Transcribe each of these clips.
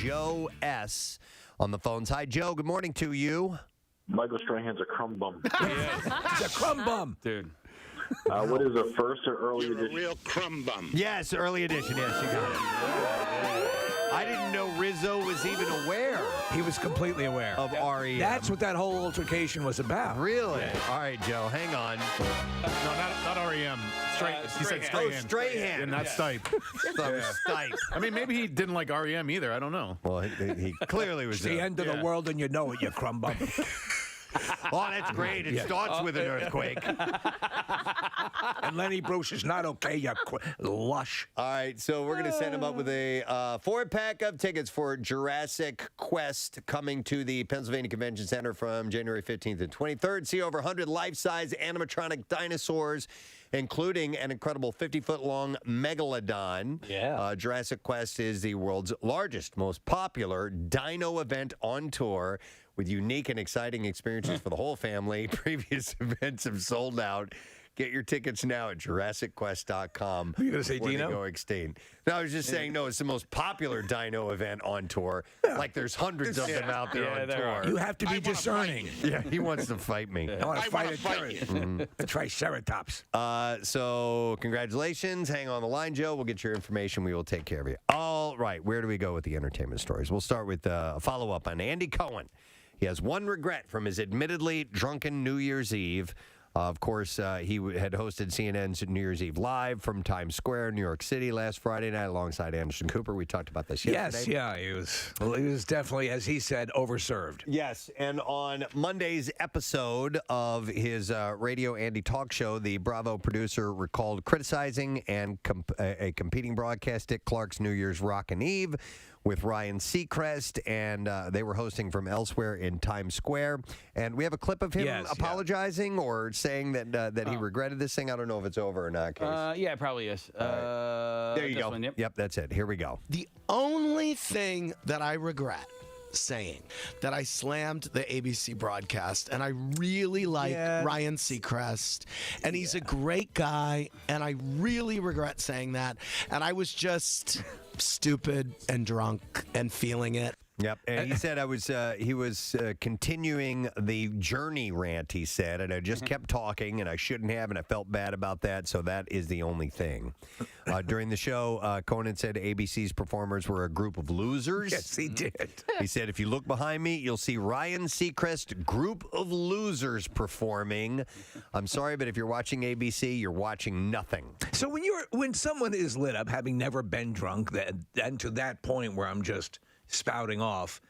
Joe S. on the phones. Hi, Joe. Good morning to you. Michael Strahan's a crumb bum. It's a crumb bum. Dude. What is a first or early You're edition? a real crumb bum. Yes, early edition. Yes, you got it. I didn't know Rizzo was even aware He was completely aware of REM. That's what that whole altercation was about. Really? All right, Joe, hang on. No, not REM. He said Oh, Strahan. Strahan. And not Stipe. Stipe. I mean, maybe he didn't like REM either. I don't know. Well, he clearly was. It's the end of the world, and you know it, you crumb bum. Oh, that's great. It starts with an earthquake. And Lenny Bruce is not okay, you lush. All right, so we're going to set him up with a 4-pack of tickets for Jurassic Quest coming to the Pennsylvania Convention Center from January 15th and 23rd. See over 100 life-size animatronic dinosaurs, including an incredible 50-foot-long megalodon. Yeah. Jurassic Quest is the world's largest, most popular dino event on tour with unique and exciting experiences for the whole family. Previous events have sold out. Get your tickets now at JurassicQuest.com. Are you going to say before Dino? They go extinct. No, I was just saying, no, it's the most popular dino event on tour. Like there's hundreds of them out there on tour. You have to be discerning. Yeah, he wants to fight me. I want to fight a fight you. terrorist. A triceratops. So congratulations. Hang on the line, Joe. We'll get your information. We will take care of you. All right, where do we go with the entertainment stories? We'll start with a follow-up on Andy Cohen. He has one regret from his admittedly drunken New Year's Eve. Of course, he had hosted CNN's New Year's Eve Live from Times Square, New York City, last Friday night alongside Anderson Cooper. We talked about this yesterday. Yes, yeah, he was definitely, as he said, overserved. Yes, and on Monday's episode of his Radio Andy talk show, the Bravo producer recalled criticizing and a competing broadcast, Dick Clark's New Year's Rockin' Eve, with Ryan Seacrest, and they were hosting from elsewhere in Times Square. And we have a clip of him apologizing or saying that he regretted this thing. I don't know if it's over or not, Case. Yeah, it probably is. There you go. One, yep, that's it. Here we go. The only thing that I regret saying that I slammed the ABC broadcast, and I really like Ryan Seacrest, and he's a great guy, and I really regret saying that, and I was just stupid and drunk and feeling it. Yep, and he said he was continuing the journey rant, he said, and I just kept talking, and I shouldn't have, and I felt bad about that, so that is the only thing. During the show, Conan said ABC's performers were a group of losers. Yes, he did. He said, if you look behind me, you'll see Ryan Seacrest, group of losers performing. I'm sorry, but if you're watching ABC, you're watching nothing. So when someone is lit up, having never been drunk, and to that point where I'm just spouting off,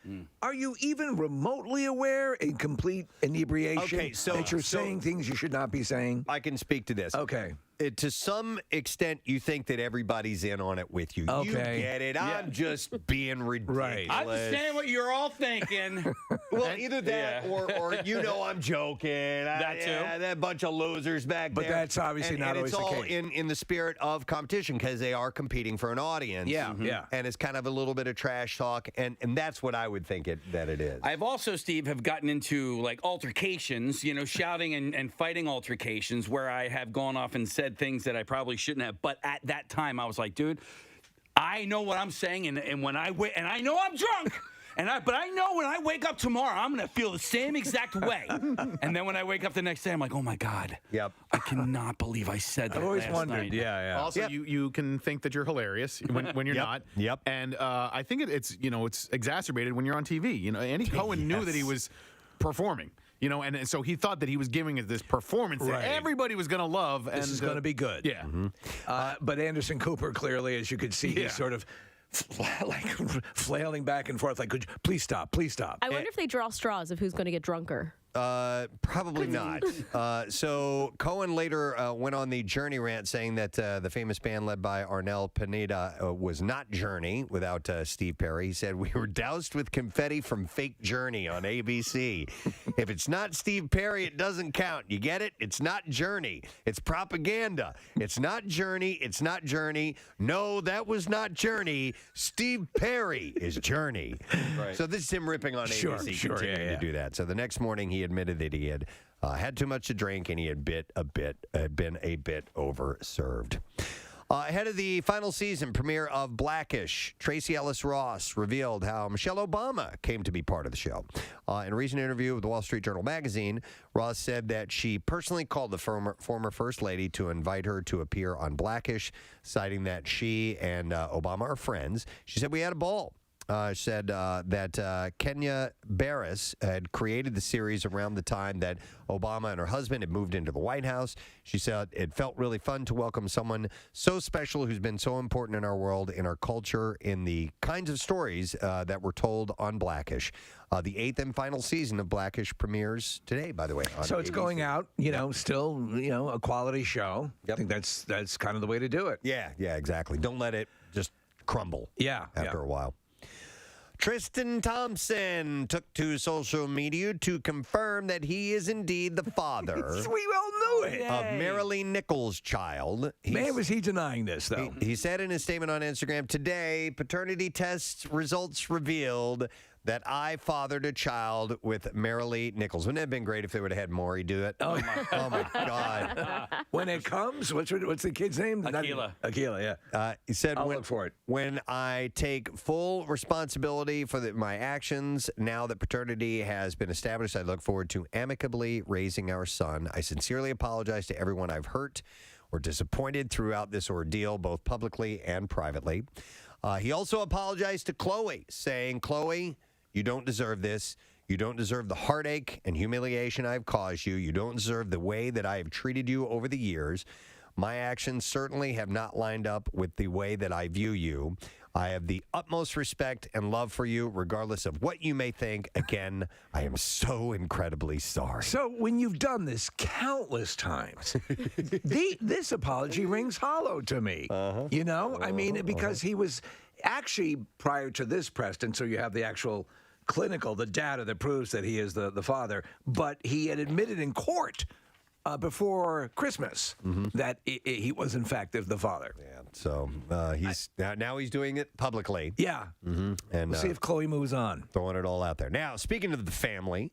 are you even remotely aware in complete inebriation that you're saying things you should not be saying? I can speak to this. Okay. To some extent, you think that everybody's in on it with you. Okay. You get it. I'm just being ridiculous. Right. I understand what you're all thinking. Well, either that or I'm joking. That too. That bunch of losers back there. But that's obviously not always the case. And it's all in the spirit of competition because they are competing for an audience. Yeah, yeah. And it's kind of a little bit of trash talk, and that's what I would think that it is. I've also, Steve, have gotten into like altercations, shouting and fighting altercations where I have gone off and said things that I probably shouldn't have. But at that time, I was like, dude, I know what I'm saying, and when I and I know I'm drunk. But I know when I wake up tomorrow, I'm going to feel the same exact way. And then when I wake up the next day, I'm like, oh, my God. Yep. I cannot believe I said that I've always last wondered. night. Yeah. Also, you can think that you're hilarious when you're not. Yep. And I think it's exacerbated when you're on TV. Andy Cohen knew that he was performing. And so he thought that he was giving it this performance that everybody was going to love. This is going to be good. Yeah. But Anderson Cooper, clearly, as you could see, he's sort of like flailing back and forth, like, please stop. I wonder if they draw straws of who's going to get drunker. Probably not. So Cohen later went on the Journey rant saying that the famous band led by Arnel Pineda was not Journey without Steve Perry. He said, we were doused with confetti from fake Journey on ABC. If it's not Steve Perry, it doesn't count. You get it? It's not Journey. It's propaganda. It's not Journey. It's not Journey. No, that was not Journey. Steve Perry is Journey. Right. So this is him ripping on ABC, continuing to do that. So the next morning he admitted that he had too much to drink and he had been a bit overserved. Ahead of the final season premiere of Blackish, Tracee Ellis Ross revealed how Michelle Obama came to be part of the show. In a recent interview with the Wall Street Journal magazine, Ross said that she personally called the former First Lady to invite her to appear on Blackish, citing that she and Obama are friends. She said, "We had a ball." Said that Kenya Barris had created the series around the time that Obama and her husband had moved into the White House. She said it felt really fun to welcome someone so special who's been so important in our world, in our culture, in the kinds of stories that were told on Blackish. The 8th and final season of Blackish premieres today, by the way. So it's ABC. going out, still, a quality show. Yep. I think that's kind of the way to do it. Yeah, exactly. Don't let it just crumble after a while. Tristan Thompson took to social media to confirm that he is indeed the father We all knew it. of Marilee Nichols' child. Man, was he denying this, though? He said in his statement on Instagram, "Today, paternity test results revealed that I fathered a child with Marilee Nichols." Wouldn't it have been great if they would have had Maury do it? Oh, my God. When it comes, what's the kid's name? Akila. Akila, yeah. He said, I'll look for it. "When I take full responsibility for my actions, now that paternity has been established, I look forward to amicably raising our son. I sincerely apologize to everyone I've hurt or disappointed throughout this ordeal, both publicly and privately." He also apologized to Chloe, saying, "Chloe, you don't deserve this. You don't deserve the heartache and humiliation I've caused you. You don't deserve the way that I have treated you over the years. My actions certainly have not lined up with the way that I view you. I have the utmost respect and love for you, regardless of what you may think. Again, I am so incredibly sorry." So when you've done this countless times, this apology rings hollow to me. I mean, because he was actually, prior to this, Preston, so you have the actual the data that proves that he is the father, but he had admitted in court before Christmas that he was, in fact, the father. Yeah. So he's now he's doing it publicly. Yeah. And we'll see if Chloe moves on. Throwing it all out there. Now, speaking of the family,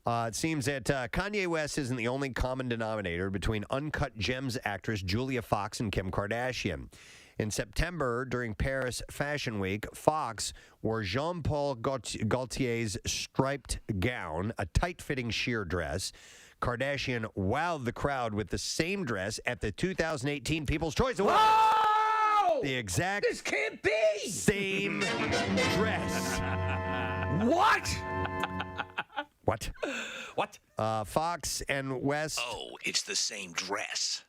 it seems that Kanye West isn't the only common denominator between Uncut Gems actress Julia Fox and Kim Kardashian. In September, during Paris Fashion Week, Fox wore Jean-Paul Gaultier's striped gown, a tight-fitting sheer dress. Kardashian wowed the crowd with the same dress at the 2018 People's Choice Awards. Whoa! The exact This can't be! same dress. What? What? Fox and West It's the same dress.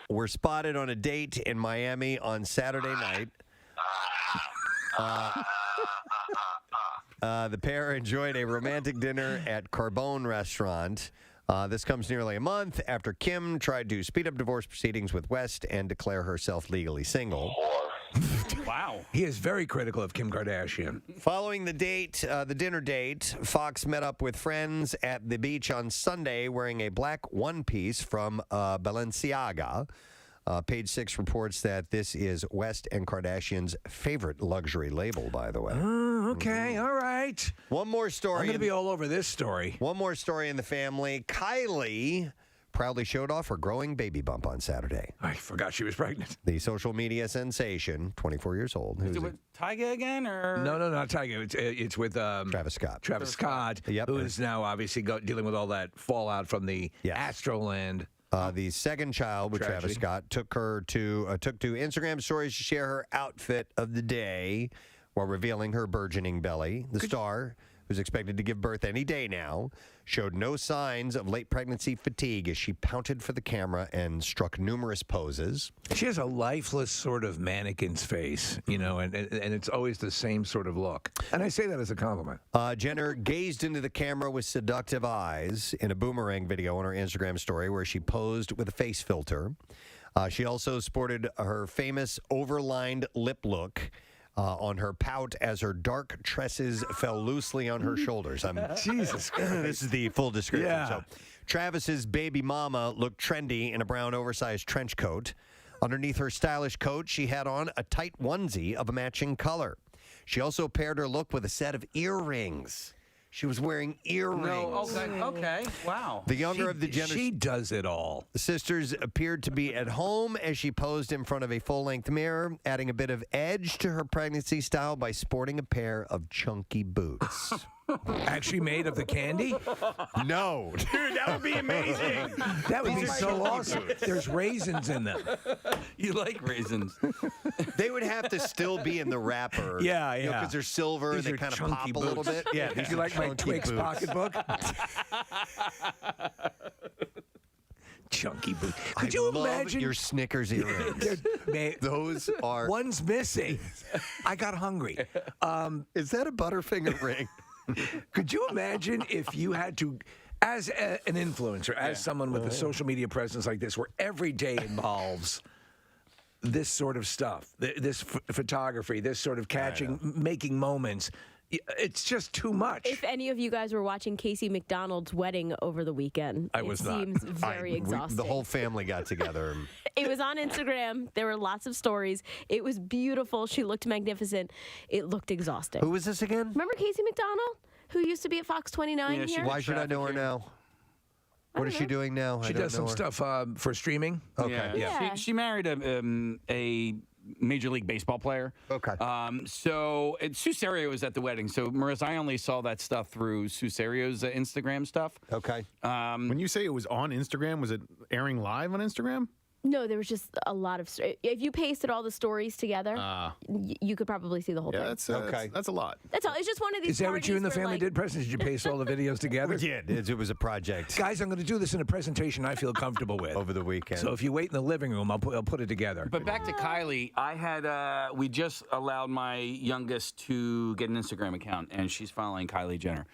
were spotted on a date in Miami on Saturday night. The pair enjoyed a romantic dinner at Carbone Restaurant. This comes nearly a month after Kim tried to speed up divorce proceedings with West and declare herself legally single. Wow. He is very critical of Kim Kardashian. Following the dinner date, Fox met up with friends at the beach on Sunday wearing a black one-piece from Balenciaga. Page 6 reports that this is West and Kardashian's favorite luxury label, by the way. Oh, okay, all right. One more story. I'm going to be all over this story. One more story in the family. Kylie proudly showed off her growing baby bump on Saturday. I forgot she was pregnant. The social media sensation, 24 years old. Is it with Tyga again, or No, not Tiger. It's with Travis Scott. Travis Scott, Yep. who is now obviously dealing with all that fallout from the Astroland. The second child with Tragedy. Travis Scott took to Instagram stories to share her outfit of the day while revealing her burgeoning belly. The star, who's expected to give birth any day now, showed no signs of late pregnancy fatigue as she pouted for the camera and struck numerous poses. She has a lifeless sort of mannequin's face, and it's always the same sort of look. And I say that as a compliment. Jenner gazed into the camera with seductive eyes in a boomerang video on her Instagram story where she posed with a face filter. She also sported her famous overlined lip look on her pout as her dark tresses fell loosely on her shoulders. Jesus Christ. This is the full description. Yeah. So, Travis's baby mama looked trendy in a brown oversized trench coat. Underneath her stylish coat, she had on a tight onesie of a matching color. She also paired her look with a set of earrings. She was wearing earrings. No, okay. Wow. The younger of the Jenners. She does it all. The sisters appeared to be at home as she posed in front of a full-length mirror, adding a bit of edge to her pregnancy style by sporting a pair of chunky boots. Actually made of the candy? No. Dude, that would be amazing. That would be so awesome. There's raisins in them. You like raisins. They would have to still be in the wrapper. Yeah. Because they're silver These and are they kind of chunky pop a little boots. bit. Yeah. Did you like my chunky Twix boots. pocketbook? Chunky boots. I Could you love imagine your Snickers earrings? Those are. One's missing. I got hungry. Is that a Butterfinger ring? Could you imagine if you had to, as an influencer, as someone with a social media presence like this, where every day involves this sort of stuff, this photography, this sort of making moments? It's just too much. If any of you guys were watching Casey McDonald's wedding over the weekend, I was not. It seems very exhausting. The whole family got together. It was on Instagram. There were lots of stories. It was beautiful. She looked magnificent. It looked exhausting. Who was this again? Remember Casey McDonald, who used to be at Fox 29 Yeah, here? Why should I know her now? What is she doing now? She does some stuff for streaming. Okay. Yeah. She married a Major League Baseball player. Okay. So Sue Serio was at the wedding. So Marissa, I only saw that stuff through Sue Serio's Instagram stuff. Okay. When you say it was on Instagram, was it airing live on Instagram? No, there was just a lot of. If you pasted all the stories together, you could probably see the whole Yeah, thing. that's Okay. That's a lot. That's all. It's just one of these. Is that what you and the parties where, family did, Preston? Did you paste all the videos together? We did. It was a project Guys, I'm going to do this in a presentation I feel comfortable with. over the weekend. So if you wait in the living room, I'll put it together. But back to Kylie, I had we just allowed my youngest to get an Instagram account, and she's following Kylie Jenner,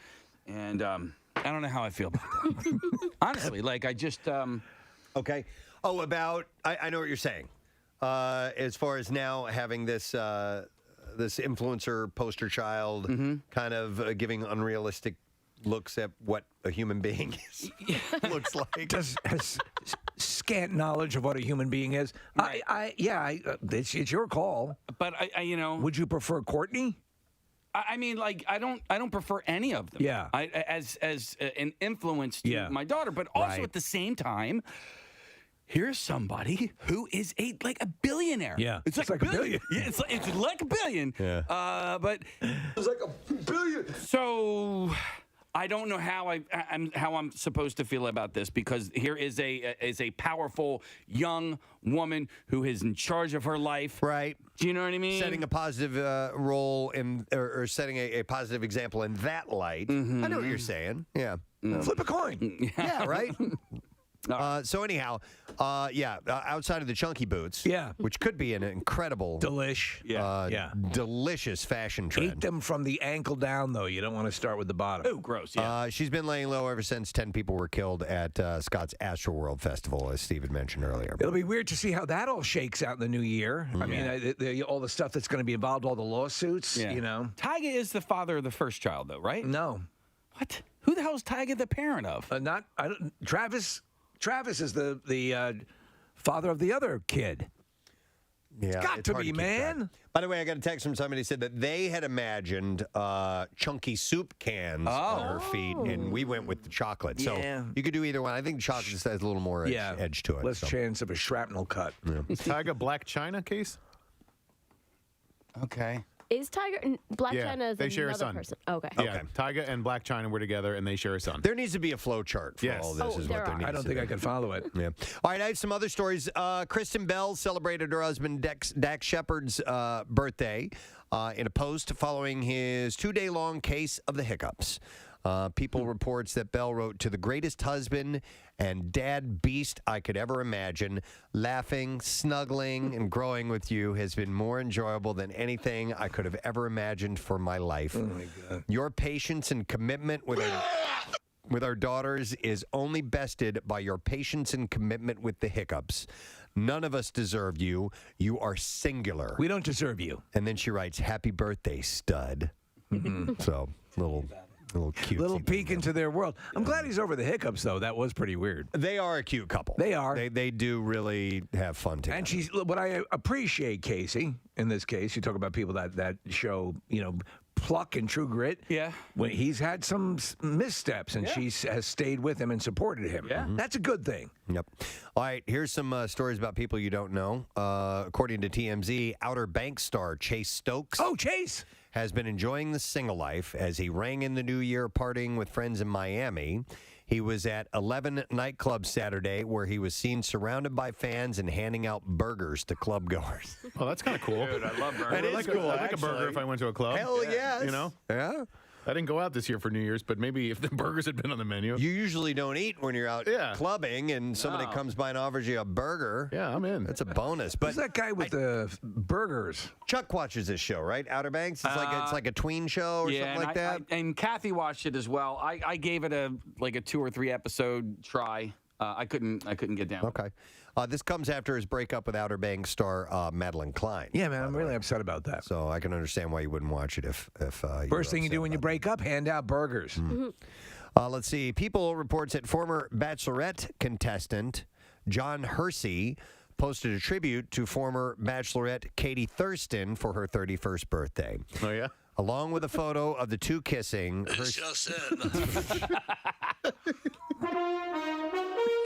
and I don't know how I feel about that. Honestly, like I just. Okay. Oh, I know what you're saying. As far as now having this this influencer poster child kind of giving unrealistic looks at what a human being looks like. Has scant knowledge of what a human being is. Right. It's your call. But I you know. Would you prefer Courtney? I mean, like I don't prefer any of them. Yeah. As an influence to Yeah. my daughter, but also Right. at the same time, here's somebody who is a billionaire. Yeah. it's like a billion. Yeah, it's like a billion. Yeah. But it's like a billion. So I don't know how I'm supposed to feel about this, because here is a powerful young woman who is in charge of her life. Right. Do you know what I mean? Setting a positive role in, or setting a positive example in that light. I know what you're saying. Yeah. Flip a coin. Yeah, right? So anyhow, outside of the chunky boots, Yeah. which could be an incredible, Delish. delicious fashion trend. Eat them from the ankle down, though. You don't want to start with the bottom. Oh, gross. Yeah. She's been laying low ever since 10 people were killed at Scott's Astroworld Festival, as Steve had mentioned earlier. It'll be weird to see how that all shakes out in the new year. I mean, all the stuff that's going to be involved, all the lawsuits, you know. Tyga is the father of the first child, though, right? No. What? Who the hell is Tyga the parent of? Travis. Travis is the father of the other kid. Yeah, Got it's to hard be, keep track. man. By the way, I got a text from somebody who said that they had imagined chunky soup cans on her feet, and we went with the chocolate. So Yeah. you could do either one. I think chocolate just has a little more edge to it. Less so. chance of a shrapnel cut. Tyga Black China case? Okay. Is Black Yeah, China is they share a another son. person? Okay. Yeah, Tyga and Black China were together, and they share a son. There needs to be a flow chart for Yes. all this. Oh, Is there what there are. needs I don't to think be. I can follow it. Yeah. All right, I have some other stories. Kristen Bell celebrated her husband Dax Shepard's birthday in a post following his 2-day-long case of the hiccups. People reports that Bell wrote, "To the greatest husband and dad beast I could ever imagine, laughing, snuggling, and growing with you has been more enjoyable than anything I could have ever imagined for my life. Oh my God. Your patience and commitment with our daughters is only bested by your patience and commitment with the hiccups. None of us deserve you. You are singular." We don't deserve you. And then she writes, "Happy birthday, stud." So, little cute. Little peek into their world. I'm glad he's over the hiccups, though. That was pretty weird. They are a cute couple. They are. They do really have fun together. And what I appreciate, Casey, in this case, you talk about people that show, pluck and true grit. Yeah. When he's had some missteps, and she has stayed with him and supported him. Yeah. That's a good thing. Yep. All right, here's some stories about people you don't know. According to TMZ, Outer Banks star Chase Stokes. Oh, Chase! Has been enjoying the single life as he rang in the new year partying with friends in Miami. He was at 11 nightclubs Saturday where he was seen surrounded by fans and handing out burgers to club goers. Oh, that's kind of cool. Dude, I love burgers. That is cool, I'd like a burger actually. if I went to a club. Hell yes. You know? Yeah. I didn't go out this year for New Year's, but maybe if the burgers had been on the menu. You usually don't eat when you're out clubbing and somebody comes by and offers you a burger. Yeah, I'm in. That's a bonus. But Who's that guy with the burgers? Chuck watches this show, right? Outer Banks? It's like a tween show or something like that. And Kathy watched it as well. I gave it a 2 or 3 episode try. I couldn't get down. Okay. This comes after his breakup with Outer Banks star Madeline Klein. Yeah, man, I'm really upset about that. So I can understand why you wouldn't watch it if First thing you do when you break up, hand out burgers. Let's see. People reports that former Bachelorette contestant John Hersey posted a tribute to former Bachelorette Katie Thurston for her 31st birthday. Oh, yeah? Along with a photo of the two kissing. This just in.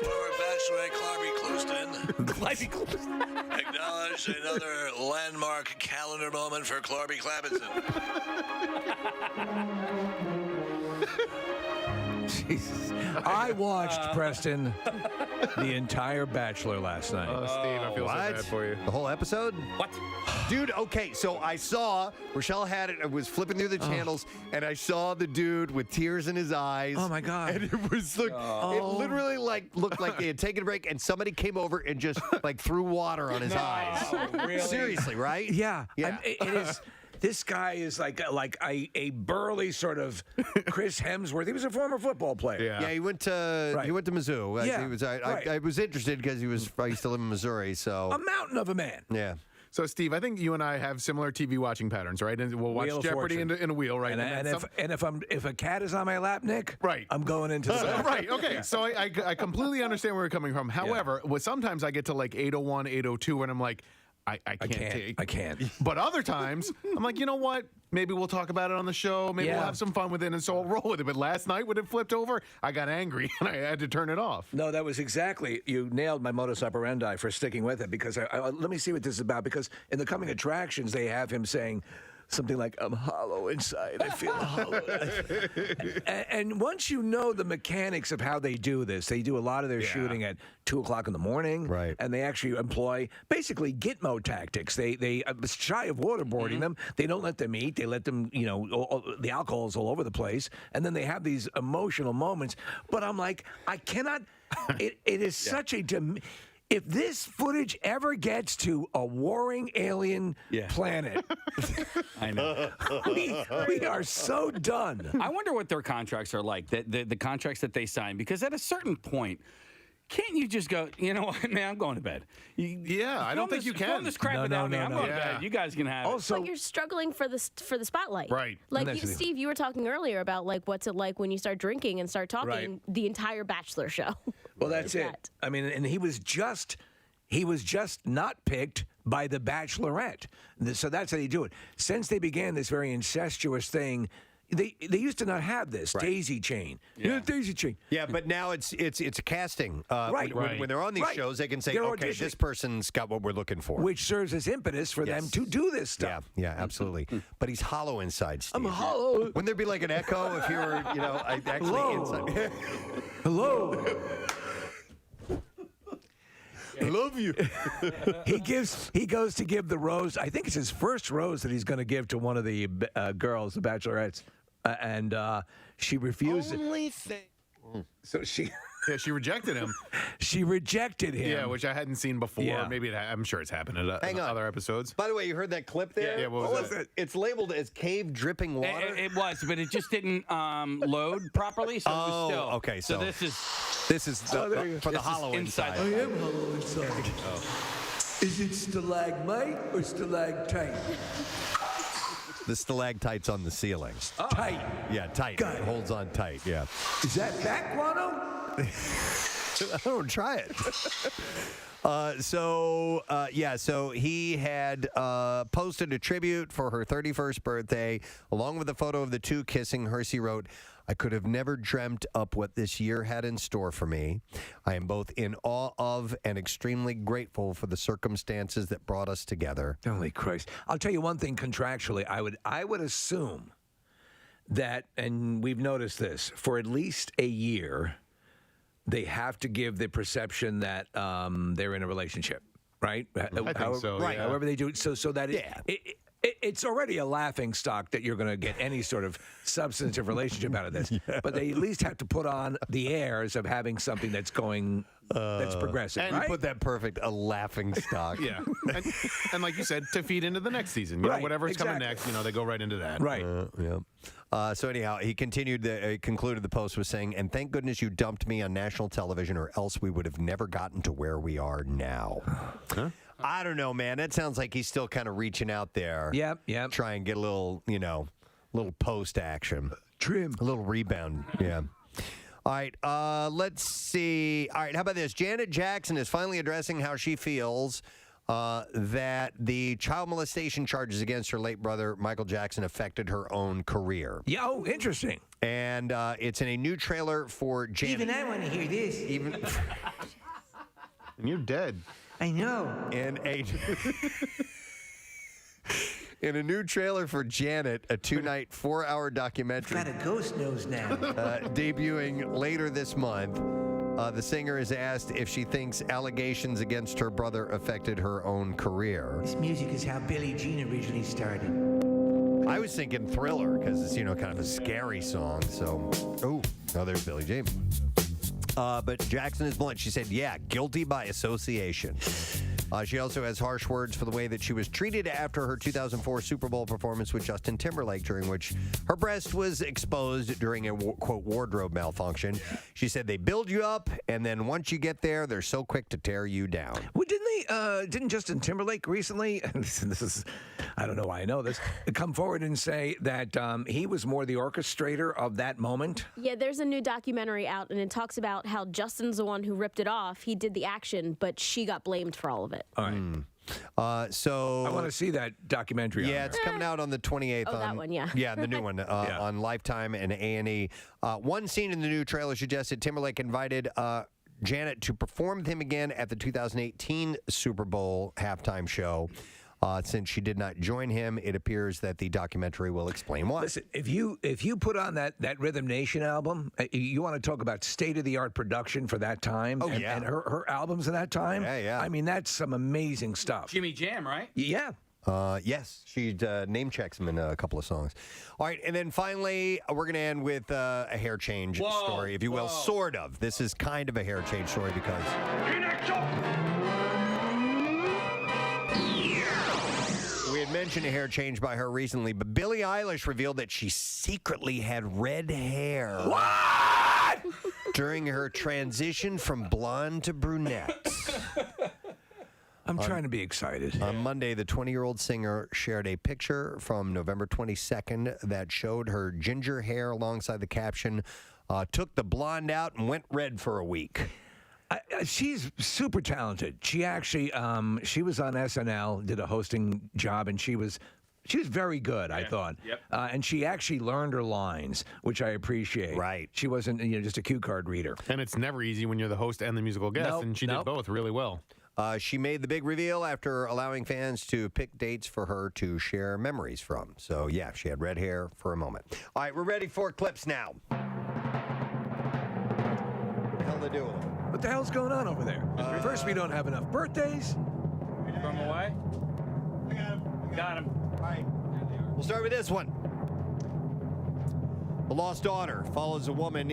Former Bachelorette Clarby Clouston acknowledged another landmark calendar moment for Clarby Clapperton. Jesus. I watched, Preston, the entire Bachelor last night. Oh, Steve, I feel so bad for you. The whole episode? What? Dude, okay, so I saw, Rochelle had it, I was flipping through the channels, and I saw the dude with tears in his eyes. Oh, my God. And it was, it literally, looked like they had taken a break, and somebody came over and just, threw water on his eyes. Really? Seriously, right? Yeah. Yeah. It is. This guy is like a burly sort of Chris Hemsworth. He was a former football player. Yeah, he went to Mizzou. Yeah, I was interested because I used to live in Missouri, so A mountain of a man. yeah. So, Steve, I think you and I have similar TV watching patterns, right? And we'll watch Wheel of Jeopardy Fortune. in a wheel, right? If a cat is on my lap, Nick, Right. I'm going into the back. Right, okay. So I completely understand where you're coming from. However, sometimes I get to 8:01, 8:02, and I'm like, I can't. But other times, I'm like, you know what? Maybe we'll talk about it on the show. Maybe we'll have some fun with it, and so I'll roll with it. But last night, when it flipped over, I got angry, and I had to turn it off. No, that was exactly, you nailed my modus operandi for sticking with it, because let me see what this is about, because in the coming attractions, they have him saying something like, I'm hollow inside, I feel hollow. and once you know the mechanics of how they do this, they do a lot of their shooting at 2 o'clock in the morning, right? And they actually employ basically Gitmo tactics. They shy of waterboarding them. They don't let them eat. They let them, the alcohol's all over the place, and then they have these emotional moments. But I'm like, I cannot. It is such a. If this footage ever gets to a warring alien planet, I know. we are so done. I wonder what their contracts are like, the contracts that they sign, because at a certain point, can't you just go, you know what, man, I'm going to bed. I don't think you can. Film this crap without me. I'm going to bed. You guys can have it. But you're struggling for the spotlight. Right. Steve, you were talking earlier about what's it like when you start drinking and start talking the entire Bachelor show. Well, that's it. I mean, and he was just not picked by the Bachelorette. So that's how they do it. Since they began this very incestuous thing, they used to not have this daisy chain. Daisy chain. Yeah, but now it's a casting. Right. When they're on these shows, they can say, They're okay, auditioning. this person's got what we're looking for. Which serves as impetus for them to do this stuff. Yeah, absolutely. But he's hollow inside, Steve. I'm hollow. Wouldn't there be like an echo if you were, actually Hello. inside? Hello. I love you. He goes to give the rose. I think it's his first rose that he's going to give to one of the girls, the bachelorettes, and she refuses. Only thing. So she she rejected him. She rejected him. Yeah, which I hadn't seen before. Yeah. Maybe I'm sure it's happened at Hang on. other episodes. By the way, you heard that clip there? Yeah, what was it? It's labeled as cave dripping water. It was, but it just didn't load properly, so it was still. Okay, so so this is for the hollow inside. I am hollow inside. Is it stalagmite or stalactite? The stalactites on the ceiling. Tight. Yeah, tight. Got It it. holds on tight, yeah. Is that back guano? Oh, try it. So he had posted a tribute for her 31st birthday, along with a photo of the two kissing. Hersey wrote, "I could have never dreamt up what this year had in store for me. I am both in awe of and extremely grateful for the circumstances that brought us together." Holy Christ. I'll tell you one thing contractually. I would assume that, and we've noticed this, for at least a year, they have to give the perception that they're in a relationship, right? I think so, Right. yeah. However they do it, so that it's already a laughing stock that you're going to get any sort of substantive relationship out of this. But they at least have to put on the airs of having something that's going, that's progressive, And right? put that perfect, a laughing stock. Yeah. And like you said, to feed into the next season. You know, Right, whatever's coming exactly. next, they go right into that. Right. So anyhow, he concluded the post with saying, "And thank goodness you dumped me on national television, or else we would have never gotten to where we are now." Huh? I don't know, man. That sounds like he's still kind of reaching out there. Yep. Try and get a little, little post action. Trim. A little rebound. Yeah. All right. Let's see. All right. How about this? Janet Jackson is finally addressing how she feels that the child molestation charges against her late brother, Michael Jackson, affected her own career. Yeah, oh, interesting. And it's in a new trailer for Janet. Even I want to hear this. And you're dead. I know. In a new trailer for Janet, a 2-night, 4-hour documentary Got a ghost nose now. debuting later this month. The singer is asked if she thinks allegations against her brother affected her own career. This music is how Billie Jean originally started. I was thinking Thriller because it's, kind of a scary song. So, there's Billie Jean. But Jackson is blunt. She said, yeah, guilty by association. She also has harsh words for the way that she was treated after her 2004 Super Bowl performance with Justin Timberlake, during which her breast was exposed during a, quote, wardrobe malfunction. She said they build you up, and then once you get there, they're so quick to tear you down. Well, didn't Justin Timberlake recently, this is, I don't know why I know this, come forward and say that he was more the orchestrator of that moment? Yeah, there's a new documentary out, and it talks about how Justin's the one who ripped it off. He did the action, but she got blamed for all of it. All right. So I want to see that documentary. Yeah, it's coming out on the 28th. Oh, that one, yeah. Yeah, the new one on Lifetime and A&E. One scene in the new trailer suggested Timberlake invited Janet to perform with him again at the 2018 Super Bowl halftime show. Since she did not join him, it appears that the documentary will explain why. Listen, if you put on that Rhythm Nation album, you want to talk about state-of-the-art production for that time. Oh, yeah. And her albums in that time. Yeah. I mean, that's some amazing stuff. Jimmy Jam, right? Yeah. Yes, she name checks him in a couple of songs. All right, and then finally, we're going to end with a hair change story, if you will. Sort of. This is kind of a hair change story because... We had mentioned a hair change by her recently, but Billie Eilish revealed that she secretly had red hair. What? During her transition from blonde to brunette. I'm trying to be excited. On Monday, the 20-year-old singer shared a picture from November 22nd that showed her ginger hair alongside the caption, took the blonde out and went red for a week. She's super talented. She actually, she was on SNL, did a hosting job, and she was very good, I thought. Yep. And she actually learned her lines, which I appreciate. Right. She wasn't, just a cue card reader. And it's never easy when you're the host and the musical guest, and she did both really well. She made the big reveal after allowing fans to pick dates for her to share memories from. So, yeah, she had red hair for a moment. All right, we're ready for clips now. What the hell they do with them? What the hell's going on over there? First, we don't have enough birthdays. Throw him away. Got him. All right, we'll start with this one. A lost daughter follows a woman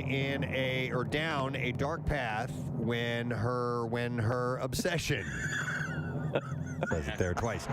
down a dark path when her obsession Says it there twice.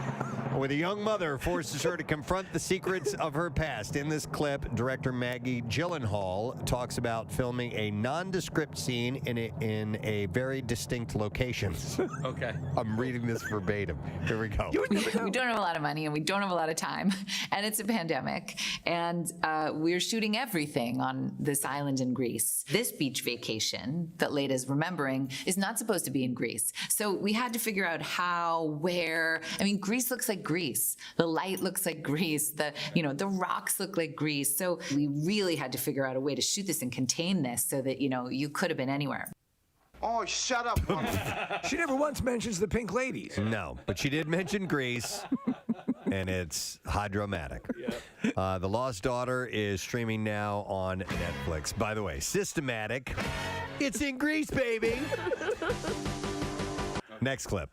With a young mother forces her to confront the secrets of her past. In this clip, director Maggie Gyllenhaal talks about filming a nondescript scene in a very distinct location. Okay. I'm reading this verbatim. Here we go. We don't have a lot of money and we don't have a lot of time, and it's a pandemic, and we're shooting everything on this island in Greece. This beach vacation that Leda's remembering is not supposed to be in Greece. So we had to figure out how, where. I mean, Greece looks like Greece. The light looks like Greece. The rocks look like Greece. So we really had to figure out a way to shoot this and contain this so that, you could have been anywhere. Oh, shut up. She never once mentions the Pink Ladies. No, but she did mention Greece, and it's hydromatic. The Lost Daughter is streaming now on Netflix. By the way, Systematic. It's in Greece, baby. Next clip.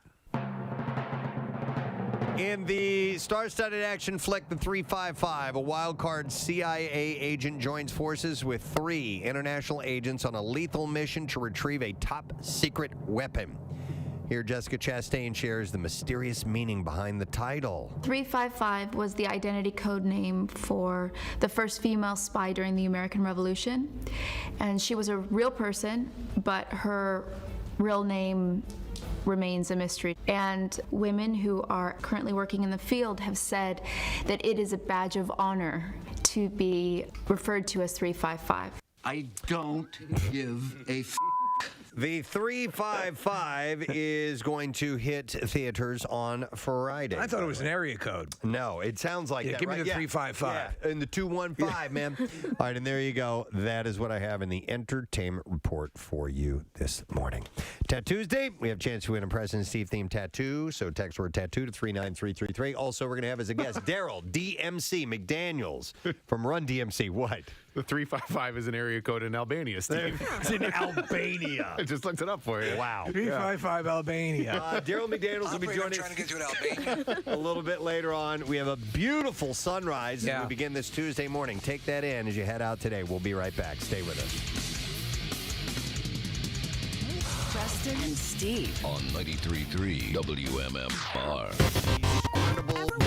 In the star-studded action flick The 355, a wild-card CIA agent joins forces with 3 international agents on a lethal mission to retrieve a top-secret weapon. Here, Jessica Chastain shares the mysterious meaning behind the title. 355 was the identity code name for the first female spy during the American Revolution. And she was a real person, but her real name remains a mystery. And women who are currently working in the field have said that it is a badge of honor to be referred to as 355. I don't give a The 355 is going to hit theaters on Friday. I thought it was an area code. No, it sounds like that. Give me right? the 355. Yeah, and the 215, man. All right, and there you go. That is what I have in the entertainment report for you this morning. Tattoos Day. We have a chance to win a President Steve themed tattoo. So text word tattoo to 39333. Also, we're going to have as a guest Daryl DMC McDaniels from Run DMC. What? The 355 is an area code in Albania, Steve. It's in Albania. I just looked it up for you. Wow. 355 Albania. Daryl McDaniels will be joining trying to get to Albania. a little bit later on. We have a beautiful sunrise as we begin this Tuesday morning. Take that in as you head out today. We'll be right back. Stay with us. Preston and Steve. On 93.3 WMMR.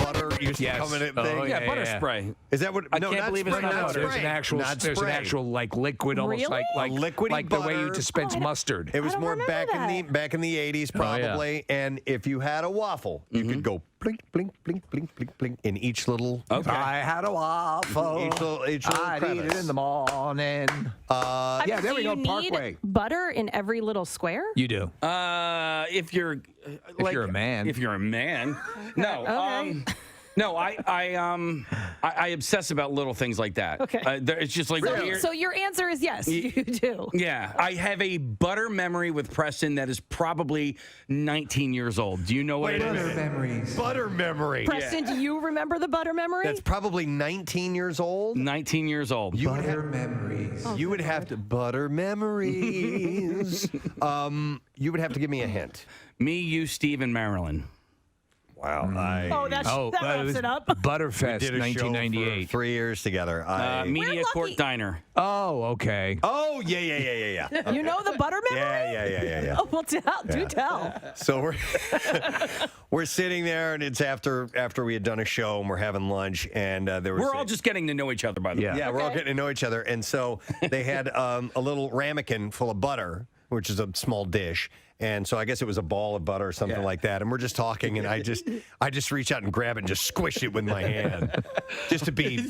Butter used to come in it thing. Yeah, butter spray. Is that what? I no, can't not believe it's spray, not not spray. There's an actual like liquid, almost Really? like liquidy like the way you butter. dispense mustard. It was don't more remember back in the 80s probably, and if you had a waffle, you could go blink, blink, blink, blink, blink, blink in each little. Okay. I had a waffle. Each little I'd eat it crevice. in the morning. Yeah, there we go. Do you Parkway. need butter in every little square? You do. If you're you're a man. If you're a man. No. Okay. No, I obsess about little things like that. Okay. It's just like weird. So your answer is yes, you do. Yeah, I have a butter memory with Preston that is probably 19 years old. Do you know what it Butter is? memories. Butter memory. Preston, do you remember the butter memory? That's probably 19 years old. 19 years old. Butter memories. You would have to butter memories. You would have to give me a hint. Me, you, Steve, and Marilyn. Wow. that wraps it up. Butterfest, did a show 1998. for 3 years together. Media Court lucky. Diner. Oh, okay. Oh, yeah. You know the butter memory? Yeah. Oh, well, do tell. So we're sitting there, and it's after we had done a show, and we're having lunch, and there was We're all just getting to know each other, by the way. yeah, we're all getting to know each other, and so they had a little ramekin full of butter, which is a small dish. And so I guess it was a ball of butter or something like that. And we're just talking, and I just reach out and grab it and just squish it with my hand, just to be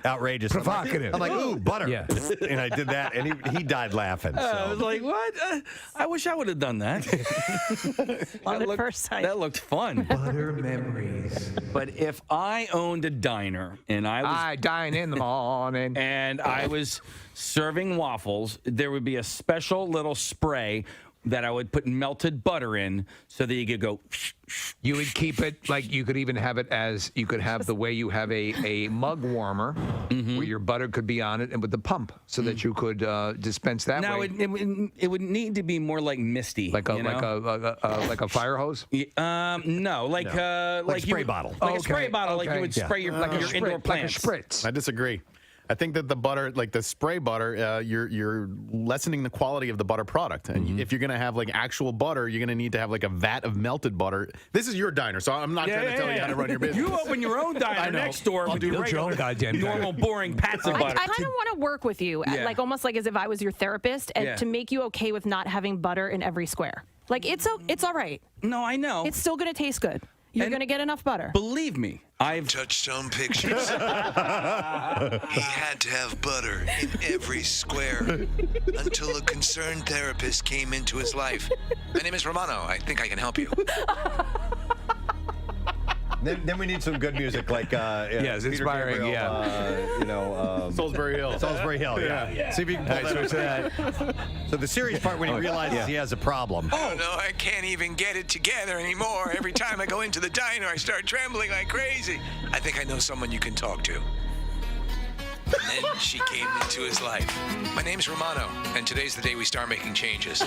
outrageous, Provocative. I'm like, ooh, butter. Yeah. And I did that, and he died laughing. I So. was like, what? I wish I would have done that. Love at first sight. That looked fun. Butter memories. But if I owned a diner and I dine in the morning. and I was serving waffles, there would be a special little spray that I would put melted butter in so that you could go. You would keep it like you could even have it as you could have the way you have a mug warmer where your butter could be on it and with the pump so that you could dispense that Now way. it would need to be more like misty, Like a you know? like a fire hose. No, like a spray bottle. like a spray bottle, like you would spray your like your indoor like a plants. spritz. I disagree. I think that the butter, like the spray butter, you're lessening the quality of the butter product. And if you're going to have like actual butter, you're going to need to have like a vat of melted butter. This is your diner, so I'm not trying to tell you how to run your business. You open your own diner next door and do regular, normal, boring pats of butter. I kind of want to work with you, like almost like as if I was your therapist, and to make you okay with not having butter in every square. Like it's all right. No, I know. It's still going to taste good. You're going to get enough butter. Believe me, I've Touchstone Pictures. He had to have butter in every square until a concerned therapist came into his life. My name is Romano. I think I can help you. Then we need some good music like yes, Peter inspiring. Gabriel, Salisbury Hill. Salisbury Hill. Yeah. See if you can pull that up. So the serious part when he realizes he has a problem. Oh no, I can't even get it together anymore. Every time I go into the diner, I start trembling like crazy. I think I know someone you can talk to. And then she came into his life. My name's Romano, and today's the day we start making changes.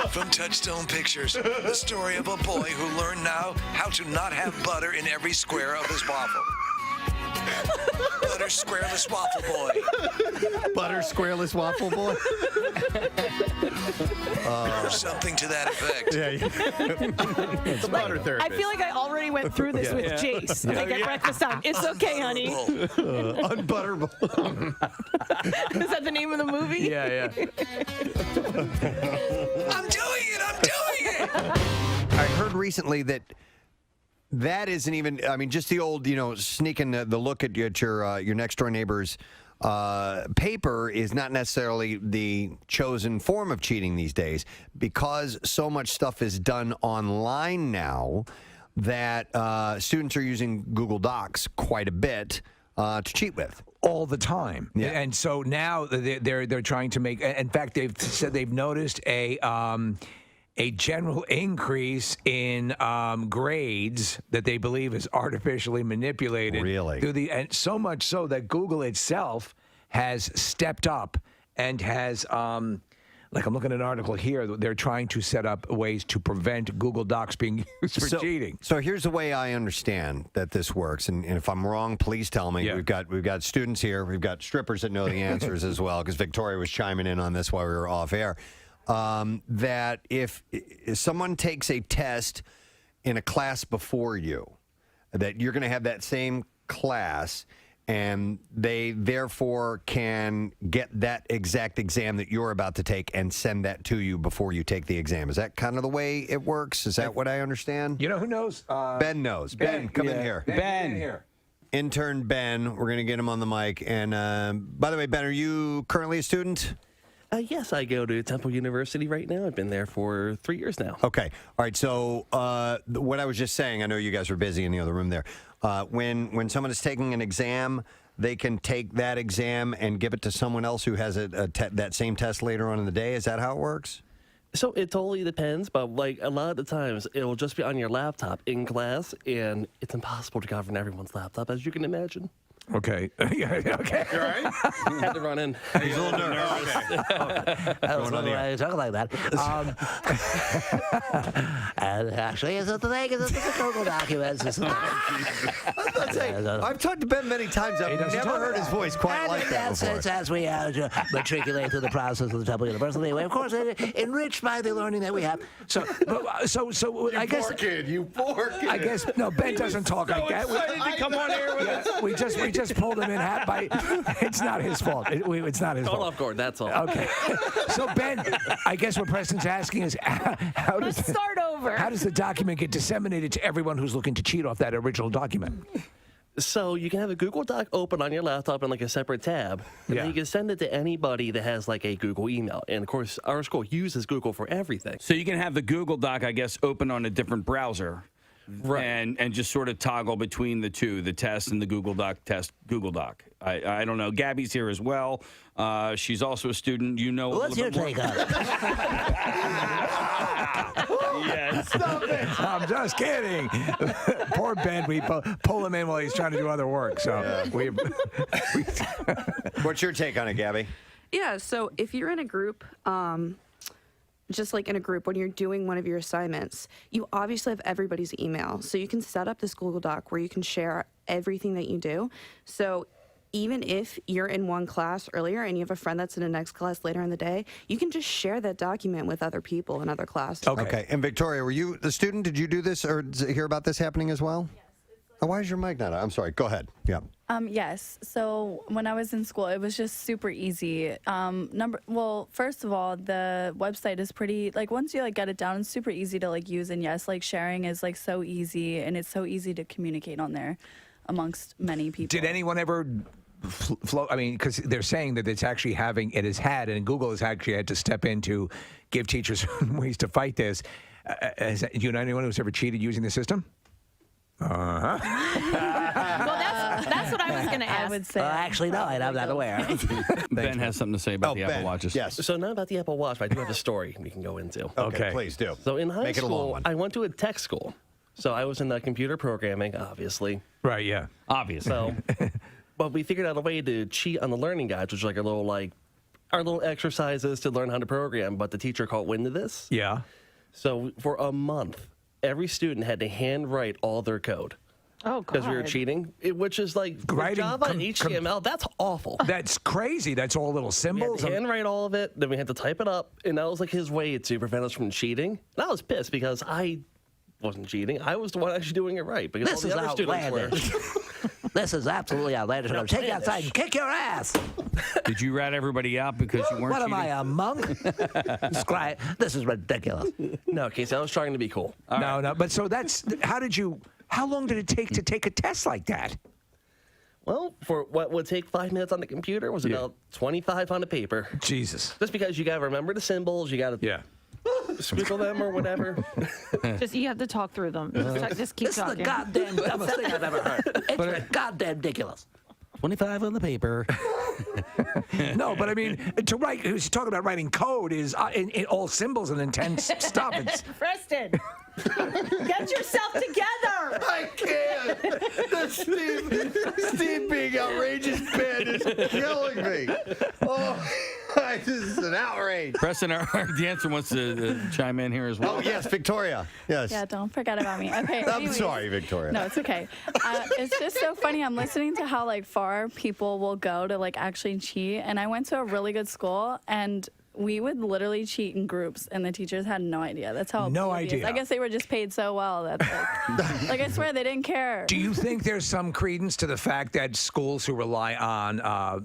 From Touchstone Pictures, the story of a boy who learned now how to not have butter in every square of his waffle. Butter squareless waffle boy. Butter squareless waffle boy. Or something to that effect. It's a butter therapist. I feel like I already went through this with Jace. Like at breakfast time. It's okay, honey. Unbutterable. Is that the name of the movie? Yeah. I'm doing it! I heard recently that isn't even. I mean, just the old, sneaking the look at your next door neighbor's paper is not necessarily the chosen form of cheating these days, because so much stuff is done online now that students are using Google Docs quite a bit to cheat with. All the time. Yeah. And so now they're trying to make. In fact, they've said they've noticed a general increase in grades that they believe is artificially manipulated. Really? And so much so that Google itself has stepped up and has, like I'm looking at an article here, they're trying to set up ways to prevent Google Docs being used for cheating. So here's the way I understand that this works, and if I'm wrong, please tell me. Yeah. We've got students here, we've got strippers that know the answers as well, because Victoria was chiming in on this while we were off air. That if someone takes a test in a class before you, that you're going to have that same class, and they therefore can get that exact exam that you're about to take and send that to you before you take the exam. Is that kind of the way it works? Is that what I understand? You know who knows? Ben knows. Ben, come in here. Ben here. Intern Ben, we're going to get him on the mic. And by the way, Ben, are you currently a student? Yes, I go to Temple University right now. I've been there for 3 years now. Okay. All right. So what I was just saying, I know you guys are busy in the other room there. When someone is taking an exam, they can take that exam and give it to someone else who has that same test later on in the day. Is that how it works? So it totally depends, but like a lot of the times it will just be on your laptop in class, and it's impossible to govern everyone's laptop, as you can imagine. Okay. Okay. You all right? Had to run in. He's a little nervous. I talk like that. And actually, it's the thing. It's the Google documents. I've talked to Ben many times. I've never heard his voice quite like that before. It's as we matriculate through the process of the Temple University. Anyway, of course, enriched by the learning that we have. So I guess. You poor kid. I guess no. Ben doesn't talk. So excited to come on air with us. We just pulled him in hat by. It's not his fault. It's not his fault. Off guard. That's all. Okay. So Ben, I guess what Preston's asking is, Let's start over. How does the document get disseminated to everyone who's looking to cheat off that original document? So you can have a Google Doc open on your laptop in like a separate tab, and then you can send it to anybody that has like a Google email. And of course, our school uses Google for everything. So you can have the Google Doc, I guess, open on a different browser. Right. And just sort of toggle between the two, the test and the Google Doc test, Google Doc. I don't know. Gabby's here as well. She's also a student. You know. What's your take on it? Yes. Stop it. I'm just kidding. Poor Ben. We pull him in while he's trying to do other work. So What's your take on it, Gabby? Yeah. So if you're in a group, just like in a group, when you're doing one of your assignments, you obviously have everybody's email. So you can set up this Google Doc where you can share everything that you do. So even if you're in one class earlier and you have a friend that's in the next class later in the day, you can just share that document with other people in other classes. Okay. And Victoria, were you the student? Did you do this or hear about this happening as well? Yes. Oh, why is your mic not on? I'm sorry. Go ahead. Yeah. Yes. So when I was in school, it was just super easy. First of all, the website is pretty, like, once you like get it down, it's super easy to like use. And yes, like sharing is like so easy, and it's so easy to communicate on there amongst many people. Did anyone ever flow? I mean, because they're saying that it has had, and Google has actually had to step in to give teachers ways to fight this. Do you know anyone who's ever cheated using the system? Well, that's what I was going to ask. I would say. Actually, no, I'm not aware. Ben has something to say about the Apple Watches. Yes. So not about the Apple Watch, but I do have a story we can go into. Okay, please do. So in high Make it a long school, one. I went to a tech school. So I was in computer programming, obviously. Right, yeah. Obviously. So, but we figured out a way to cheat on the learning guides, which is like our little exercises to learn how to program, but the teacher caught wind of this. Yeah. So for a month, every student had to handwrite all their code. Oh, God. Because we were cheating, which is like Writing Java and HTML. That's awful. That's crazy. That's all little We had symbols. to handwrite all of it, then we had to type it up, and that was like his way to prevent us from cheating. And I was pissed because I wasn't cheating. I was the one actually doing it right because This all is the other students were. outlandish. This is absolutely outlandish. I'm going to take you outside and kick your ass. Did you rat everybody out because you weren't What am cheating? I, a monk? This is ridiculous. No, Casey, I was trying to be cool. No. But so how long did it take to take a test like that? Well, for what would take 5 minutes on the computer was about 25 on the paper. Jesus. Just because you got to remember the symbols, you got to squiggle them or whatever. You have to talk through them. Just keep This talking. is the goddamn dumbest thing I've ever heard. It's goddamn ridiculous. 25 on the paper. No, but I mean, to write, who's talking about writing code is in all symbols and intense stuff. It's, Preston, get yourself together. I can't. Steve being outrageous Ben is killing me. Oh, this is an outrage. Preston, our dancer wants to chime in here as well. Oh, yes, Victoria. Yes. Yeah, don't forget about me. Okay. I'm anyways. sorry, Victoria. No, it's okay. It's just so funny. I'm listening to how like far people will go to like actually cheat. And I went to a really good school, and we would literally cheat in groups, and the teachers had no idea. That's how No oblivious. idea. I guess they were just paid so well that like I swear they didn't care. do you think there's some credence to the fact that schools who rely on, how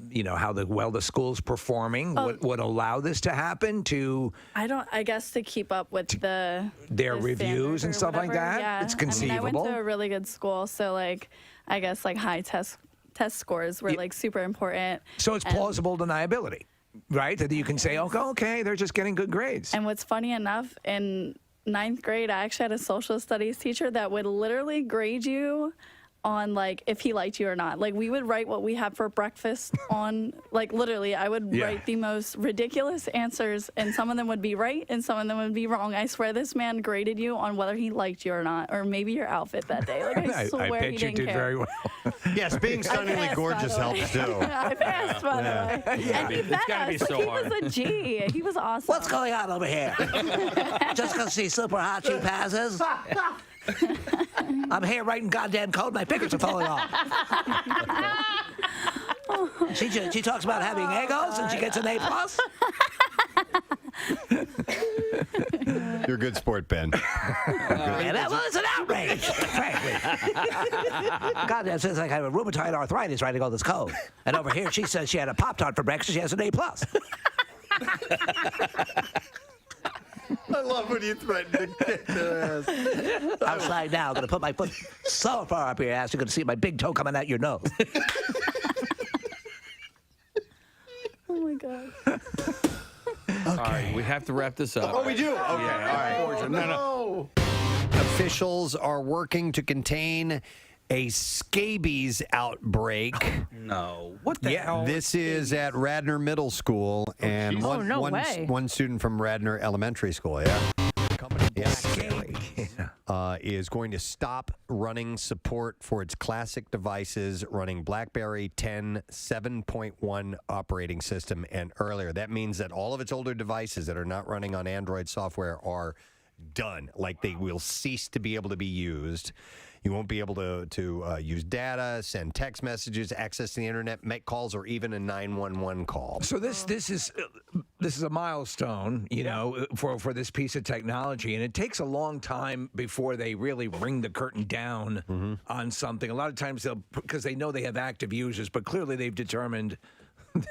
the school's performing would allow this to happen to I guess to keep up with their the reviews standards and or stuff like whatever. that? Yeah. It's I mean, I conceivable. went to a really good school, so like I guess like high test scores were like super important. So it's plausible deniability, right? That you can say, okay, they're just getting good grades. And what's funny enough, in 9th grade, I actually had a social studies teacher that would literally grade you on like if he liked you or not. Like we would write what we had for breakfast on like literally I would write the most ridiculous answers, and some of them would be right and some of them would be wrong. I swear this man graded you on whether he liked you or not, or maybe your outfit that day. Like I swear I bet he you didn't did care. very well. Yes, being stunningly gorgeous helps too. I passed, by the way. And he It's met gotta be us. so Like, he hard. was a G. He was awesome. What's going on over here? Just because she's super hot, she passes? I'm here writing goddamn code. My fingers are falling off. She talks about having egos and she gets an A+. You're a good sport, Ben. Yeah, that was an outrage, frankly. Goddamn, says like I have rheumatoid arthritis writing all this code. And over here, she says she had a Pop-Tart for breakfast. She has an A+. I love when you threaten to kick their ass. Outside now, I'm going to put my foot so far up your ass, you're going to see my big toe coming out your nose. Oh my god. All right, we have to wrap this up. Oh, we do? Okay, Yeah, all right. No. Officials are working to contain a scabies outbreak. No. What the hell? This is at Radnor Middle School and one student from Radnor Elementary School. Yeah. Company Blackberry is going to stop running support for its classic devices running Blackberry 10 7.1 operating system and earlier. That means that all of its older devices that are not running on Android software are done. Like they will cease to be able to be used. You won't be able to use data, send text messages, access the internet, make calls, or even a 911 call. So this is a milestone, you know, for this piece of technology, and it takes a long time before they really ring the curtain down on something. A lot of times because they know they have active users, but clearly they've determined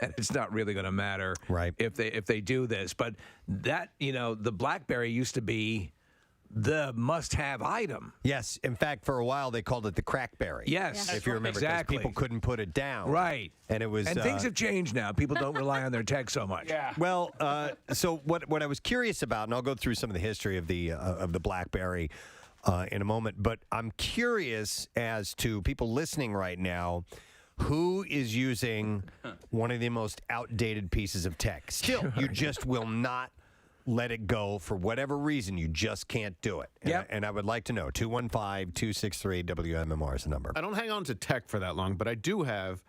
that it's not really going to matter if they do this. But that, you know, the Blackberry used to be the must-have item. Yes. In fact, for a while, they called it the Crackberry. Yes. If you remember, because people couldn't put it down. Right. And it was. And things have changed now. People don't rely on their tech so much. Yeah. Well, so what I was curious about, and I'll go through some of the history of the Blackberry in a moment, but I'm curious as to people listening right now, who is using one of the most outdated pieces of tech. Still, you just will not let it go for whatever reason. You just can't do it. And I would like to know. 215-263-WMMR is the number. I don't hang on to tech for that long, but I do have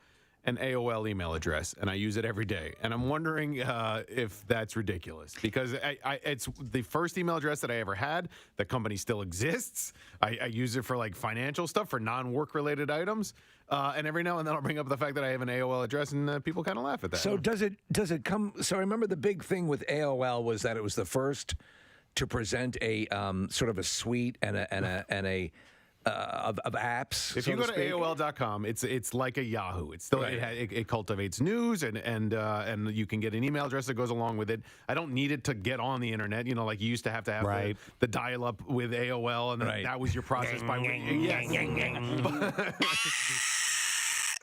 an AOL email address, and I use it every day. And I'm wondering if that's ridiculous, because it's the first email address that I ever had. The company still exists. I use it for like financial stuff, for non-work related items. And every now and then I'll bring up the fact that I have an AOL address, and people kind of laugh at that. So does it come? So I remember the big thing with AOL was that it was the first to present a sort of a suite and a of apps. If you go to AOL.com, it's like a Yahoo. It's still it cultivates news, and you can get an email address that goes along with it. I don't need it to get on the internet. You know, like you used to have the dial-up with AOL, and that was your process by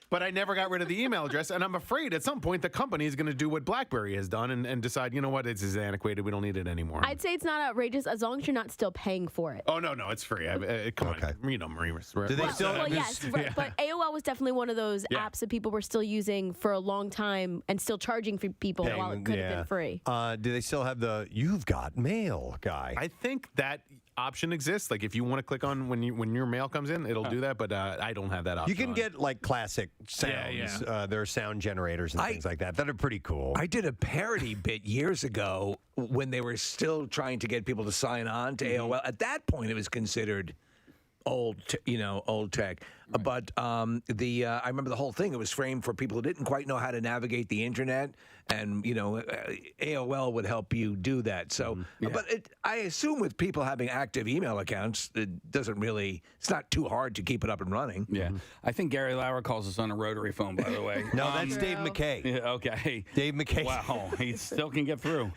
But I never got rid of the email address, and I'm afraid at some point the company is going to do what BlackBerry has done and decide, you know what, it's antiquated, we don't need it anymore. I'd say it's not outrageous as long as you're not still paying for it. Oh, no, it's free. Come on, you know, Marie. Do they still? Well, yes, but AOL was definitely one of those apps that people were still using for a long time and still charging for people while it could have been free. Do they still have the "You've Got Mail" guy? I think that option exists. Like if you want to click on when your mail comes in, it'll do that. But I don't have that option. You can get like classic sounds. There are sound generators and things like that are pretty cool. I did a parody bit years ago when they were still trying to get people to sign on to AOL. At that point, it was considered old tech. But I remember the whole thing. It was framed for people who didn't quite know how to navigate the internet, and AOL would help you do that. So, but I assume with people having active email accounts, it's not too hard to keep it up and running. Yeah, I think Gary Lauer calls us on a rotary phone, by the way. No, that's Dave McKay. Yeah, okay, Dave McKay. Wow, he still can get through.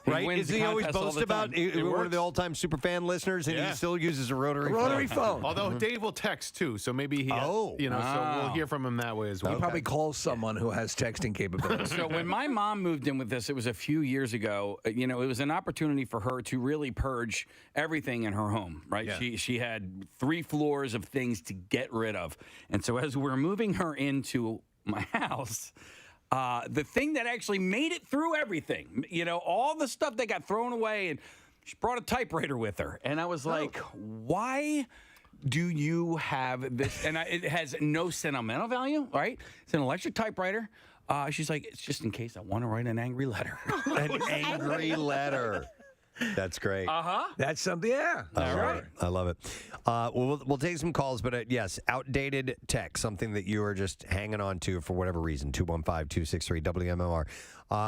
Right? Is he always boast about one of the all-time superfan listeners, and he still uses a rotary phone? Although Dave will text too, so maybe he, so we'll hear from him that way as well. He probably calls someone who has texting capabilities. So when my mom moved in with us, it was a few years ago. It was an opportunity for her to really purge everything in her home. Right? Yeah. She had 3 floors of things to get rid of, and so as we're moving her into my house. The thing that actually made it through everything, all the stuff that got thrown away, and she brought a typewriter with her. And I was like, why do you have this? And it has no sentimental value, right? It's an electric typewriter. She's like, it's just in case I want to write an angry letter. An angry letter. That's great. That's something, I love it. We'll take some calls, but yes, outdated tech, something that you are just hanging on to for whatever reason. 215-263-WMMR.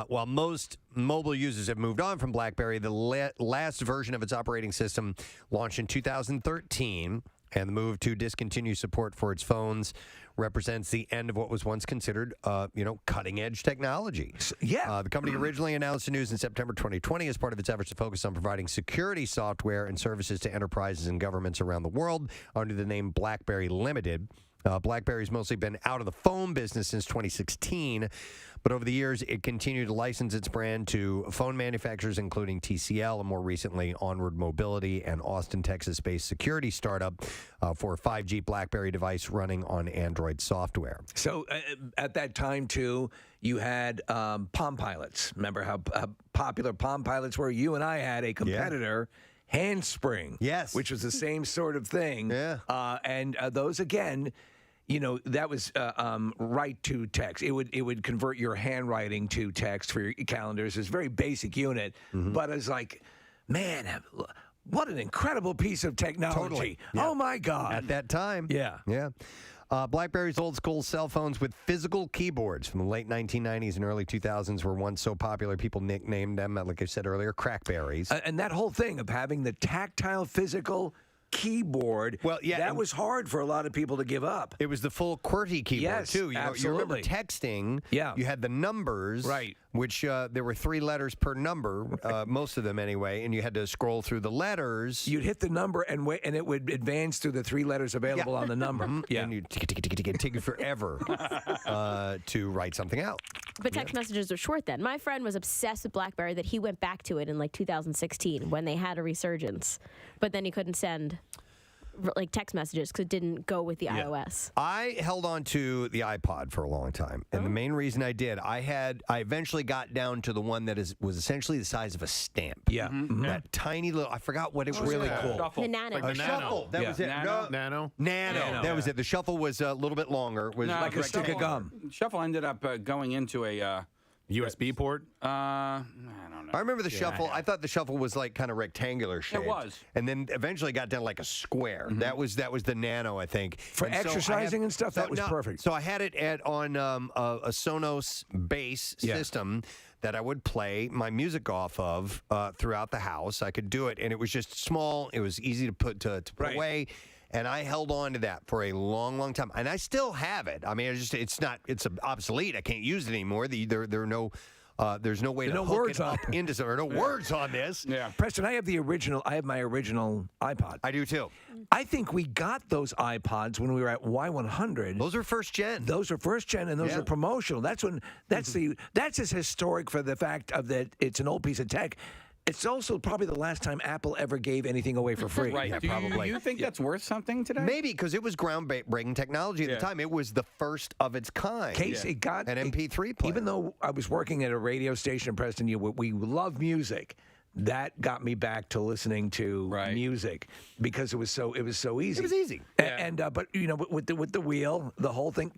While most mobile users have moved on from BlackBerry, the last version of its operating system launched in 2013, and the move to discontinue support for its phones represents the end of what was once considered, cutting-edge technology. The company originally announced the news in September 2020 as part of its efforts to focus on providing security software and services to enterprises and governments around the world under the name BlackBerry Limited. BlackBerry's mostly been out of the phone business since 2016, but over the years, it continued to license its brand to phone manufacturers, including TCL, and more recently, Onward Mobility, an Austin, Texas-based security startup for a 5G BlackBerry device running on Android software. So at that time, too, you had Palm Pilots. Remember how popular Palm Pilots were? You and I had a competitor, Handspring, which was the same sort of thing. And those, again, that was write to text. It would convert your handwriting to text for your calendars. It's a very basic unit, but it's like, man, What an incredible piece of technology. Totally. Yeah. Oh, my God. At that time. Yeah. Yeah. BlackBerry's old school cell phones with physical keyboards from the late 1990s and early 2000s were once so popular, people nicknamed them, like I said earlier, crackberries. And that whole thing of having the tactile, physical keyboard, that was hard for a lot of people to give up. It was the full QWERTY keyboard, Yes, too. You remember absolutely. texting, Yeah. you had the numbers, Right. which there were 3 letters per number, most of them anyway, and you had to scroll through the letters. You'd hit the number and wait, and it would advance through the 3 letters available on the number. Yeah. And you'd take you forever to write something out. But text messages are short then. My friend was obsessed with BlackBerry that he went back to it in like 2016 when they had a resurgence. But then he couldn't send like text messages because it didn't go with the iOS. I held on to the iPod for a long time, and the main reason I did, I eventually got down to the one that was essentially the size of a stamp. Yeah, that tiny little. I forgot what it was. really cool. Shuffle. The Nano. Like the Shuffle. That was it. Nano. Nano. That was it. The Shuffle was a little bit longer. Was No, Like a stick of gum. Shuffle ended up going into a USB port. I don't know. I remember the Shuffle. I thought the Shuffle was like kind of rectangular shaped. It was. And then eventually got down like a square. That was the Nano, I think. For And so I exercising and stuff, that was no, perfect. So I had it on a Sonos bass system that I would play my music off of throughout the house. I could do it, and it was just small. It was easy to put away. And I held on to that for a long, long time, and I still have it. I mean, it's obsolete. I can't use it anymore. There are no. There's no way to hook words it up into. There are no words on this. Yeah, Preston, I have my original iPod. I do too. I think we got those iPods when we were at Y100. Those are first gen. Those are first gen, and those are promotional. That's as historic for the fact of that it's an old piece of tech. It's also probably the last time Apple ever gave anything away for free. Right. Do you think that's worth something today? Maybe, because it was groundbreaking technology at the time. It was the first of its kind. Case, it got an MP3 player. Even though I was working at a radio station in Preston, we love music. That got me back to listening to music because it was so easy. It was easy. But with the wheel, the whole thing.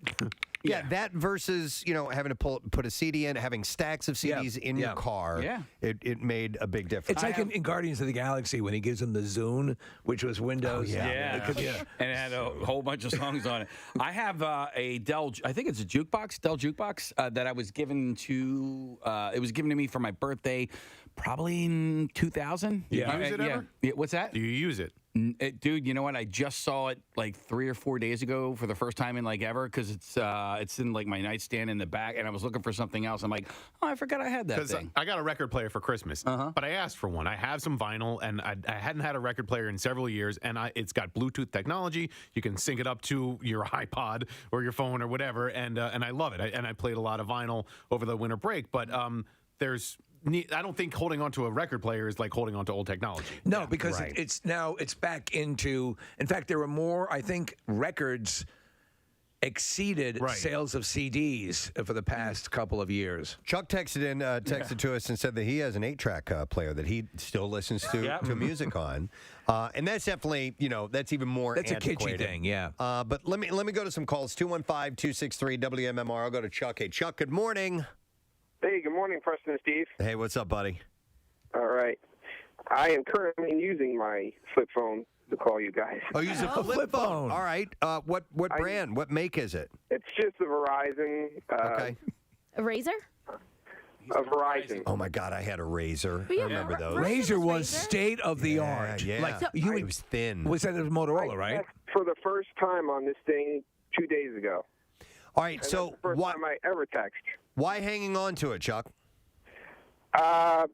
Yeah, that versus having to put a CD in, having stacks of CDs in your car. Yeah, it made a big difference. It's like in Guardians of the Galaxy when he gives them the Zune, which was Windows. And it had a whole bunch of songs on it. I have a Dell, I think it's a Dell jukebox that I was given to. It was given to me for my birthday, probably in 2000. Do you use it ever? Yeah. What's that? Do you use it? Dude, you know what? I just saw it like 3 or 4 days ago for the first time in like ever because it's in like my nightstand in the back, and I was looking for something else. I'm like, oh, I forgot I had that thing. I got a record player for Christmas, but I asked for one. I have some vinyl, and I hadn't had a record player in several years, and it's got Bluetooth technology. You can sync it up to your iPod or your phone or whatever, and I love it. I played a lot of vinyl over the winter break, but I don't think holding on to a record player is like holding on to old technology. No, because it's back into. In fact, there were more. I think records exceeded sales of CDs for the past couple of years. Chuck texted to us and said that he has an 8-track player that he still listens to music on, and that's definitely that's even more. That's antiquated. A kitschy thing, yeah. But let me go to some calls. 215-263 WMMR. I'll go to Chuck. Hey, Chuck. Good morning. Hey, good morning, Preston and Steve. Hey, what's up, buddy? All right. I am currently using my flip phone to call you guys. Oh, you use a flip phone. All right. What brand? What make is it? It's just a Verizon. Okay. A Razor? A Verizon. Oh, my God. I had a Razor. Yeah, I remember those. Razor was state of the art. Yeah. Like, it was thin. Was that a Motorola, right? For the first time on this thing 2 days ago. All right. And So that's the first time I ever text. Why hanging on to it, Chuck? I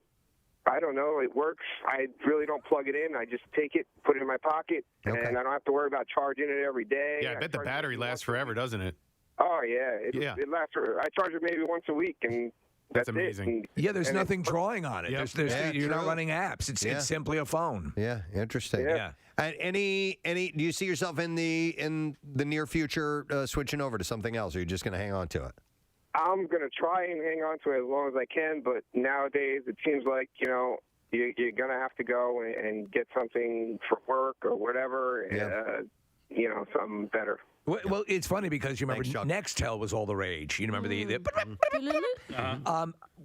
don't know. It works. I really don't plug it in. I just take it, put it in my pocket, and I don't have to worry about charging it every day. Yeah, I bet the battery lasts forever, doesn't it? Oh, yeah. It lasts for, I charge it maybe once a week, and that's amazing. Yeah, there's nothing drawing on it. Yep. You're not running apps. It's simply a phone. Yeah, interesting. Yeah. And any do you see yourself in the near future switching over to something else, or are you just going to hang on to it? I'm going to try and hang on to it as long as I can, but nowadays it seems like, you're going to have to go and get something for work or whatever, something better. Well, it's funny because you remember Nextel was all the rage. You remember the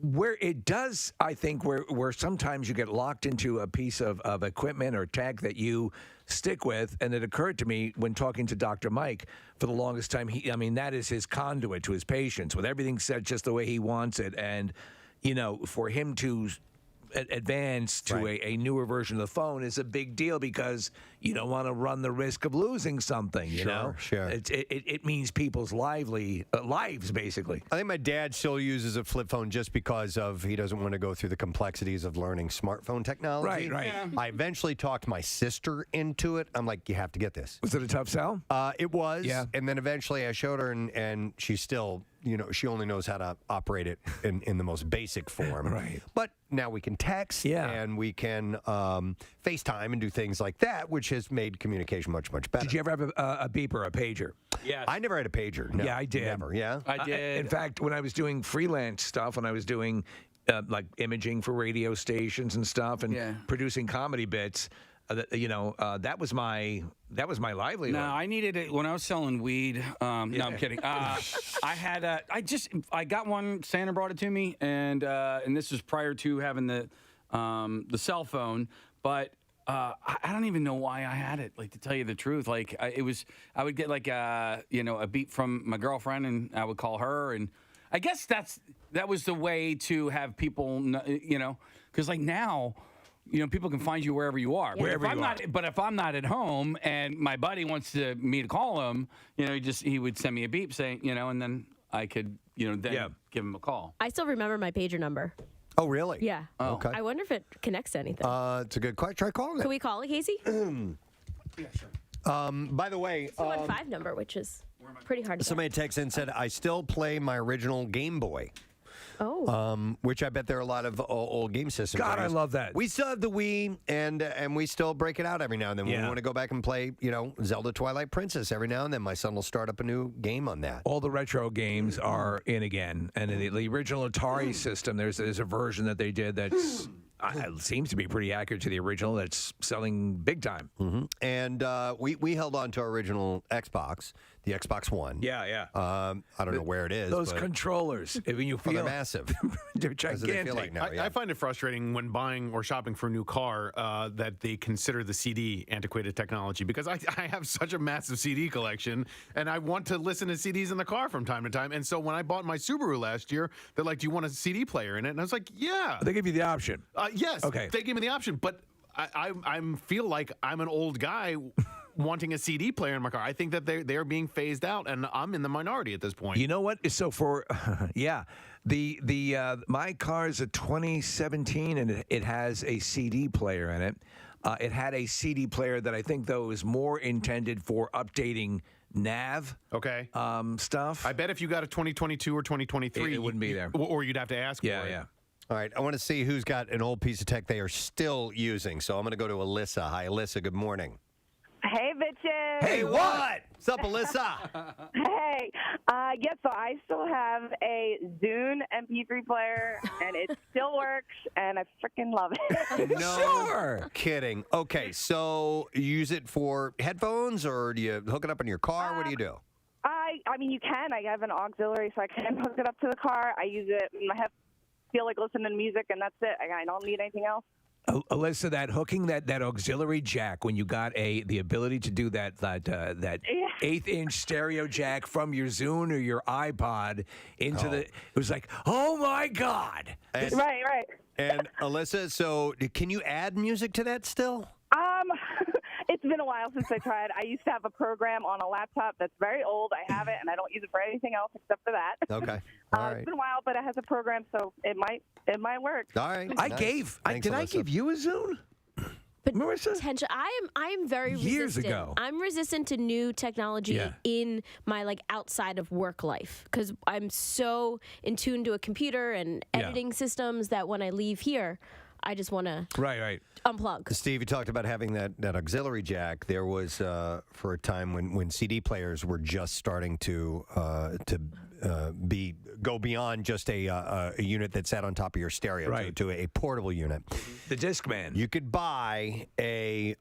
where it does, I think, where sometimes you get locked into a piece of equipment or tech that you stick with, and it occurred to me when talking to Dr. Mike for the longest time, that is his conduit to his patients, with everything set just the way he wants it, and, for him to advance to a newer version of the phone is a big deal because you don't want to run the risk of losing something. You know, sure. It means people's lives, basically. I think my dad still uses a flip phone just because he doesn't want to go through the complexities of learning smartphone technology. Right. Yeah. I eventually talked my sister into it. I'm like, you have to get this. Was it a tough sell? It was. Yeah. And then eventually I showed her, and she still, she only knows how to operate it in the most basic form. Right. But now we can text and we can FaceTime and do things like that, which has made communication much, much better. Did you ever have a beeper, a pager? Yes. I never had a pager. No, Yeah, I did. Never. Yeah? I did. In fact, when I was doing freelance stuff, when I was doing like imaging for radio stations and stuff, and producing comedy bits, that was my livelihood. No, I needed it when I was selling weed. No, I'm kidding. I got one. Santa brought it to me, and this was prior to having the cell phone. But I don't even know why I had it. Like, to tell you the truth, like I would get like a beat from my girlfriend, and I would call her, and I guess that was the way to have people, because like now. People can find you wherever you are. But if I'm not at home and my buddy wants me to call him, he would send me a beep saying, and then I could, give him a call. I still remember my pager number. Oh, really? Yeah. Oh. Okay. I wonder if it connects to anything. It's a good question. Try calling it. Can we call it, Casey? Yeah, sure. By the way, 215 number, which is pretty hard to somebody texted and said, I still play my original Game Boy. Oh. Which I bet there are a lot of old game systems. God, I love that. We still have the Wii, and we still break it out every now and then. When we want to go back and play, Zelda Twilight Princess every now and then. My son will start up a new game on that. All the retro games are in again. And in the original Atari system, there's a version that they did that's seems to be pretty accurate to the original. That's selling big time. Mm-hmm. And we held on to our original Xbox, the Xbox One. Yeah. I don't know where it is. Those controllers, if you feel they're massive. they're That's what they feel like gigantic. now, I find it frustrating when buying or shopping for a new car that they consider the CD antiquated technology, because I have such a massive CD collection and I want to listen to CDs in the car from time to time. And so when I bought my Subaru last year, they're like, do you want a CD player in it? And I was like, yeah. They give you the option. Yes. Okay. They gave me the option, but I feel like I'm an old guy wanting a CD player in my car. I think that they're being phased out, and I'm in the minority at this point. You know what? So for my car's a 2017, and it has a CD player in it. It had a CD player that I think, though, is more intended for updating nav stuff. I bet if you got a 2022 or 2023, it wouldn't be there, or you'd have to ask for it. Yeah. All right, I want to see who's got an old piece of tech they are still using. So I'm going to go to Alyssa. Hi, Alyssa. Good morning. Hey, bitches. Hey, what? What's up, Alyssa? Hey. Yes, so I still have a Zune MP3 player, and it still works, and I freaking love it. No kidding. Okay, so you use it for headphones, or do you hook it up in your car? What do you do? I mean, you can. I have an auxiliary, so I can hook it up to the car. I use it when I feel like listening to music, and that's it. I don't need anything else. Alyssa, that hooking that auxiliary jack, when you got the ability to do that 1/8-inch stereo jack from your Zune or your iPod into it was like, oh my God. Right. And Alyssa, so can you add music to that still? It's been a while since I tried. I used to have a program on a laptop that's very old. I have it, and I don't use it for anything else except for that. Okay. All right. It's been a while, but it has a program, so it might work. All right. Did I give you a Zune? Potential. I am very Years resistant. ago. I'm resistant to new technology in my outside of work life, because I'm so in tune to a computer and editing systems that when I leave here, I just want to unplug. Steve, you talked about having that auxiliary jack. There was for a time when CD players were just starting to go beyond just a unit that sat on top of your stereo to a portable unit. The Discman. You could buy a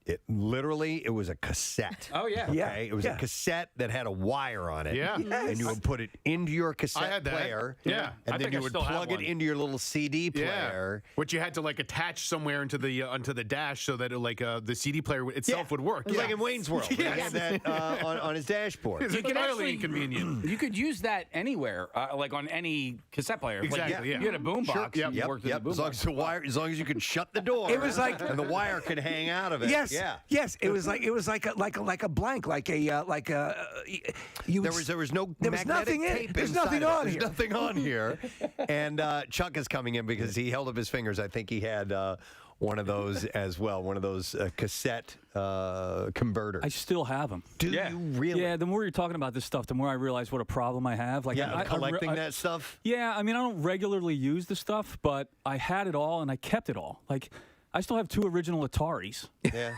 It was a cassette. Oh, yeah. Okay? It was a cassette that had a wire on it. Yeah. And you would put it into your cassette had that. player. Yeah. And then you would plug it into your little CD player. Which you had to like attach somewhere into the dash so that the CD player itself would work. It was like in Wayne's World. He had that on his dashboard. It's entirely inconvenient. You could use that anywhere, like on any cassette player. Exactly. You had a boombox. Sure. You worked with a As long as the wire, as long as you could shut the door. It was like- and the wire could hang out of it. Yes. Yeah. Yes. It was like a blank, There was no there was magnetic nothing in it. tape There's inside nothing of it. on There's here. nothing on here. And Chuck is coming in because he held up his fingers. I think he had one of those as well, one of those cassette converters. I still have them. Do you really? Yeah, the more you're talking about this stuff, the more I realize what a problem I have. Like, collecting that stuff? Yeah, I mean, I don't regularly use the stuff, but I had it all and I kept it all. Like, I still have 2 original Ataris. Yeah.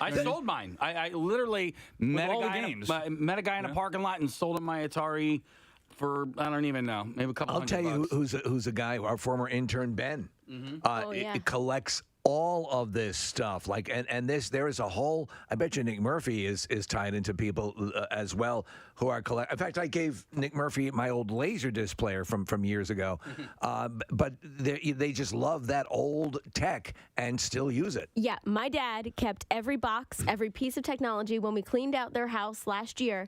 I sold mine. I literally met all a the guy games. in a parking lot and sold him my Atari for, I don't even know, maybe a couple I'll tell you $100. who's a guy, our former intern Ben. It collects all of this stuff. Like, and there is a whole. I bet you Nick Murphy is tied into people as well who are collect. In fact, I gave Nick Murphy my old Laserdisc player from years ago, but they just love that old tech and still use it. Yeah, my dad kept every box, every piece of technology. When we cleaned out their house last year,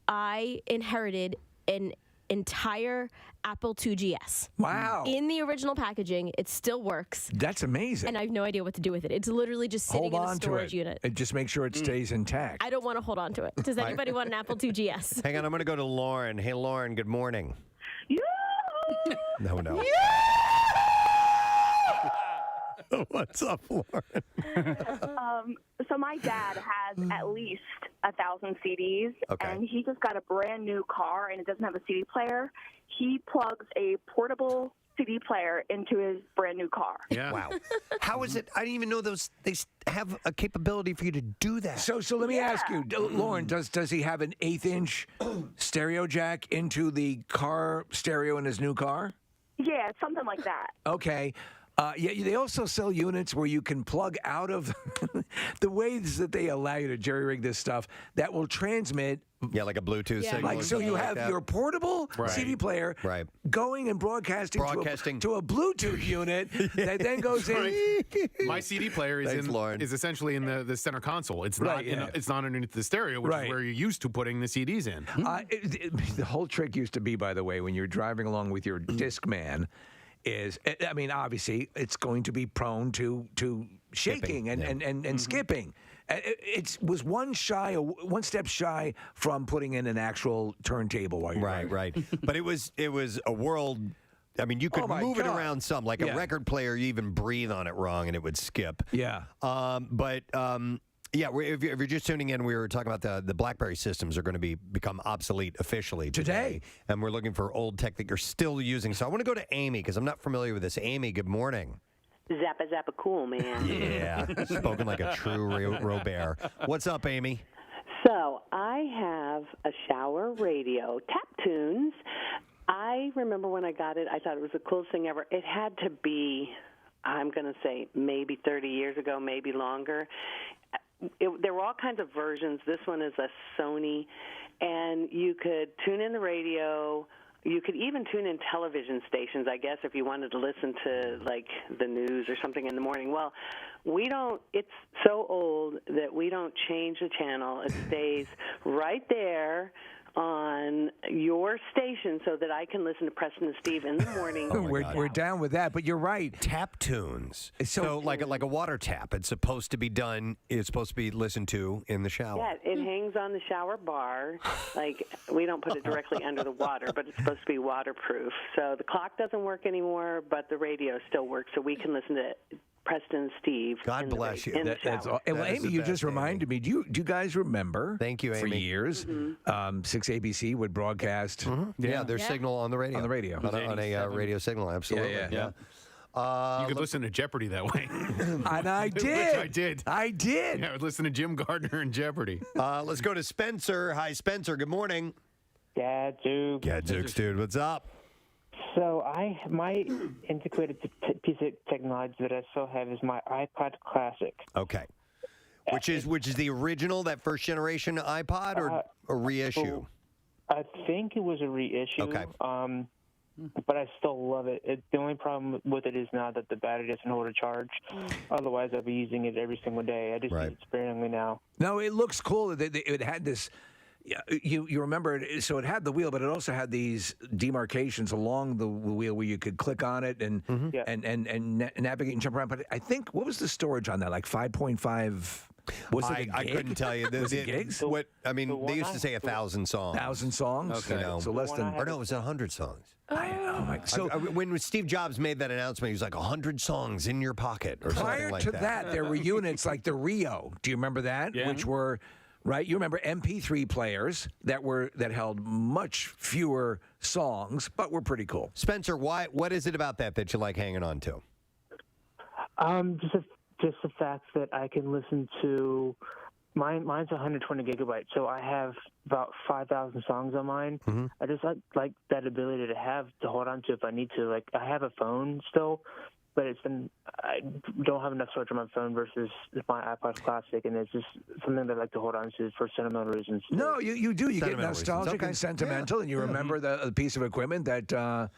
I inherited an entire Apple IIGS. Wow. In the original packaging, it still works. That's amazing. And I have no idea what to do with it. It's literally just sitting Hold in a on to storage it. unit. And just make sure it stays intact. I don't want to hold on to it. Does anybody want an Apple IIGS? Hang on, I'm going to go to Lauren. Hey, Lauren, good morning. No. What's up, Lauren? So my dad has at least 1,000 CDs, and he just got a brand new car, and it doesn't have a CD player. He plugs a portable CD player into his brand new car. Yeah. Wow. How is it? I didn't even know they have a capability for you to do that. So let me ask you, Lauren, does he have an 1/8-inch stereo jack into the car stereo in his new car? Yeah, something like that. Okay. Yeah, they also sell units where you can plug out of the ways that they allow you to jerry-rig this stuff that will transmit. Yeah, like a Bluetooth signal. Like, so you have your portable CD player going and broadcasting. To a Bluetooth unit that then goes in. My CD player is essentially in the center console. It's not it's not underneath the stereo, which is where you're used to putting the CDs in. The whole trick used to be, by the way, when you're driving along with your Discman, is, I mean, obviously, it's going to be prone to shaking and skipping. It was one step shy from putting in an actual turntable while you're right. But it was a world. I mean, you could move it around some, like a record player. You even breathe on it wrong, and it would skip. Yeah. Yeah, if you're just tuning in, we were talking about the Blackberry systems are going to become obsolete officially today. And we're looking for old tech that you're still using. So I want to go to Amy because I'm not familiar with this. Amy, good morning. Zappa Zappa cool, man. Yeah, spoken like a true Robert. What's up, Amy? So I have a shower radio, Tap Tunes. I remember when I got it, I thought it was the coolest thing ever. It had to be, I'm going to say, maybe 30 years ago, maybe longer. There were all kinds of versions. This one is a Sony, and you could tune in the radio. You could even tune in television stations, I guess, if you wanted to listen to, like, the news or something in the morning. Well, we don't – it's so old that we don't change the channel. It stays right there on your station so that I can listen to Preston and Steve in the morning. We're down with that, but you're right. Tap tunes. So like a water tap. It's supposed to be done. It's supposed to be listened to in the shower. Yeah, it hangs on the shower bar. Like, we don't put it directly under the water, but it's supposed to be waterproof. So the clock doesn't work anymore, but the radio still works, so we can listen to Preston and Steve. God bless you. That's all. Well, Amy, you just reminded me. Do you guys remember? Thank you, Amy. For years, 6 ABC would broadcast. Yeah, their signal on the radio. On the radio. On a radio signel, absolutely. Yeah. You could listen to Jeopardy that way. And I did. Which I did. Yeah, I would listen to Jim Gardner and Jeopardy. Let's go to Spencer. Hi, Spencer. Good morning. Gadzooks. Gadzooks, dude. What's up? So my antiquated piece of technology that I still have is my iPod Classic. Okay. Which is the original, that first generation iPod, or a reissue? I think it was a reissue. Okay. But I still love it. The only problem with it is now that the battery doesn't hold a charge. Otherwise, I'd be using it every single day. I just use it sparingly now. No, it looks cool. It had this. Yeah, you remember it? So it had the wheel, but it also had these demarcations along the wheel where you could click on it and navigate and jump around. But I think, what was the storage on that? Like 5.5. Was it a gig? I couldn't tell you. Was it gigs? They used to say 1,000 songs. 1,000 songs. Okay. You know. So less than. Or no, it was 100 songs. So when Steve Jobs made that announcement, he was like 100 songs in your pocket or something like that. Prior to that, there were units like the Rio. Do you remember that? Yeah. Which were right. You remember MP3 players that held much fewer songs, but were pretty cool. Spencer, what is it about that you like hanging on to? Just the fact that I can listen to mine's 120 gigabytes, so I have about 5,000 songs on mine. I just like that ability to hold on to if I need to. Like, I have a phone still, but I don't have enough storage on my phone versus my iPod Classic, and it's just something that I like to hold on to for sentimental reasons. No, you do. You get nostalgic and sentimental, and you remember the piece of equipment that that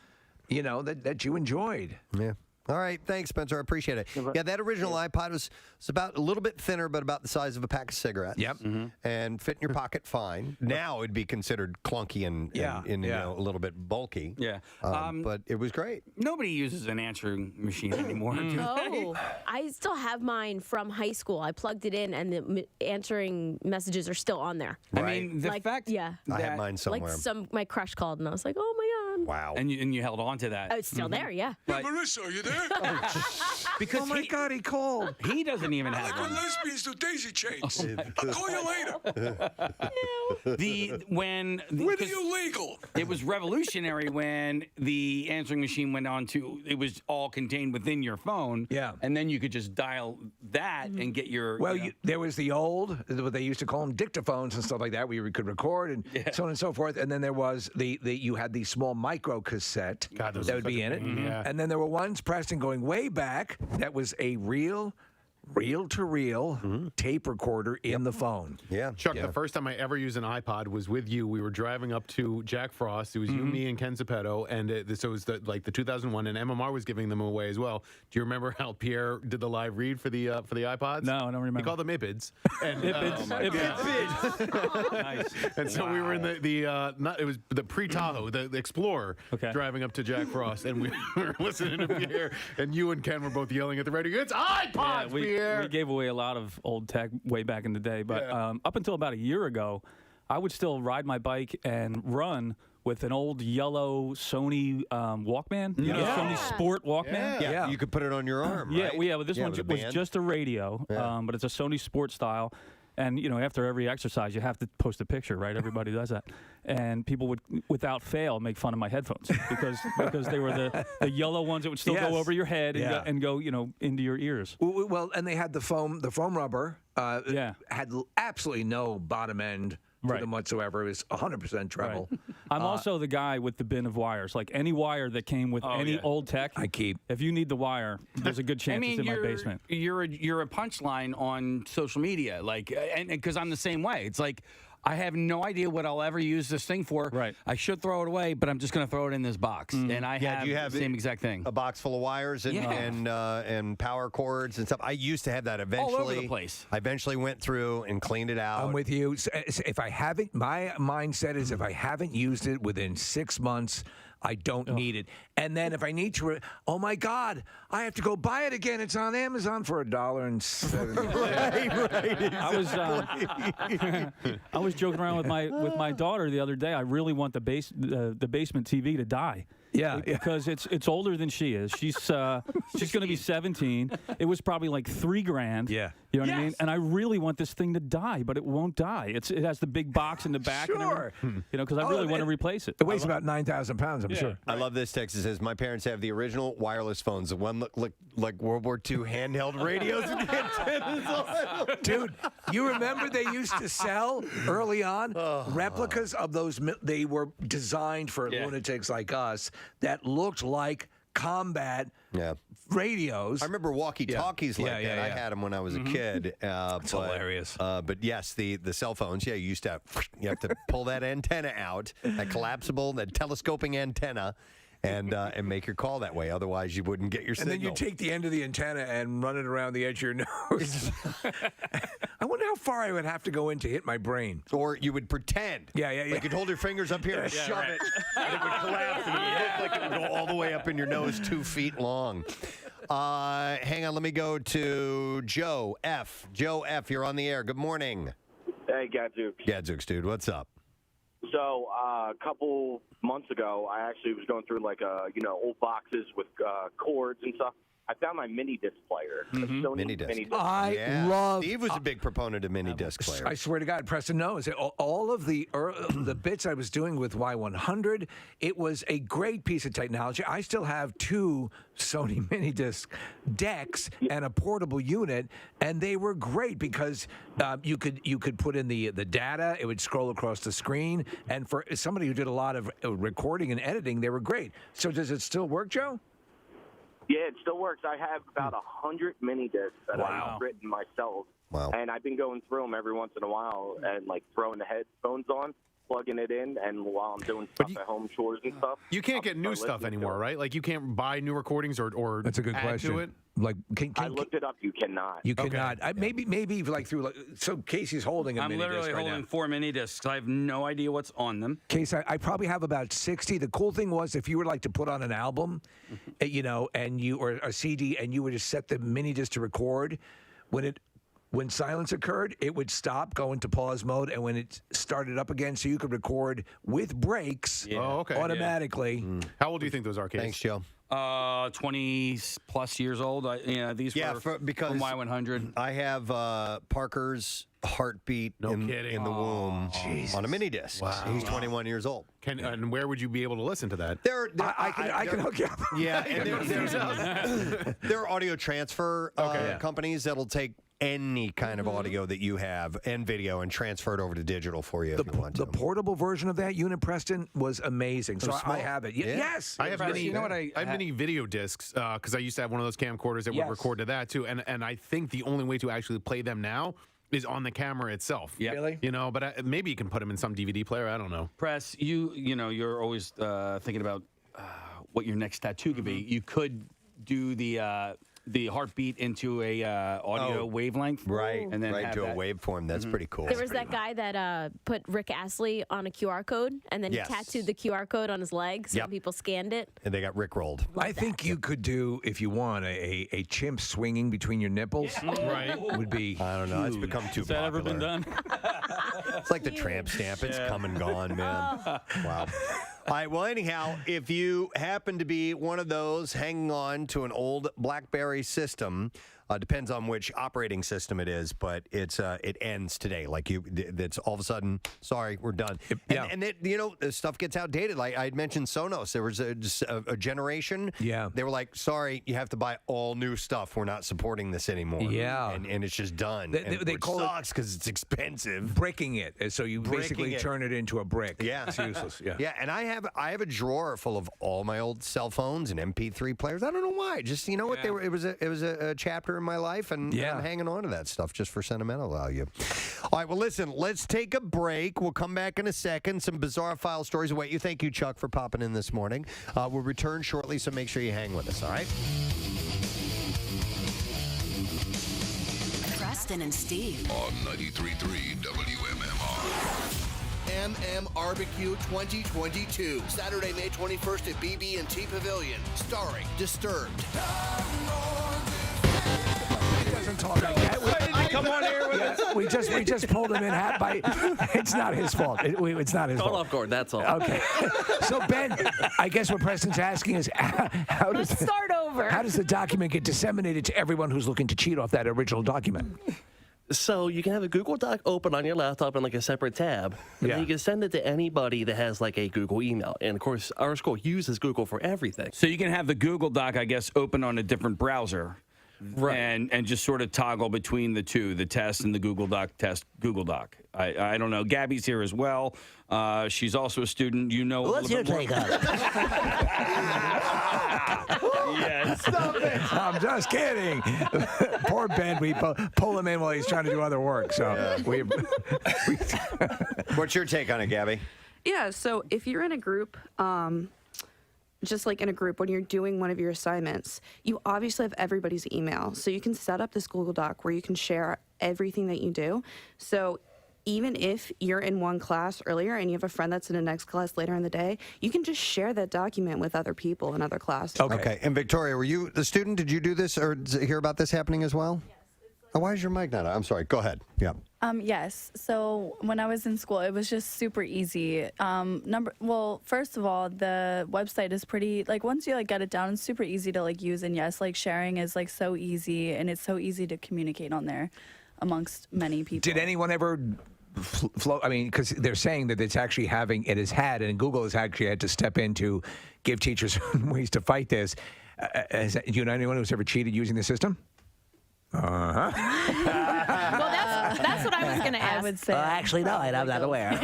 you enjoyed. Yeah. All right, thanks, Spencer. I appreciate it. Yeah, that original iPod was about a little bit thinner, but about the size of a pack of cigarettes. Yep. And fit in your pocket fine. Now it'd be considered clunky and a little bit bulky. Yeah. But it was great. Nobody uses an answering machine anymore. do they? No, I still have mine from high school. I plugged it in, and the answering messages are still on there. I mean, the fact yeah, I have mine somewhere. Like my crush called, and I was like, oh my god. Wow. And you held on to that. Oh, it's still there, yeah. But Marissa, are you there? because oh my God, he called. He doesn't even have When one. lesbians do daisy chains. I'll call you later. When you legal? It was revolutionary when the answering machine went on to. It was all contained within your phone. Yeah. And then you could just dial that and get your. Well, there was the old, what they used to call them dictaphones and stuff like that, where you could record and so on and so forth. And then there was you had the small micro cassette that would be in it. Yeah. And then there were ones, Preston, going way back, that was a reel-to-reel tape recorder in the phone. Yeah. Chuck, the first time I ever used an iPod was with you. We were driving up to Jack Frost. It was you, me, and Ken Zappetto. And so it was the 2001, and MMR was giving them away as well. Do you remember how Pierre did the live read for the iPods? No, I don't remember. He called them iPids. And, Nice. And so we were in it was the pre-Tahoe, the Explorer, driving up to Jack Frost, and we were listening to Pierre, and you and Ken were both yelling at the radio, "It's iPods, Pierre!" We gave away a lot of old tech way back in the day, but up until about a year ago, I would still ride my bike and run with an old yellow Sony Walkman, Sony Sport Walkman. Yeah. You could put it on your arm, right? But this one was just a radio, but it's a Sony Sport style. And, after every exercise, you have to post a picture, right? Everybody does that. And people would, without fail, make fun of my headphones because they were the yellow ones that would still go over your head and go, into your ears. Well, and they had the foam rubber. Had absolutely no bottom end to them whatsoever. It was 100% treble. Right. I'm also the guy with the bin of wires. Like any wire that came with any old tech, I keep. If you need the wire, there's a good chance it's in my basement. You're a punchline on social media, and because I'm the same way. It's like, I have no idea what I'll ever use this thing for. Right. I should throw it away, but I'm just going to throw it in this box. And I have the same exact thing. A box full of wires and power cords and stuff. I used to have that eventually. All over the place. I eventually went through and cleaned it out. I'm with you. If I haven't, my mindset is if I haven't used it within 6 months, I don't need it. And then if I need to, oh my God, I have to go buy it again. It's on Amazon for $1.70. I was joking around with my daughter the other day. I really want the basement TV to die. Yeah, because it's older than she is. She's going to be 17. It was probably like $3,000. Yeah, you know what I mean. And I really want this thing to die, but it won't die. It has the big box in the back. Sure. And because I really want to replace it. It weighs about 9,000 pounds, I'm sure. I love this text. It says, my parents have the original wireless phones. The one look like World War II handheld radios with the antennas on. Dude, you remember they used to sell early on replicas of those? They were designed for lunatics like us that looked like combat radios. I remember walkie-talkies like that. I had them when I was a kid. It's hilarious. But yes, the cell phones. Yeah, you have to pull that antenna out, that collapsible, that telescoping antenna. And make your call that way. Otherwise, you wouldn't get your signal. And then you take the end of the antenna and run it around the edge of your nose. I wonder how far I would have to go in to hit my brain. Or you would pretend. Yeah. Like you'd hold your fingers up here and shove it. And it would collapse. And it would look like it would go all the way up in your nose, 2 feet long. Hang on. Let me go to Joe F. Joe F., you're on the air. Good morning. Hey, Gadzooks. Gadzooks, dude. What's up? So a couple months ago, I actually was going through old boxes with cords and stuff. I found my mini disc player. Sony Mini disc. I love. Steve was a big proponent of mini disc players. I swear to God, Preston knows all of the bits I was doing with Y100. It was a great piece of technology. I still have 2 Sony mini disc decks and a portable unit, and they were great because you could put in the data. It would scroll across the screen, and for somebody who did a lot of recording and editing, they were great. So does it still work, Joe? Yeah, it still works. I have about 100 mini discs that I've written myself. Wow. And I've been going through them every once in a while and throwing the headphones on, plugging it in, and while I'm doing stuff at home, chores and stuff. You can't get new stuff anymore, right? Like you can't buy new recordings or That's a good add question. to it. Like, I looked it up. You cannot. You cannot. Maybe through. So Casey's holding a I'm mini literally disc right holding now. 4 mini discs. I have no idea what's on them. Case, I probably have about 60. The cool thing was if you were to put on an album, and or a CD, and you were to set the mini disc to record, when silence occurred, it would stop, go into pause mode, and when it started up again, so you could record with breaks automatically. How old do you think those are, Case? Thanks, Joe. 20 plus years old. These were because from Y100. I have Parker's heartbeat in the womb on a mini disc. Wow. He's 21 years old. And where would you be able to listen to that? I can hook you up. Yeah, and there are audio transfer companies that'll take any kind of audio that you have and video and transfer it over to digital for you if you want to. The portable version of that unit, Preston, was amazing. So small. I have it. Yeah. Yes. I have mini. You know what I have mini video discs because I used to have one of those camcorders that Yes. would record to that too. And I think the only way to actually play them now is on the camera itself. Yeah. Really? But maybe you can put them in some DVD player. I don't know. Press, you're always thinking about what your next tattoo could be. You could do the heartbeat into a audio wavelength, Right, and then right have to that. a waveform. That's pretty cool. There was that guy that put Rick Astley on a QR code, and then Yes. he tattooed the QR code on his leg, so Yep. people scanned it. And they got rickrolled. I think you could do, if you want, a chimp swinging between your nipples. Right. Would be. I don't know. It's become too Has that ever popular. been done? It's like the tramp stamp. It's come and gone, man. Wow. All right. Well, anyhow, if you happen to be one of those hanging on to an old Blackberry system, depends on which operating system it is, but it ends today. Like that's all of a sudden. Sorry, we're done. And the stuff gets outdated. Like I had mentioned Sonos. There was a generation. Yeah. They were like, sorry, you have to buy all new stuff. We're not supporting this anymore. Yeah. And it's just done. They call sucks because it's expensive. Bricking it, so you basically Bricking it. turn it into a brick. Yeah, It's useless. Yeah. Yeah, and I have a drawer full of all my old cell phones and MP3 players. I don't know why. Just what they were. It was a chapter in my life, and I'm hanging on to that stuff just for sentimental value. All right, well, listen, let's take a break. We'll come back in a second. Some bizarre file stories await you. Thank you, Chuck, for popping in this morning. We'll return shortly, so make sure you hang with us. All right. Preston and Steve on 93.3 WMMR. Barbecue 2022, Saturday, May 21st at BB&T Pavilion, starring Disturbed. He doesn't talk like that. Come on here with us. We just pulled him in hat by. It's not his fault. It's not his Caught fault. off guard, that's all. Okay. So Ben, I guess what Preston's asking is how does Let's start over. How does the document get disseminated to everyone who's looking to cheat off that original document? So you can have a Google Doc open on your laptop in a separate tab, and then you can send it to anybody that has a Google email. And of course, our school uses Google for everything. So you can have the Google Doc, I guess, open on a different browser. and just sort of toggle between the two, the test and the Google Doc test, Google Doc. I don't know. Gabby's here as well. She's also a student. You know. What's your take on it? Yes. Stop it. I'm just kidding. Poor Ben. We pull him in while he's trying to do other work. So What's your take on it, Gabby? Yeah, so if you're in a group, just like in a group, when you're doing one of your assignments, you obviously have everybody's email. So you can set up this Google Doc where you can share everything that you do. So even if you're in one class earlier and you have a friend that's in the next class later in the day, you can just share that document with other people in other classes. Okay. And Victoria, were you the student? Did you do this or hear about this happening as well? Yes. Oh, why is your mic not on? I'm sorry. Go ahead. Yeah. Yes. So when I was in school, it was just super easy. Well, first of all, the website is pretty, like, once you get it down, it's super easy to use. And yes, sharing is so easy, and it's so easy to communicate on there amongst many people. Did anyone ever float? I mean, because they're saying that it's actually and Google has actually had to step in to give teachers ways to fight this. Do you know anyone who's ever cheated using the system? Well, that's what I was going to ask. I would say. Actually, no, I'm not aware.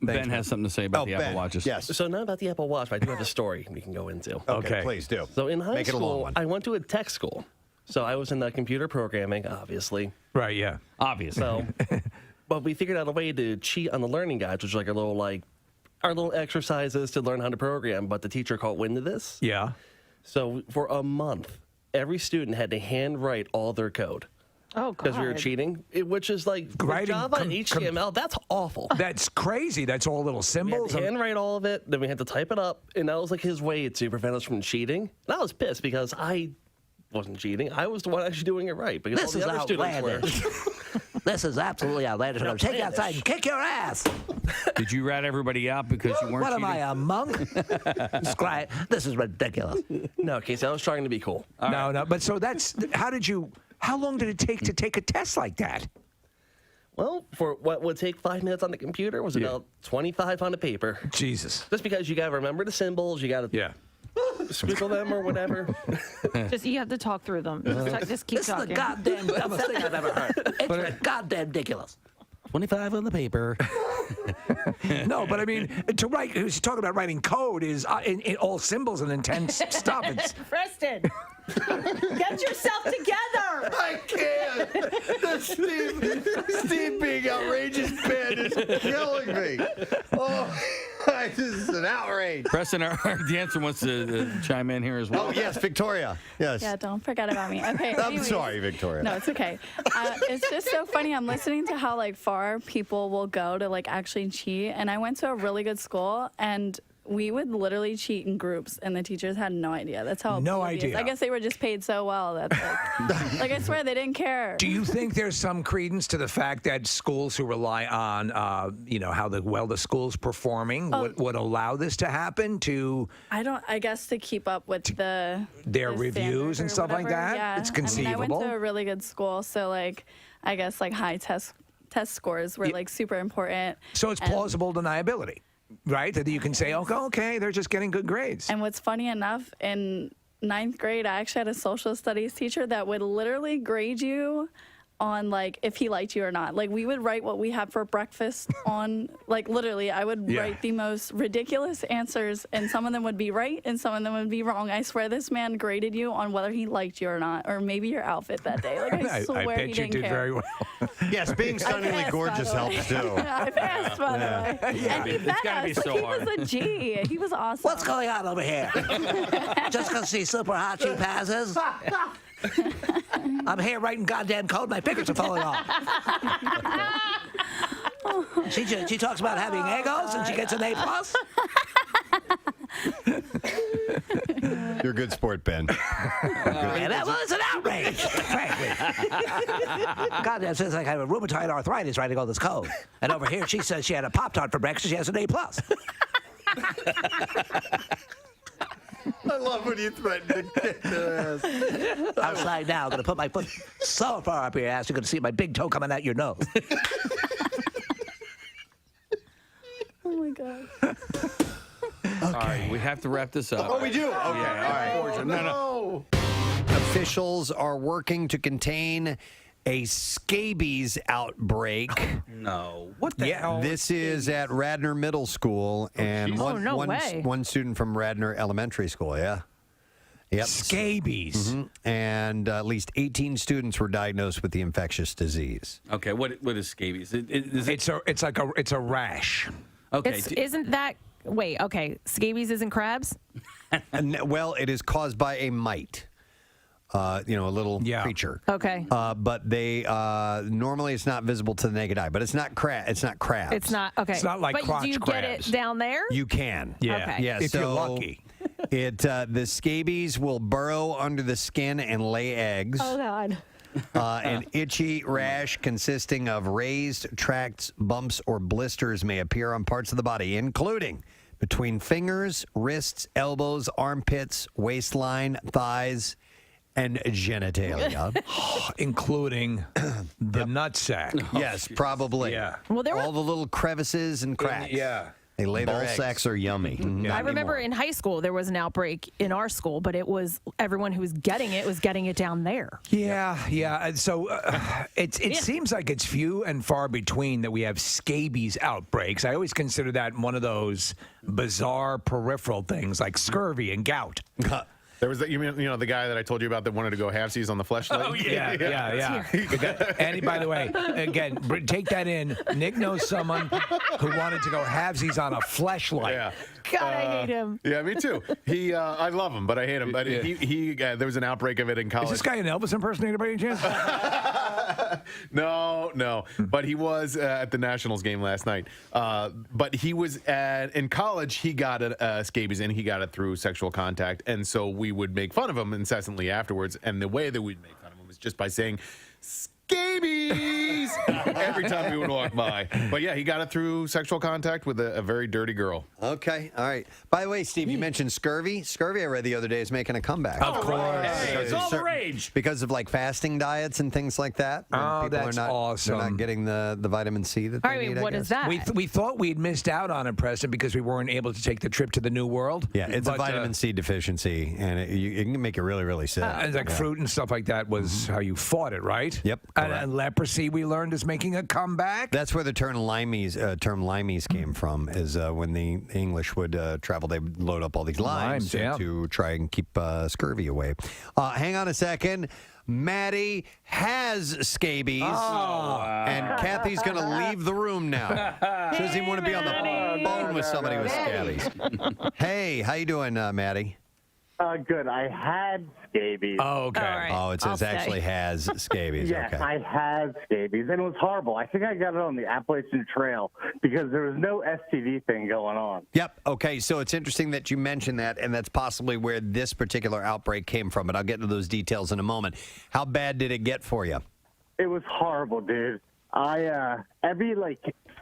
Ben has something to say about the Apple Watches. Yes. So not about the Apple Watch, but I do have a story we can go into. Okay, please do. So in high Make it a long school, one. I went to a tech school. So I was in computer programming, obviously. Right, yeah. Obviously. So, but we figured out a way to cheat on the learning guides, which is our little exercises to learn how to program, but the teacher caught wind of this. Yeah. So for a month, every student had to handwrite all their code. Oh, God. Because we were cheating, which is Java and HTML. That's awful. That's crazy. That's all little symbols. We had to handwrite all of it, then we had to type it up, and that was his way to prevent us from cheating. And I was pissed because I wasn't cheating. I was the one actually doing it right because This all the is other students were. This is absolutely outlandish. I'm going to take you outside and kick your ass. Did you rat everybody out because you weren't What am cheating? I, a monk? This is ridiculous. No, Casey, I was trying to be cool. No. But so how long did it take to take a test like that? Well, for what would take 5 minutes on the computer was about 25 on the paper. Jesus. Just because you got to remember the symbols, you got to squiggle them or whatever. Just you have to talk through them. Just keep This talking. is the goddamn dumbest thing I've ever heard. It's goddamn ridiculous. 25 on the paper. No, but I mean, to write, who's talking about writing code is in all symbols and intense stuff. It's, Preston, get yourself together. I can't. Steve being outrageous Ben is killing me. Oh, this is an outrage. Preston, our dancer wants to chime in here as well. Oh, yes, Victoria. Yes. Yeah, don't forget about me. Okay. I'm anyways. sorry, Victoria. No, it's okay. It's just so funny. I'm listening to how far people will go to actually cheat. And I went to a really good school, and we would literally cheat in groups, and the teachers had no idea. That's how No oblivious. idea. I guess they were just paid so well that I swear they didn't care. do you think there's some credence to the fact that schools who rely on, how the school's performing would allow this to happen I guess to keep up with their the reviews and standard or stuff like whatever. that? Yeah. It's conceivable. I went to a really good school, so I guess high test scores were super important. So it's plausible deniability, right? That you can say, okay, they're just getting good grades. And what's funny enough, in 9th grade, I actually had a social studies teacher that would literally grade you on if he liked you or not. We would write what we had for breakfast on literally I would write the most ridiculous answers, and some of them would be right and some of them would be wrong. I swear this man graded you on whether he liked you or not, or maybe your outfit that day. I swear I bet he you didn't did care. very well. Yes, being stunningly gorgeous helps too. I passed, by the way. And he fed us. He was a G. He was awesome. What's going on over here? Just because she's super hot, she passes? I'm here writing goddamn code. My fingers are falling off. She talks about having egos and she gets an A+. You're a good sport, Ben. Well, it's an outrage, frankly. Goddamn, says I have a rheumatoid arthritis writing all this code. And over here, she says she had a Pop-Tart for breakfast. She has an A+. I love when you threaten to kick their ass. Outside now, I'm going to put my foot so far up your ass, you're going to see my big toe coming out your nose. Oh, my God. All right, we have to wrap this up. Oh, we do? Okay, all right. No. officials are working to contain a scabies outbreak. No. What the hell? This is at Radnor Middle School and one student from Radnor Elementary School. Yeah. Yep. Scabies. And at least 18 students were diagnosed with the infectious disease. Okay, what is scabies? It's a rash. Okay. Isn't that okay, scabies isn't crabs? Well, it is caused by a mite. A little creature. Okay. But they normally it's not visible to the naked eye. But it's not It's not crabs. It's not okay. It's not like but crotch do you crabs. get it down there? You can. Yeah. Okay. Yeah. If you're lucky. The scabies will burrow under the skin and lay eggs. Oh God. An itchy rash consisting of raised tracts, bumps, or blisters may appear on parts of the body, including between fingers, wrists, elbows, armpits, waistline, thighs, and genitalia. Including the nutsack. Yes, probably. Yeah. Well, there all the little crevices and cracks. Yeah. They lay their Ball eggs. sacks are yummy. I remember in high school there was an outbreak in our school, but it was everyone who was getting it down there. Yeah. And so it seems like it's few and far between that we have scabies outbreaks. I always consider that one of those bizarre peripheral things like scurvy and gout. There was the guy that I told you about that wanted to go halfsies on the fleshlight. Oh yeah. And by the way, again, take that in. Nick knows someone who wanted to go halvesies on a fleshlight. Yeah. God, I hate him. Yeah, me too. I love him, but I hate him. But he there was an outbreak of it in college. Is this guy an Elvis impersonator by any chance? No. But he was at the Nationals game last night. But he was in college. He got scabies, and he got it through sexual contact. And so we would make fun of him incessantly afterwards. And the way that we'd make fun of him was just by saying scabies every time we would walk by. But yeah, he got it through sexual contact with a very dirty girl. Okay, all right. By the way, Steve, you mentioned scurvy. Scurvy, I read the other day, is making a comeback. Of course. Hey, it's all the rage. Because of like fasting diets and things like that. Oh, that's awesome. They're not getting the vitamin C that they All right, need, what I is guess. that? We thought we'd missed out on it, Preston, because we weren't able to take the trip to the New World. Yeah, it's a vitamin C deficiency, and it can make you really, really sick. And like fruit and stuff like that was how you fought it, right? Yep. And leprosy, we learned, is making a comeback. That's where the term limeys came from, is when the English would travel, they would load up all these limes to try and keep scurvy away. Hang on a second. Maddie has scabies, and Kathy's going to leave the room now. She doesn't even want to be on the phone with somebody with scabies. Hey, how you doing, Maddie? Good. I had scabies. Oh, okay. Right. Oh, it says actually has scabies. Yes, Okay. I had scabies, and it was horrible. I think I got it on the Appalachian Trail because there was no STD thing going on. Yep. Okay. So it's interesting that you mentioned that, and that's possibly where this particular outbreak came from. But I'll get into those details in a moment. How bad did it get for you? It was horrible, dude. Every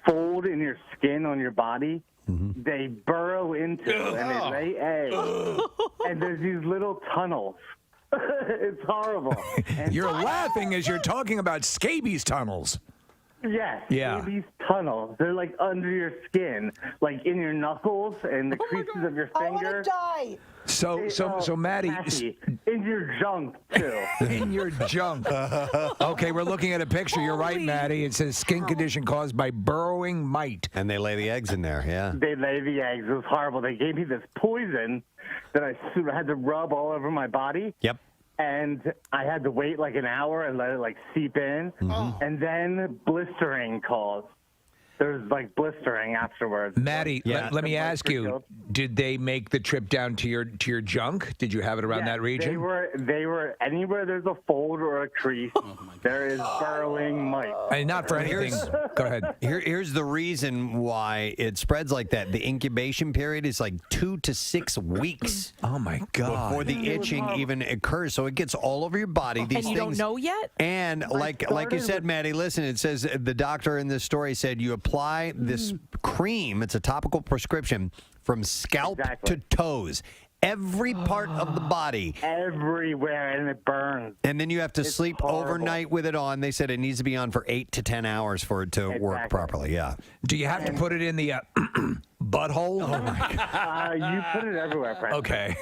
fold in your skin on your body, they burrow into and they lay eggs, and there's these little tunnels. It's horrible. And You're laughing as you're talking about scabies tunnels. yes, Yeah. these tunnels. They're like under your skin, like in your knuckles and the creases of your finger. die. So Maddie, in your junk too. in your junk. Okay, we're looking at a picture. You're right, Maddie. It says skin condition caused by burrowing mite. And they lay the eggs in there, yeah. They lay the eggs. It was horrible. They gave me this poison that I had to rub all over my body. Yep. And I had to wait like an hour and let it seep in. And then blistering caused. There's blistering afterwards. Maddie, let me ask you: did they make the trip down to your junk? Did you have it around that region? They were anywhere there's a fold or a crease. There is burrowing mite. And not for anything. Go ahead. Here's the reason why it spreads like that. The incubation period is 2 to 6 weeks. Oh my God! Before the itching even occurs, so it gets all over your body. These and you things, don't know yet. And like you said, Maddie, listen. It says the doctor in this story said you apply this cream. It's a topical prescription from scalp to toes. Every part of the body. Everywhere, and it burns. And then you have to sleep overnight with it on. They said it needs to be on for 8 to 10 hours for it to work properly. Yeah. Do you have to put it in the butthole? Oh, my God. You put it everywhere, Frank. Okay.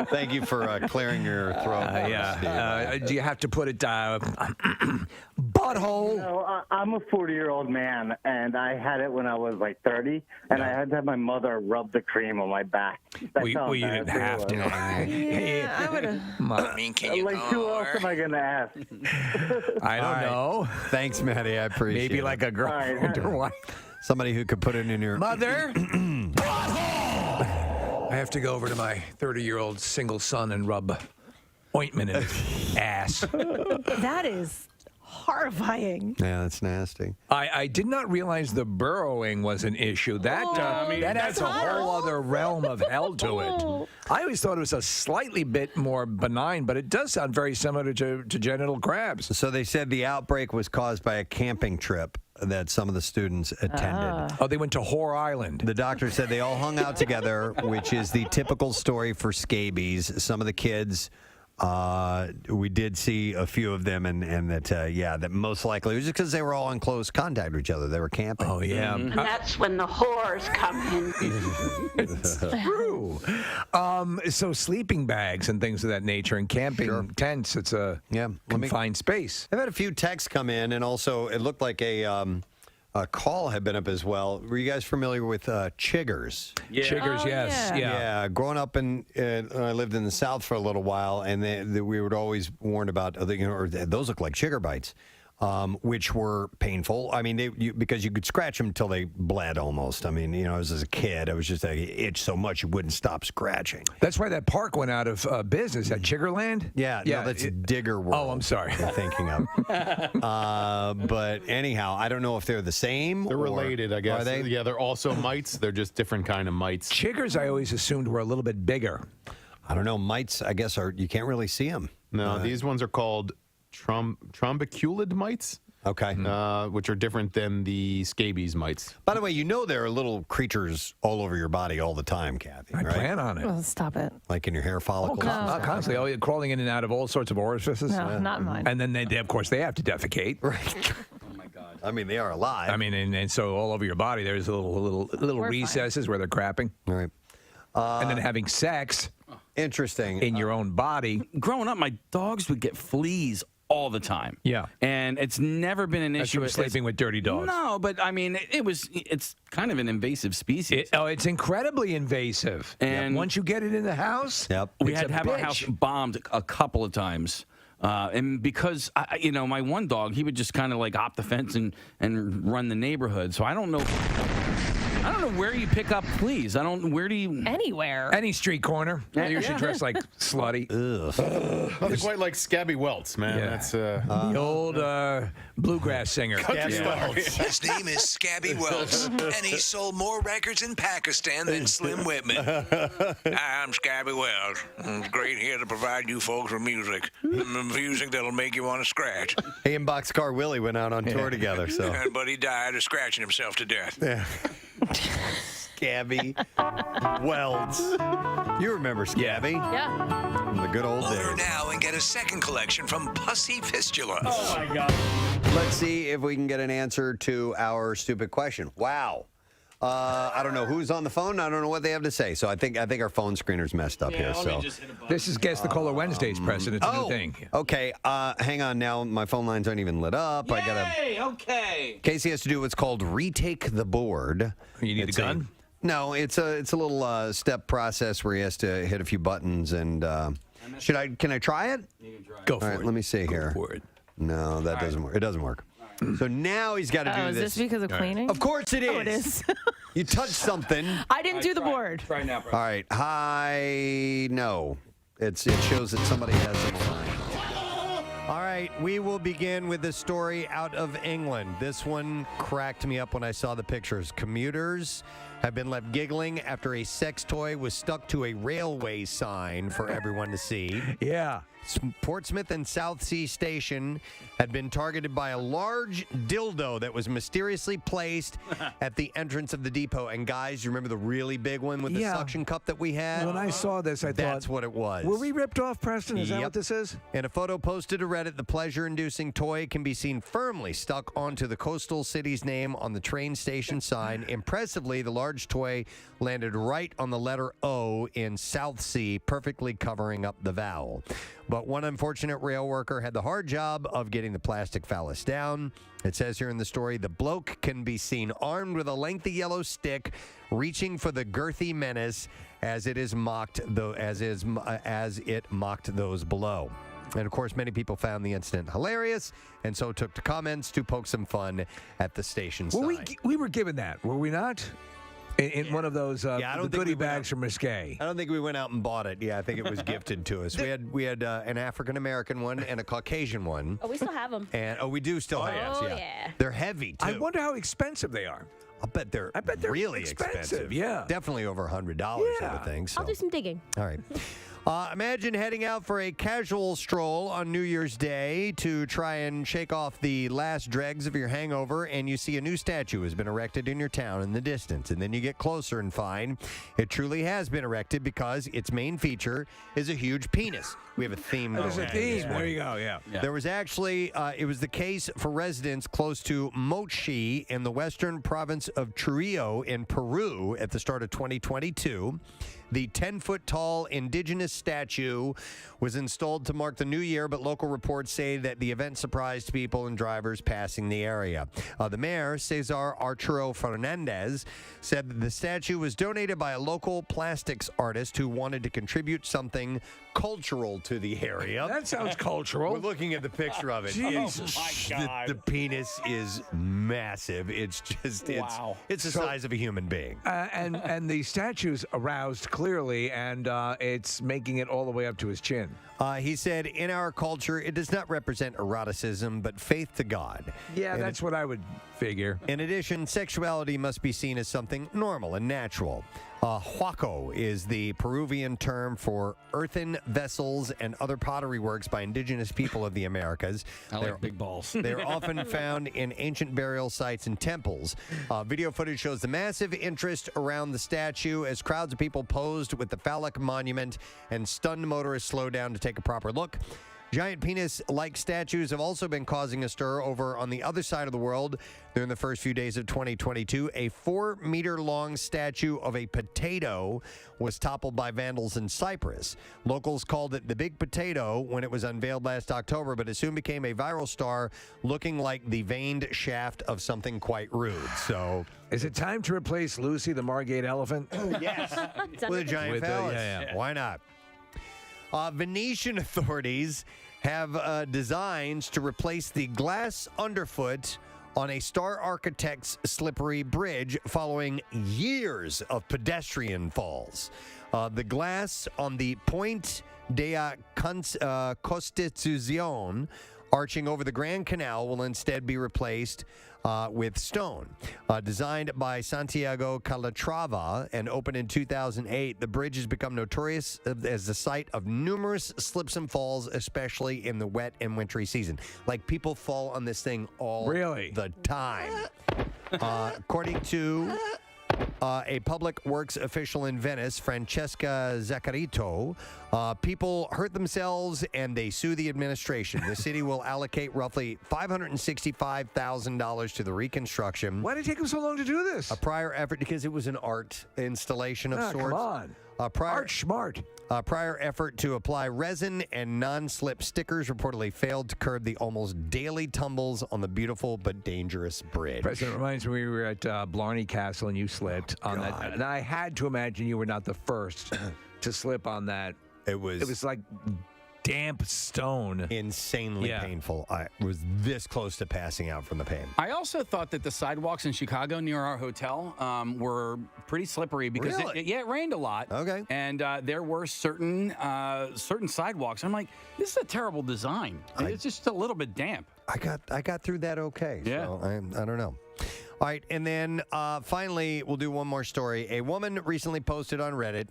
Thank you for clearing your throat. Do you have to put it butthole? No, I'm a 40-year-old man, and I had it when I was like 30, and I had to have my mother rub the cream on my back. That's how you didn't have to. Yeah, I would have. I mean, can you like, who else am I going to ask? I don't know. Thanks, Maddie. I appreciate it. Maybe like a girlfriend or wife. Somebody who could put it in your mother. I have to go over to my 30-year-old single son and rub ointment in his ass. That is horrifying. Yeah, that's nasty. I did not realize the burrowing was an issue. That that adds a whole other realm of hell to it. I always thought it was a slightly bit more benign, but it does sound very similar to genital crabs. So they said the outbreak was caused by a camping trip that some of the students attended. Oh, they went to Whore Island. The doctor said they all hung out together, which is the typical story for scabies. Some of the kids, we did see a few of them, and that, that most likely it was just because they were all in close contact with each other. They were camping. Oh, yeah. And that's when the whores come in. It's true. So sleeping bags and things of that nature and camping tents, it's a confined space. I've had a few texts come in, and also it looked like a call had been up as well. Were you guys familiar with chiggers? Yeah. Chiggers, yes. Yeah. Growing up I lived in the South for a little while, and we would always warn about, those look like chigger bites. Which were painful. I mean, because you could scratch them until they bled almost. I mean, as a kid, I was just like, it itched so much you wouldn't stop scratching. That's why that park went out of business at Chiggerland? Yeah, no, that's Digger World. Oh, I'm sorry. I'm thinking of. But anyhow, I don't know if they're the same. They're related, I guess. Are they? Yeah, they're also mites. They're just different kind of mites. Chiggers, I always assumed were a little bit bigger. I don't know. Mites, I guess, you can't really see them. No, these ones are called trombiculid mites. Okay. Which are different than the scabies mites. By the way, there are little creatures all over your body all the time, Kathy. I right? plan on it. Oh, stop it. Like in your hair follicles? Constantly. Crawling in and out of all sorts of orifices. No, not mine. And then, they of course, they have to defecate. Right. Oh, my God. I mean, they are alive. I mean, and so all over your body, there's little recesses where they're crapping. All right. And then having sex. Interesting. In your own body. Growing up, my dogs would get fleas all the time. Yeah. And it's never been an issue. From sleeping with dirty dogs. No, but I mean, it's kind of an invasive species. It's incredibly invasive. And once you get it in the house, we had to have our house bombed a couple of times. And because, my one dog, he would just kind of like hop the fence and run the neighborhood. So I don't know where you pick up fleas. Where do you? Anywhere. Any street corner. You should dress like slutty. Nothing quite like Scabby Welts, man. Yeah. That's the old bluegrass singer. His name is Scabby Welts, and he sold more records in Pakistan than Slim Whitman. Hi, I'm Scabby Welts. It's great here to provide you folks with music. Music that'll make you want to scratch. He and Boxcar Willie went out on tour together, so. But he died of scratching himself to death. Yeah. Scabby Welts. You remember Scabby? Yeah. From the good old Order days. now and get a second collection from Pussy Fistula. Oh, my God. Let's see if we can get an answer to our stupid question. Wow. I don't know who's on the phone. I don't know what they have to say. So I think our phone screener's messed up here. So this is Guess the Caller Wednesdays, Preston. It's a new thing. Okay. Hang on now. My phone lines aren't even lit up. Yay, okay. Casey has to do what's called retake the board. You need a gun? No, it's a little step process where he has to hit a few buttons. And can I try it? You can try it. Go for All right, it. let me see here. Go for it. No, that doesn't work. It doesn't work. So now he's got to do Is this. this because of cleaning? Of course it is. Oh, it is. You touched something. I didn't do the board. Try now, bro. All right. Hi. No. It shows that somebody has it online. All right. We will begin with this story out of England. This one cracked me up when I saw the pictures. Commuters have been left giggling after a sex toy was stuck to a railway sign for everyone to see. Yeah. Portsmouth and Southsea Station had been targeted by a large dildo that was mysteriously placed at the entrance of the depot. And guys, you remember the really big one with the suction cup that we had? When I saw this, I thought that's what it was. Were we ripped off, Preston? Is that what this is? In a photo posted to Reddit, the pleasure-inducing toy can be seen firmly stuck onto the coastal city's name on the train station sign. Impressively, the large toy landed right on the letter O in South Sea, perfectly covering up the vowel. But one unfortunate rail worker had the hard job of getting the plastic phallus down. It says here in the story, the bloke can be seen armed with a lengthy yellow stick, reaching for the girthy menace as it mocked those below. And of course, many people found the incident hilarious, and so took to comments to poke some fun at the station sign. We were given that, were we not? In one of those the goodie bags from Risque. I don't think we went out and bought it. Yeah, I think it was gifted to us. We had an African American one and a Caucasian one. Oh, we still have them. And we do still have. Oh, Yeah. yeah. They're heavy too. I wonder how expensive they are. I bet they're really expensive. Yeah, definitely over $100. I would think. So. I'll do some digging. All right. Imagine heading out for a casual stroll on New Year's Day to try and shake off the last dregs of your hangover, and you see a new statue has been erected in your town in the distance. And then you get closer and find it truly has been erected because its main feature is a huge penis. We have a theme. There's a theme. There you go, yeah. There was actually, it was the case for residents close to Mochi in the western province of Trujillo in Peru at the start of 2022. The 10-foot-tall indigenous statue was installed to mark the new year, but local reports say that the event surprised people and drivers passing the area. The mayor, Cesar Arturo Fernandez, said that the statue was donated by a local plastics artist who wanted to contribute something cultural to the area. That sounds cultural. We're looking at the picture of it. Jesus. Oh, my God. The penis is massive. It's just, it's the size of a human being. And the statue's aroused clearly, and it's making it all the way up to his chin. He said, in our culture, it does not represent eroticism, but faith to God. Yeah, that's what I would figure. In addition, sexuality must be seen as something normal and natural. Huaco is the Peruvian term for earthen vessels and other pottery works by indigenous people of the Americas. I like big balls. They're often found in ancient burial sites and temples. Video footage shows the massive interest around the statue as crowds of people posed with the phallic monument and stunned motorists slowed down to take a proper look. Giant penis-like statues have also been causing a stir over on the other side of the world. During the first few days of 2022, a 4-meter-long statue of a potato was toppled by vandals in Cyprus. Locals called it the Big Potato when it was unveiled last October, but it soon became a viral star looking like the veined shaft of something quite rude. So, is it time to replace Lucy the Margate elephant? Yes, with a giant phallus. Yeah. Why not? Venetian authorities have designs to replace the glass underfoot on a Star Architects slippery bridge following years of pedestrian falls. The glass on the Ponte de Constitución arching over the Grand Canal will instead be replaced with stone. Designed by Santiago Calatrava and opened in 2008, the bridge has become notorious as the site of numerous slips and falls, especially in the wet and wintry season. Like, people fall on this thing all the time. According to a public works official in Venice, Francesca Zaccarito, people hurt themselves and they sue the administration. The city will allocate roughly $565,000 to the reconstruction. Why did it take them so long to do this? A prior effort, because it was an art installation of sorts. Come on. Art smart. A prior effort to apply resin and non-slip stickers reportedly failed to curb the almost daily tumbles on the beautiful but dangerous bridge. President, it reminds me we were at Blarney Castle and you slipped on that. And I had to imagine you were not the first to slip on that. It was like damp stone. Insanely painful. I was this close to passing out from the pain. I also thought that the sidewalks in Chicago near our hotel were pretty slippery because it rained a lot. Okay. And there were certain sidewalks. I'm like, this is a terrible design. It's just a little bit damp. I got through that okay. Yeah. So I don't know. All right, and then finally, we'll do one more story. A woman recently posted on Reddit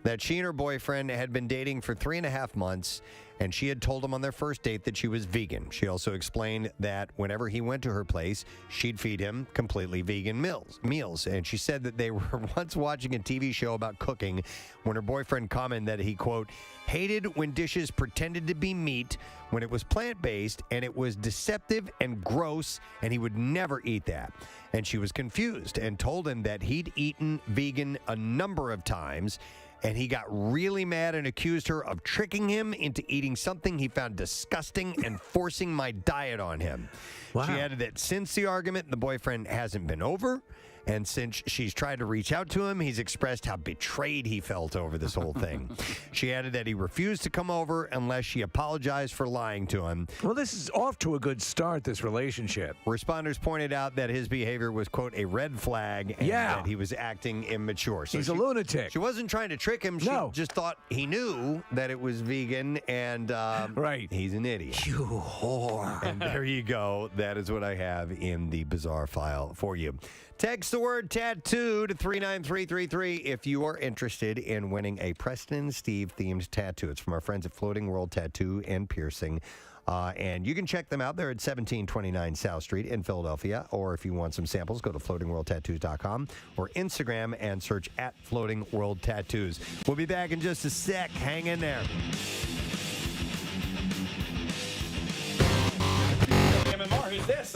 that she and her boyfriend had been dating for 3.5 months, and she had told him on their first date that she was vegan. She also explained that whenever he went to her place, she'd feed him completely vegan meals. And she said that they were once watching a TV show about cooking when her boyfriend commented that he, quote, hated when dishes pretended to be meat when it was plant-based, and it was deceptive and gross, and he would never eat that. And she was confused and told him that he'd eaten vegan a number of times, and he got really mad and accused her of tricking him into eating something he found disgusting and forcing my diet on him. Wow. She added that since the argument, the boyfriend hasn't been over, and since she's tried to reach out to him, he's expressed how betrayed he felt over this whole thing. She added that he refused to come over unless she apologized for lying to him. Well, this is off to a good start, this relationship. Responders pointed out that his behavior was, quote, a red flag, and that he was acting immature. So He's a lunatic. She wasn't trying to trick him. She just thought he knew that it was vegan, and he's an idiot. You whore. And there you go. That is what I have in the bizarre file for you. Text the word tattoo to 39333 if you are interested in winning a Preston and Steve themed tattoo. It's from our friends at Floating World Tattoo and Piercing. And you can check them out. They're at 1729 South Street in Philadelphia. Or if you want some samples, go to floatingworldtattoos.com or Instagram and search at Floating World Tattoos. We'll be back in just a sec. Hang in there. WMMR, who's this?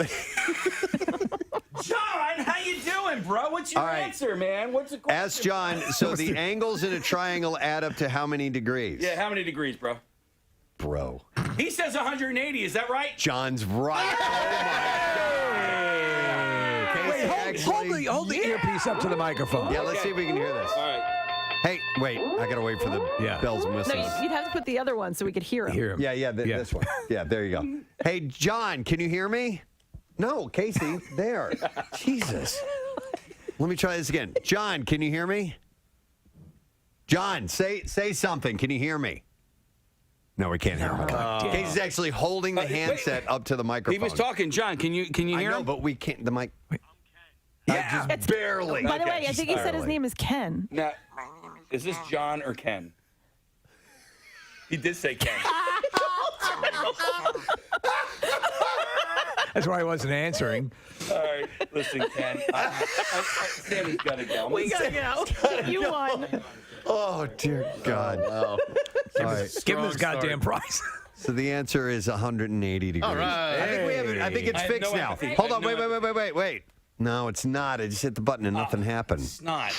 John, how you doing, bro? What's your answer, man? What's the question? Ask John. So the angles in a triangle add up to how many degrees? Yeah, how many degrees, bro? Bro. He says 180. Is that right? John's right. Wait, hold the earpiece up to the microphone. Yeah, let's see if we can hear this. All right. Hey, wait. I got to wait for the bells and whistles. No, you'd have to put the other one so we could hear him. Yeah, this one. Yeah, there you go. Hey, John, can you hear me? No, Casey, there. Jesus. Let me try this again. John, can you hear me? John, say something. Can you hear me? No, we can't hear him. Casey's actually holding the handset up to the microphone. He was talking, John. Can you hear I know, him? but we can't. The mic. Yeah, just barely. By the way, I think he said his name is Ken. Now, is this John or Ken? He did say Ken. That's why I wasn't answering. All right, listen, Ken. Sammy's got to go. We got to go. You won. Oh, dear God. Wow. All right. Give him his goddamn prize. So the answer is 180 degrees. All right. I think we have it. I think it's fixed now. Hold on. Wait. No, it's not. I just hit the button and nothing happened. It's not.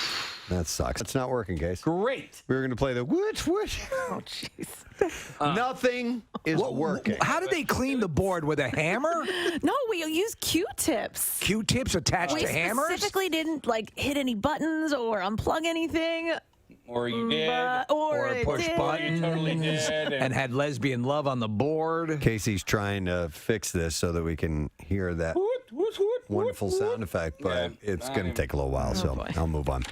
That sucks. It's not working, Case. Great. We were going to play the whoosh. Oh, jeez. Nothing is working. How did they clean the board with a hammer? No, we use Q-tips. Q-tips attached to hammers? We specifically didn't hit any buttons or unplug anything. Or you did. Or push buttons. Totally did. And had lesbian love on the board. Casey's trying to fix this so that we can hear that wonderful sound effect, but it's going to take a little while, so I'll move on.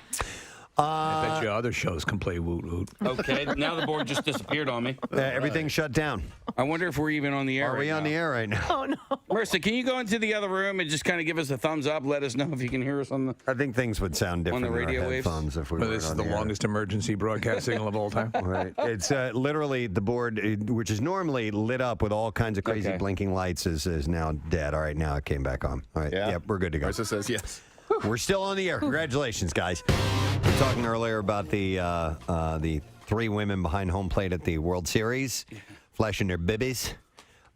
I bet you other shows can play woot woot. Okay, now the board just disappeared on me. Everything's shut down. I wonder if we're even on the air. Are we on the air right now? Oh, no. Marissa, can you go into the other room and just kind of give us a thumbs up? Let us know if you can hear us on the. I think things would sound different on the radio in our waves. headphones if we were This is on the air. longest emergency broadcast signal of all time. Right. It's literally the board, which is normally lit up with all kinds of crazy blinking lights, is now dead. All right, now it came back on. All right. Yeah. Yep, we're good to go. Marissa says yes. We're still on the air. Congratulations, guys. We were talking earlier about the three women behind home plate at the World Series, flashing their bibbies.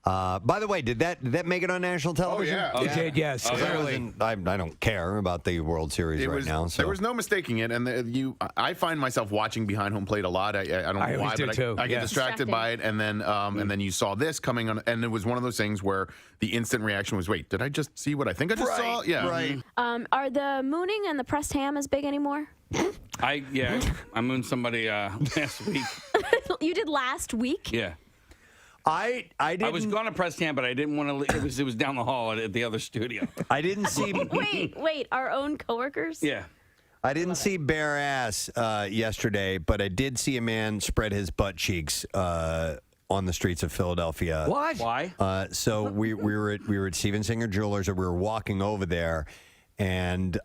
By the way, did that make it on national television? Oh, yeah. It did, yes. Clearly. I don't care about the World Series now. So. There was no mistaking it, and I find myself watching behind home plate a lot. I don't know why, but I get distracted by it, and then you saw this coming on, and it was one of those things where the instant reaction was, "Wait, did I just see what I think I just saw?" Yeah, right. Are the mooning and the pressed ham as big anymore? I mooned somebody last week. You did last week? Yeah. I didn't. I was going to Preston, but I didn't want to. It was down the hall at the other studio. I didn't see. Wait, our own coworkers? Yeah. I didn't see bare ass yesterday, but I did see a man spread his butt cheeks on the streets of Philadelphia. What? Why? So we were at Steven Singer Jewelers, and we were walking over there, and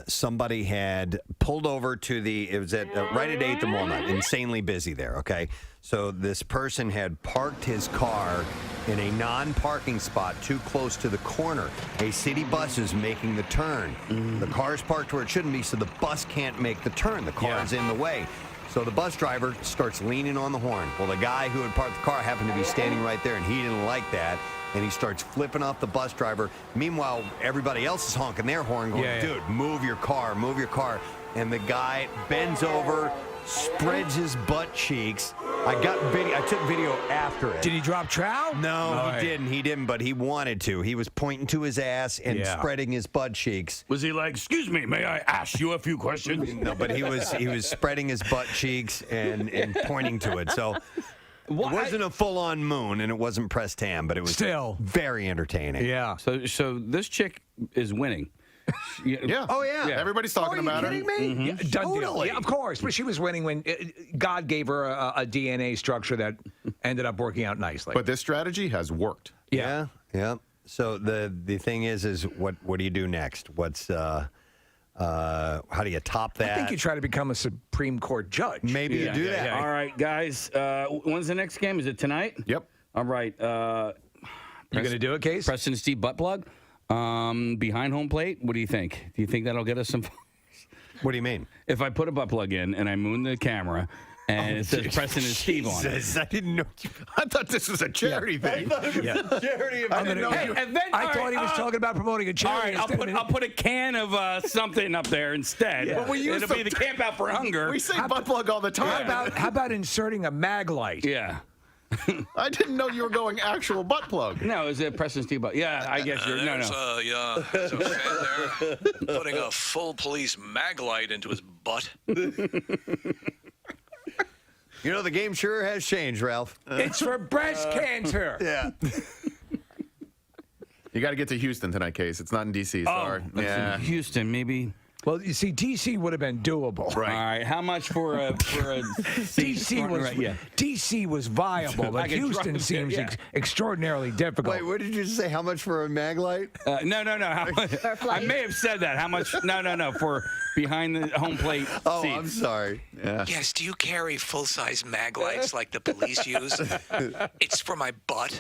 somebody had pulled over to it was at right at 8th and Walnut, insanely busy there, okay? So this person had parked his car in a non-parking spot too close to the corner. A city bus is making the turn. The car's parked where it shouldn't be, so the bus can't make the turn. The car is in the way. So the bus driver starts leaning on the horn. Well, the guy who had parked the car happened to be standing right there, and he didn't like that. And he starts flipping off the bus driver. Meanwhile, everybody else is honking their horn, going, dude, move your car, move your car. And the guy bends over, spreads his butt cheeks. I took video after it. Did he drop trow? No, he didn't, but he wanted to. He was pointing to his ass and spreading his butt cheeks. Was he like, excuse me, may I ask you a few questions? No, but he was spreading his butt cheeks and pointing to it. So it wasn't a full-on moon, and it wasn't pressed ham, but it was still very entertaining. Yeah. So this chick is winning. Yeah. Oh, yeah. Everybody's talking about Are you kidding me? Yeah, done deal. Yeah, of course. But she was winning when God gave her a DNA structure that ended up working out nicely. But this strategy has worked. Yeah. So the thing is what do you do next? What's how do you top that? I think you try to become a Supreme Court judge. Maybe you do that. All right, guys. When's the next game? Is it tonight? Yep. All right. You going to do it, Case? Preston Steve butt plug. Behind home plate. What do you think? Do you think that'll get us some? What do you mean? If I put a butt plug in and I moon the camera and it says Preston and Steve on it. I didn't know. I thought this was a charity thing. I thought it was a charity event. I thought he was talking about promoting a charity. All right, I'll put a can of something up there instead. Yeah. But It'll be the Camp Out for Hunger. We say butt plug all the time. How about inserting a mag light? Yeah. I didn't know you were going actual butt plug. No, is it Preston Steve butt? Yeah, I guess you're. No. There's a fan there putting a full police mag light into his butt. You know, the game sure has changed, Ralph. It's for breast cancer. Yeah. You got to get to Houston tonight, Case. It's not in D.C. Sorry. Yeah. Houston, maybe. Well, you see, D.C. would have been doable. Right. All right. How much for a D.C. was viable, but Houston seems extraordinarily difficult. Wait, what did you say? How much for a mag light? No. I may have said that. How much? No. For behind the home plate seats. Oh, I'm sorry. Yeah. Yes, do you carry full-size mag lights like the police use? It's for my butt.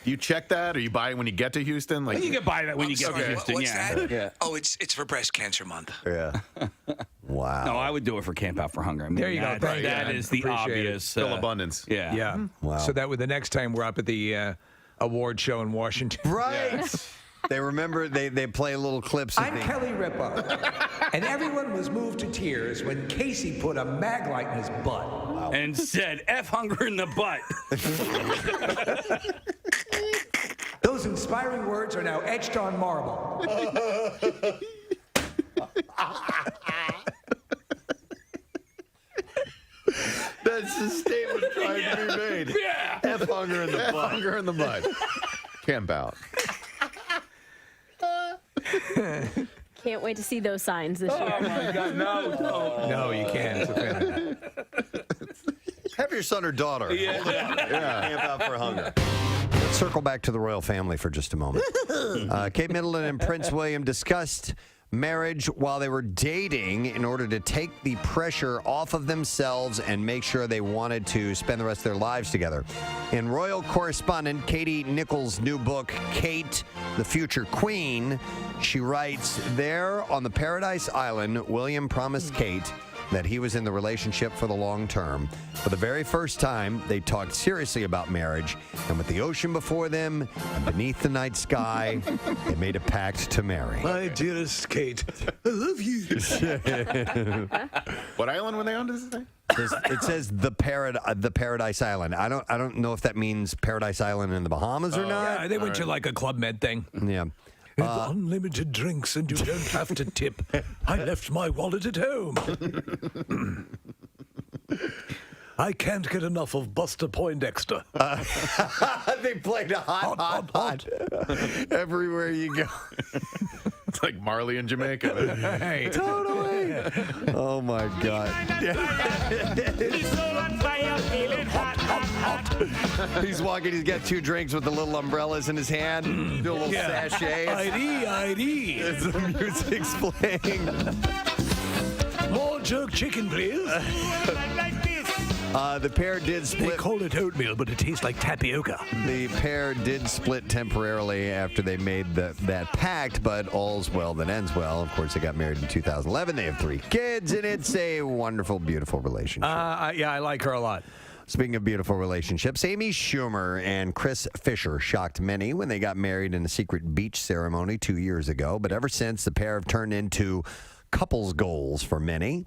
You check that, or you buy it when you get to Houston? You can buy that when you get to Houston. What's that? Yeah. Oh, it's for breast cancer month. Yeah. Wow. No, I would do it for Camp Out for Hunger. I mean, there you go. That is the obvious. Still abundance. Yeah. Yeah. Wow. So that way, the next time we're up at the award show in Washington. Right. Yeah. They remember, they play little clips. I'm Kelly Ripa. And everyone was moved to tears when Casey put a mag light in his butt. Wow. And said, F hunger in the butt. Those inspiring words are now etched on marble. That's the statement trying to be made. Yeah. F hunger in the butt. F hunger in the butt. Camp out. Can't wait to see those signs this year. Oh my God, no. No, you can't. It's offending. Have your son or daughter. Yeah. Camp Out for Hunger. Let's circle back to the royal family for just a moment. Kate Middleton and Prince William discussed marriage while they were dating in order to take the pressure off of themselves and make sure they wanted to spend the rest of their lives together. In royal correspondent Katie Nichols' new book, Kate, the Future Queen, she writes, there on the Paradise Island, William promised Kate that he was in the relationship for the long term. For the very first time, they talked seriously about marriage, and with the ocean before them and beneath the night sky, they made a pact to marry. My dearest Kate, I love you. What island were they on? Does it say? It says the Paradise Island. I don't know if that means Paradise Island in the Bahamas or not. Yeah, they went to like a Club Med thing. Yeah. Unlimited drinks and you don't have to tip. I left my wallet at home. I can't get enough of Buster Poindexter. They played a hot. Everywhere you go. It's like Marley in Jamaica. Hey. Totally. Oh, my God. He's walking. He's got 2 drinks with the little umbrellas in his hand. Do a little sachet. ID. As the music's playing. More jerk chicken, please. The pair did split. They call it oatmeal, but it tastes like tapioca. The pair did split temporarily after they made that pact, but all's well that ends well. Of course, they got married in 2011. They have 3 kids, and it's a wonderful, beautiful relationship. Yeah, I like her a lot. Speaking of beautiful relationships, Amy Schumer and Chris Fisher shocked many when they got married in a secret beach ceremony 2 years ago. But ever since, the pair have turned into couples goals for many.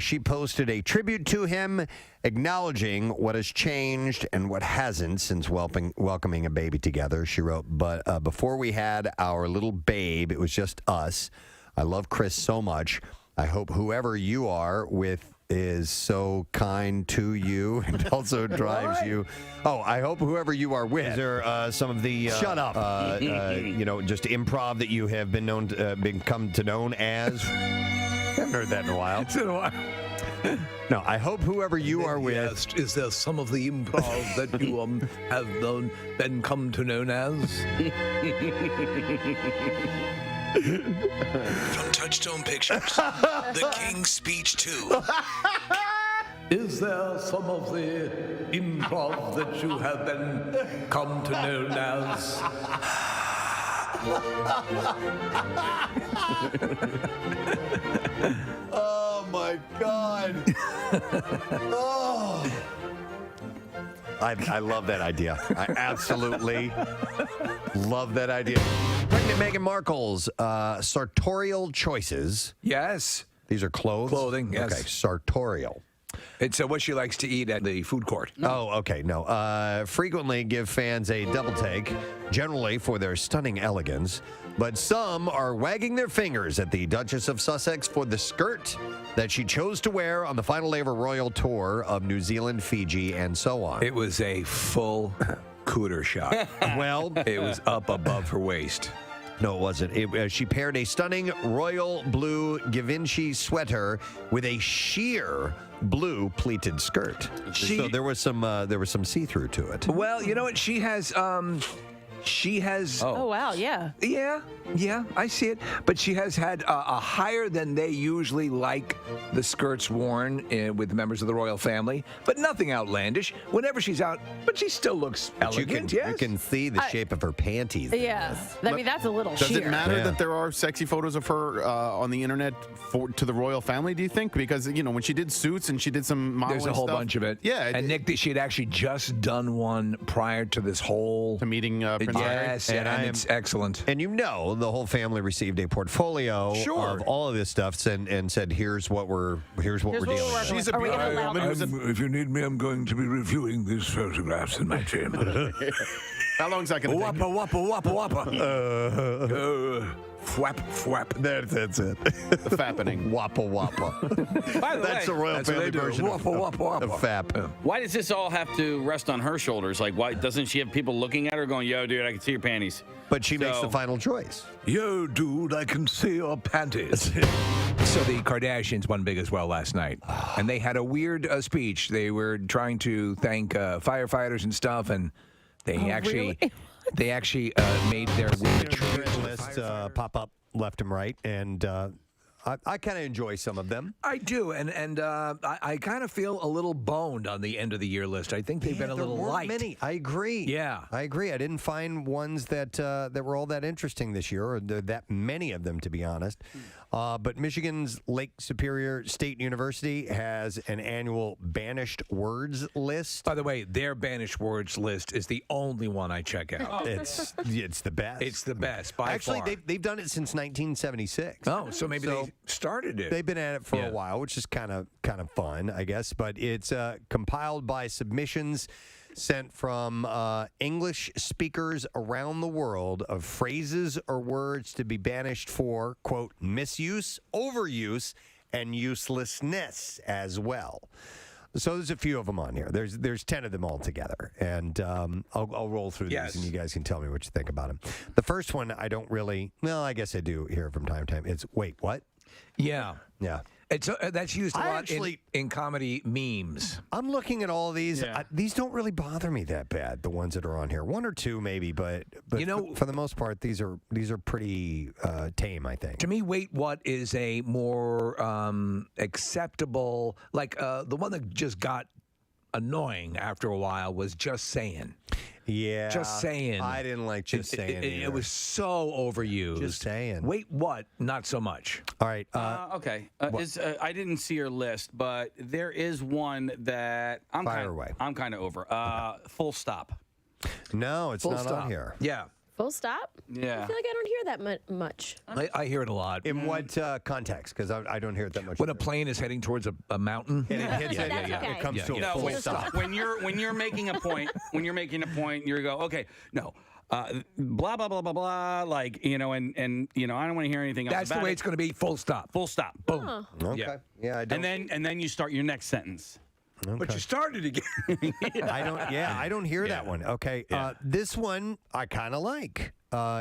She posted a tribute to him, acknowledging what has changed and what hasn't since welcoming a baby together. She wrote, but before we had our little babe, it was just us. I love Chris so much. I hope whoever you are with is so kind to you and also drives you. Oh, I hope whoever you are with. Is there some of the shut up? Just improv that you have been known to, become to known as? I haven't heard that in a while. It's been a while. No, I hope whoever you are with. Yes, is there some of the improv that you have been come to known as? From Touchstone Pictures, The King's Speech 2. Is there some of the improv that you have been come to known as? Oh my God. Oh. I love that idea. I absolutely love that idea. Pregnant Meghan Markle's sartorial choices. Yes. These are clothes? Clothing, yes. Okay, sartorial. It's what she likes to eat at the food court. Oh, okay. No. Frequently give fans a double take, generally for their stunning elegance. But some are wagging their fingers at the Duchess of Sussex for the skirt that she chose to wear on the final day of her royal tour of New Zealand, Fiji, and so on. It was a full cooter shot. Well, it was up above her waist. No, it wasn't. She paired a stunning royal blue Givenchy sweater with a sheer blue pleated skirt. So there was some see-through to it. Well, you know what? She has. Oh, wow, yeah. Yeah, I see it. But she has had a higher than they usually like the skirts worn with members of the royal family, but nothing outlandish. Whenever she's out, but she still looks elegant, You can see the shape of her panties. Yes. I mean, that's a little Does sheer. it matter that there are sexy photos of her on the internet to the royal family, do you think? Because, when she did Suits and she did some modeling There's a whole stuff, bunch of it. Yeah. And Nick, she had actually just done one prior to this whole... To meeting Prince Harry. Yes, and it's excellent. And the whole family received a portfolio of all of this stuff and said, here's what we're dealing with. She's a beautiful woman. If you need me, I'm going to be reviewing these photographs in my chamber. How long is that going to take? Wappa. Fwap. That's it. The fappening. Wappa. By the That's the royal family version of fap. Why does this all have to rest on her shoulders? Like, why doesn't she have people looking at her going, yo, dude, I can see your panties? But she makes the final choice. Yo, dude, I can see your panties. So the Kardashians won big as well last night. And they had a weird speech. They were trying to thank firefighters and stuff, and they They actually made their list pop up left and right, and I kind of enjoy some of them. I do, and I kind of feel a little boned on the end of the year list. I think they've been a little light. Many. I agree. Yeah, I agree. I didn't find ones that were all that interesting this year, or that many of them, to be honest. But Michigan's Lake Superior State University has an annual banished words list. By the way, their banished words list is the only one I check out. It's the best. It's the best by Actually, far. they've done it since 1976. Oh, so maybe they started it. They've been at it for a while, which is kind of fun, I guess. But it's compiled by submissions sent from English speakers around the world of phrases or words to be banished for, quote, misuse, overuse, and uselessness as well. So there's a few of them on here. There's 10 of them all together. And I'll roll through these, and you guys can tell me what you think about them. The first one I don't really, well, I guess I do hear from time to time. It's, wait, what? Yeah. Yeah. It's that's used a lot in comedy memes. I'm looking at all of these. These don't really bother me that bad. The ones that are on here, one or two maybe, but you know, for the most part, these are pretty tame. I think. To me, wait, what is a more acceptable? Like the one that just got annoying after a while was Just Saying. Yeah. Just Saying. I didn't like Just Saying. It was so overused. Just Saying. Wait, what? Not so much. All right. Okay. I didn't see your list, but there is one that I'm kind of over. Full Stop. No, it's Full not stop. on here. Yeah. Full stop? Yeah. I feel like I don't hear that much. I hear it a lot. In what context? Because I don't hear it that much. When a plane is heading towards a mountain, and it hits it, it comes to a full stop. When you're making a point, you go, okay, no. Blah blah blah blah blah, like and I don't want to hear anything else. That's the way it's going to be. Full stop. Full stop. Boom. Okay. Yeah. I don't. And then you start your next sentence. Okay. But you started again. I don't. Yeah, I don't hear that one. Okay. This one I kind of like.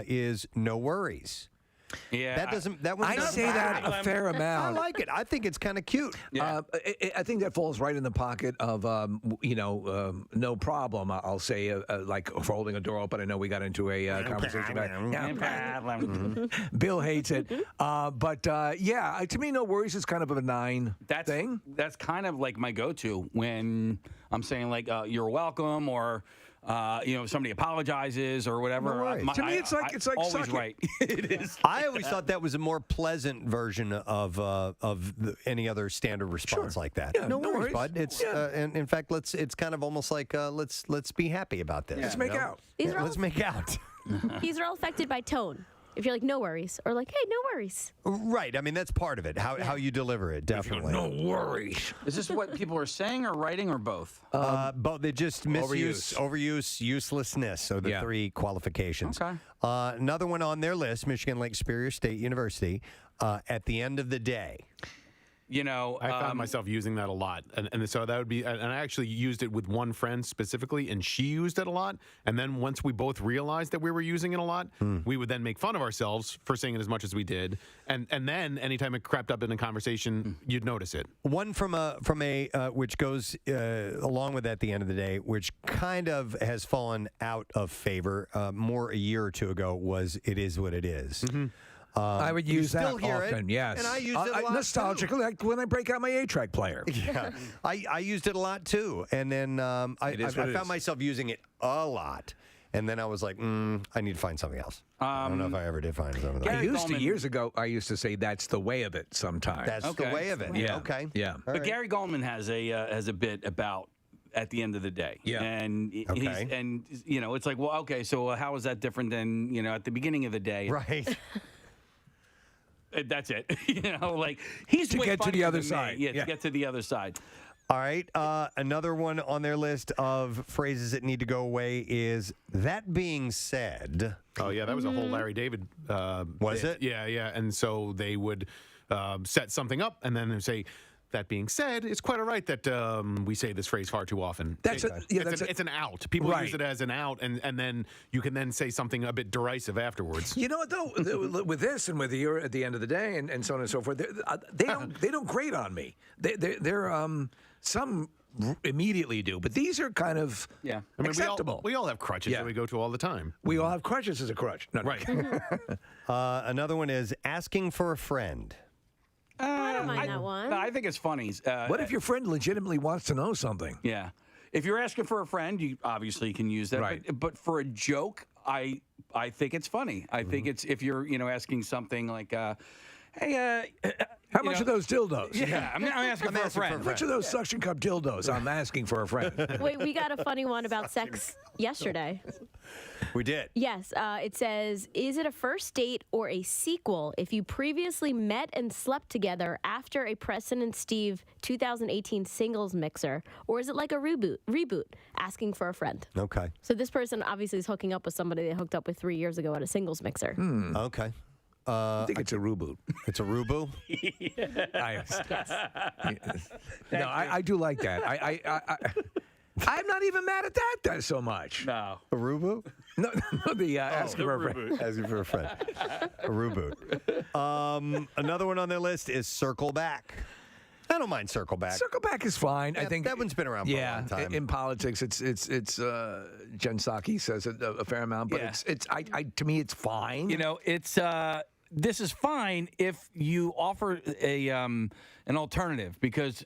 Is No Worries. Yeah, that doesn't. That one. I say that a fair amount. I like it. I think it's kind of cute. Yeah. I think that falls right in the pocket of no problem. I'll say like for holding a door open. I know we got into a conversation about Bill hates it, but to me, No Worries is kind of a benign thing. That's kind of like my go-to when I'm saying like you're welcome or. Somebody apologizes or whatever. To me, it's like always right. It is. I always thought that was a more pleasant version of any other standard response like that. Yeah, no worries, bud. It's and in fact, it's kind of almost like let's be happy about this. Let's make out. Let's make out. These are all affected by tone. If you're like, no worries, or like, hey, no worries. Right. I mean, that's part of it. How you deliver it, definitely. No worries. Is this what people are saying or writing or both? Both. They just misuse, overuse, uselessness. So the three qualifications. Okay. Another one on their list, Michigan Lake Superior State University. At the end of the day. I found myself using that a lot, and so that would be. And I actually used it with one friend specifically, and she used it a lot. And then once we both realized that we were using it a lot, we would then make fun of ourselves for saying it as much as we did. And then anytime it crept up in a conversation, you'd notice it. One from a which goes along with at the end of the day, which kind of has fallen out of favor more a year or two ago. Was It Is What It Is. Mm-hmm. I would use that it, often, yes. And I used it a lot nostalgically, like when I break out my 8-track player. Yeah, I used it a lot too, and then I found myself using it a lot, and then I was like, I need to find something else. I don't know if I ever did find something. Years ago, I used to say that's the way of it. Sometimes that's the way of it. Yeah. Okay. Yeah. But Gary Goldman has a bit about. At the end of the day, and it's like, well, okay, so how is that different than at the beginning of the day, right? That's it. Like he's to way get to the other than side. me. Yeah, to get to the other side. All right. Another one on their list of phrases that need to go away is that being said. Oh yeah, that was a whole Larry David. Was it? Yeah. And so they would set something up, and then they say. That being said, it's quite all right that we say this phrase far too often. It's an out. People use it as an out, and then you can then say something a bit derisive afterwards. You know what though, with this and with the at the end of the day and so on and so forth, they don't grate on me. They're some immediately do, but these are kind of acceptable. We all have crutches that we go to all the time. We all have crutches as a crutch. No, right. Another one is asking for a friend. I don't mind that one. No, I think it's funny. What if your friend legitimately wants to know something? Yeah. If you're asking for a friend, you obviously can use that. Right. But for a joke, I think it's funny. I think it's if you're asking something like, hey, how much of those dildos? Yeah, I'm asking for a friend. How much of those suction cup dildos? I'm asking for a friend. Wait, we got a funny one about sex yesterday. We did. Yes. It says, is it a first date or a sequel if you previously met and slept together after a Preston and Steve 2018 singles mixer? Or is it like a reboot, asking for a friend? Okay. So this person obviously is hooking up with somebody they hooked up with 3 years ago at a singles mixer. Okay. I think it's a reboot. It's a reboot? Yes. No, I do like that. I'm not even mad at that so much. No. A reboot? No, the asking for a friend. Asking for a friend. A reboot. Another one on their list is circle back. I don't mind circle back. Circle back is fine. Yeah, I think that one's been around for a long time. In politics, it's Jen Psaki says it a fair amount, but to me it's fine. You know, it's this is fine if you offer a an alternative because.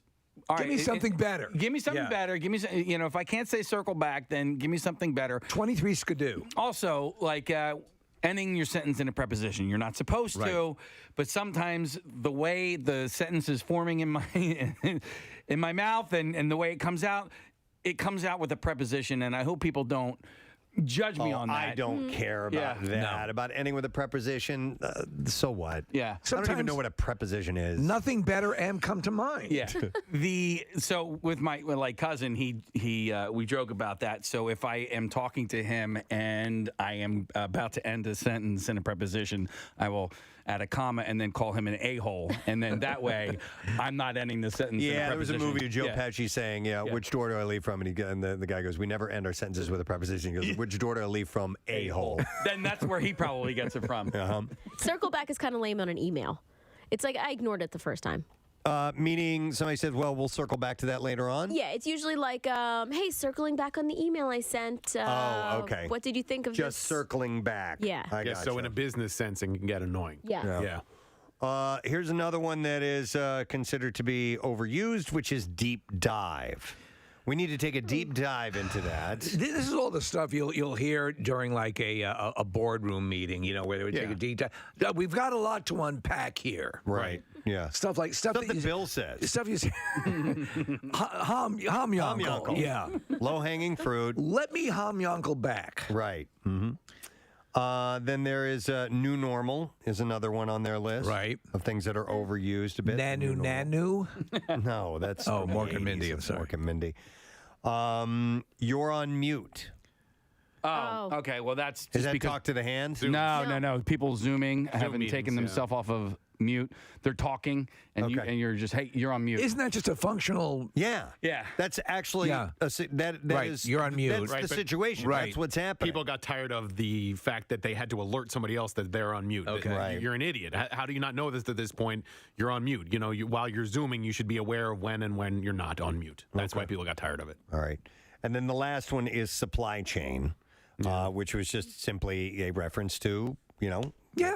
All give right, me something better. Give me something better. Give me, if I can't say circle back, then give me something better. 23 skidoo. Also, like ending your sentence in a preposition. You're not supposed to, but sometimes the way the sentence is forming in my in my mouth and the way it comes out with a preposition. And I hope people don't judge me on that. I don't care about that. About ending with a preposition. So what? Yeah. I don't even know what a preposition is. Nothing better and come to mind. Yeah. So with my cousin, we joke about that. So if I am talking to him and I am about to end a sentence in a preposition, I will add a comma and then call him an a-hole, and then that way I'm not ending the sentence. Yeah, in a there was a movie of Joe Yeah. Pesci saying, which door do I leave from? And the guy goes, we never end our sentences with a preposition. He goes, which door do I leave from? A-hole. Then that's where he probably gets it from. Circle back is kind of lame on an email. It's like I ignored it the first time. Meaning somebody said, well, we'll circle back to that later on? Yeah, it's usually like, hey, circling back on the email I sent. Okay. What did you think of Just this? circling back. Yeah. I gotcha. So in a business sense, it can get annoying. Yeah. Here's another one that is considered to be overused, which is deep dive. We need to take a deep dive into that. This is all the stuff you'll hear during like a boardroom meeting, where they would take a deep dive. We've got a lot to unpack here. Right. Yeah. Stuff that Bill says. Stuff you say. Ham yonkel. Yeah. Low hanging fruit. Let me ham yonkel back. Right. Mm-hmm. Then there is new normal is another one on their list. Right. Of things that are overused a bit. Nanu. No, that's Mork and Mindy. I'm It's sorry. Mork and Mindy. You're on mute. Oh, okay. Well, that's just Is that because talk to the hand? No. People zooming haven't meetings, taken themselves off of mute. They're talking, and you're just, hey, you're on mute. Isn't that just a functional? Yeah. Yeah. That's actually that Right, is- you're on mute. That's Right, the but- situation. Right. That's what's happening. People got tired of the fact that they had to alert somebody else that they're on mute. Okay. Right. You're an idiot. How do you not know this at this point? You're on mute. While you're Zooming, you should be aware of when and when you're not on mute. That's why people got tired of it. All right. And then the last one is supply chain, which was just simply a reference to,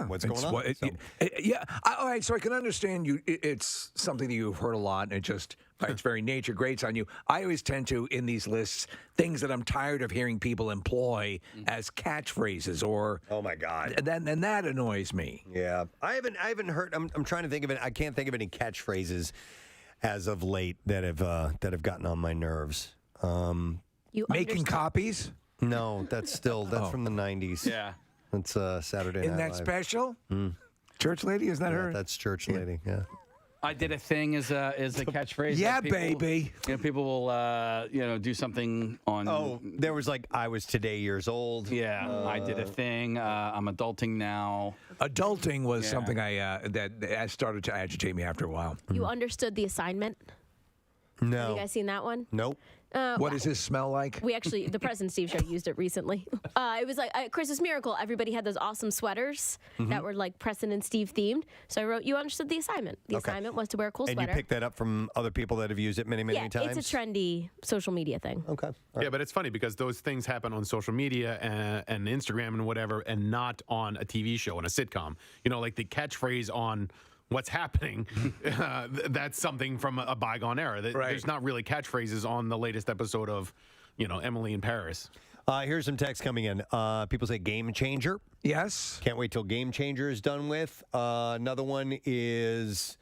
what's going on. All right, so I can understand you. It's something that you've heard a lot, and it just, by its very nature, grates on you. I always tend to, in these lists, things that I'm tired of hearing people employ as catchphrases or. Oh my God. And that annoys me. Yeah. I haven't heard. I'm trying to think of it. I can't think of any catchphrases as of late that have gotten on my nerves. Making copies? No, that's from the 90s. Yeah. That's Saturday Night Isn't that Live. special? Church lady, isn't that her? That's church lady. Yeah. I did a thing as a catchphrase. Yeah, like people, baby. People will do something on. Oh, there was like I was today years old. Yeah, I did a thing. I'm adulting now. Adulting was something that started to agitate me after a while. You understood the assignment? No. Have you guys seen that one? Nope. What does this smell like? We actually, the Preston Steve show used it recently. It was like Christmas Miracle. Everybody had those awesome sweaters that were like Preston and Steve themed. So I wrote, you understood the assignment. The assignment was to wear a cool And sweater. you picked that up from other people that have used it many times? It's a trendy social media thing. Okay. Yeah, but it's funny because those things happen on social media and Instagram and whatever, and not on a TV show and a sitcom. Like the catchphrase on what's happening, that's something from a bygone era. There's not really catchphrases on the latest episode of, Emily in Paris. Here's some text coming in. People say game changer. Yes. Can't wait till game changer is done with. Another one is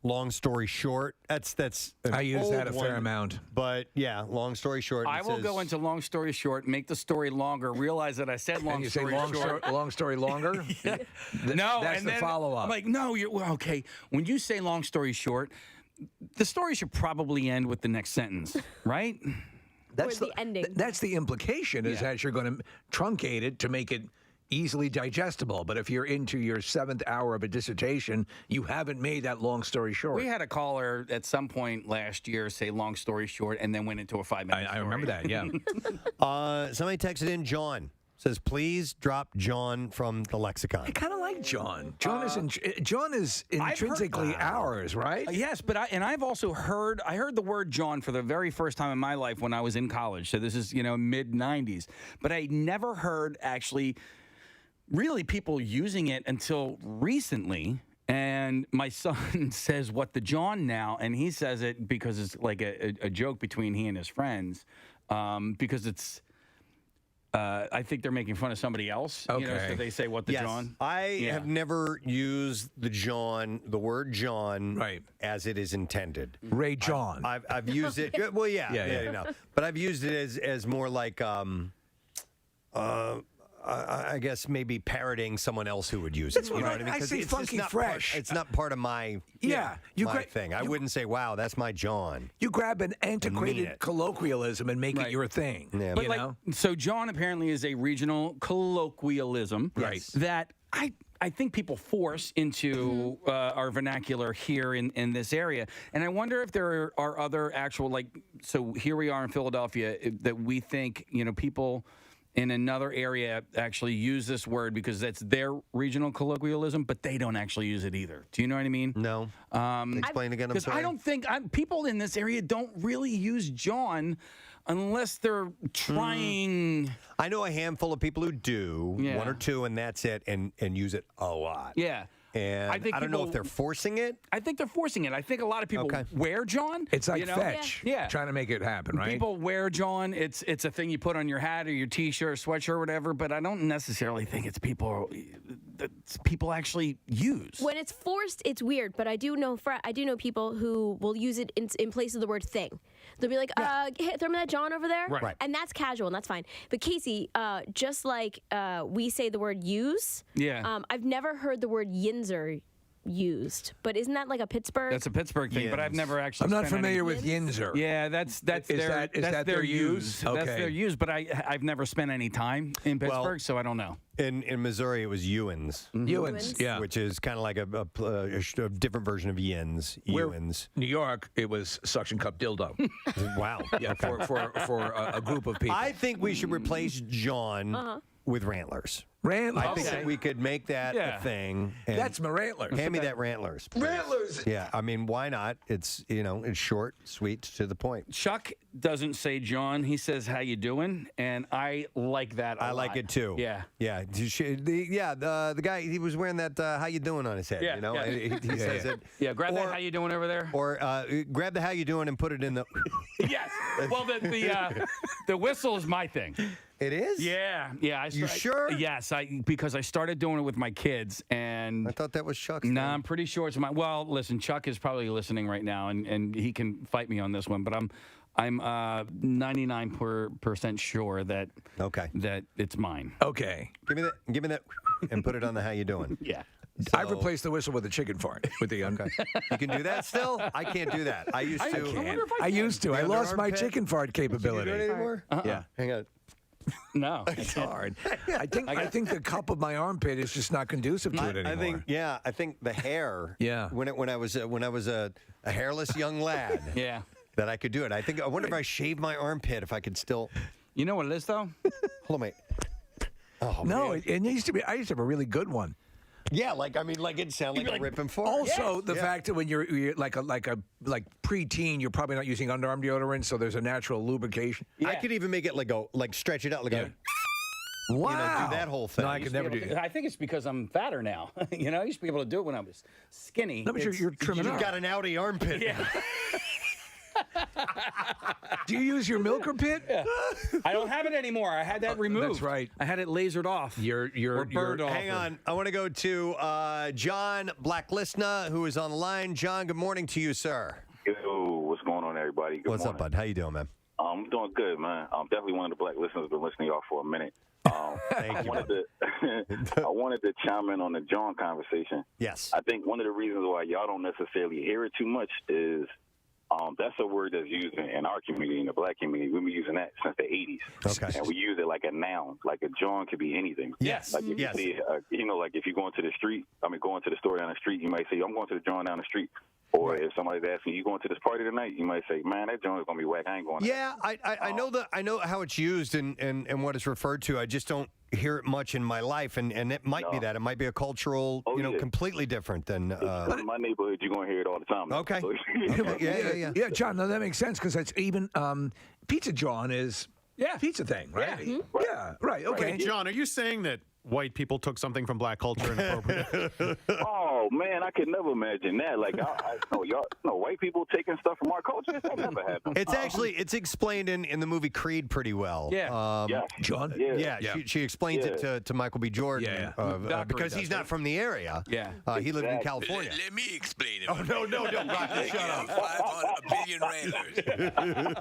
long story short. That's I use that a old fair one, amount. But yeah, long story short. I will go into long story short, make the story longer, realize that I said long And you story say long short. long story longer? No, that's and the then follow-up. I'm like, no, okay. When you say long story short, the story should probably end with the next sentence, right? That's the ending. That's the implication, is that you're going to truncate it to make it easily digestible. But if you're into your 7th hour of a dissertation, you haven't made that long story short. We had a caller at some point last year say long story short and then went into a 5-minute story. I remember that, yeah. Somebody texted in, John says, please drop John from the lexicon. I kind of like John. John is intrinsically ours, right? Yes, but I've also heard the word John for the very first time in my life when I was in college. So this is mid '90s, but I never heard actually really people using it until recently. And my son says, "What the John now?" And he says it because it's like a joke between he and his friends, because it's. I think they're making fun of somebody else. Okay. So they say, "What the John?" I have never used the word John, as it is intended. Ray John. I've used it. Well, yeah. But I've used it as more like, I guess maybe parroting someone else who would use it. That's what you know what I mean? I say it's funky not fresh. It's not part of my thing. I wouldn't say, "Wow, that's my John." You grab an antiquated colloquialism and make it your thing. Yeah. But so John apparently is a regional colloquialism that I think people force into our vernacular here in this area. And I wonder if there are other actual, so here we are in Philadelphia that we think, people in another area actually use this word because that's their regional colloquialism, but they don't actually use it either. Do you know what I mean? No. Explain again, I'm Because sorry. I don't think people in this area don't really use John unless they're trying. I know a handful of people who do, one or two, and that's it, and use it a lot. Yeah. And I don't know if they're forcing it. I think they're forcing it. I think a lot of people wear John. It's like fetch. Yeah. Trying to make it happen, right? People wear John. It's a thing you put on your hat or your T-shirt, sweatshirt, or whatever. But I don't necessarily think it's people actually use. When it's forced, it's weird. But I do know people who will use it in place of the word thing. They'll be like, hey, throw me that John over there. Right. And that's casual, and that's fine. But Casey, just like we say the word use, I've never heard the word yinzer used. But isn't that like a Pittsburgh? That's a Pittsburgh thing, but I've never actually. I'm not familiar with yinzer. Yeah, that's their their use? That's their use, but I've never spent any time in Pittsburgh, so I don't know. In Missouri, it was Ewins. Ewins, yeah. Which is kind of like a different version of yins. Ewins. New York, it was suction cup dildo. Wow. Yeah, for a group of people. I think we should replace John with rantlers. Rantlers. I think that we could make that a thing. And that's my rantlers. Hand me that rantlers. Please. Rantlers. Yeah, I mean, why not? It's it's short, sweet, to the point. Chuck doesn't say John. He says, "How you doing?" And I like that a lot. like it too. Yeah. Yeah. The guy, he was wearing that "How you doing" on his head. Yeah, You know, yeah. he says it. Yeah, grab that "How you doing" over there. Or grab the "How you doing" and put it in the. Yes. Well, the whistle is my thing. It is? Yeah. You sure? Yes, because I started doing it with my kids, and I thought that was Chuck's. No, I'm pretty sure it's mine. Well, listen, Chuck is probably listening right now, and he can fight me on this one, but I'm 99% sure that it's mine. Okay. Give me that, and put it on the "How you doing." Yeah. I've replaced the whistle with a chicken fart. With the You can do that still? I can't do that. I used to. I used to. I The lost my underarm chicken fart capability. Can you do it anymore? Yeah. Hang on. No, it's hard. I think the cup of my armpit is just not conducive to it anymore. I think the hair. Yeah. When I was a hairless young lad. Yeah. That I could do it. I wonder if I shaved my armpit, if I could still. You know what it is though? Hold on, mate. Oh no, man. it used to be. I used to have a really good one. Yeah, it sounded like a rip and fart. Also, the fact that when you're like preteen, you're probably not using underarm deodorant, so there's a natural lubrication. I could even make it stretch it out, Wow. do that whole thing. No, I could never do that. I think it's because I'm fatter now. I used to be able to do it when I was skinny. No, but you're trimming You've up. got an outie armpit. Yeah. Do you use your milker pit? Yeah. I don't have it anymore. I had that removed. That's right. I had it lasered off. You're burned off. Hang on. I want to go to John, Black Listener, who is on the line. John, good morning to you, sir. Yo, what's going on, everybody? Good What's morning. up, bud? How you doing, man? I'm doing good, man. I'm definitely one of the black listeners. Been listening to y'all for a minute. Thank you. I wanted to chime in on the John conversation. Yes. I think one of the reasons why y'all don't necessarily hear it too much is that's a word that's used in our community, in the black community. We've been using that since the 80s. Okay. And we use it like a noun. Like a John could be anything. Yes. Like if you see, like if you go into the street, going to the store down the street, you might say, I'm going to the John down the street. Or if somebody's asking, you going to this party tonight? You might say, man, that John is going to be whack. I ain't going. Yeah, I know how it's used and what it's referred to. I just don't hear it much in my life, and it might be that. It might be a cultural, completely different than. In my neighborhood, you're going to hear it all the time. Okay. Yeah, John, no, that makes sense because that's even Pizza John is pizza thing, right? Yeah. Yeah, right. Okay. Wait, John, are you saying that white people took something from black culture and appropriated it? Oh man, I could never imagine that. Like, I y'all know white people taking stuff from our culture. That never happened. It's explained in the movie Creed pretty well. John. Yeah. She explains it to Michael B. Jordan because he's not from the area. Yeah, he lived in California. Let me explain it. Oh no, Rocky, shut up. 500 billion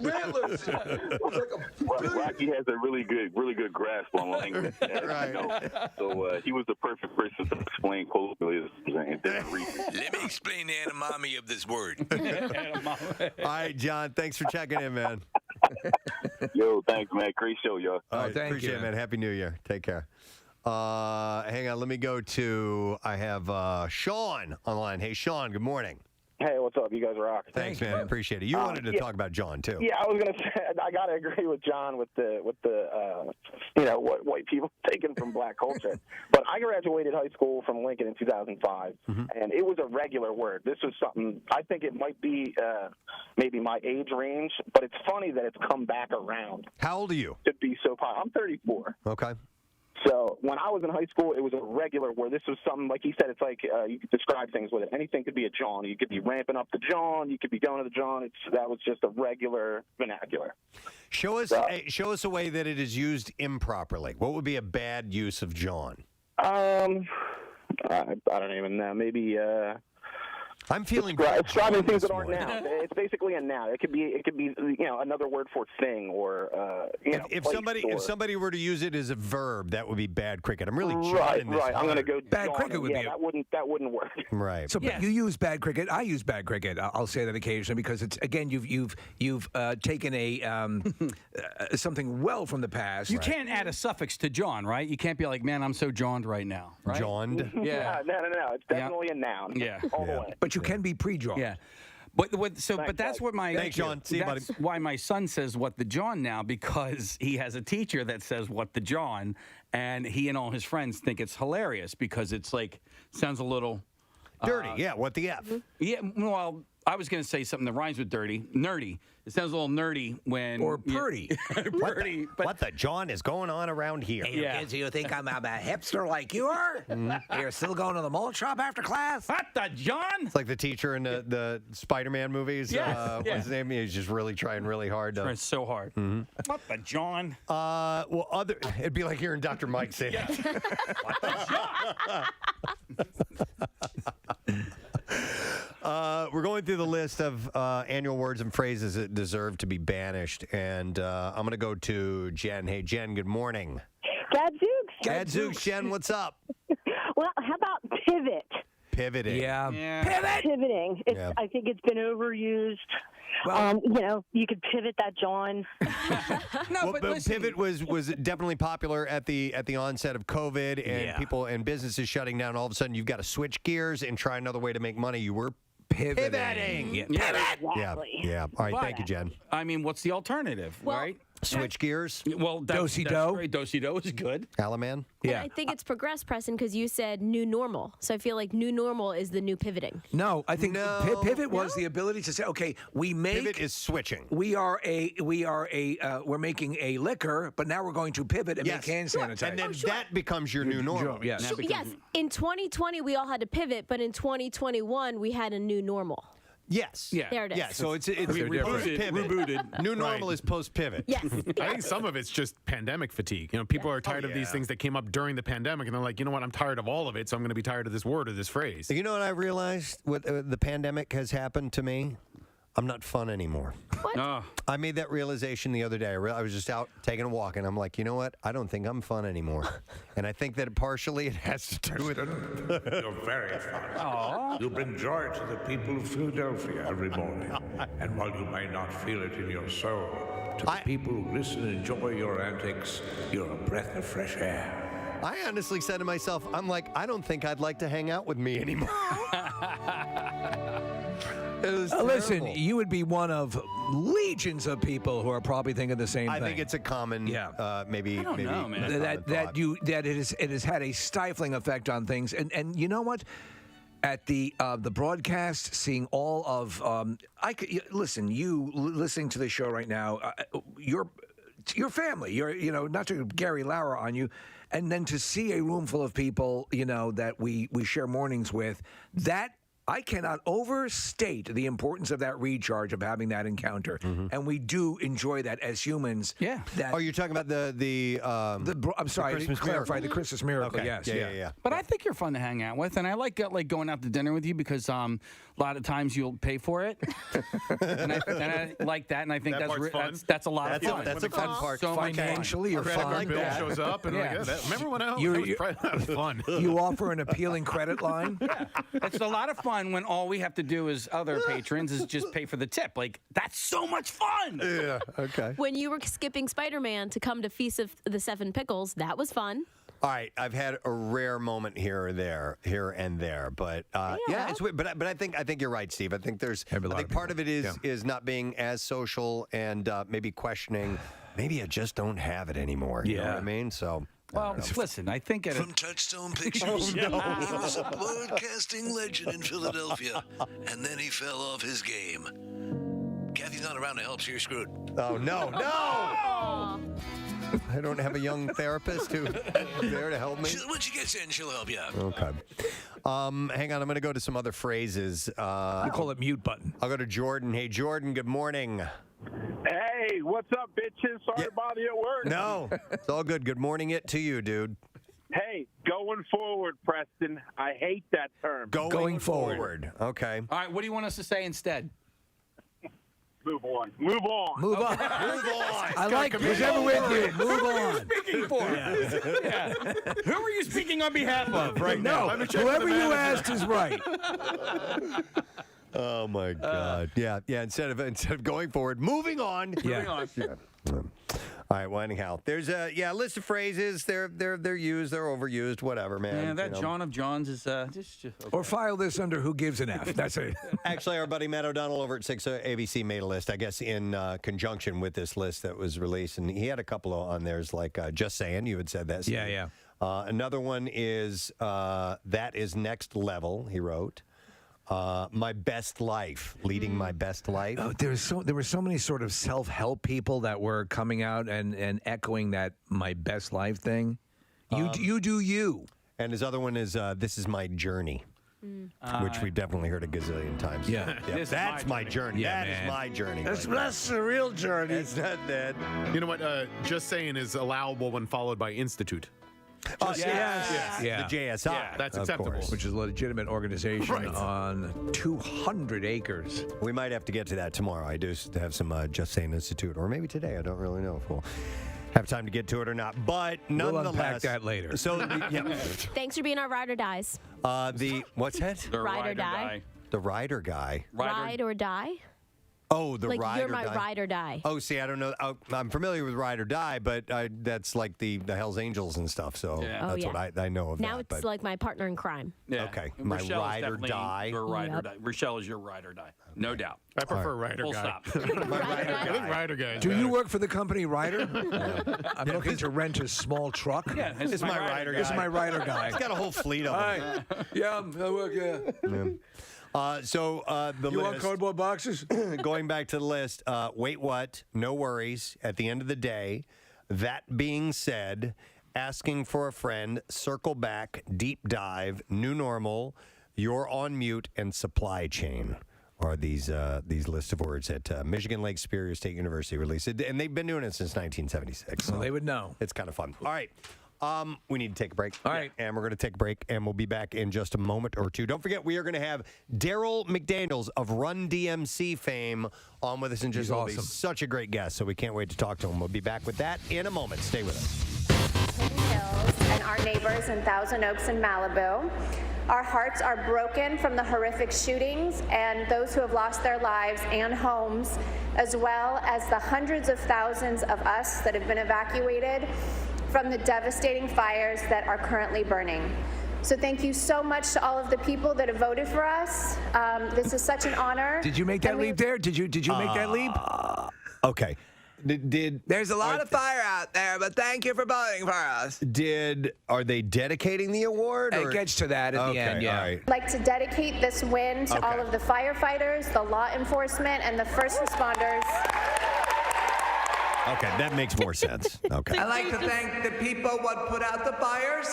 rantlers. Rocky has a really good grasp on language. Right. So he was the perfect person to explain colloquialisms and different reasons. Let me explain the etymology of this word. All right, John. Thanks for checking in, man. Yo, thanks, man. Great show, y'all. All right, appreciate it, man. Happy New Year. Take care. Hang on. Let me go to. I have Sean on the line. Hey, Sean. Good morning. Hey, what's up? You guys rock. Thanks, man. Appreciate it. You wanted to talk about John too. Yeah, I was gonna say I gotta agree with John with the what white people taken from black culture. But I graduated high school from Lincoln in 2005, and it was a regular word. This was something I think it might be maybe my age range, but it's funny that it's come back around. How old are you? To be so popular. I'm 34. Okay. So when I was in high school, it was a regular word. This was something, like he said, it's like you could describe things with it. Anything could be a John. You could be ramping up the John. You could be going to the John. That was just a regular vernacular. Show us a way that it is used improperly. What would be a bad use of John? I don't even know. Maybe I'm feeling describing things that aren't nouns. It's basically a noun. It could be another word for thing or if somebody were to use it as a verb, that would be bad cricket. I'm really right. this I'm going to go bad John, cricket would be that wouldn't work. Right. So you use bad cricket. I use bad cricket. I'll say that occasionally because it's again you've taken a something well from the past. You can't add a suffix to John, right? You can't be like, man, I'm so jawned right now. Right? Jawned. Yeah. No. It's definitely a noun. Yeah. All the way. But you can be pre-drawn. Yeah. But that's what my Thanks, John. See you, buddy. That's why my son says what the John now, because he has a teacher that says what the John, and he and all his friends think it's hilarious because it's like sounds a little dirty. Yeah, what the F? Yeah, well, I was going to say something that rhymes with dirty, nerdy. It sounds a little nerdy when or purdy. Purdy. What the John is going on around here? Hey, kids, you think I'm a hipster like you are? You're still going to the malt shop after class? What the John? It's like the teacher in the Spider-Man movies. Yes. What's his name? He's just really trying really hard. Trying so hard. What the John? It'd be like hearing Dr. Mike say that. What the John? We're going through the list of annual words and phrases that deserve to be banished, and I'm going to go to Jen. Hey, Jen, good morning. Gadzooks. Gadzooks, Jen, what's up? Well, how about pivot? Pivoting. Yeah. Pivoting. I think it's been overused. Well, you could pivot that John. But pivot was definitely popular at the onset of COVID and people and businesses shutting down. All of a sudden, you've got to switch gears and try another way to make money. You were pivoting. Yeah. Exactly. Yeah. All right. Thank you, Jen. I mean, what's the alternative, right? Switch gears. Well, Do-si-do. Do-si-do is good. Alaman. And I think it's progressed, Preston, because you said new normal. So I feel like new normal is the new pivoting. No, I think pivot was the ability to say, okay, pivot is switching. We're making a liquor, but now we're going to pivot and make hand sanitizer. And then that becomes your new normal. Yes. So, yes, in 2020 we all had to pivot, but in 2021 we had a new normal. Yes. Yeah. There it is. Yeah. So it's rebooted. New normal is post pivot. Yes. I think some of it's just pandemic fatigue. People are tired of these things that came up during the pandemic, and they're like, you know what? I'm tired of all of it, so I'm going to be tired of this word or this phrase. You know what I realized? What the pandemic has happened to me? I'm not fun anymore. What? Oh. I made that realization the other day. I was just out taking a walk, and I'm like, you know what? I don't think I'm fun anymore. And I think that partially it has to do with You're very fun. You bring joy to the people of Philadelphia every morning. And while you may not feel it in your soul, to the people who listen and enjoy your antics, you're a breath of fresh air. I honestly said to myself, I'm like, I don't think I'd like to hang out with me anymore. Listen, you would be one of legions of people who are probably thinking the same thing. I think it's a common, maybe. I don't know, man. It has had a stifling effect on things, and you know what? At the broadcast, seeing all of listen, you listening to the show right now, your family, not to Gary Lauer on you, and then to see a room full of people, that we share mornings with, that. I cannot overstate the importance of that recharge of having that encounter, and we do enjoy that as humans. Yeah. Oh, you're talking about I'm sorry, I didn't clarify the Christmas miracle. Okay. Yes, Yeah. But I think you're fun to hang out with, and I like going out to dinner with you because a lot of times you'll pay for it, and I like that, and I think that's a lot of fun. That's a fun part. So financially, you're fun. Bill shows up and remember when that was fun. You offer an appealing credit line. Yeah, it's a lot of fun when all we have to do as other patrons is just pay for the tip. Like, that's so much fun. Yeah, okay. When you were skipping Spider-Man to come to Feast of the Seven Pickles, that was fun. All right, I've had a rare moment here and there, but it's weird. But I think you're right, Steve. I think part of it is not being as social and maybe questioning. Maybe I just don't have it anymore. You know what I mean? So. Well, listen, I think from Touchstone Pictures, he was a broadcasting legend in Philadelphia, and then he fell off his game. Kathy's not around to help, so you're screwed. Oh, no. I don't have a young therapist who's there to help me. When she gets in, she'll help you out. Okay. Hang on, I'm going to go to some other phrases. We call it mute button. I'll go to Jordan. Hey, Jordan, good morning. Hey, what's up, bitches? Sorry to bother you at work. No, it's all good. Good morning it to you, dude. Hey, going forward, Preston. I hate that term. Going forward. Okay. All right, what do you want us to say instead? Move on. I like whichever with you. Move on. Speaking for? Yeah. Who are you speaking on behalf of right now? Whoever you asked is right. Oh my God! Yeah. Instead of going forward, moving on. Moving on. All right. Well, anyhow, there's a list of phrases. They're used. They're overused. Whatever, man. Yeah, that John of Johns is just okay. Or file this under Who Gives an F. That's it. Actually, our buddy Matt O'Donnell over at 6 ABC made a list, I guess, in conjunction with this list that was released, and he had a couple on there's like just saying. You had said that. Steve. Yeah. Another one is that is next level. He wrote. My best life, leading my best life. Oh, there were so many sort of self-help people that were coming out and echoing that my best life thing. You do you. And his other one is this is my journey, which we've definitely heard a gazillion times. Yeah. That's my journey. Yeah, that is my journey. That's the real journey. It's not that. You know what? Just saying is allowable when followed by institute. Yes. The JSI. Yeah, that's acceptable. Which is a legitimate organization on 200 acres. We might have to get to that tomorrow. I do have some Just Saying Institute, or maybe today. I don't really know if we'll have time to get to it or not. But nonetheless, we'll unpack that later. So, Thanks for being our ride or dies. What's that? The Ride or die. The rider guy. Ride or die? Oh, the like ride you're or my die. ride or die. Oh, see, I don't know. I'm familiar with Ride or Die, but that's like the Hell's Angels and stuff. So that's what I know of. Now that, it's like my partner in crime. Yeah. Okay, And my Rochelle's ride or definitely die. Your ride or die. Rochelle is your ride or die, no doubt. I prefer Rider Full Guy. stop. I think Rider Guy. Do you work for the company Ryder? I'm looking to rent a small truck. Yeah, This is my rider guy. This is my Ryder guy. He's got a whole fleet of them. Yeah, I work. The You list, want cardboard boxes? going back to the list, wait, what? No worries. At the end of the day, that being said, asking for a friend, circle back, deep dive, new normal, you're on mute, and supply chain are these lists of words that Michigan Lake Superior State University released. And they've been doing it since 1976. So Well, they would know. it's kind of fun. All right. We need to take a break. All right. And we're going to take a break, and we'll be back in just a moment or two. Don't forget, we are going to have Daryl McDaniels of Run DMC fame on with us in just a little bit. He's such a great guest, so we can't wait to talk to him. We'll be back with that in a moment. Stay with us. Hills and our neighbors in Thousand Oaks and Malibu. Our hearts are broken from the horrific shootings and those who have lost their lives and homes, as well as the hundreds of thousands of us that have been evacuated from the devastating fires that are currently burning. So thank you so much to all of the people that have voted for us. This is such an honor. Did you make that leap there? Did you make that leap? Okay. There's a lot of fire out there, but thank you for voting for us. Are they dedicating the award? It gets to that at the end, yeah. All right. I'd like to dedicate this win to all of the firefighters, the law enforcement, and the first responders. Okay, that makes more sense. Okay. I'd like to thank the people what put out the fires.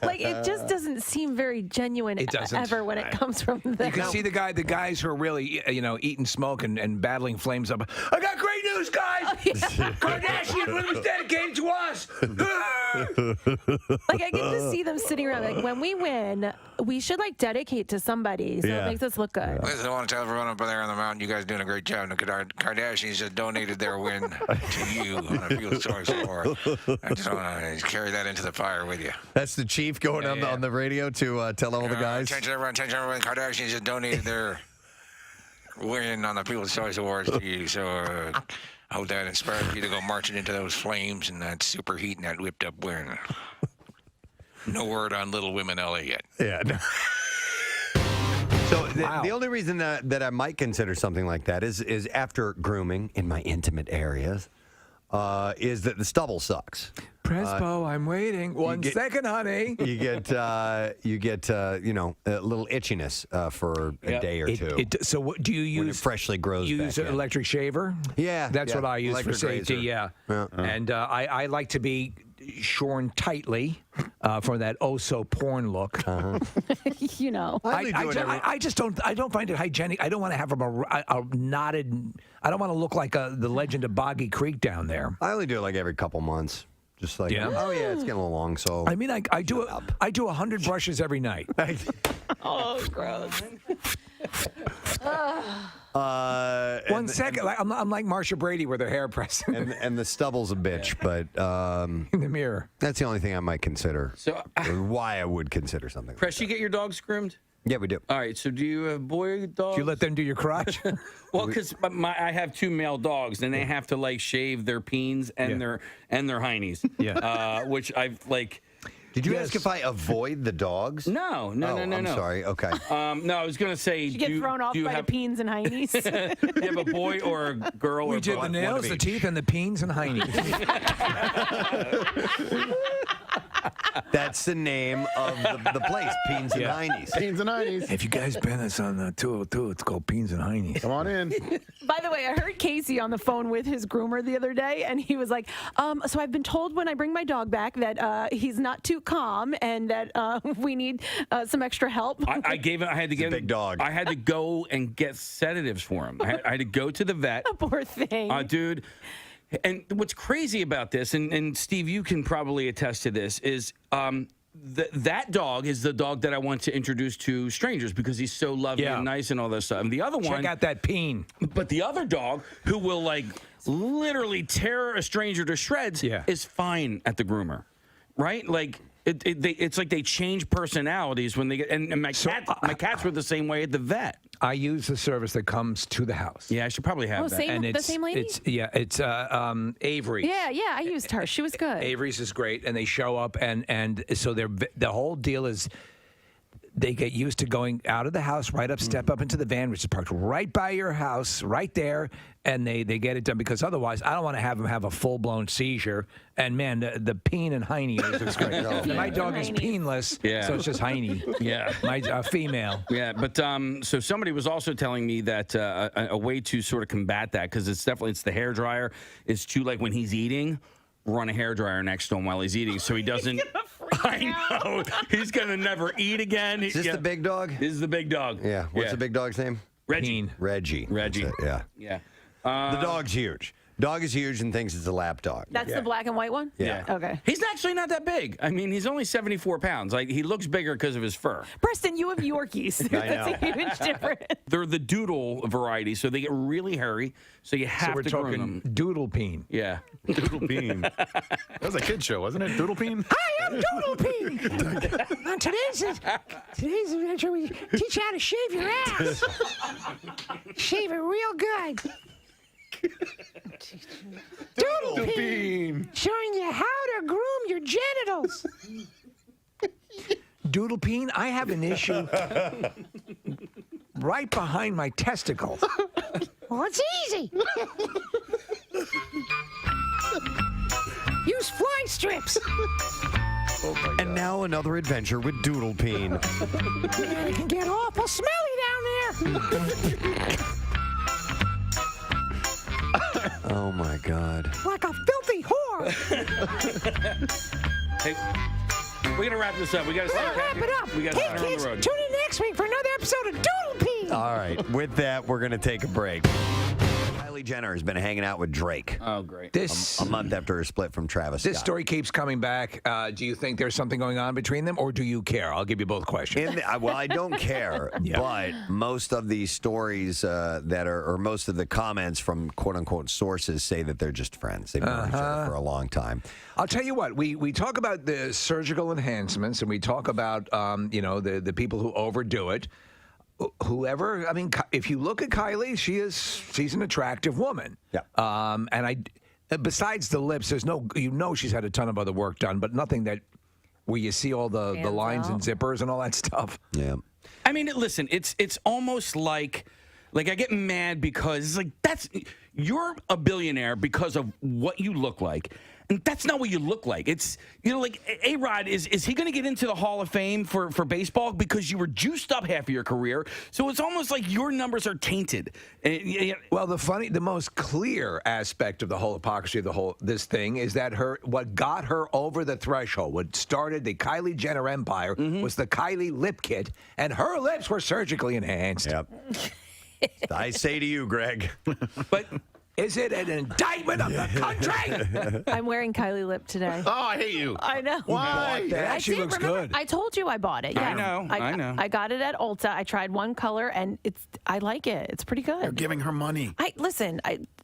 Like, it just doesn't seem very genuine ever when it comes from them. You can see the guys who are really, eating smoke and battling flames up. I got great news, guys! Kardashian win was dedicated to us! Like, I get to see them sitting around, like, when we win, we should, like, dedicate to somebody so it makes us look good. Listen, I want to tell everyone up there on the mountain, you guys are doing a great job. The Kardashians just donated their win to you on a field choice award. I just want to carry that into the fire with you. That's the chief going on the radio to tell all the guys. Attention everyone, Kardashians just donated their win on the People's Choice Awards to you. So I hope that inspires you to go marching into those flames and that super heat and that whipped up win. No word on Little Women LA yet. Yeah. No. So the only reason that I might consider something like that is after grooming in my intimate areas, is that the stubble sucks. Prespo, I'm waiting. One second, honey. You get a little itchiness for a day or two. So what do you use? When it freshly grows use back an in. electric shaver? Yeah, That's what I use for electric safety, razor. yeah. And I like to be shorn tightly for that so porn look. You know. I just don't find it hygienic. I don't want to have them a knotted. I don't want to look like the legend of Boggy Creek down there. I only do it like every couple months. Just like, it's getting a little long. So I mean, I do 100 brushes every night. Oh, gross. One second, I'm like Marsha Brady with her hair pressed. and the stubble's a bitch, but in the mirror. That's the only thing I might consider. So or why I would consider something. Press, you get your dogs groomed? Yeah, we do. All right, so do you have boy dogs? Do you let them do your crotch? Well, because I have 2 male dogs, and they have to like shave their peens and their heinies. Yeah. Which I've like. Did you ask if I avoid the dogs? No. I'm sorry. Okay. No, I was going to say. You get thrown off by the peens and heinies. Do you have a boy or a girl? We or did both? the nails, the teeth, and the peens and heinies. That's the name of the place, Peens and Heinies. Peens and Heinies. If you guys been us on 202, it's called Peens and Heinies. Come on in. By the way, I heard Casey on the phone with his groomer the other day, and he was like, so I've been told when I bring my dog back that he's not too calm and that we need some extra help. I had to give big dog. I had to go and get sedatives for him. I had to go to the vet. Poor thing. Dude. And what's crazy about this, and Steve, you can probably attest to this, is that dog is the dog that I want to introduce to strangers because he's so lovely and nice and all this stuff. And the other one, check out that peen. But the other dog, who will like literally tear a stranger to shreds, is fine at the groomer, right? Like. It's like they change personalities when they get. And my cats were the same way at the vet. I use the service that comes to the house. Yeah, I should probably have that. The same lady? It's Avery. Yeah, I used her. She was good. Avery's is great, and they show up, and so the whole deal is they get used to going out of the house, right up, step up into the van, which is parked right by your house, right there, and they get it done because otherwise I don't want to have them have a full-blown seizure. And man, the peen and hiney is great. My dog is peenless, so it's just hiney. Yeah, my female. Yeah, but so somebody was also telling me that a way to sort of combat that, because it's the hair dryer, is to, like, when he's eating, run a hair dryer next to him while he's eating, so he doesn't. I know he's gonna never eat again. Is this the big dog? This is the big dog. Yeah. What's the big dog's name? Reggie. Reggie. Yeah. The dog's huge. Dog is huge and thinks it's a lap dog. That's the black and white one? Yeah. Okay. He's actually not that big. I mean, he's only 74 pounds. Like, he looks bigger because of his fur. Preston, you have Yorkies. That's a huge difference. They're the doodle variety, so they get really hairy. So you have to groom them. Doodle peen. Yeah. Doodle Peen. That was a kid show, wasn't it? Doodle Peen? Hi, I'm Doodle Peen. On today's adventure, we teach you how to shave your ass. Shave it real good. Doodle Peen. Showing you how to groom your genitals. Doodle Peen, I have an issue right behind my testicle. Well, it's easy. Use fly strips. And now another adventure with Doodle Peen. Man, it can get awful smelly down there. Oh my God. Like a filthy whore. Hey, we gotta wrap this up. We gotta start Wrap it up. We gotta Hey, start on kids, the road. tune in next week for another episode of Doodle Peen. All right. With that, we're going to take a break. Kylie Jenner has been hanging out with Drake. Oh, great. This a month after her split from Travis This Scott. story keeps coming back. Do you think there's something going on between them, or do you care? I'll give you both questions. Well, I don't care, but most of these stories or most of the comments from quote-unquote sources say that they're just friends. They've known each other for a long time. I'll tell you what, we talk about the surgical enhancements, and we talk about, the people who overdo it. Whoever, I mean, if you look at Kylie, she's an attractive woman. Yeah. And besides the lips, there's she's had a ton of other work done, but nothing where you see all the lines and zippers and all that stuff. Yeah. I mean, listen, it's almost like I get mad because you're a billionaire because of what you look like. And that's not what you look like. It's, like A-Rod, is he going to get into the Hall of Fame for baseball because you were juiced up half of your career? So it's almost like your numbers are tainted. Well, the most clear aspect of the whole hypocrisy of this thing is that what got her over the threshold, what started the Kylie Jenner empire, was the Kylie lip kit, and her lips were surgically enhanced. Yep. I say to you, Greg. But is it an indictment of the country? I'm wearing Kylie lip today. Oh, I hate you. I know. Why? That actually looks good. I told you I bought it. Yeah. I know. I got it at Ulta. I tried one color, and I like it. It's pretty good. You're giving her money.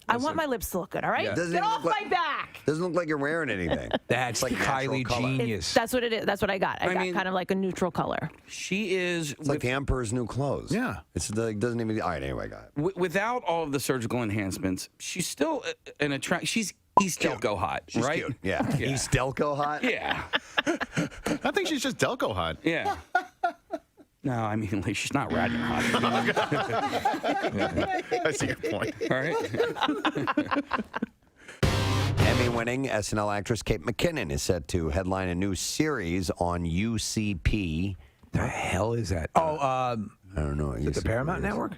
I want my lips to look good. All right, Yeah. Doesn't get even off look my back. Doesn't look like you're wearing anything. That's like Kylie genius. That's what it is. That's what I got. I got kind of like a neutral color. She is. It's like the Emperor's New Clothes. Yeah. It's like doesn't even. All right. Anyway, got it. Without all of the surgical enhancements, she's still an attract. She's East Delco hot, She's right? cute. Yeah. East Delco hot. Yeah. I think she's just Delco hot. Yeah. No, I mean, like, she's not Radnor hot. I see your point. All right. Emmy-winning SNL actress Kate McKinnon is set to headline a new series on UCP. The hell is that? I don't know. Is it the Paramount Network?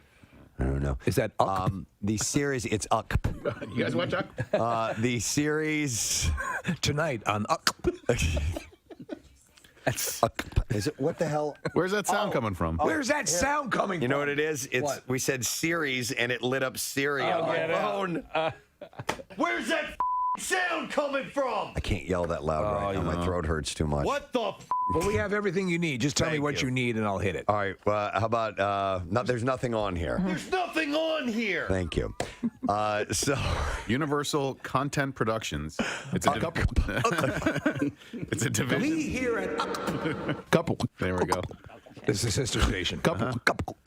I don't know. Is that Uck? The series, it's Uck. You guys watch Uck? The series tonight on Uck. That's is it? What the hell? Where's that sound coming from? Where's that sound coming from? You know what it is? It's What? we said series and it lit up Siri on my phone. Where's that sound coming from? I can't yell that loud right now. My throat hurts too much. What the? Well, we have everything you need. Just tell me what you need and I'll hit it. All right. Well, how about there's nothing on here. There's nothing on here. Thank you. So Universal Content Productions. It's a it's a division. We here at Couple. There we go. This is a sister station. Couple. Couple.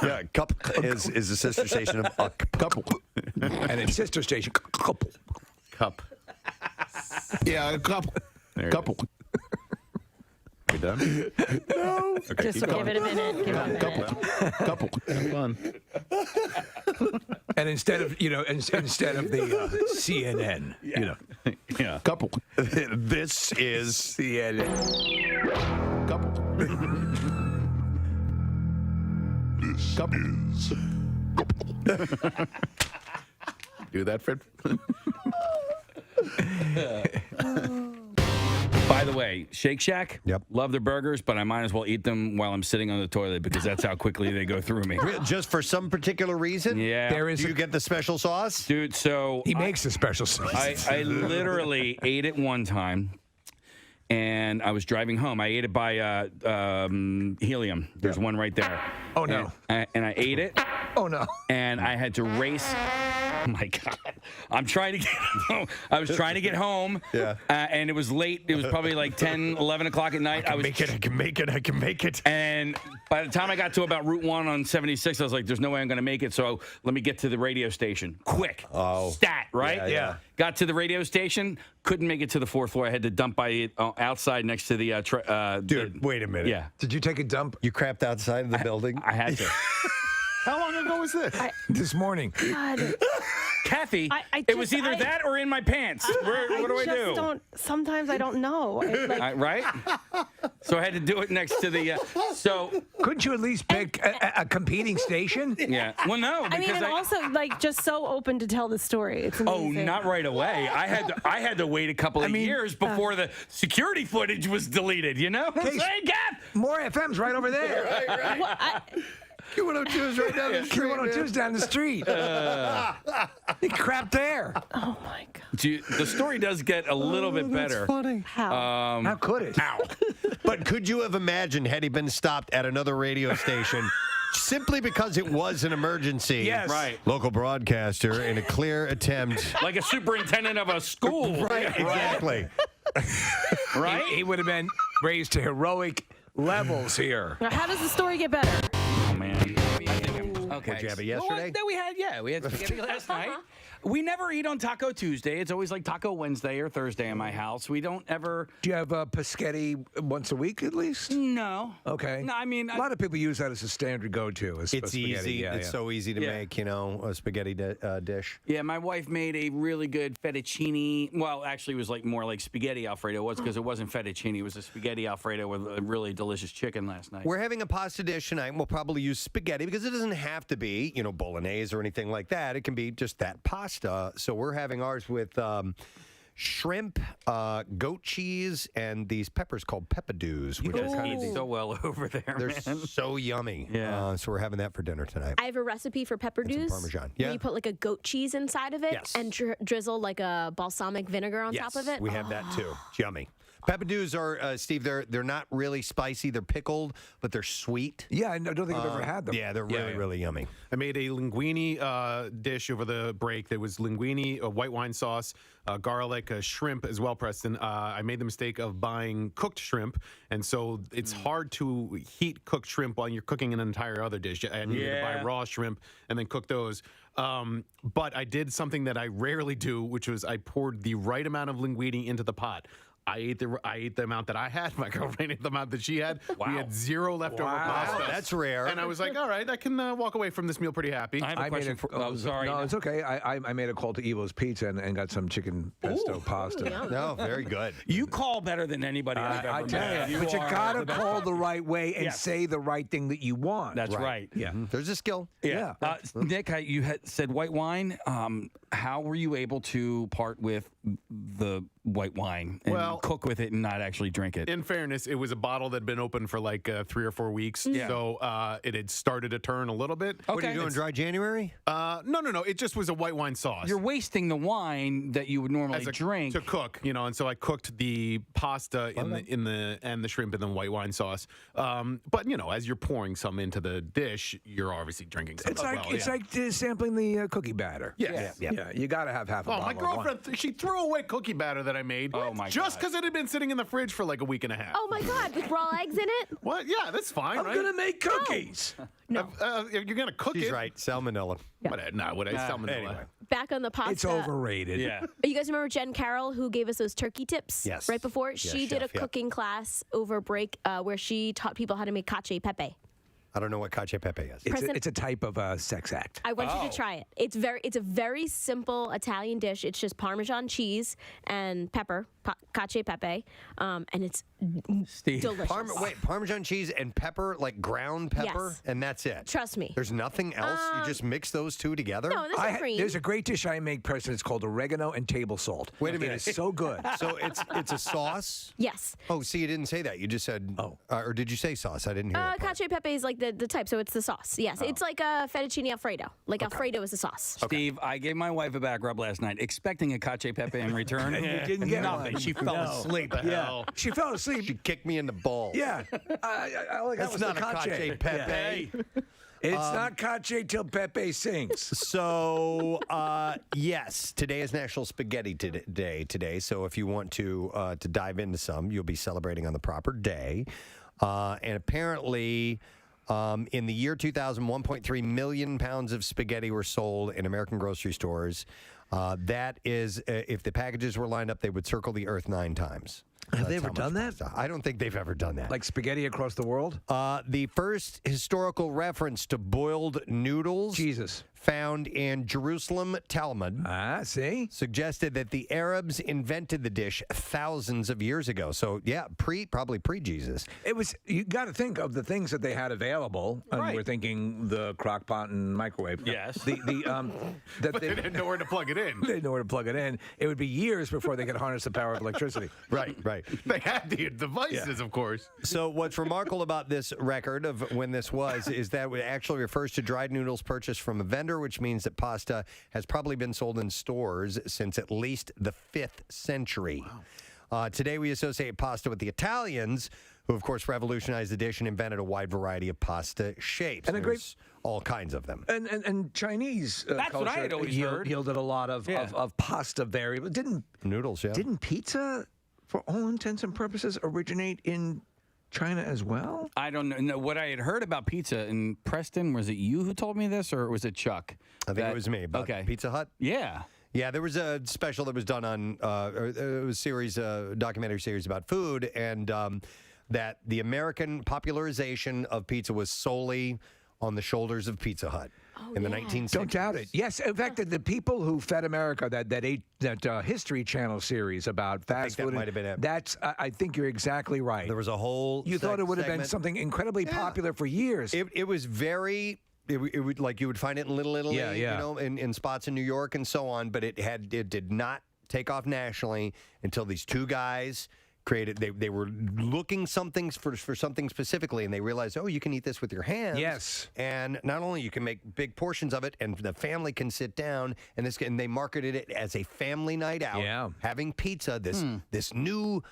Yeah, Cup is the sister station of Uck. Couple. And it's sister station. Couple. Cup. Yeah, couple. Couple. We done? No. Okay, Just give it a minute. Give it a minute. Couple. Have fun. And instead of instead of the CNN, Yeah. Couple. This is CNN. Couple. This Couple. is Do that, Fred. By the way, Shake Shack, Yep. love their burgers, but I might as well eat them while I'm sitting on the toilet because that's how quickly they go through me. just for some particular reason. Yeah. There is Do you get the special sauce? Dude, so He makes a special sauce. I literally ate it one time, and I was driving home. I ate it by Helium. There's one right there. Oh, no. And I ate it, Oh no. and I had to race Oh my God! I'm trying to get home. I was trying to get home. Yeah. And it was late. It was probably like 10, 11 o'clock at night. I can make it. And by the time I got to about Route 1 on 76, I was like, there's no way I'm going to make it. So let me get to the radio station. Quick. Oh. Stat, right? Yeah. Got to the radio station. Couldn't make it to the 4th floor. I had to dump by outside next to the... Dude, wait a minute. Yeah. Did you take a dump? You crapped outside of the building? I had to. How long ago was this? This morning. God. Kathy, I it was either that or in my pants. What do I do? Sometimes I don't know. Right? So I had to do it next to the. Couldn't you at least pick a competing station? Yeah. Well, no. I mean, and also just so open to tell the story. It's amazing. Oh, not right away. I had to wait a couple of years before the security footage was deleted. You know? Hey, Kath. More FM's right over there. Right. Well, Q102 is right down the street. Q102 is down the street. You crap there. Oh my God. The story does get a little bit better. That's funny. How? How could it? How? But could you have imagined had he been stopped at another radio station simply because it was an emergency? Yes. Right. Local broadcaster in a clear attempt. Like a superintendent of a school. Right, exactly. Right? He would have been raised to heroic levels here. Now, how does the story get better? Oh, man. Okay. Did you have it yesterday? We had spaghetti last night. We never eat on Taco Tuesday. It's always like Taco Wednesday or Thursday in my house. We don't ever. Do you have paschetti once a week at least? No. Okay. No, I mean, a lot of people use that as a standard go-to. It's easy. Yeah, it's so easy to make, a spaghetti dish. Yeah, my wife made a really good fettuccine. Well, actually, it was more like spaghetti Alfredo. It was because it wasn't fettuccine. It was a spaghetti Alfredo with a really delicious chicken last night. We're having a pasta dish tonight, and we'll probably use spaghetti because it doesn't have to be, bolognese or anything like that. It can be just that pasta. So we're having ours with shrimp, goat cheese, and these peppers called peppadews, which guys are kind eat so well over there. They're man. so yummy. Yeah. So we're having that for dinner tonight. I have a recipe for peppadews. Parmesan. Where Yeah. you put like a goat cheese inside of it Yes. and drizzle like a balsamic vinegar on top of it. We have that too. It's yummy. Peppadews are, Steve, they're not really spicy. They're pickled, but they're sweet. Yeah, I don't think I've ever had them. Yeah, they're really yummy. I made a linguine dish over the break. There was linguine, a white wine sauce, garlic, shrimp as well, Preston. I made the mistake of buying cooked shrimp, and so it's hard to heat cooked shrimp while you're cooking an entire other dish. I needed to buy raw shrimp and then cook those. But I did something that I rarely do, which was I poured the right amount of linguine into the pot. I ate the amount that I had. My girlfriend ate the amount that she had. Wow. We had zero leftover pasta. That's rare. And I was like, all right, I can walk away from this meal pretty happy. I have a question. Sorry. No, it's okay. I made a call to Evo's Pizza and got some chicken pesto pasta. No, very good. You call better than anybody I've ever I tell met. you, but you are gotta the best. call the right way and say the right thing that you want. That's right. Yeah. There's a skill. Yeah. Nick, you had said white wine. How were you able to part with the white wine and cook with it and not actually drink it? In fairness, it was a bottle that had been open for like 3 or 4 weeks. Yeah. So it had started to turn a little bit. What are you doing, dry January? No. It just was a white wine sauce. You're wasting the wine that you would normally drink to cook, and so I cooked the pasta and the shrimp in the white wine sauce. But as you're pouring some into the dish, you're obviously drinking some. It's like sampling the cookie batter. Yeah. You got to have half a bottle. My of wine. girlfriend, she threw away cookie batter that I made just because it had been sitting in the fridge for like a week and a half. Oh my God, with raw eggs in it? What? Yeah, that's fine. I'm gonna make cookies. No. You're gonna cook it. She's right. Salmonella. Salmonella. Anyway. Back on the pasta. It's overrated. Yeah. You guys remember Jen Carroll, who gave us those turkey tips? Yes. Right before? She did a chef, yeah. cooking class over break where she taught people how to make cacio pepe. I don't know what cacio pepe is. It's a type of sex act. I want you to try it. It's a very simple Italian dish. It's just Parmesan cheese and pepper, cacio pepe, and it's delicious. Parmesan cheese and pepper, like ground pepper, Yes. and that's it. Trust me. There's nothing else. You just mix those two together. No, this is green. There's a great dish I make, Preston. It's called oregano and table salt. Wait a minute. It is so good. So it's a sauce. Yes. Oh, see, you didn't say that. You just said. Or did you say sauce? I didn't hear that part. Cacio pepe is like the type, so it's the sauce. Yes, it's like a fettuccine Alfredo. Like Alfredo is a sauce. Steve, I gave my wife a back rub last night, expecting a cacio pepe in return. And you didn't get nothing. one. She fell asleep. Yeah. She fell asleep. She kicked me in the balls. Yeah. I like That's not a cacio pepe. It's not cace till Pepe sings. So, yes, today is National Spaghetti Day today. So if you want to dive into some, you'll be celebrating on the proper day. And apparently, in the year 2000, 1.3 million pounds of spaghetti were sold in American grocery stores. That is, if the packages were lined up, they would circle the earth 9 times. Have they ever done that? I don't think they've ever done that. Like spaghetti across the world? The first historical reference to boiled noodles found in Jerusalem Talmud suggested that the Arabs invented the dish thousands of years ago. So, yeah, probably pre-Jesus. It was, you got to think of the things that they had available. And Right. we're thinking the crock pot and microwave. Yes. But they didn't know where to plug it in. They didn't know where to plug it in. It would be years before they could harness the power of electricity. Right. They had the devices, of course. So what's remarkable about this record of when this was is that it actually refers to dried noodles purchased from a vendor, which means that pasta has probably been sold in stores since at least the 5th century. Today we associate pasta with the Italians, who of course revolutionized the dish and invented a wide variety of pasta shapes. And There's all kinds of them. And Chinese That's what I culture had always heard. yielded a lot of pasta variable. Noodles, yeah. Didn't pizza, for all intents and purposes, originate in China as well? I don't know. What I had heard about pizza in Preston, was it you who told me this, or was it Chuck? I think it was me. About Pizza Hut? Yeah. Yeah, there was a special that was done on, it was a documentary series about food, and that the American popularization of pizza was solely on the shoulders of Pizza Hut in the 1960s. Don't doubt it. Yes, in fact, the people who fed America, that History Channel series about fast food, might have been it. That's, I think you're exactly right. There was a whole You thought it would have been segment. something incredibly popular for years. It was very. It would, like, you would find it in Little Italy, Yeah. you know, in spots in New York and so on. But it did not take off nationally until these two guys created. They were looking for something specifically, and they realized, oh, you can eat this with your hands. Yes. And not only you can make big portions of it, and the family can sit down, and they marketed it as a family night out. Yeah. Having pizza, this new.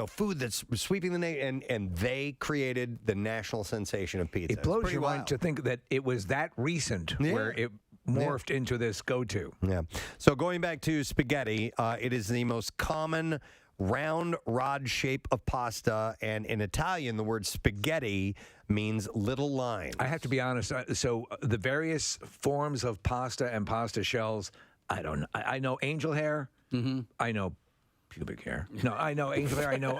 Food that's sweeping the nation, and they created the national sensation of pizza. It blows your mind to think that it was that recent where it morphed into this go-to. Yeah. So going back to spaghetti, it is the most common round rod shape of pasta, and in Italian, the word spaghetti means little lines. I have to be honest. So the various forms of pasta and pasta shells, I don't know. I know angel hair. Mm-hmm. I know pubic hair. No, I know angel hair. I know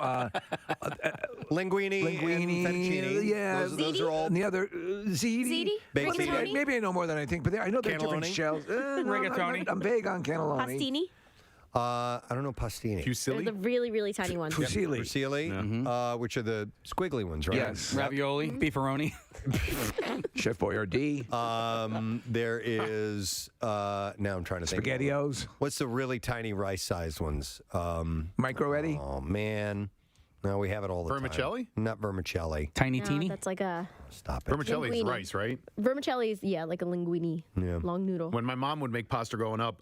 linguine, and fettuccine. Yeah, those are all. And the other ziti. Maybe I know more than I think, but I know there are different shells. Rigatoni. I'm vague on cannelloni. Pastini? I don't know pastini. They're the really, really tiny ones. Fusilli, which are the squiggly ones, right? Yes. Ravioli, beefaroni. Chef Boyardee. There is, now I'm trying to think. SpaghettiOs. What's the really tiny rice-sized ones? Micro-Eddie? Oh, man. No, we have it all the Vermicelli? time. Not vermicelli. Tiny No, teeny? that's like a Stop it. Vermicelli is Linguine. rice, right? vermicelli is like a linguine, long noodle. When my mom would make pasta growing up,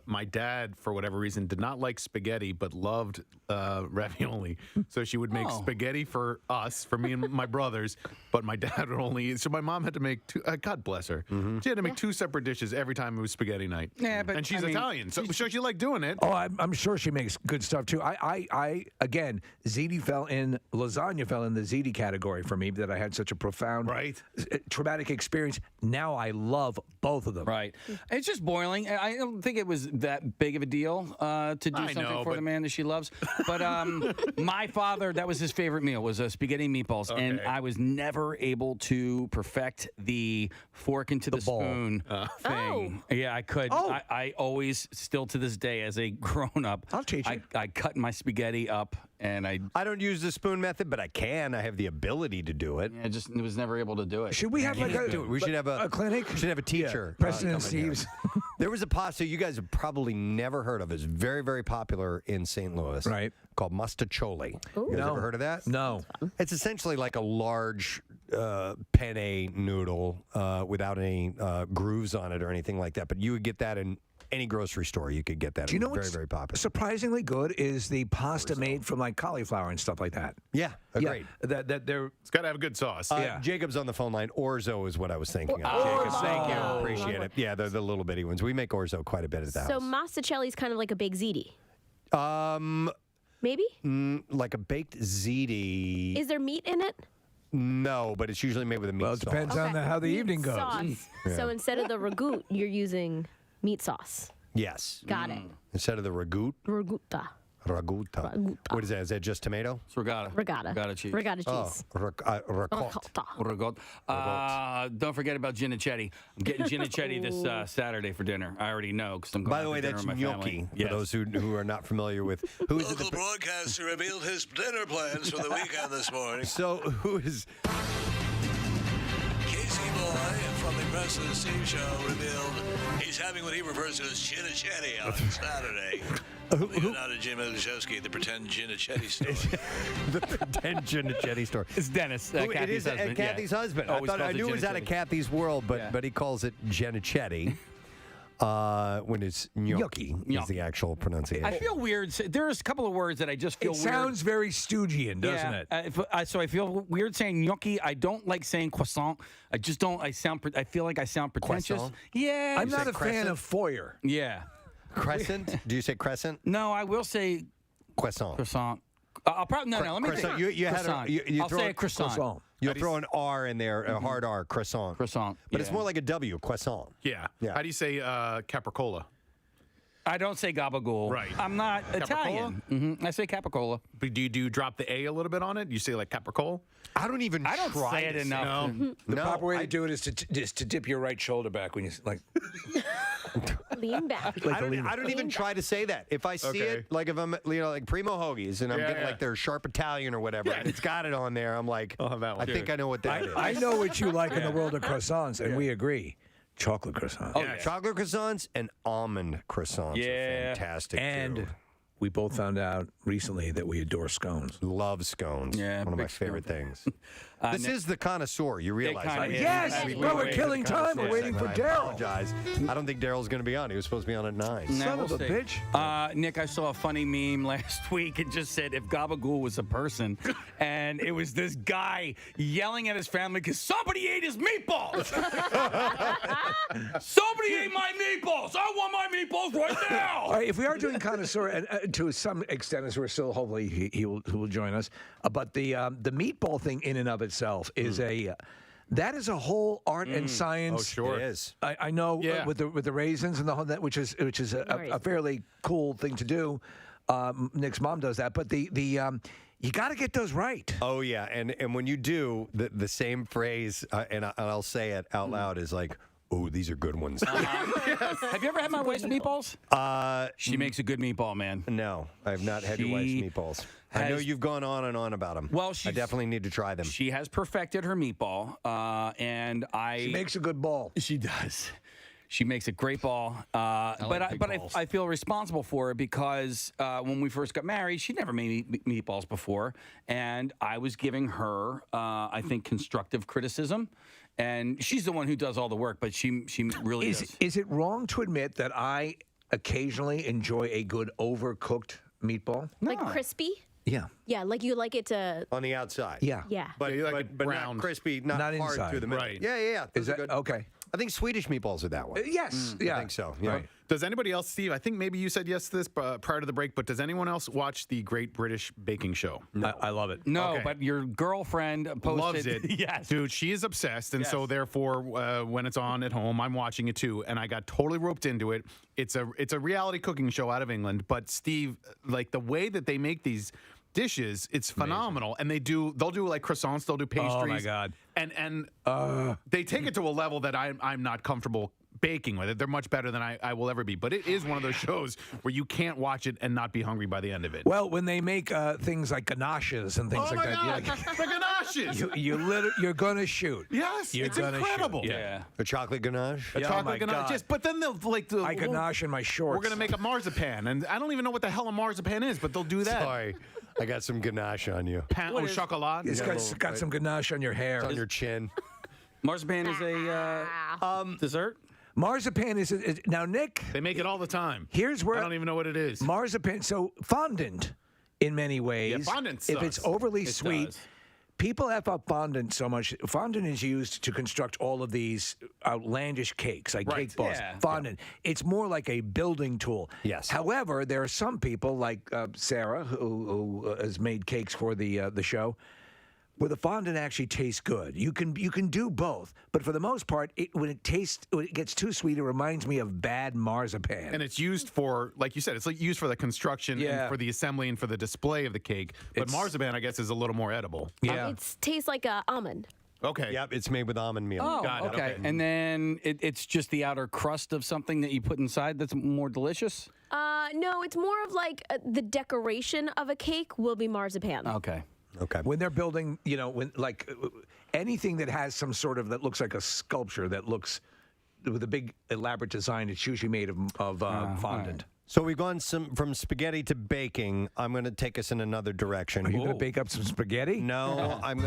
my dad, for whatever reason, did not like spaghetti but loved ravioli. So she would make spaghetti for us, for me and my brothers, but my dad would only eat. So my mom had to make two. God bless her. She had to make 2 separate dishes every time it was spaghetti night. Yeah, but and she's Italian, so she liked doing it. Oh, I'm sure she makes good stuff too. I again, lasagna fell in the ziti category for me, that I had such a profound, traumatic experience. Now I love both of them. Right. It's just boiling. I don't think it was that big of a deal to do something for the man that she loves. But my father, that was his favorite meal, was spaghetti and meatballs. Okay. And I was never able to perfect the fork into the spoon thing. Yeah, I could. I always, still to this day, as a grown-up, I'll teach you. I cut my spaghetti up, and I don't use the spoon method, but I can. I have the ability to do it. I just was never able to do it. Should we have We should have a clinic? We should have a teacher. Preston and come in here. Steve's. There was a pasta you guys have probably never heard of. It's very, very popular in St. Louis. Right. Called mustacholi. Ooh. You guys No. ever heard of that? No. It's essentially like a large penne noodle without any grooves on it or anything like that. But you would get that in any grocery store you could get that. Do you know very, what's very popular. surprisingly good is the pasta made from like cauliflower and stuff like that. Yeah, agreed. That they're It's got to have a good sauce. Jacob's on the phone line. Orzo is what I was thinking of. Orzo. Jacob, thank you. Appreciate it. Yeah, they're the little bitty ones. We make Orzo quite a bit at the So house. Masticelli's kind of like a baked ziti. Maybe? Like a baked ziti. Is there meat in it? No, but it's usually made with a meat sauce. it depends on how the Meat evening goes. Sauce. Yeah. So instead of the ragout, you're using meat sauce. Yes. Got it. Instead of the ragout. Raguta. Raguta. What is that? Is that just tomato? It's regatta. Regatta cheese. Regatta cheese. Ricotta. Don't forget about Ginichetti. I'm getting Ginichetti this Saturday for dinner. I already know because I'm going By the out way, to dinner that's with my gnocchi. family. For those who are not familiar with who is it. Local broadcaster revealed his dinner plans for the weekend this morning. So who is? Casey Boy from the Preston and Steve Show revealed he's having what he refers to as Ginichetti on Saturday. Moving out of Jim Elishevsky, the pretend Ginichetti store. The pretend Ginichetti store. It's Dennis. It Kathy's is husband. Kathy's husband. I knew it was out of Kathy's world, but he calls it Ginichetti. When it's gnocchi is the actual pronunciation. I feel weird. There's a couple of words that I just feel It weird. sounds very Stoogian, doesn't it? So I feel weird saying gnocchi. I don't like saying croissant. I just don't. I feel like I sound pretentious. Croissant? Yeah. I'm not a fan of foyer. Yeah. Crescent? Do you say crescent? No, I will say croissant. Croissant. I'll probably no. Let me croissant. think. You had Croissant. you I'll throw say a croissant. You'll throw an R in there, a hard R, croissant. Croissant. But it's more like a W, croissant. Yeah. How do you say capricola? I don't say gabagool. Right. I'm not Italian. I say capicola. But do you drop the A a little bit on it? You say like capricola? I don't even I don't try say it to enough. The proper way to do it is to dip your right shoulder back when you like. Lean back. I don't even try to say that. If I see it, like if I'm, like Primo Hoagies, and I'm getting like their sharp Italian or whatever, and it's got it on there, I'm like, I'll have that one. I think I know what that is. I know what you like in the world of croissants, and we agree. Chocolate croissants. Oh, yeah. Chocolate croissants and almond croissants are fantastic, and too. we both found out recently that we adore scones. Love scones. Yeah, one of my big favorite scone things. This is the connoisseur. You realize that? Yes, but we're killing time. We're waiting for I Daryl. apologize. I don't think Daryl's going to be on. He was supposed to be on at 9. Son of a bitch. Nick, I saw a funny meme last week. It just said if Gabagool was a person, and it was this guy yelling at his family because somebody ate his meatballs. Somebody ate my meatballs. I want my meatballs right now. All right, if we are doing connoisseur, and to some extent, as we're still, hopefully he will join us. But the meatball thing in and of itself is that is a whole art and science. Oh, sure. It is. I know with the raisins and the whole that, which is a fairly cool thing to do. Nick's mom does that, but you got to get those right. Oh yeah, and when you do, the same phrase, and I'll say it out loud, is like, "Oh, these are good ones." Have you ever had my wife's meatballs? She makes a good meatball, man. No, I have not had your wife's meatballs. I know you've gone on and on about them. Well, I definitely need to try them. She has perfected her meatball, and She makes a good ball. She does. She makes a great ball, I feel responsible for it because when we first got married, she never made meatballs before, and I was giving her, I think, constructive criticism, and she's the one who does all the work, but she really does. Is it wrong to admit that I occasionally enjoy a good overcooked meatball? Like crispy? Yeah. Yeah, like you like it to. On the outside. Yeah. Yeah. But, you like it but brown. not crispy, not hard inside. through the middle. Right. Yeah. Is Those are that good. okay? I think Swedish meatballs are that way. Yes. I think so. Yeah. Right. Does anybody else, Steve? I think maybe you said yes to this prior to the break, but does anyone else watch the Great British Baking Show? No. I love it. No, Okay. but your girlfriend posted. Loves it. Yes. Dude, she is obsessed. And so therefore, when it's on at home, I'm watching it too. And I got totally roped into it. It's a reality cooking show out of England. But Steve, like the way that they make these dishes, it's phenomenal. And they'll do like croissants, they'll do pastries. Oh my God. And they take it to a level that I'm not comfortable baking with it. They're much better than I will ever be. But it is one of those shows where you can't watch it and not be hungry by the end of it. Well, when they make things like ganaches and things Oh like my that, God, the ganaches! you're gonna shoot. Yes, You're it's gonna incredible. Shoot. Yeah. A chocolate ganache. A Yeah, chocolate oh my ganache. God. Yes, but then they'll like the. I ganache in my shorts. We're gonna make a marzipan, and I don't even know what the hell a marzipan is, but they'll do that. Sorry, I got some ganache on you. Pain au chocolat. It's got some ganache on your hair. It's on your chin. Marzipan is a dessert. Marzipan is now, Nick. They make it all the time. Here's where I don't even know what it is. Marzipan. So fondant, in many ways. Yeah, fondant if it's sucks. overly It sweet. does. People F up fondant so much. Fondant is used to construct all of these outlandish cakes, like Right. cake balls. Yeah. Fondant. It's more like a building tool. Yes. However, there are some people, like Sarah, who has made cakes for the show, where the fondant actually tastes good. You can do both, but for the most part, when it gets too sweet, it reminds me of bad marzipan. And it's used for, like you said, it's like used for the construction and for the assembly and for the display of the cake. But marzipan, I guess, is a little more edible. Yeah. It tastes like a almond. Okay. Yep, it's made with almond meal. Oh, Got it, okay. And then it's just the outer crust of something that you put inside that's more delicious? No, it's more of like the decoration of a cake will be marzipan. Okay. Okay. When they're building, anything that has some sort of that looks like a sculpture that looks with a big elaborate design, it's usually made of fondant. So we've gone from spaghetti to baking. I'm going to take us in another direction. Are you going to bake up some spaghetti? No, I'm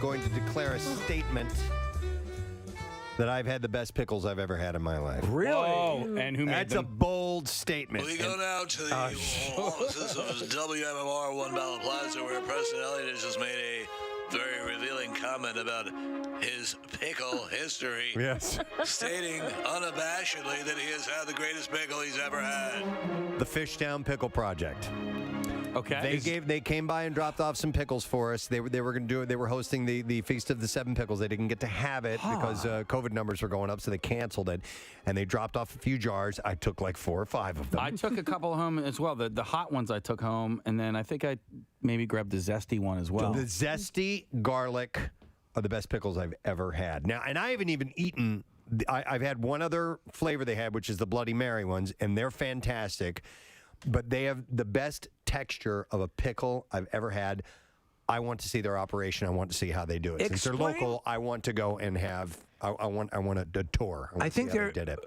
going to declare a statement that I've had the best pickles I've ever had in my life. Really? Oh, and who made That's them? a bold statement. We go now to the offices of WMMR One Ballot Plaza, where Preston Elliott has just made a very revealing comment about his pickle history. Yes. Stating unabashedly that he has had the greatest pickle he's ever had. The Fishtown Pickle Project. Okay. They came by and dropped off some pickles for us. They were going to do it. They were hosting the Feast of the Seven Pickles. They didn't get to have it because COVID numbers were going up, so they canceled it. And they dropped off a few jars. I took like 4 or 5 of them. I took a couple home as well. The hot ones I took home, and then I think I maybe grabbed the zesty one as well. The zesty garlic are the best pickles I've ever had. Now, and I haven't even eaten. I've had one other flavor they had, which is the Bloody Mary ones, and they're fantastic. But they have the best texture of a pickle I've ever had. I want to see their operation. I want to see how they do it. Since they're local, I want to go and have. I want a tour. I think they did it.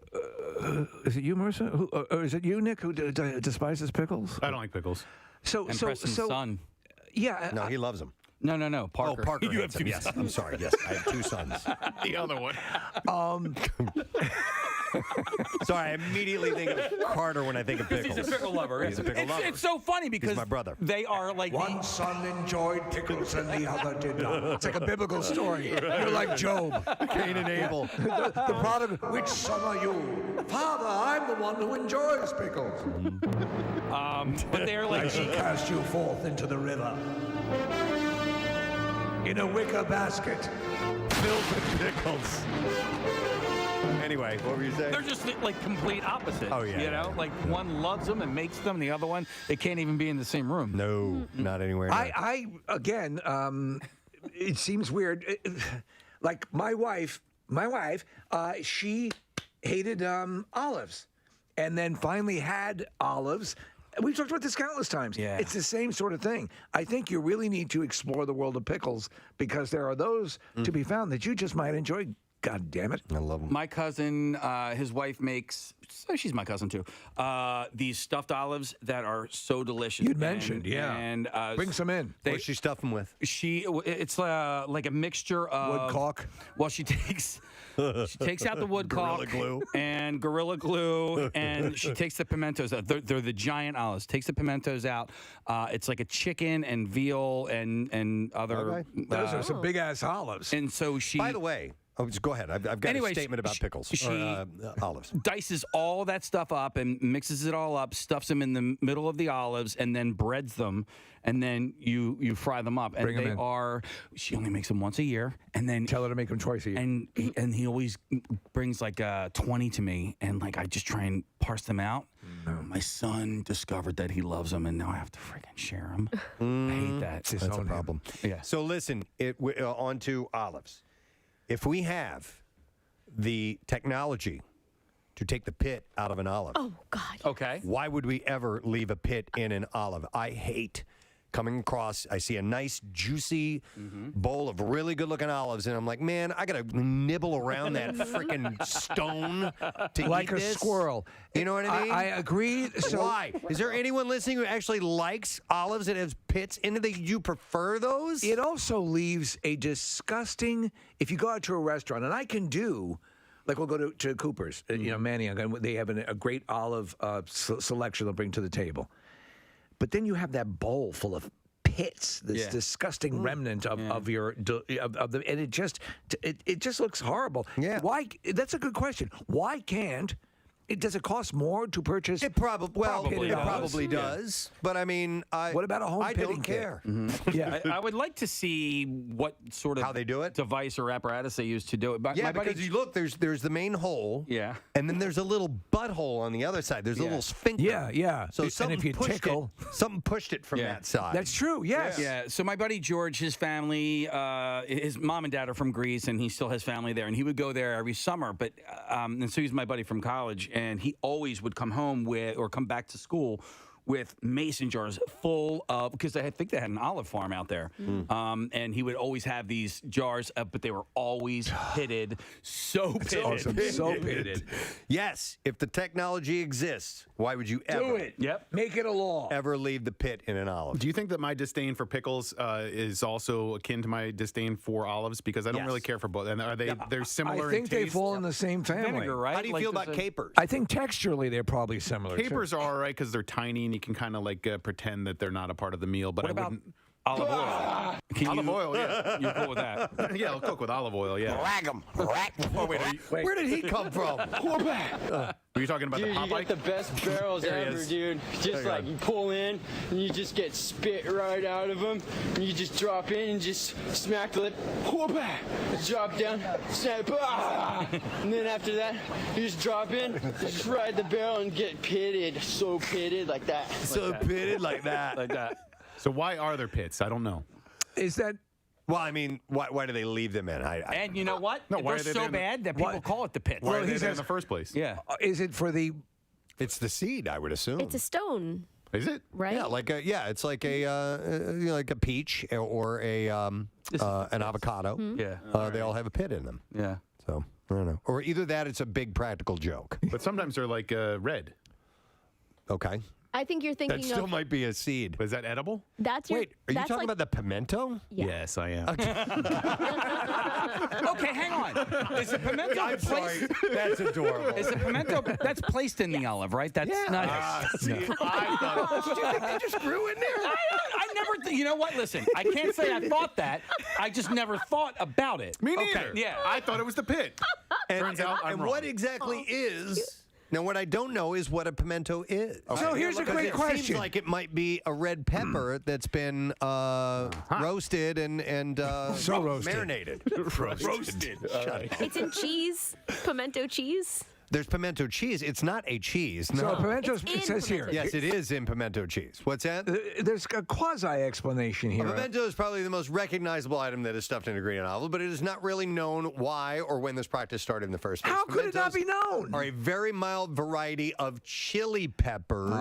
Is it you, Marissa? Or is it you, Nick, who despises pickles? I don't like pickles. So, and Preston's son. Yeah. No, he loves them. No, Parker. Oh, Parker. You hates have them. two Yes, sons. I'm sorry. Yes, I have 2 sons. The other one. Sorry, I immediately think of Carter when I think of pickles. He's a pickle lover. He's a pickle lover. It's so funny because He's my brother. They are like one son enjoyed pickles and the other did not. It's like a biblical story. You're like Job. Cain and Abel. The prodigal. Which son are you? Father, I'm the one who enjoys pickles. But they're like I shall cast you forth into the river in a wicker basket filled with pickles. Anyway, what were you saying? They're just like complete opposites. Oh, yeah, You yeah, know, like one loves them and makes them, the other one, they can't even be in the same room. No, not anywhere. I again, it seems weird. Like my wife, she hated olives, and then finally had olives. We've talked about this countless times. Yeah. It's the same sort of thing. I think you really need to explore the world of pickles because there are those to be found that you just might enjoy. God damn it. I love them. My cousin, his wife makes, so she's my cousin too, these stuffed olives that are so delicious. You'd mentioned, yeah. And bring some in. What's she stuff them with? It's like a mixture of woodcock. Well, she takes out the woodcock Gorilla Glue. and Gorilla Glue, and she takes the pimentos out. They're the giant olives. Takes the pimentos out. It's like a chicken and veal and other. Okay. Those are some big ass olives. And so she. By the way. Oh, just go ahead. I've got a statement about pickles. She olives. Dices all that stuff up and mixes it all up, stuffs them in the middle of the olives, and then breads them, and then you fry them up. And Bring 'em they in. are. She only makes them once a year, and then Tell her to make them twice a year. and he always brings like 20 to me, and like I just try and parse them out. My son discovered that he loves them, and now I have to freaking share them. I hate that. That's a problem. Yeah. So listen, on to olives. If we have the technology to take the pit out of an olive, Oh, God. Okay. why would we ever leave a pit in an olive? I hate coming across, I see a nice, juicy bowl of really good-looking olives, and I'm like, man, I got to nibble around that freaking stone to like eat a this. squirrel. You know what I mean? I agree. So, Why? Is there anyone listening who actually likes olives that has pits in it? You prefer those? It also leaves a disgusting, if you go out to a restaurant, and I can do Like we'll go to Cooper's, Manny, and they have a great olive selection they'll bring to the table. But then you have that bowl full of pits, this disgusting remnant of the, and it just looks horrible. Yeah. Why? That's a good question. Why can't? Does it cost more to purchase? It probably does. But I mean, what about a home I pitting don't kit? care. Yeah, I would like to see what sort of how they do it, device or apparatus they use to do it. But yeah, because you look, there's the main hole. Yeah. And then there's a little butthole on the other side. There's a little sphincter. Yeah. So And if you tickle, something pushed it from that side. That's true. Yes. Yeah. So my buddy George, his family, his mom and dad are from Greece, and he still has family there, and he would go there every summer. But and so he's my buddy from college, and he always would come home with or come back to school with mason jars full of, because I think they had an olive farm out there. And he would always have these jars, but they were always pitted. So pitted. Awesome. So pitted. Yes, if the technology exists, why would you ever Do it. Yep. Make it a law. ever leave the pit in an olive? Do you think that my disdain for pickles is also akin to my disdain for olives? Because I don't really care for both. And are they? They're similar. I think in they taste? fall in the same family. Vinegar, right? How do you feel about capers? I think texturally they're probably similar. Capers are all right because they're tiny and you can kind of like pretend that they're not a part of the meal. But What I about wouldn't. olive oil? Olive oil, yeah. You're cool with that? Yeah, I'll cook with olive oil, yeah. Rag 'em. Oh, wait, Where did he come from? Were you talking about Dude, the you Popeye? get the best barrels There he ever, is. dude. Just like you pull in and you just get spit right out of them. And you just drop in and just smack the lip. Whoop-ah. Drop down, snap. Ah. And then after that, you just drop in, just ride the barrel and get pitted. So pitted like that. Pitted like that. Like that. So why are there pits? I don't know. Is that? Well, I mean, why do they leave them in? And you know what? No, why They're are they so there in the- bad that people call it the pit. Why are they there in the first place? Yeah. Is it for the? It's the seed, I would assume. It's a stone, Is it? right? Yeah, it's like a peach or an avocado. Yeah. They all have a pit in them. Yeah. So I don't know. Or either that, it's a big practical joke. But sometimes they're like red. Okay. I think you're thinking That still of might be a seed. Is that edible? that's your. Wait, are you that's talking like, about the pimento? Yeah. Yes, I am. Okay, hang on. Is the pimento I'm sorry. placed? That's adorable. Is the pimento that's placed in the olive, right? That's not. See, I thought. Did you think they just grew in there? I never. You know what? Listen, I can't say I thought that. I just never thought about it. Me neither. Okay, yeah. I thought it was the pit. Turns out I'm wrong. what exactly is? Now, what I don't know is what a pimento is. So here's a great It question. seems like it might be a red pepper that's been roasted and So roasted. marinated. Roasted. It's in cheese, pimento cheese. There's pimento cheese. It's not a cheese. No. So pimento, It's it in says here. pimento Yes, it is in pimento cheese. What's that? There's a quasi explanation A here. pimento is probably the most recognizable item that is stuffed in a green olive, but it is not really known why or when this practice started in the first place. How could it not be known? Are a very mild variety of chili peppers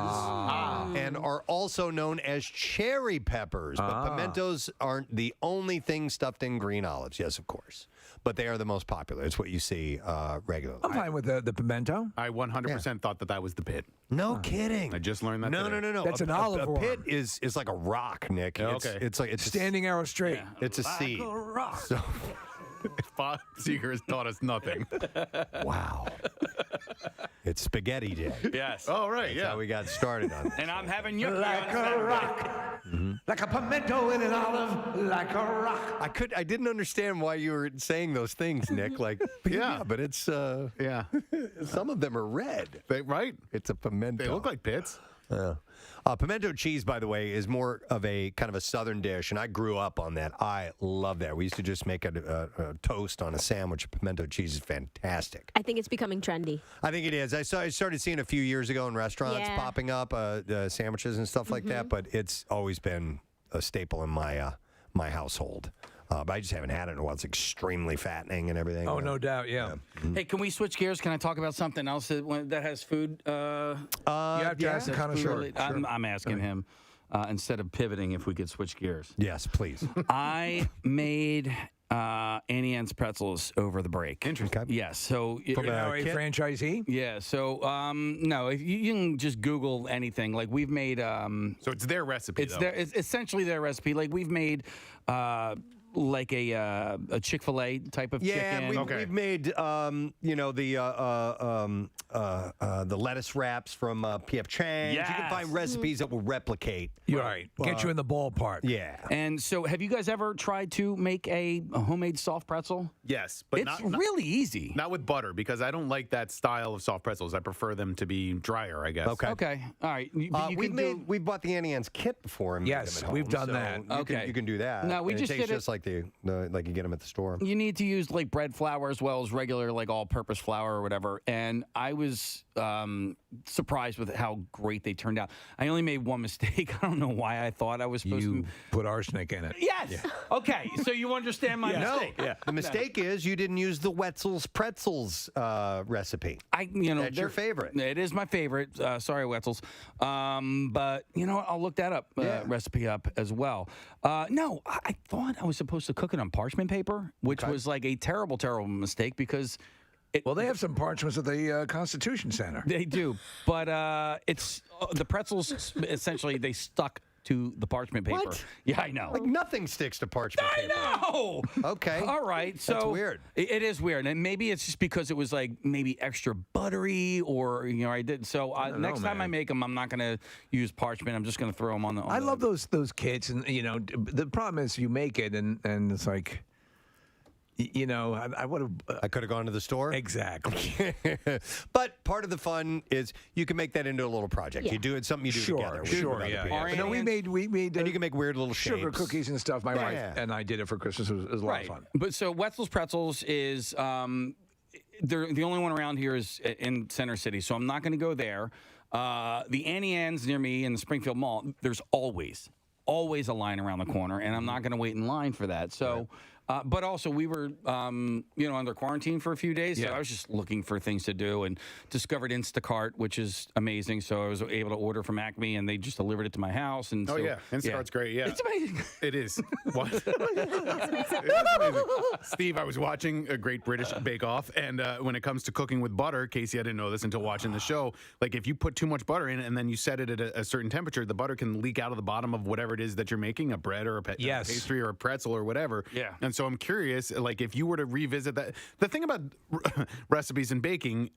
and are also known as cherry peppers. But pimentos aren't the only thing stuffed in green olives. Yes, of course. But they are the most popular. It's what you see regularly. I'm fine with the pimento. I 100% thought that was the pit. No kidding. I just learned that. No. That's an olive A pit worm. is like a rock, Nick. Yeah, It's, okay. it's like it's Standing arrow straight. It's a seed. So, Bob Seeger has taught us nothing. wow. It's spaghetti day. Yes. Oh, right, That's yeah. how we got started on it. And I'm having gnocchi Like on a Saturday. rock. Like a pimento in an olive. Like a rock. I didn't understand why you were saying those things, Nick. Like, yeah, but it's Yeah. some of them are red. Right? It's a pimento. They look like pits. Pimento cheese, by the way, is more of a kind of a southern dish, and I grew up on that. I love that. We used to just make a toast on a sandwich. Pimento cheese is fantastic. I think it's becoming trendy. I think it is. I started seeing a few years ago in restaurants popping up sandwiches and stuff like that, but it's always been a staple in my my household. But I just haven't had it in a while. It's extremely fattening and everything. Oh, no doubt, yeah. Hey, can we switch gears? Can I talk about something else that has food? You have to ask the connoisseur. I'm asking him instead of pivoting if we could switch gears. Yes, please. I made Annie Ann's pretzels over the break. Interesting. Yes. So From a franchisee? Yeah. So no, if you can just Google anything. Like we've made. So it's their recipe. It's essentially their recipe. Like we've made like a Chick-fil-A type of chicken. We've made the lettuce wraps from P.F. Chang's. You can find recipes that will replicate. You're right. Get you in the ballpark. Yeah. And so, have you guys ever tried to make a homemade soft pretzel? Yes, but it's really easy. Not with butter, because I don't like that style of soft pretzels. I prefer them to be drier, I guess. Okay. All right. We've bought the Annie Ann's kit before. And Yes, made them at we've home, done that. You can do that. No, we And just it tastes did it- just like like you get them at the store. You need to use like bread flour as well as regular like all-purpose flour or whatever. And I was surprised with how great they turned out. I only made one mistake. I don't know why I thought I was supposed to put arsenic in it. Yes. Okay. So you understand my mistake. The mistake is you didn't use the Wetzel's pretzels recipe. That's your favorite. It is my favorite. Sorry, Wetzel's. But I'll look that up recipe up as well. No, I thought I was supposed to cook it on parchment paper, which was like a terrible, terrible mistake because. They have some parchments at the Constitution Center. They do, but it's the pretzels. Essentially, they stuck to the parchment paper. What? Yeah, I know. Like nothing sticks to parchment paper. I know. Okay. All right. So That's weird. It is weird, and maybe it's just because it was like maybe extra buttery, or I did. So next time I make them, I'm not going to use parchment. I'm just going to throw them on the. I love those kits, and the problem is you make it, and it's like. I would have. I could have gone to the store. Exactly. But part of the fun is you can make that into a little project. Yeah. You do it, something you do together. Sure, yeah. No, we made. And you can make weird little sugar shapes. cookies and stuff. My wife and I did it for Christmas. It was a lot of fun. But so Wetzel's Pretzels is they're the only one around here is in Center City, so I'm not going to go there. The Annie Ann's near me in the Springfield Mall. There's always a line around the corner, and I'm not going to wait in line for that. So. But also, we were, under quarantine for a few days, so I was just looking for things to do and discovered Instacart, which is amazing. So I was able to order from Acme, and they just delivered it to my house. And Instacart's great. Yeah, it's amazing. It is. What? It is amazing. Steve, I was watching a Great British Bake Off, and when it comes to cooking with butter, Casey, I didn't know this until watching the show. Like, if you put too much butter in it and then you set it at a certain temperature, the butter can leak out of the bottom of whatever it is that you're making, a bread or a pastry or a pretzel or whatever. Yeah. And so I'm curious, like, if you were to revisit that, the thing about recipes and baking,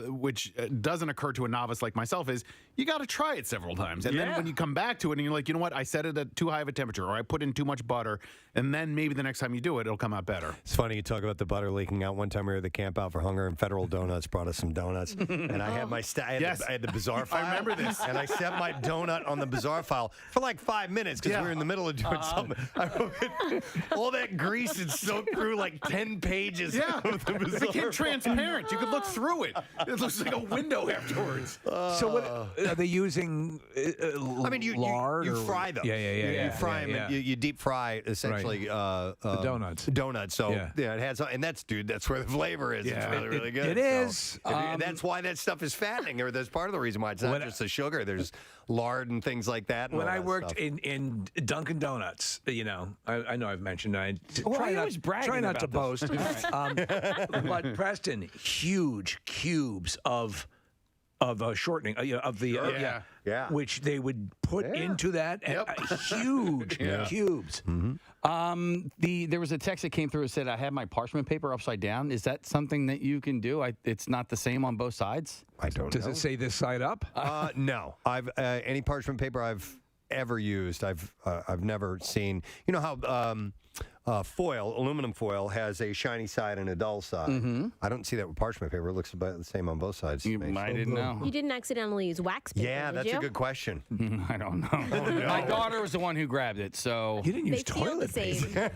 which doesn't occur to a novice like myself, is you got to try it several times. And then when you come back to it and you're like, you know what, I set it at too high of a temperature, or I put in too much butter, and then maybe the next time you do it, it'll come out better. It's funny you talk about the butter leaking out. One time we were at the Camp Out for Hunger, and Federal Donuts brought us some donuts, and I had my I had the bizarre file. I remember this. And I set my donut on the bizarre file for like 5 minutes because we were in the middle of doing something. All that grease had soaked through like 10 pages. Yeah, of the it bizarre became transparent. You could look through it. It looks like a window afterwards. So what are they using? I mean, you lard? fry them. Yeah. You fry them. You deep fry essentially the donuts. Donuts. So it has, and that's where the flavor is. Yeah. It's really, really good. It is. And that's why that stuff is fattening, or that's part of the reason why it's not just the sugar. There's lard and things like that. When I worked in Dunkin' Donuts, I know I've mentioned try not to boast. But Preston, huge cubes of shortening of the which they would put into that huge cubes. There was a text that came through that said I had my parchment paper upside down. Is that something that you can do? It's not the same on both sides. I don't know. Does it say this side up? No. I've any parchment paper I've ever used, I've never seen. You know how aluminum foil has a shiny side and a dull side. Mm-hmm. I don't see that with parchment paper. It looks about the same on both sides. I didn't know. You didn't accidentally use wax paper, Yeah, did that's you? a good question. I don't know. My daughter was the one who grabbed it, so you didn't use They feel toilet the same. paper.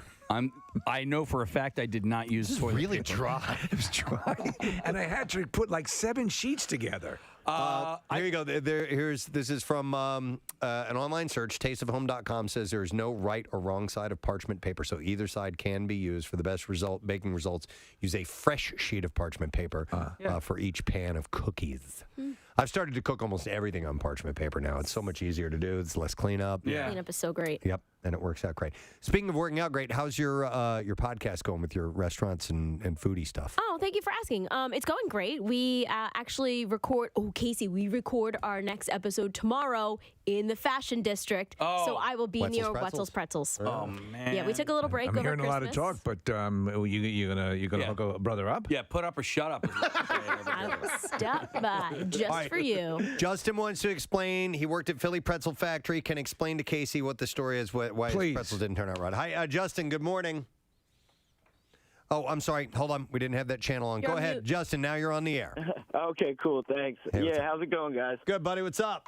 I know for a fact I did not use toilet Really paper. dry. It was dry, and I had to put like 7 sheets together. Here you go. This is from an online search. Tasteofhome.com says there is no right or wrong side of parchment paper, so either side can be used for the best baking results. Use a fresh sheet of parchment paper for each pan of cookies. I've started to cook almost everything on parchment paper now. It's so much easier to do. It's less cleanup. Cleanup is so great. Yep, and it works out great. Speaking of working out great, how's your podcast going with your restaurants and foodie stuff? Oh, thank you for asking. It's going great. We actually record. Oh, Casey, we record our next episode tomorrow in the Fashion District. Oh. So I will be Wetzel's near Pretzels? Wetzel's Pretzels. Oh man. Yeah, we took a little break I'm over hearing a lot of Christmas. talk, but you're gonna hook a brother up? Yeah, put up or shut up. I will stop by just for you. Justin wants to explain. He worked at Philly Pretzel Factory. Can explain to Casey what the story is, why his pretzels didn't turn out right. Hi, Justin. Good morning. Oh, I'm sorry. Hold on. We didn't have that channel on. You're Go on ahead, mute. Justin. Now you're on the air. Okay, cool. Thanks. Hey, what's up? How's it going, guys? Good, buddy. What's up?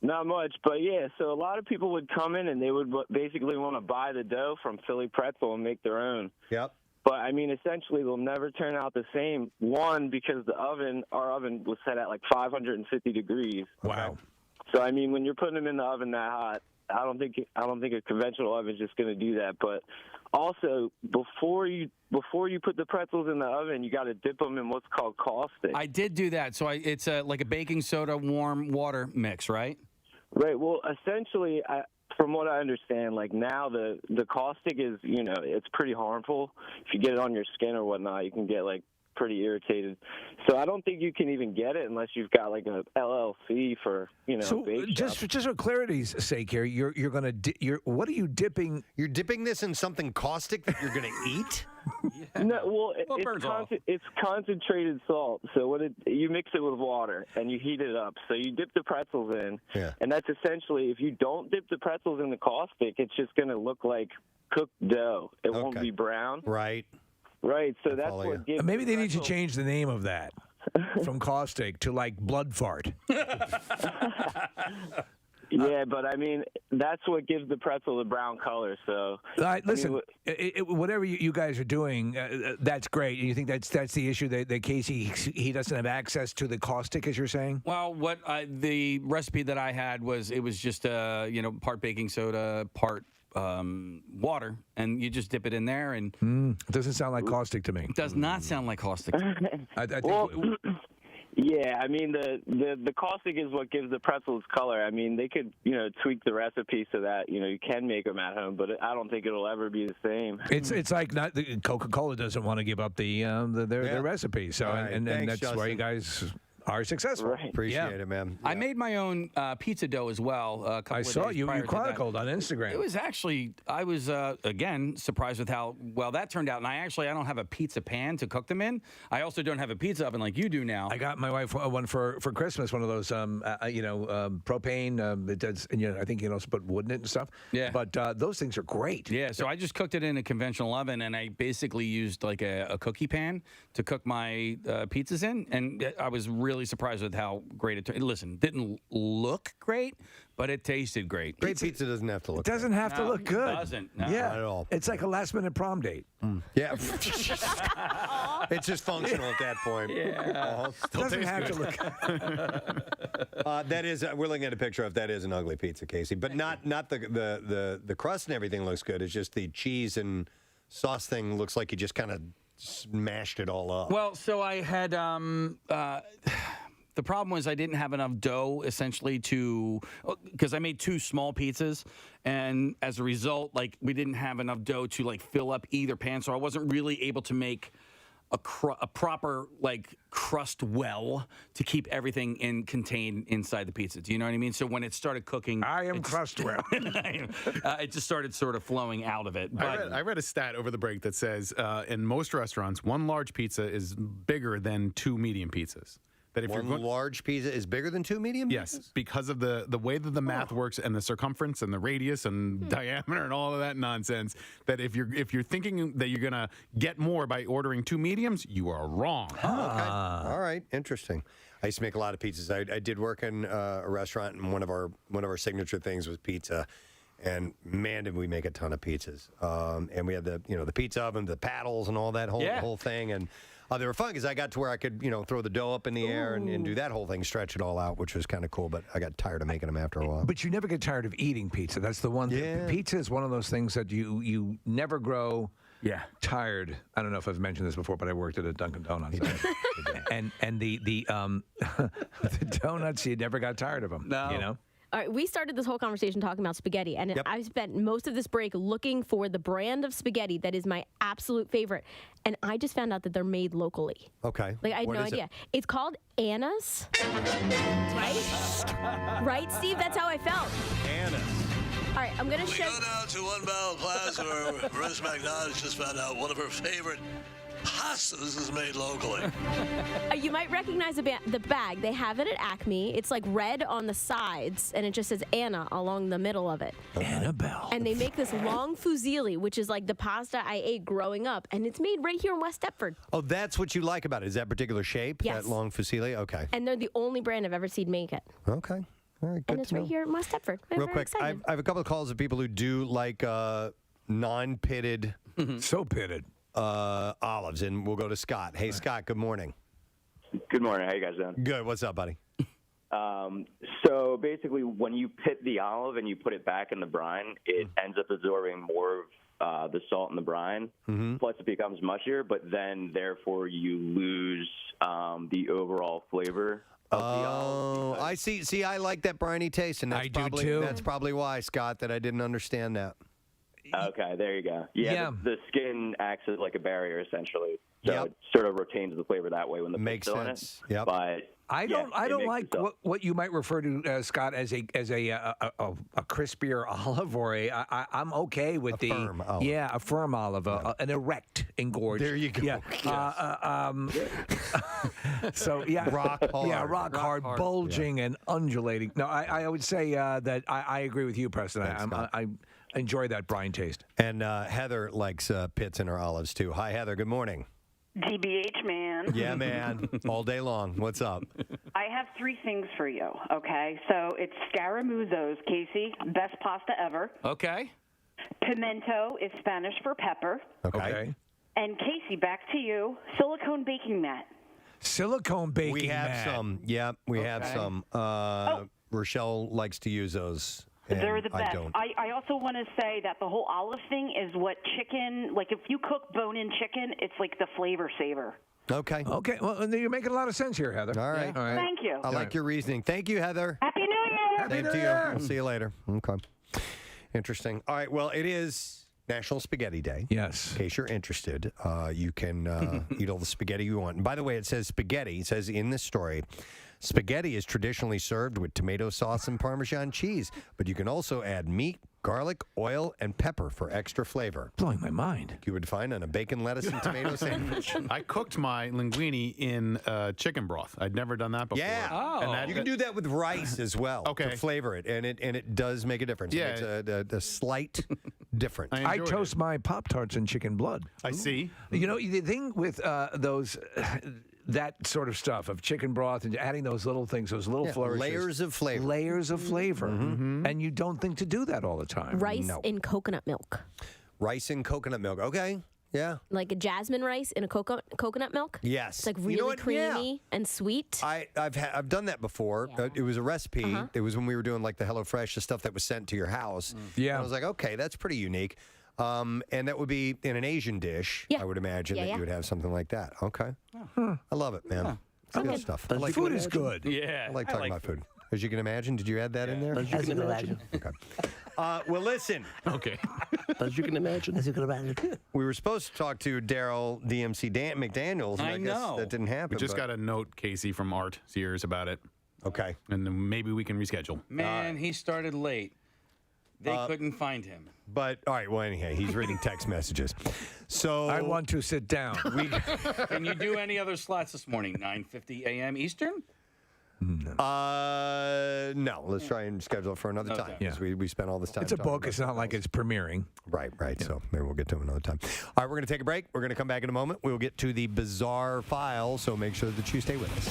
Not much, but yeah, so a lot of people would come in and they would basically want to buy the dough from Philly Pretzel and make their own. Yep. But, I mean, essentially they'll never turn out the same. One, because our oven was set at like 550 degrees. Wow. So, I mean, when you're putting them in the oven that hot, I don't think a conventional oven is just going to do that. But also, before you put the pretzels in the oven, you got to dip them in what's called caustic. I did do that. So it's like a baking soda warm water mix, right? Right. Well, essentially, from what I understand, like now the caustic is, it's pretty harmful. If you get it on your skin or whatnot, you can get like pretty irritated. So I don't think you can even get it unless you've got like a LLC for, So bake just for clarity's sake here, you're gonna what are you dipping? You're dipping this in something caustic that you're gonna eat? No, well, it's concentrated salt. So you mix it with water and you heat it up. So you dip the pretzels in, and that's essentially, if you don't dip the pretzels in the caustic, it's just going to look like cooked dough. It won't be brown. Right. Right. So that's what gives. Maybe they need to change the name of that from caustic to like blood fart. Yeah, but I mean, that's what gives the pretzel the brown color. So, listen, whatever you guys are doing, that's great. And you think that's the issue that Casey he doesn't have access to the caustic, as you're saying? Well, the recipe that I had was just part baking soda, part water, and you just dip it in there, and it doesn't sound like caustic to me. It does not sound like caustic. I think. Yeah, I mean the caustic is what gives the pretzels color. I mean they could tweak the recipe so that you can make them at home, but I don't think it'll ever be the same. It's like Coca-Cola doesn't want to give up their recipe, so Right. and Thanks, that's why you Justin. guys are successful. Appreciate it, man. I made my own pizza dough as well. A couple I of saw days you prior to that. chronicled on Instagram. It was actually, I was, again, surprised with how well that turned out. And I don't have a pizza pan to cook them in. I also don't have a pizza oven like you do now. I got my wife one for Christmas, one of those, propane. It does, and I think you can also put wood in it and stuff. Yeah. But those things are great. Yeah, so I just cooked it in a conventional oven, and I basically used like a cookie pan to cook my pizzas in. And I was really surprised with how great it turned. Listen, didn't look great, but it tasted great. Great pizza doesn't have to look It doesn't have to look good. It doesn't. No. Yeah. Not at all. It's like a last-minute prom date. Yeah. It's just functional at that point. Yeah. Doesn't have to look. That is, we're looking at a picture of that is an ugly pizza, Casey, but not the crust and everything looks good. It's just the cheese and sauce thing looks like you just kind of smashed it all up. Well, so I had the problem was I didn't have enough dough essentially because I made two small pizzas, and as a result, like we didn't have enough dough to like fill up either pan, so I wasn't really able to make a proper like crust well to keep everything contained inside the pizza. Do you know what I mean? So when it started cooking, I am crust well. It just started sort of flowing out of it. But I read a stat over the break that says in most restaurants, one large pizza is bigger than two medium pizzas. That if One you're large pizza is bigger than two medium pizzas? Yes, because of the way that the math works and the circumference and the radius and diameter and all of that nonsense, that if you're thinking that you're gonna get more by ordering two mediums, you are wrong. Oh, okay. All right. Interesting. I used to make a lot of pizzas. I did work in a restaurant, and one of our signature things was pizza. And man, did we make a ton of pizzas. And we had the pizza oven, the paddles, and all that whole thing. And they were fun because I got to where I could throw the dough up in the air and do that whole thing, stretch it all out, which was kind of cool. But I got tired of making them after a while. But you never get tired of eating pizza. That's the one thing. Pizza is one of those things that you never grow tired. I don't know if I've mentioned this before, but I worked at a Dunkin' Donuts. and the the donuts, you never got tired of them. No. You know? All right, we started this whole conversation talking about spaghetti, and I've spent most of this break looking for the brand of spaghetti that is my absolute favorite, and I just found out that they're made locally. Okay. Like, I had no idea. It's called Anna's, right? Right, Steve? That's how I felt. Anna's. All right, I'm going to show... We go down to One Barrel Plaza where Rose McDonald's just found out one of her favorite pastas is made locally. You might recognize the bag. They have it at Acme. It's like red on the sides, and it just says Anna along the middle of it. Annabelle. And they make this long fusilli, which is like the pasta I ate growing up, and it's made right here in West Deptford. Oh, that's what you like about it? Is that particular shape? Yes. That long fusilli? Okay. And they're the only brand I've ever seen make it. Okay. All right, good And it's to right know. here in West Deptford. I'm Real very quick, I excited. have a couple of calls of people who do like non-pitted, so pitted olives, and we'll go to Scott. Hey, Scott. Good morning. Good morning. How you guys doing? Good. What's up, buddy? So basically, when you pit the olive and you put it back in the brine, it ends up absorbing more of the salt in the brine. Plus, it becomes mushier, but then therefore you lose the overall flavor. Oh, I see. See, I like that briny taste, and that's I do probably too. that's probably why, Scott, that I didn't understand that. Okay, there you go. Yeah. The skin acts as like a barrier essentially, so it sort of retains the flavor that way when the Makes pit's still sense. in it. Yep. But I don't like what you might refer to, Scott, as a crispier olive or I'm okay with the firm olive. Yeah, a firm olive, an erect engorged. There you go. Yeah. So yeah, rock hard. Yeah, rock hard, bulging and undulating. No, I would say that I agree with you, Preston. I enjoy that brine taste. And Heather likes pits in her olives too. Hi, Heather. Good morning. DBH, man. Yeah, man. All day long. What's up? I have three things for you, okay? So it's Scaramuzzo's, Casey, best pasta ever. Okay. Pimento is Spanish for pepper. Okay. And Casey, back to you, silicone baking mat. Silicone baking We have mat. some. Yeah, we have some. Rochelle likes to use those. They're the and I best. don't. I also want to say that the whole olive thing is what chicken, like if you cook bone-in chicken, it's like the flavor saver. Okay. Okay. Well, you're making a lot of sense here, Heather. All right. All right. Thank you. I like your reasoning. Thank you, Heather. Happy New Year. Same to you. We'll see you later. Okay. Interesting. All right. Well, it is National Spaghetti Day. Yes. In case you're interested, you can eat all the spaghetti you want. And by the way, it says spaghetti. It says in this story, spaghetti is traditionally served with tomato sauce and Parmesan cheese, but you can also add meat, garlic, oil, and pepper for extra flavor. Blowing my mind. You would find on a bacon, lettuce, and tomato sandwich. I cooked my linguine in chicken broth. I'd never done that before. Yeah. And You can do that with rice as well to flavor it, and it does make a difference. Yeah. It's a slight difference. I toast my Pop-Tarts in chicken blood. I see. You know, the thing with those... that sort of stuff of chicken broth and adding those little things, those little flourishes. Layers of flavor. Layers of flavor. And you don't think to do that all the time. Rice in coconut milk. Rice in coconut milk. Okay. Yeah. Like a jasmine rice in a coconut milk? Yes. It's like You really know what? creamy and sweet. I've done that before. It was a recipe. It was when we were doing like the HelloFresh, the stuff that was sent to your house. Yeah. And I was like, okay, that's pretty unique. And that would be in an Asian dish, I would imagine that you would have something like that. Okay. I love it, man. It's good stuff. I like Food is good. Yeah. I like talking about food. As you can imagine, did you add that in there? As you can imagine. Okay. Well, listen. Okay. As you can imagine. As you can imagine. We were supposed to talk to Daryl DMC McDaniels, and I guess that didn't happen. We just got a note, Casey, from Art Sears about it. Okay. And then maybe we can reschedule. Man, he started late. They couldn't find him. But, all right, well, anyhow, he's reading text messages. So I want to sit down. Can you do any other slots this morning? 9:50 a.m. Eastern? No. Let's try and schedule it for another time. Because we spent all this time. It's a talking book. about It's not like it's premiering. Right. So maybe we'll get to it another time. All right, we're going to take a break. We're going to come back in a moment. We'll get to the bizarre file, so make sure that you stay with us.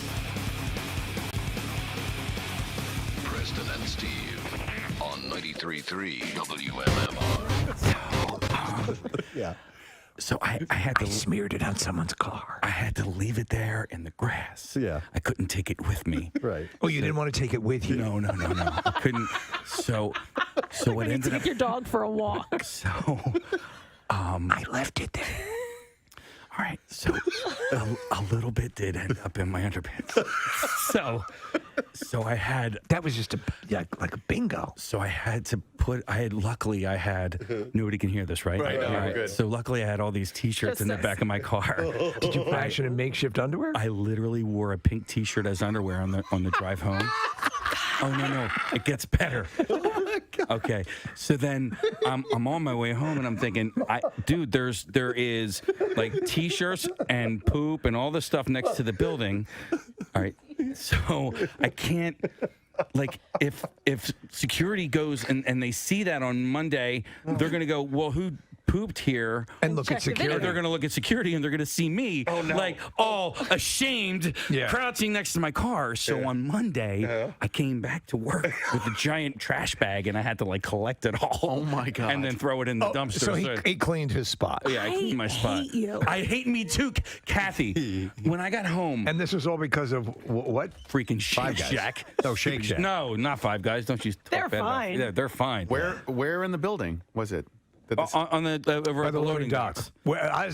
Preston and Steve on 93.3 WMMR. Yeah. So I had to smeared it on someone's car. I had to leave it there in the grass. Yeah. I couldn't take it with me. Right. Oh, you didn't want to take it with you? No. I couldn't. So When it you ended take up. your dog for a walk. So I left it there. All right, so a little bit did end up in my underpants. So I had that was just like a bingo. So I had to luckily I had nobody can hear this, right? Right, All right. good. So luckily I had all these T-shirts in the back of my car. Did you fashion in makeshift underwear? I literally wore a pink T-shirt as underwear on the drive home. Oh no, it gets better. Okay, so then I'm on my way home and I'm thinking, there is like T-shirts and poop and all this stuff next to the building. All right, so I can't. Like if security goes and they see that on Monday, they're gonna go, well, who pooped here and look at security. They're gonna look at security and they're gonna see me like all ashamed, crouching next to my car. So on Monday, I came back to work with a giant trash bag and I had to like collect it all. Oh my God! And then throw it in the dumpster. So he cleaned his spot. Yeah, I cleaned my spot. hate you. I hate me too, Kathy. When I got home, And this was all because of what? freaking Shake Guys. Shack. Oh, Shake Shack. No, not Five Guys. Don't you? talk They're bad about- fine. Yeah, they're fine. Where in the building was it? Did this- On the over By at the loading docks. Well,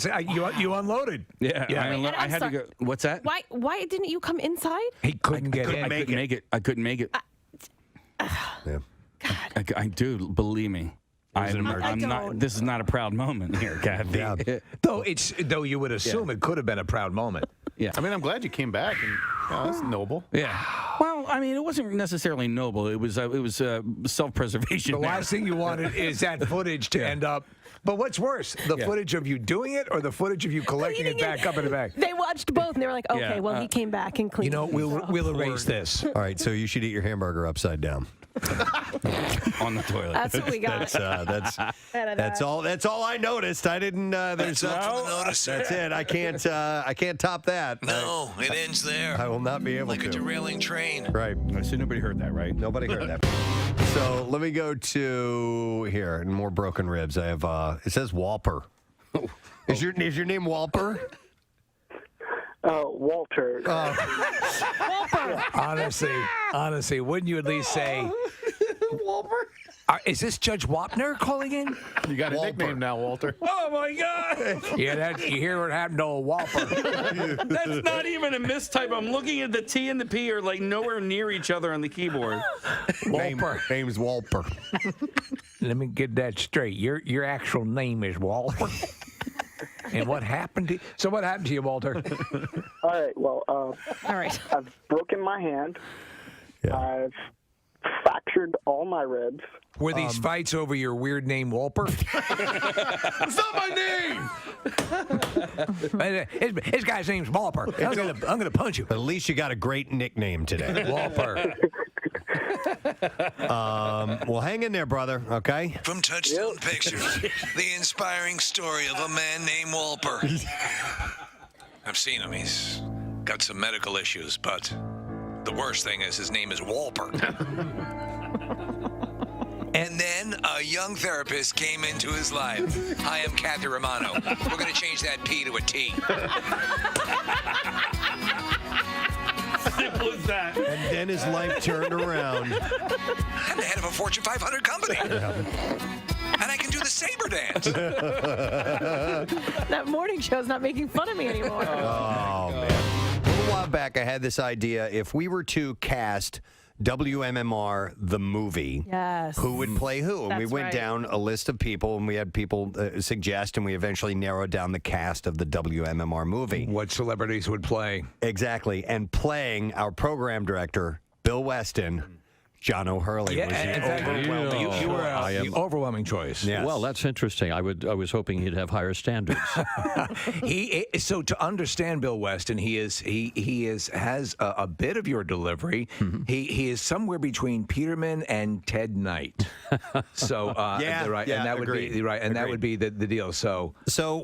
you unloaded. Yeah, Yeah. I had to go. What's that? Why didn't you come inside? He couldn't get in. I couldn't make it. I couldn't make it. Yeah. I do. Believe me. I'm not. don't. This is not a proud moment here, Kathy. Yeah. Though you would assume it could have been a proud moment. Yeah. I mean, I'm glad you came back, and that's noble. Yeah. Well, I mean, it wasn't necessarily noble. It was self-preservation. The last thing you wanted is that footage to end up. But what's worse, the footage of you doing it or the footage of you collecting it back up in the bag? They watched both and they were like, okay, Yeah, well, he came back and cleaned. You know, we'll erase this. All right, so you should eat your hamburger upside down. on the toilet. That's what we got. That's all. That's all I noticed. I didn't. There's That's it. I can't top that. No, it ends there. I will not be able like to. a derailing train. Right. So nobody heard that, right? Nobody heard that. So let me go to here and more broken ribs. I have. It says Walper. Is your name Walper? Walter. Honestly, wouldn't you at least say Walper? Is this Judge Wapner calling in? You got a nickname now, Walter. Oh my God! Yeah, you hear what happened to a Whopper. That's not even a mistype. I'm looking at the T and the P are like nowhere near each other on the keyboard. Walper. Name's Walper. Let me get that straight. Your actual name is Walter. And what happened to you? So what happened to you, Walter? All right. Well, All right. I've broken my hand. I've fractured all my ribs. Were these fights over your weird name, Walper? It's not my name. His guy's name's Walper. I'm gonna punch you. But at least you got a great nickname today. Walper. Well, hang in there, brother. Okay. From Touchstone Pictures, the inspiring story of a man named Walper. I've seen him. He's got some medical issues, but the worst thing is his name is Walper. And then a young therapist came into his life. Hi, I'm Kathy Romano. We're going to change that P to a T. Simple as that. And then his life turned around. I'm the head of a Fortune 500 company. And I can do the saber dance. That morning show's not making fun of me anymore. Oh, man. A little while back, I had this idea. If we were to cast WMMR, the movie, Yes. who would play who? And we That's went right. down a list of people, and we had people suggest, and we eventually narrowed down the cast of the WMMR movie. What celebrities would play? Exactly. And playing our program director, Bill Weston, John O'Hurley was the overwhelming You were the overwhelming choice. Yes. Well, that's interesting. I was hoping he'd have higher standards. So to understand Bill Weston, he has a bit of your delivery. Mm-hmm. He is somewhere between Peterman and Ted Knight. So and that would agreed. be right, and that would be the deal. So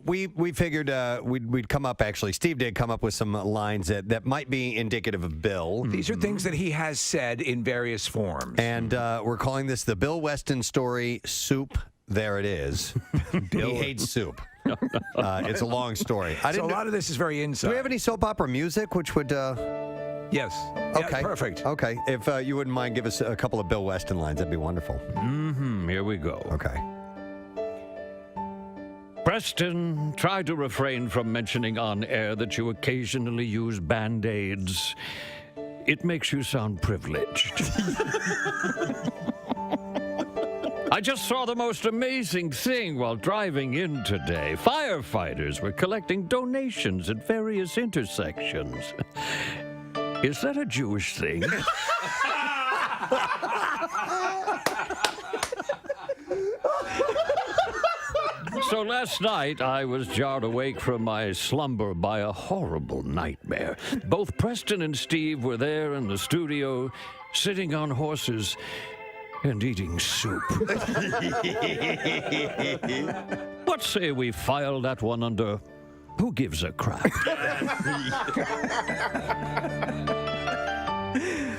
we figured we'd come up. Actually, Steve did come up with some lines that might be indicative of Bill. These are things that he has said in various forms. And we're calling this the Bill Weston story. Soup. There it is. He hates soup. It's a long story. So a lot of this is very inside. Do we have any soap opera music, which would? Yes. Okay. Yeah, perfect. Okay. If you wouldn't mind, give us a couple of Bill Weston lines. That'd be wonderful. Mm-hmm. Here we go. Okay. Preston, try to refrain from mentioning on air that you occasionally use Band-Aids. It makes you sound privileged. I just saw the most amazing thing while driving in today. Firefighters were collecting donations at various intersections. Is that a Jewish thing? So last night, I was jarred awake from my slumber by a horrible nightmare. Both Preston and Steve were there in the studio, sitting on horses and eating soup. What say we file that one under who gives a crap?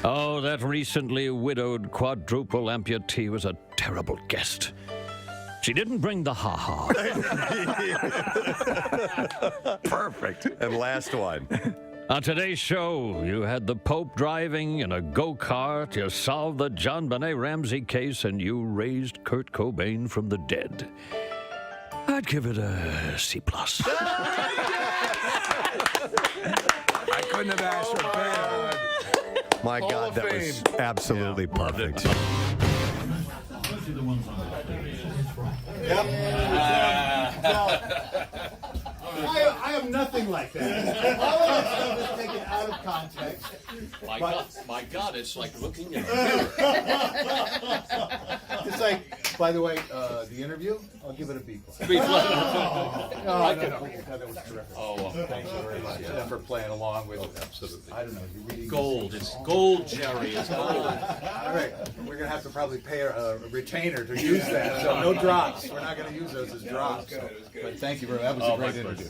Oh, that recently widowed quadruple amputee was a terrible guest. She didn't bring the ha-ha. Perfect. And last one. On today's show, you had the Pope driving in a go-kart, you solved the John Benet Ramsey case, and you raised Kurt Cobain from the dead. I'd give it a C+. I couldn't have asked for better. My God, that was absolutely perfect. Yep. I am nothing like that. All of that stuff is taken out of context. My God, it's like looking in a mirror. It's like, by the way, the interview, I'll give it a B+. B+. No, that was terrific. Oh, well. Thank you very much for playing along with it. Absolutely. I don't know. You really Gold. It's gold, Jerry. It's gold. All right. We're going to have to probably pay a retainer to use that. So no drops. We're not going to use those as drops. So. But thank you very much. That was a great interview.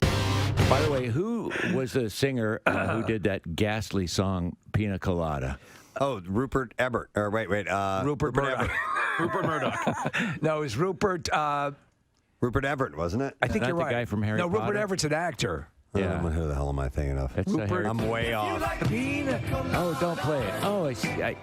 By the way, who was the singer who did that ghastly song, Pina Colada? Oh, Rupert Everett. Or wait. Rupert Murdoch. Rupert Murdoch. No, it was Rupert. Rupert Everett, wasn't it? I think you're the right. guy from Harry Rupert Potter? Everett's an actor. Yeah. Who the hell am I thinking of? I'm way off. Oh, don't play it. Oh,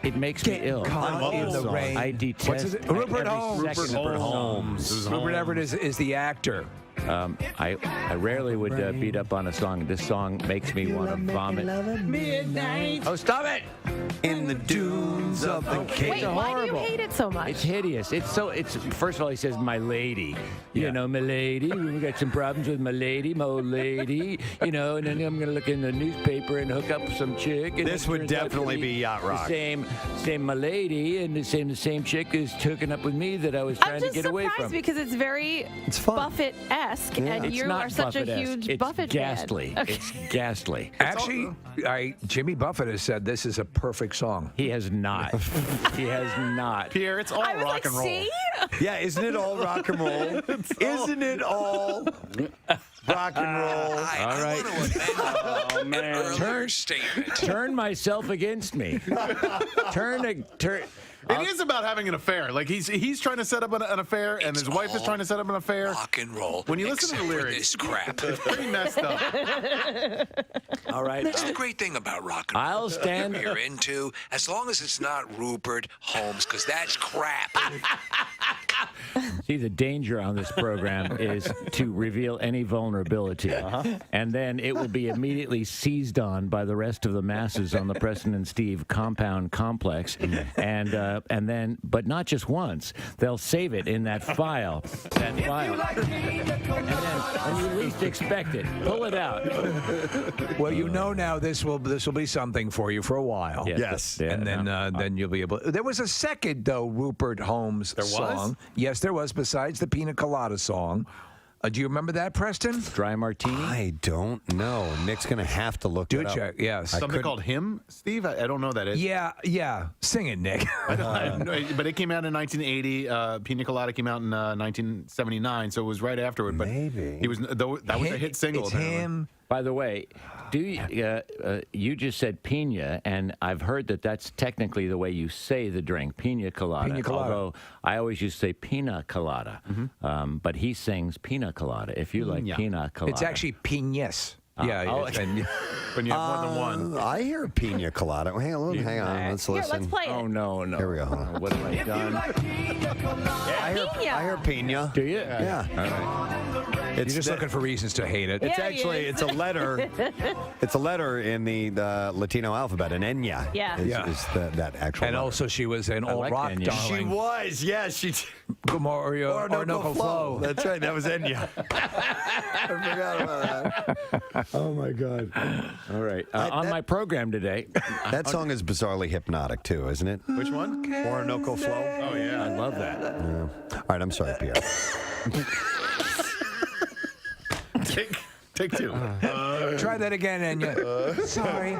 it makes me ill. Caught in the rain. I detest What's his name? Rupert Holmes. Rupert Holmes. Rupert Everett is the actor. I rarely would beat up on a song. This song makes me want to vomit. Midnight. Oh, stop it! In the dunes of the Cape. Wait, why do you hate it so much? It's hideous. It's first of all, he says, my lady. You know, my lady. We got some problems with my lady, my old lady. You know, and then I'm going to look in the newspaper and hook up with some chick. And This would definitely be yacht rock. The same my lady, and the same chick is hooking up with me that I was trying to get away from. I'm just surprised because it's very Buffett-esque, and It's you not are such a Buffett-esque. huge It's Buffett ghastly. fan. Okay. It's ghastly. Actually, Jimmy Buffett has said this is a perfect song. He has not. He has not. Pierre, it's all rock and roll. See? Yeah, isn't it all rock and roll? Isn't it all rock and roll? All right. Oh, man. Turn myself against me. Turn. It is about having an affair. Like he's trying to set up an affair, and his wife is trying to set up an affair. Rock and roll. When you listen to the lyrics, this crap. It's pretty messed up. All right. That's the great thing about rock and roll. I'll stand. Whatever you're into, as long as it's not Rupert Holmes, because that's crap. See, the danger on this program is to reveal any vulnerability, and then it will be immediately seized on by the rest of the masses on the Preston and Steve compound complex, and then, but not just once, they'll save it in that file. And then, when you least expect it, pull it out. Well, you know now this will be something for you for a while. Yes. And then you'll be able. There was a second though Rupert Holmes song. Yes, there was. Besides the Pina Colada song. Do you remember that, Preston? Dry Martini? I don't know. Nick's going to have to look Do it up. check, yes. Something called Him, Steve? I don't know that. Yeah. Sing it, Nick. But it came out in 1980. Pina Colada came out in 1979, so it was right afterward. But maybe he was that was a hit single. It's him. By the way, you just said pina, and I've heard that that's technically the way you say the drink, pina colada. Pina colada. Although I always used to say pina colada, but he sings pina colada. If you like pina colada, It's actually piñas. Yeah, when you have more than one. I hear Pina Colada. Hang on. Let's listen. Let's play it. Oh no! Here we go. What have I done? I hear Pina. Do you? Yeah. All right. You're just looking for reasons to hate it. It's it's a letter. It's a letter in the Latino alphabet, an Enya. Yeah. Is that actual And letter. also, she was an old rock She darling. was, yes. Orinoco Flow. That's right. That was Enya. I forgot about that. Oh, my God. All right. On my program today. That song is bizarrely hypnotic, too, isn't it? Which one? Orinoco Flow. Oh, yeah. I love that. All right. I'm sorry, Pierre. Take two. Try that again, Enya. Sorry.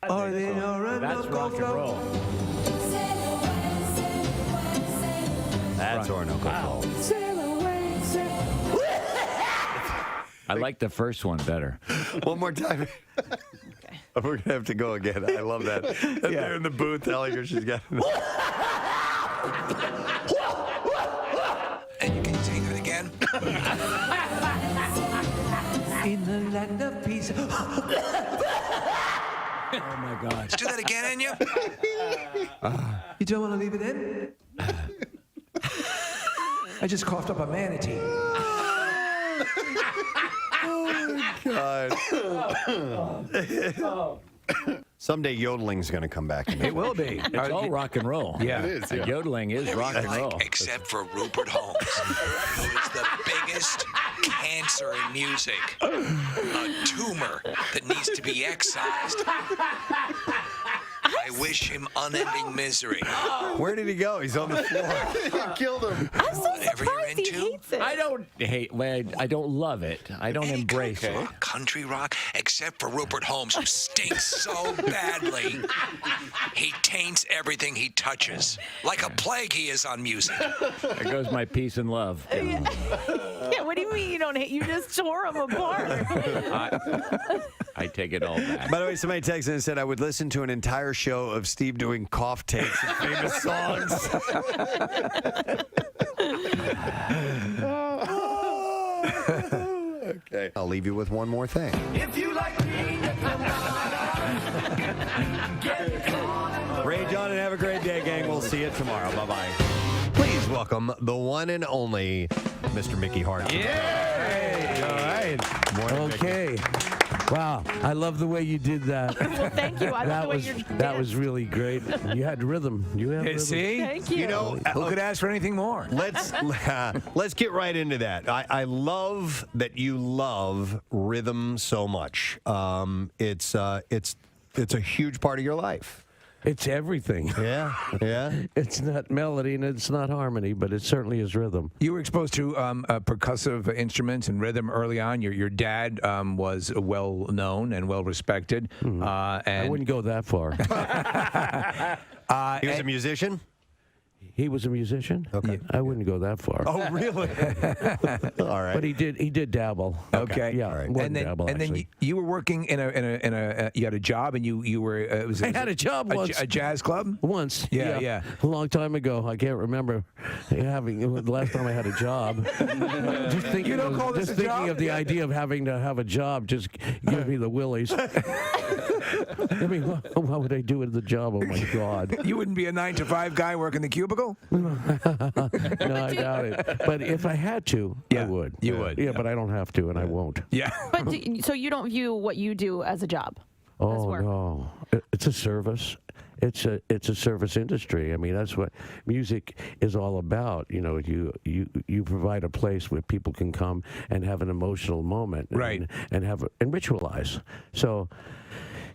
That's rock and roll. That's Orinoco Flow. I like the first one better. One more time. We're going to have to go again. I love that. They're in the booth telling her she's got... And you can sing it again. In the land of peace. Oh, my God. Let's do that again, Enya. You don't want to leave it in? I just coughed up a manatee. God. Someday yodeling's going to come back. It will be. It's all rock and roll. Yeah. It is, yeah. Yodeling is rock and roll. Except for Rupert Holmes, who is the biggest cancer in music. A tumor that needs to be excised. I wish him unending misery. Where did he go? He's on the floor. You killed him. I'm so Whatever you're surprised he into. hates it. I don't hate. I don't love it. I don't Any embrace kind of it. rock, country rock, except for Rupert Holmes, who stinks so badly. He taints everything he touches. Like a plague he is on music. There goes my peace and love. Yeah, what do you mean you don't hate? You just tore him apart. I take it all back. By the way, somebody texted and said I would listen to an entire show of Steve doing cough takes of famous songs. Okay. I'll leave you with one more thing. If you like Pina Colada, Rage on and have a great day, gang. We'll see you tomorrow. Bye-bye. Please welcome the one and only Mr. Mickey Hart. Yay! All right. Morning, Okay. Mickey. Wow, I love the way you did that. Well, thank you. I love the way you're that was really great. You had rhythm. You had rhythm. See? Thank you. You know, Who could ask for anything more? let's get right into that. I love that you love rhythm so much. It's a huge part of your life. It's everything. Yeah, yeah. It's not melody and it's not harmony, but it certainly is rhythm. You were exposed to percussive instruments and rhythm early on. Your dad was well known and well respected. And I wouldn't go that far. He was a musician? He was a musician? Okay. I wouldn't go that far. Oh, really? All right. But he did dabble. Okay. Yeah. All right. More And than then, dabble, and then actually. you were working in a you had a job and you were it was I had a job once. a jazz club. Once. Yeah. A long time ago. I can't remember having the last time I had a job. Just thinking, You don't call this a thinking job? of the idea of having to have a job just gives me the willies. I mean, what would I do with the job? Oh my God. You wouldn't be a 9-to-5 guy working the cubicle. No, I doubt it. But if I had to, I would. You would. Yeah, but I don't have to, and I won't. Yeah. But so you don't view what you do as a job? Oh work. no, it's a service. It's a service industry. I mean, that's what music is all about. You know, you provide a place where people can come and have an emotional moment, Right. And ritualize. So,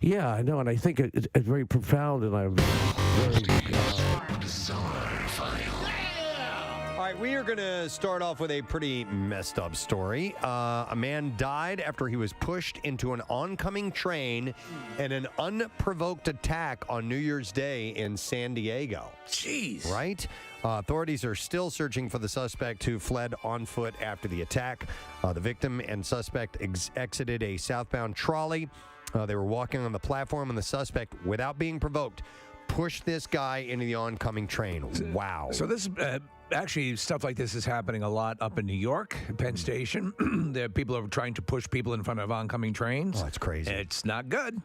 yeah, I know, and I think it's very profound, and I'm very. All right, we are going to start off with a pretty messed up story. A man died after he was pushed into an oncoming train in an unprovoked attack on New Year's Day in San Diego. Jeez. Right? Authorities are still searching for the suspect who fled on foot after the attack. The victim and suspect exited a southbound trolley. They were walking on the platform, and the suspect, without being provoked, pushed this guy into the oncoming train. Wow. So this actually stuff like this is happening a lot up in New York, Penn Station. People are trying to push people in front of oncoming trains. Oh, it's crazy. It's not good.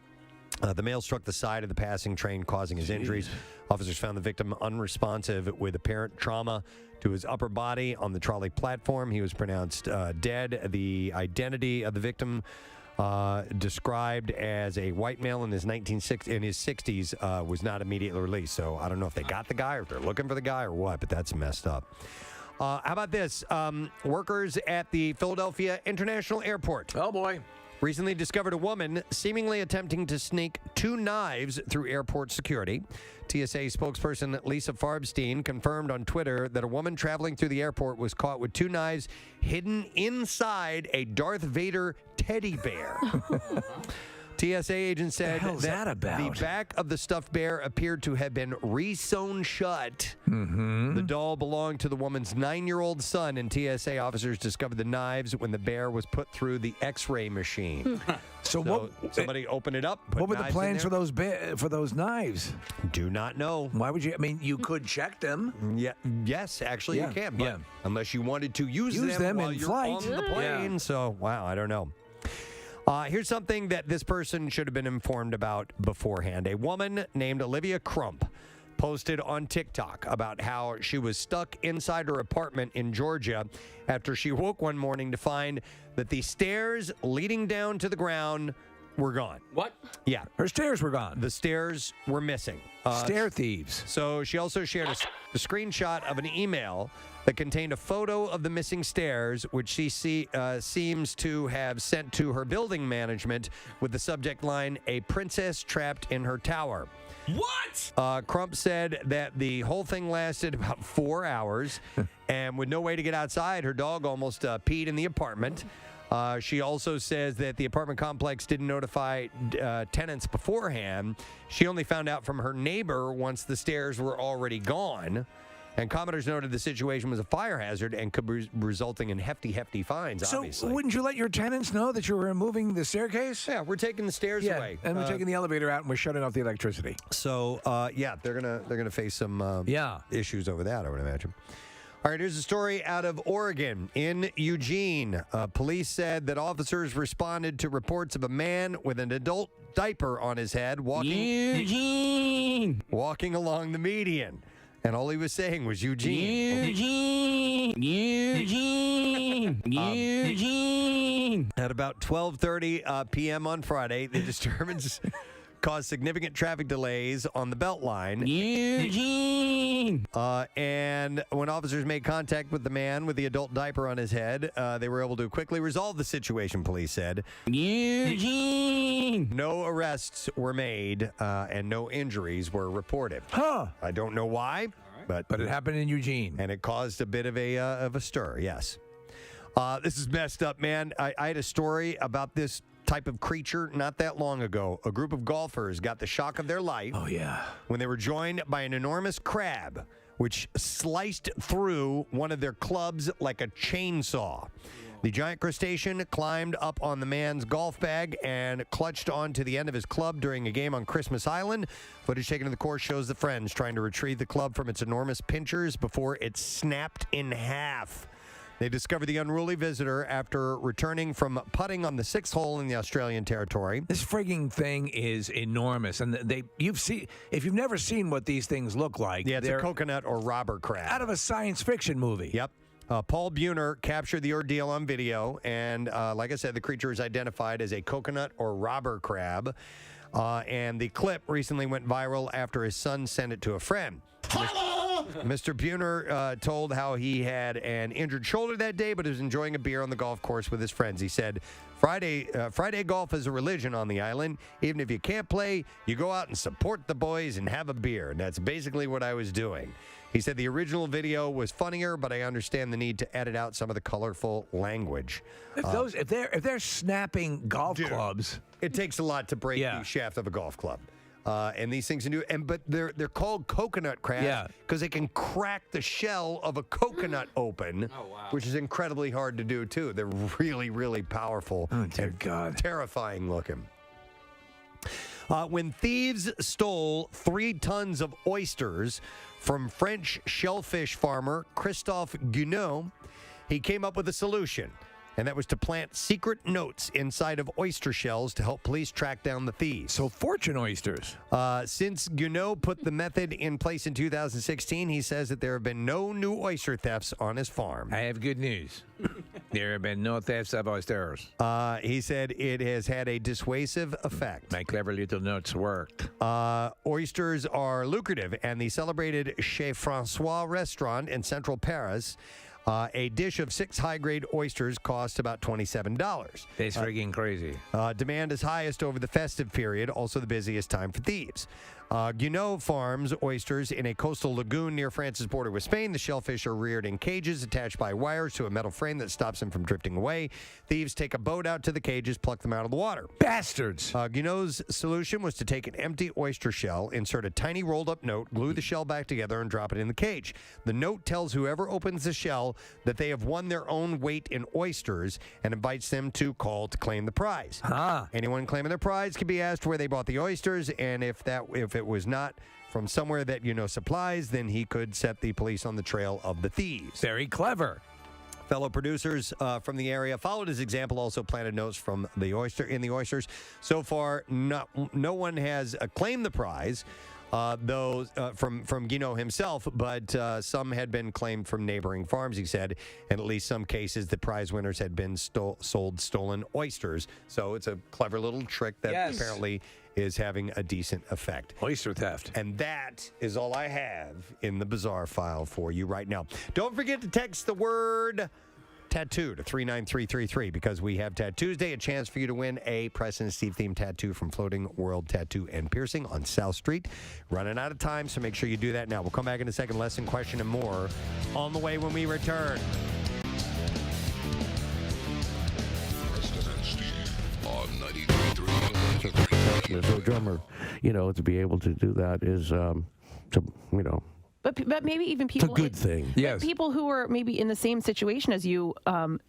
The male struck the side of the passing train, causing his injuries. Officers found the victim unresponsive with apparent trauma to his upper body on the trolley platform. He was pronounced dead. The identity of the victim, described as a white male in his 60s, was not immediately released. So I don't know if they got the guy or if they're looking for the guy or what, but that's messed up. How about this? Workers at the Philadelphia International Airport. Oh, boy. Recently discovered a woman seemingly attempting to sneak 2 knives through airport security. TSA spokesperson Lisa Farbstein confirmed on Twitter that a woman traveling through the airport was caught with 2 knives hidden inside a Darth Vader teddy bear. TSA agent said that the back of the stuffed bear appeared to have been re-sewn shut. The doll belonged to the woman's 9-year-old son, and TSA officers discovered the knives when the bear was put through the X-ray machine. So somebody opened it up. What were the plans for those knives? Do not know. Why would you? I mean, you could check them. Yeah. Yes, actually, you can. But unless you wanted to use them while in you're flight on the plane. So, wow, I don't know. Here's something that this person should have been informed about beforehand. A woman named Olivia Crump posted on TikTok about how she was stuck inside her apartment in Georgia after she woke one morning to find that the stairs leading down to the ground were gone. What? Yeah. Her stairs were gone. The stairs were missing. Stair thieves. So she also shared a screenshot of an email that contained a photo of the missing stairs, which she seems to have sent to her building management with the subject line, "A princess trapped in her tower." What? Crump said that the whole thing lasted about 4 hours, and with no way to get outside, her dog almost peed in the apartment. She also says that the apartment complex didn't notify tenants beforehand. She only found out from her neighbor once the stairs were already gone. And commenters noted the situation was a fire hazard and could be resulting in hefty fines, obviously. So wouldn't you let your tenants know that you were removing the staircase? Yeah, we're taking the stairs away. And we're taking the elevator out and we're shutting off the electricity. So, they're gonna face some issues over that, I would imagine. All right, here's a story out of Oregon. In Eugene, police said that officers responded to reports of a man with an adult diaper on his head walking along the median. And all he was saying was Eugene. Eugene. At about 12:30 p.m. on Friday, the disturbance caused significant traffic delays on the Beltline. And when officers made contact with the man with the adult diaper on his head, they were able to quickly resolve the situation, police said. No arrests were made and no injuries were reported. I don't know why, but it happened in Eugene. And it caused a bit of a stir, yes. This is messed up, man. I had a story about this type of creature not that long ago. A group of golfers got the shock of their life. Oh, yeah. When they were joined by an enormous crab, which sliced through one of their clubs like a chainsaw. The giant crustacean climbed up on the man's golf bag and clutched onto the end of his club during a game on Christmas Island. Footage taken to the course shows the friends trying to retrieve the club from its enormous pinchers before it snapped in half. They discovered the unruly visitor after returning from putting on the 6th hole in the Australian territory. This frigging thing is enormous, and if you've never seen what these things look like, yeah, it's a coconut or robber crab out of a science fiction movie. Yep. Paul Buhner captured the ordeal on video, and like I said, the creature is identified as a coconut or robber crab. And the clip recently went viral after his son sent it to a friend. Mr. Buhner told how he had an injured shoulder that day, but was enjoying a beer on the golf course with his friends. He said, Friday golf is a religion on the island. Even if you can't play, you go out and support the boys and have a beer. And that's basically what I was doing. He said the original video was funnier, but I understand the need to edit out some of the colorful language. If they're snapping golf clubs, it takes a lot to break the shaft of a golf club. And these things can do, but they're called coconut crabs because they can crack the shell of a coconut open, which is incredibly hard to do too. They're really, really powerful. Oh dear God! Terrifying looking. When thieves stole 3 tons of oysters from French shellfish farmer Christophe Guinot, he came up with a solution. and that was to plant secret notes inside of oyster shells to help police track down the thieves. So fortune oysters. Since Guinaud put the method in place in 2016, he says that there have been no new oyster thefts on his farm. I have good news. There have been no thefts of oysters. He said it has had a dissuasive effect. My clever little notes worked. Oysters are lucrative, and the celebrated Chez Francois restaurant in central Paris, a dish of 6 high-grade oysters costs about $27. That's freaking crazy. Demand is highest over the festive period, also the busiest time for thieves. Guinaud farms oysters in a coastal lagoon near France's border with Spain. The shellfish are reared in cages attached by wires to a metal frame that stops them from drifting away. Thieves take a boat out to the cages, pluck them out of the water. Bastards! Guinaud's solution was to take an empty oyster shell, insert a tiny rolled-up note, glue the shell back together, and drop it in the cage. The note tells whoever opens the shell that they have won their own weight in oysters and invites them to call to claim the prize. Anyone claiming their prize can be asked where they bought the oysters, and if it was not from somewhere that supplies, then he could set the police on the trail of the thieves. Very clever. Fellow producers from the area followed his example, also planted notes from the oysters. So far, no one has claimed the prize, though from Guinaud himself, but some had been claimed from neighboring farms, he said. In at least some cases, the prize winners had been sold stolen oysters. So it's a clever little trick that apparently is having a decent effect. Oyster theft. And that is all I have in the bizarre file for you right now. Don't forget to text the word tattoo to 39333 because we have Tattoo Tuesday, a chance for you to win a Preston and Steve themed tattoo from Floating World Tattoo and Piercing on South Street. Running out of time, so make sure you do that now. We'll come back in a second. Lesson, question, and more on the way when we return. Preston and Steve on 93.3. So a drummer, to be able to do that is, But maybe even people. It's a good thing. Yes. People who are maybe in the same situation as you,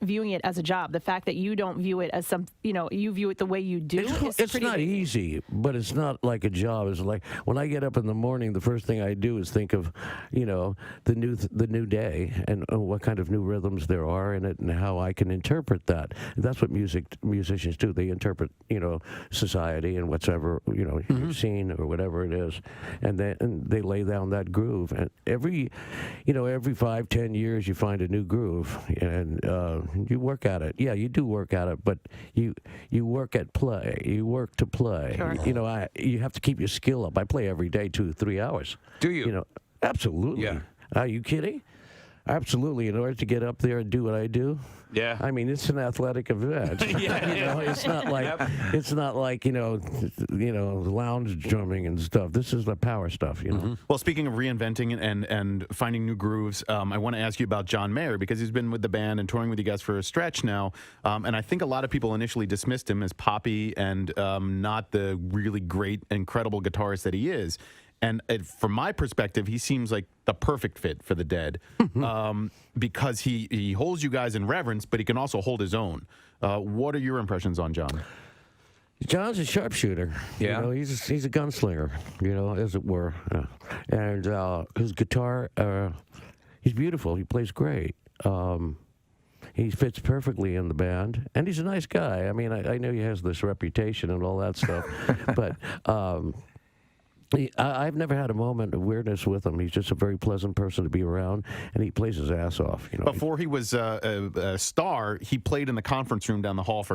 viewing it as a job. The fact that you don't view it as you view it the way you do. It's not easy, but it's not like a job. It's like when I get up in the morning, the first thing I do is think of, the new day and what kind of new rhythms there are in it and how I can interpret that. And that's what musicians do. They interpret, society and whatever you've seen or whatever it is, and they lay down that groove. And every 5-10 years you find a new groove and you work at it. Yeah, you do work at it, but you work at play. You work to play. Sure. You have to keep your skill up. I play every day 2-3 hours. Do you? Absolutely. Yeah. Are you kidding? Absolutely. In order to get up there and do what I do. Yeah. I mean, it's an athletic event. It's not like lounge drumming and stuff. This is the power stuff. Well, speaking of reinventing and finding new grooves, I want to ask you about John Mayer because he's been with the band and touring with you guys for a stretch now, and I think a lot of people initially dismissed him as poppy and not the really great, incredible guitarist that he is. And from my perspective, he seems like the perfect fit for the Dead because he holds you guys in reverence, but he can also hold his own. What are your impressions on John? John's a sharpshooter. Yeah. He's a gunslinger, as it were. And his guitar, he's beautiful. He plays great. He fits perfectly in the band, and he's a nice guy. I mean, I know he has this reputation and all that stuff, but I've never had a moment of weirdness with him. He's just a very pleasant person to be around, and he plays his ass off. Before he was a star, he played in the conference room down the hall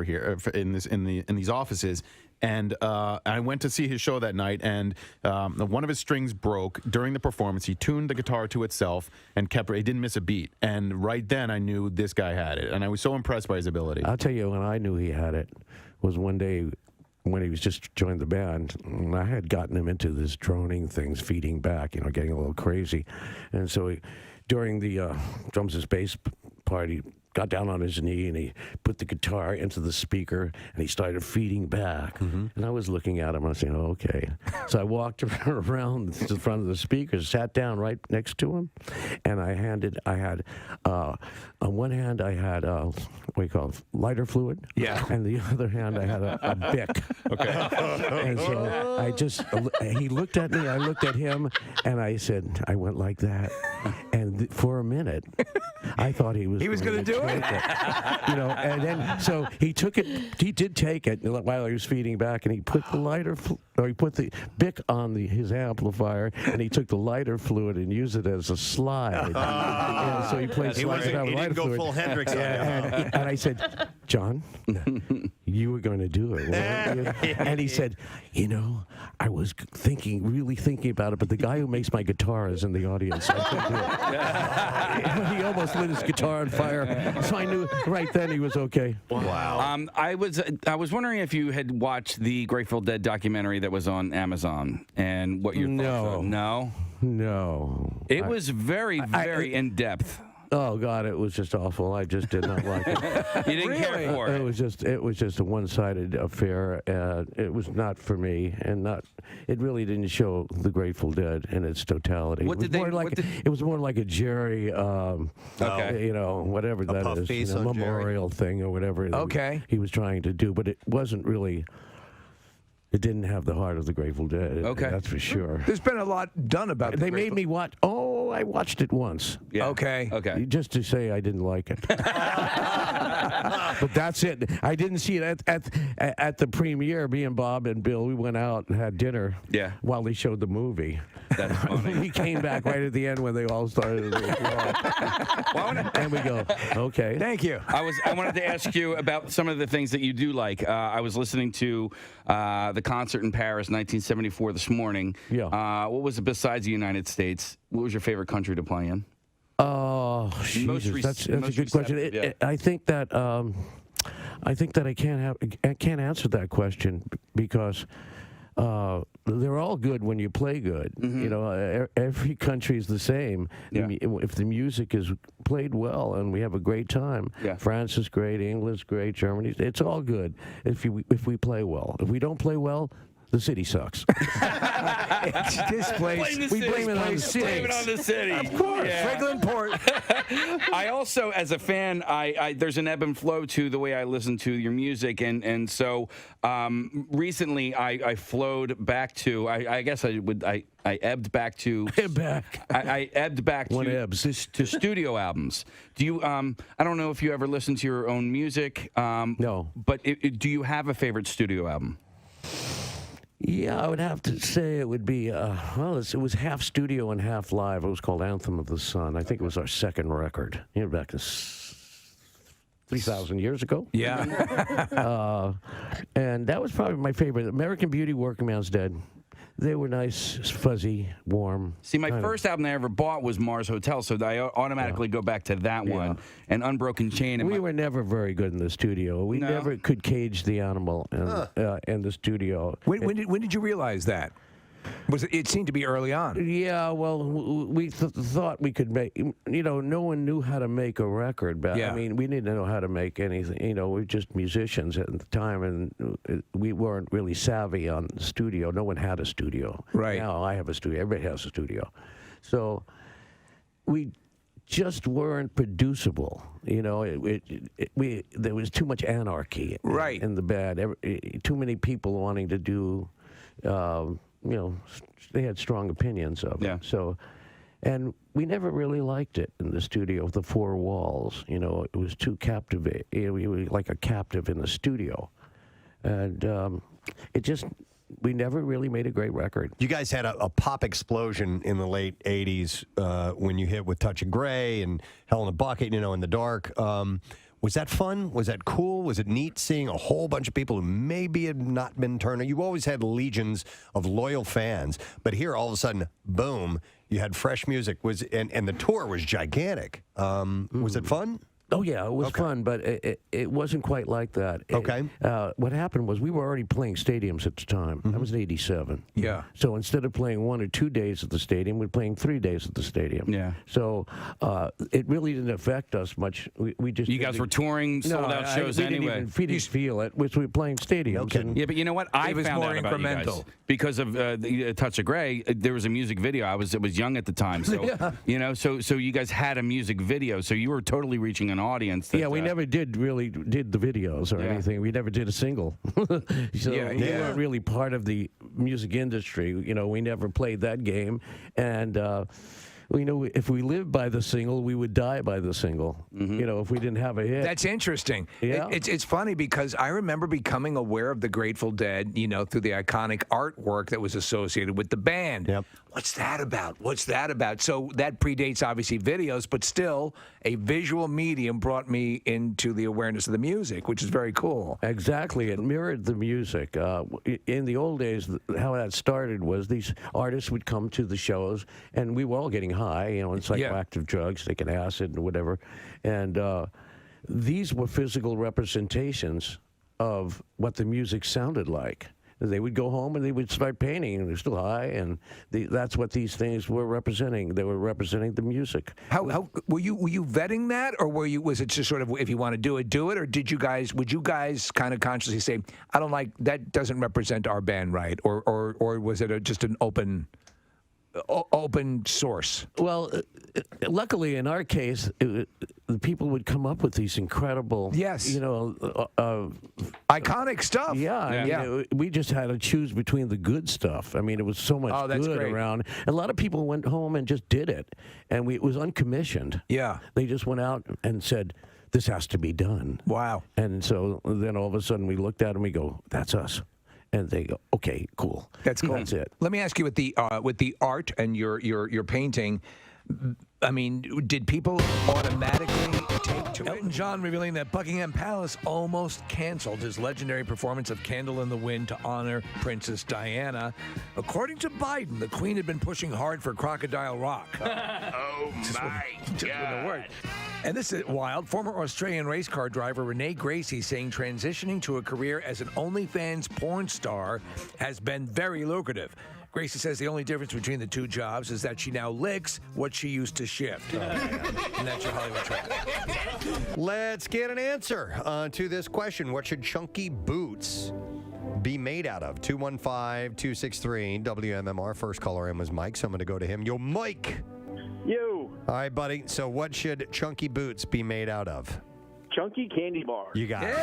in these offices. And I went to see his show that night, and one of his strings broke during the performance. He tuned the guitar to itself and he didn't miss a beat. And right then, I knew this guy had it, and I was so impressed by his ability. I'll tell you when I knew he had it was one day when he was just joined the band. I had gotten him into this droning things, feeding back, getting a little crazy. And so during the drums and bass part, he got down on his knee and he put the guitar into the speaker and he started feeding back. And I was looking at him and I was saying, oh, okay. So I walked around to the front of the speakers, sat down right next to him, and I had on one hand I had what do you call it, lighter fluid. Yeah. And the other hand I had a Bic. Okay. And so he looked at me, I looked at him, and I said, I went like that. And for a minute, I thought he was going to do You know, and then so he took it. He did take it while he was feeding back, and he put the lighter, or he put the Bic on his amplifier, and he took the lighter fluid and used it as a slide. And so he played slides without he lighter didn't go fluid. full Hendrix on it. And I said, John, you were going to do it, weren't you? And he said, you know, I was really thinking about it, but the guy who makes my guitar is in the audience. So I couldn't do it. He almost lit his guitar on fire, so I knew right then he was okay. Wow. I was wondering if you had watched the Grateful Dead documentary that was on Amazon and what your thoughts are. No. It was very in depth. Oh God, it was just awful. I just did not like it. You didn't care for it. It was just a one-sided affair. It was not for me, and it really didn't show the Grateful Dead in its totality. It was more like a Jerry, you know, whatever that is, face you know, on memorial thing or whatever. He was trying to do, but it wasn't really. It didn't have the heart of the Grateful Dead. Okay. That's for sure. There's been a lot done about They made me watch. Oh, I watched it once. Yeah. Okay. Just to say I didn't like it. But that's it. I didn't see it at the premiere. Me and Bob and Bill, we went out and had dinner while they showed the movie. That's funny. We came back right at the end when they all started. And we go, okay. Thank you. I wanted to ask you about some of the things that you do like. I was listening to the concert in Paris, 1974, this morning. Yeah. What was it besides the United States? What was your favorite country to play in? Oh, Jesus, that's a good question. I think that I can't answer that question because they're all good when you play good. You know, every country is the same. If the music is played well and we have a great time, France is great, England's great, Germany, it's all good if we play well. If we don't play well, the city sucks. It's this place. We blame it on the city. Blame it on the city. Of course. Franklin Port. I also, as a fan, there's an ebb and flow to the way I listen to your music, and so recently I flowed back to. I guess I ebbed back to. I ebbed back to studio albums. Do you? I don't know if you ever listen to your own music. No. But do you have a favorite studio album? Yeah, I would have to say it would be, it was half studio and half live. It was called Anthem of the Sun. I think it was our second record, back 3,000 years ago. Yeah. And that was probably my favorite. American Beauty, Working Man's Dead. They were nice, fuzzy, warm. See, my first album I ever bought was Mars Hotel, so I automatically go back to that one. And Unbroken Chain. We were never very good in the studio. We never could cage the animal in the studio. When did you realize that? It seemed to be early on. Yeah, well, we thought we could make, no one knew how to make a record. But I mean, we didn't know how to make anything. We were just musicians at the time, and we weren't really savvy on the studio. No one had a studio. Right. Now I have a studio. Everybody has a studio. So we just weren't producible. There was too much anarchy in the band. Too many people wanting to do... they had strong opinions of it. So, and we never really liked it in the studio, the four walls. It was too captivating. We were like a captive in the studio. And we never really made a great record. You guys had a pop explosion in the late 80s when you hit with Touch of Grey and Hell in a Bucket, In the Dark. Was that fun? Was that cool? Was it neat seeing a whole bunch of people who maybe had not been turned on? You always had legions of loyal fans, but here all of a sudden, boom, you had fresh music. And the tour was gigantic. Was it fun? Oh, yeah, it was fun, but it wasn't quite like that. Okay. What happened was we were already playing stadiums at the time. That was in 87. Yeah. So instead of playing 1 or 2 days at the stadium, we were playing 3 days at the stadium. Yeah. So it really didn't affect us much. We just... You guys were touring sold-out shows anyway. We didn't feel it, which we were playing stadiums. And, but you know what? I was found more out about incremental. you guys because of the Touch of Grey. There was a music video. I was young at the time, so so you guys had a music video, so you were totally reaching an audience. That, we never did the videos or anything. We never did a single. So we weren't really part of the music industry. We never played that game, and if we lived by the single, we would die by the single. If we didn't have a hit. That's interesting. Yeah. It's funny because I remember becoming aware of the Grateful Dead, through the iconic artwork that was associated with the band. Yep. What's that about? What's that about? So that predates, obviously, videos, but still, a visual medium brought me into the awareness of the music, which is very cool. Exactly. It mirrored the music. In the old days, how that started was these artists would come to the shows, and we were all getting high, and psychoactive drugs, taking acid and whatever. And these were physical representations of what the music sounded like. They would go home and they would start painting, and they're still high, and that's what these things were representing. They were representing the music. How were you vetting that, or was it just sort of, if you want to do it, or would you guys kind of consciously say, I don't like that, doesn't represent our band right, or was it just an open source? Well, luckily in our case, the people would come up with these incredible, iconic stuff. Yeah. We just had to choose between the good stuff. I mean, it was so much good great. around. A lot of people went home and just did it, and it was uncommissioned. Yeah. They just went out and said, this has to be done. Wow. And so then all of a sudden we looked at them and we go, that's us. And they go, okay, cool. That's cool. That's it. Let me ask you, with the art and your painting, I mean, did people automatically take to it? Elton John revealing that Buckingham Palace almost canceled his legendary performance of Candle in the Wind to honor Princess Diana. According to Biden, the Queen had been pushing hard for Crocodile Rock. Oh, my God. And this is wild. Former Australian race car driver Renee Gracie saying transitioning to a career as an OnlyFans porn star has been very lucrative. Gracie says the only difference between the two jobs is that she now licks what she used to shift. And that's your Hollywood Track. Let's get an answer to this question. What should chunky boots be made out of? 215-263 WMMR. First caller in was Mike, so I'm going to go to him. Yo, Mike. Yo. All right, buddy. So what should chunky boots be made out of? Chunky candy bar. You got it.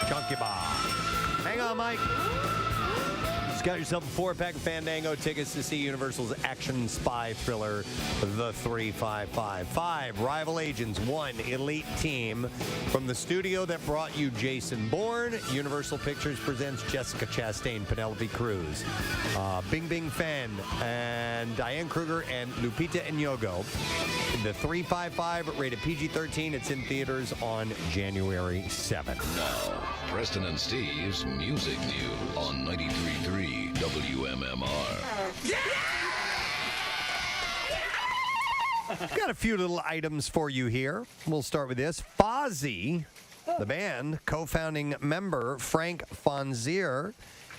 Chunky bar. Hang on, Mike. Just got yourself a 4-pack of Fandango tickets to see Universal's action spy thriller, The 355. 5 rival agents, 1 elite team. From the studio that brought you Jason Bourne, Universal Pictures presents Jessica Chastain, Penelope Cruz, Bing Bing Fan, and Diane Kruger, and Lupita Nyong'o. The 355, rated PG-13. It's in theaters on January 7th. Now, Preston and Steve's Music News on 93.3 WMMR. Got a few little items for you here. We'll start with this. Fozzy, the band, co-founding member Frank Fonzier,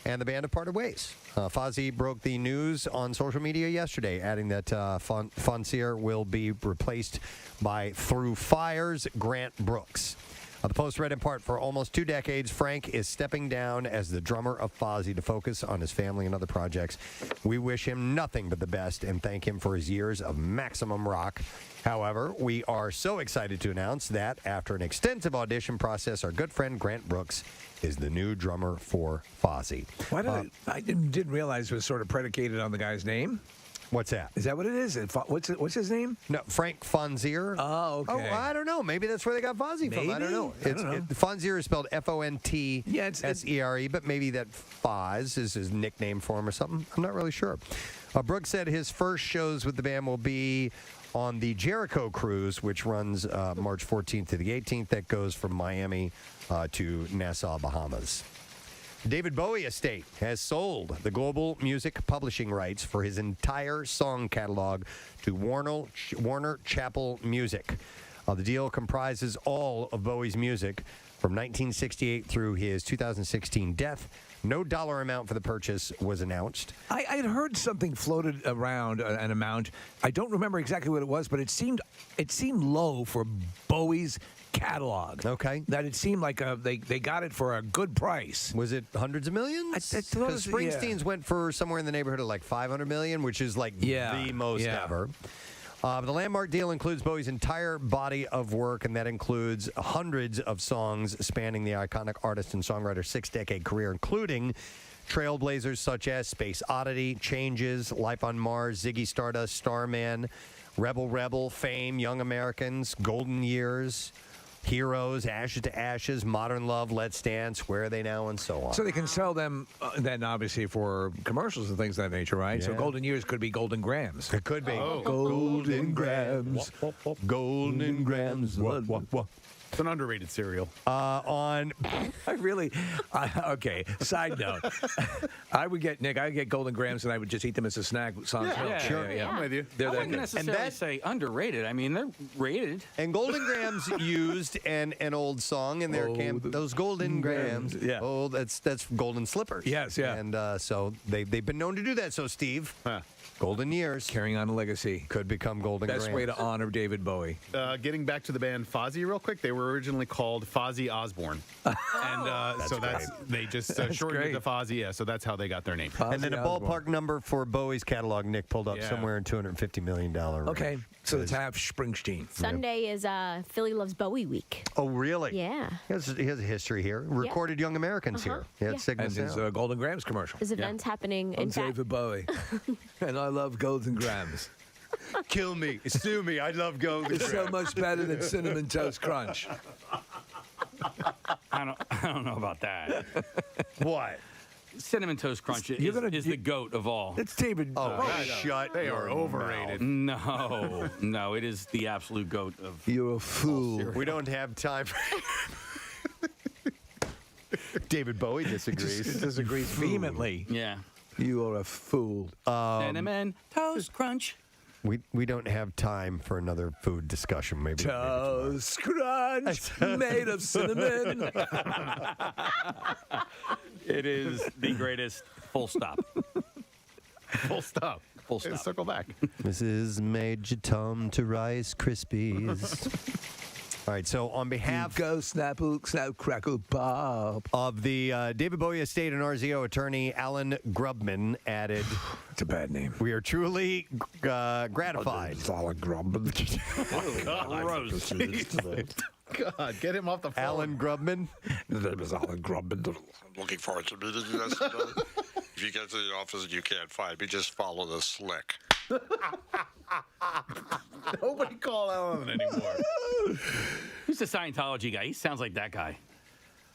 and the band have parted ways. Fozzy broke the news on social media yesterday, adding that Fonzier will be replaced by Through Fire's Grant Brooks. The Post read in part, for almost 2 decades, Frank is stepping down as the drummer of Fozzy to focus on his family and other projects. We wish him nothing but the best and thank him for his years of maximum rock. However, we are so excited to announce that after an extensive audition process, our good friend Grant Brooks is the new drummer for Fozzy. Why did I didn't realize it was sort of predicated on the guy's name. What's that? Is that what it is? What's his name? No, Frank Fonzier. Oh, okay. Oh, I don't know. Maybe that's where they got Fozzy from. I don't know. Fonzier is spelled Fontesere, but maybe that Foz is his nickname for him or something. I'm not really sure. Brooks said his first shows with the band will be on the Jericho Cruise, which runs March 14th to the 18th. That goes from Miami to Nassau, Bahamas. David Bowie estate has sold the global music publishing rights for his entire song catalog to Warner Chappell Music. The deal comprises all of Bowie's music from 1968 through his 2016 death. No dollar amount for the purchase was announced. I had heard something floated around, an amount. I don't remember exactly what it was, but it seemed low for Bowie's catalog. Okay. That it seemed like they got it for a good price. Was it hundreds of millions? Because Springsteen's went for somewhere in the neighborhood of like $500 million, which is like the most ever. The landmark deal includes Bowie's entire body of work, and that includes hundreds of songs spanning the iconic artist and songwriter's 6-decade career, including trailblazers such as Space Oddity, Changes, Life on Mars, Ziggy Stardust, Starman, Rebel Rebel, Fame, Young Americans, Golden Years, Heroes, Ashes to Ashes, Modern Love, Let's Dance, Where Are They Now, and so on. So they can sell them then, obviously, for commercials and things of that nature, right? So Yeah. Golden Years could be Golden Grams. It could be. Oh. Golden Grams. Golden Grams. It's an underrated cereal. On. Okay, side note. I would get Golden Grams and I would just eat them as a snack. Sure. Yeah. I'm with you. They're I that wouldn't good. necessarily say underrated. I mean, they're rated. And Golden Grams used an old song in their camp. Those Golden Grams. Yeah. Oh, that's Golden Slippers. Yes, yeah. And so they've been known to do that. So, Steve, Golden Years. Carrying on a legacy. Could become Golden Best Grams. way to honor David Bowie. Getting back to the band Fozzy real quick, they were originally called Fozzy Osbourne. And so they just shortened it to Fozzy. Yeah, so that's how they got their name. And then a ballpark number for Bowie's catalog, Nick pulled up somewhere in $250 million range. Okay, so it's half Springsteen. Sunday is Philly Loves Bowie Week. Oh, really? Yeah. He has a history here. Recorded Young Americans here. Yeah, it's And his Golden Grams commercial. There's events happening. I'm In fact, David Bowie, and I love Golden Grams. Kill me, sue me. I love Golden It's so much better than Cinnamon Toast Crunch. I don't know about that. What? Cinnamon Toast Crunch is the goat of all. It's David. Shut. They are overrated. No, it is the absolute goat of. You're a fool. We don't have time for David Bowie disagrees. Disagrees vehemently. Yeah. You are a fool. Cinnamon Toast Crunch. We don't have time for another food discussion. Maybe Toast Crunch made of cinnamon. It is the greatest. Full stop. Full stop. Full stop. Circle back. Mrs. Major Tom to Rice Krispies. All right, so on behalf Go Snapple, Snap Crackle Pop of the David Bowie estate and RZO attorney Alan Grubman added, it's a bad name. We are truly gratified. Alan Grubman. God, get him off the phone. Alan Grubman. The name is Alan Grubman. I'm looking forward to meeting you guys. If you get to the office and you can't find me, just follow the slick. Nobody call Alan anymore. Who's the Scientology guy? He sounds like that guy.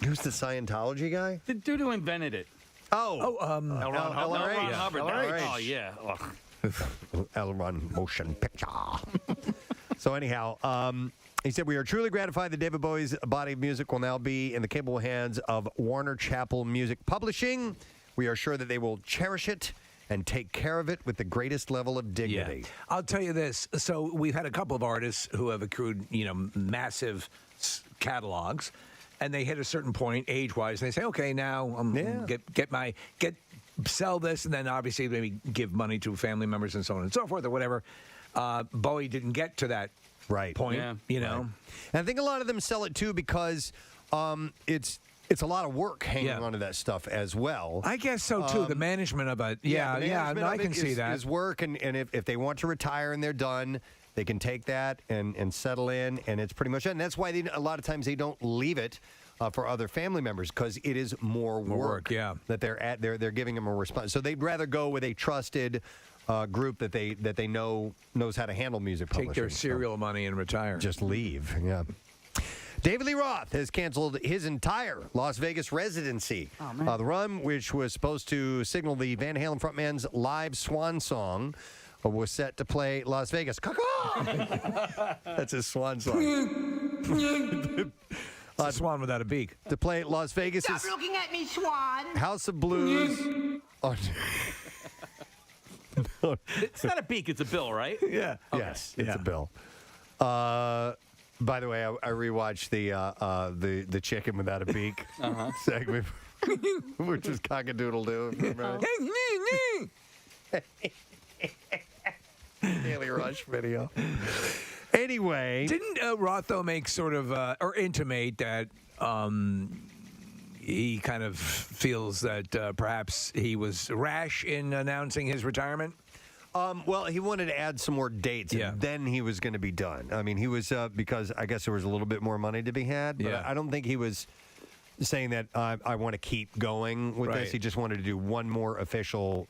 Who's the Scientology guy? The dude who invented it. L. Ron Hubbard. Oh, yeah. L. Ron Motion Picture. So anyhow, he said, we are truly gratified that David Bowie's body of music will now be in the capable hands of Warner Chappell Music Publishing. We are sure that they will cherish it and take care of it with the greatest level of dignity. Yeah. I'll tell you this. So we've had a couple of artists who have accrued, massive catalogs, and they hit a certain point age-wise, and they say, okay, now sell this, and then obviously maybe give money to family members and so on and so forth or whatever. Bowie didn't get to that point, And I think a lot of them sell it too because it's a lot of work hanging onto that stuff as well. I guess so too. The management of it, I can see that. Is work, and if they want to retire and they're done, they can take that and settle in, and it's pretty much it. And that's why a lot of times they don't leave it for other family members because it is more work. That they're giving them a response. So they'd rather go with a trusted group that they knows how to handle music publishing. Take their cereal money and retire. Just leave. Yeah. David Lee Roth has canceled his entire Las Vegas residency. Oh, man. The run, which was supposed to signal the Van Halen frontman's live swan song, was set to play Las Vegas. That's his swan song. Swan without a beak. To play Las Vegas' Stop looking at me, Swan. House of Blues. It's not a beak, it's a bill, right? Yeah. Okay. Yes, it's a bill. By the way, I rewatched the chicken without a beak segment, which was cock-a-doodle-doo. Daily Rush video. Anyway, didn't Roth though make sort of or intimate that he kind of feels that perhaps he was rash in announcing his retirement? Well, he wanted to add some more dates, and then he was going to be done. I mean, he was because I guess there was a little bit more money to be had, but I don't think he was saying that I want to keep going with this. He just wanted to do one more official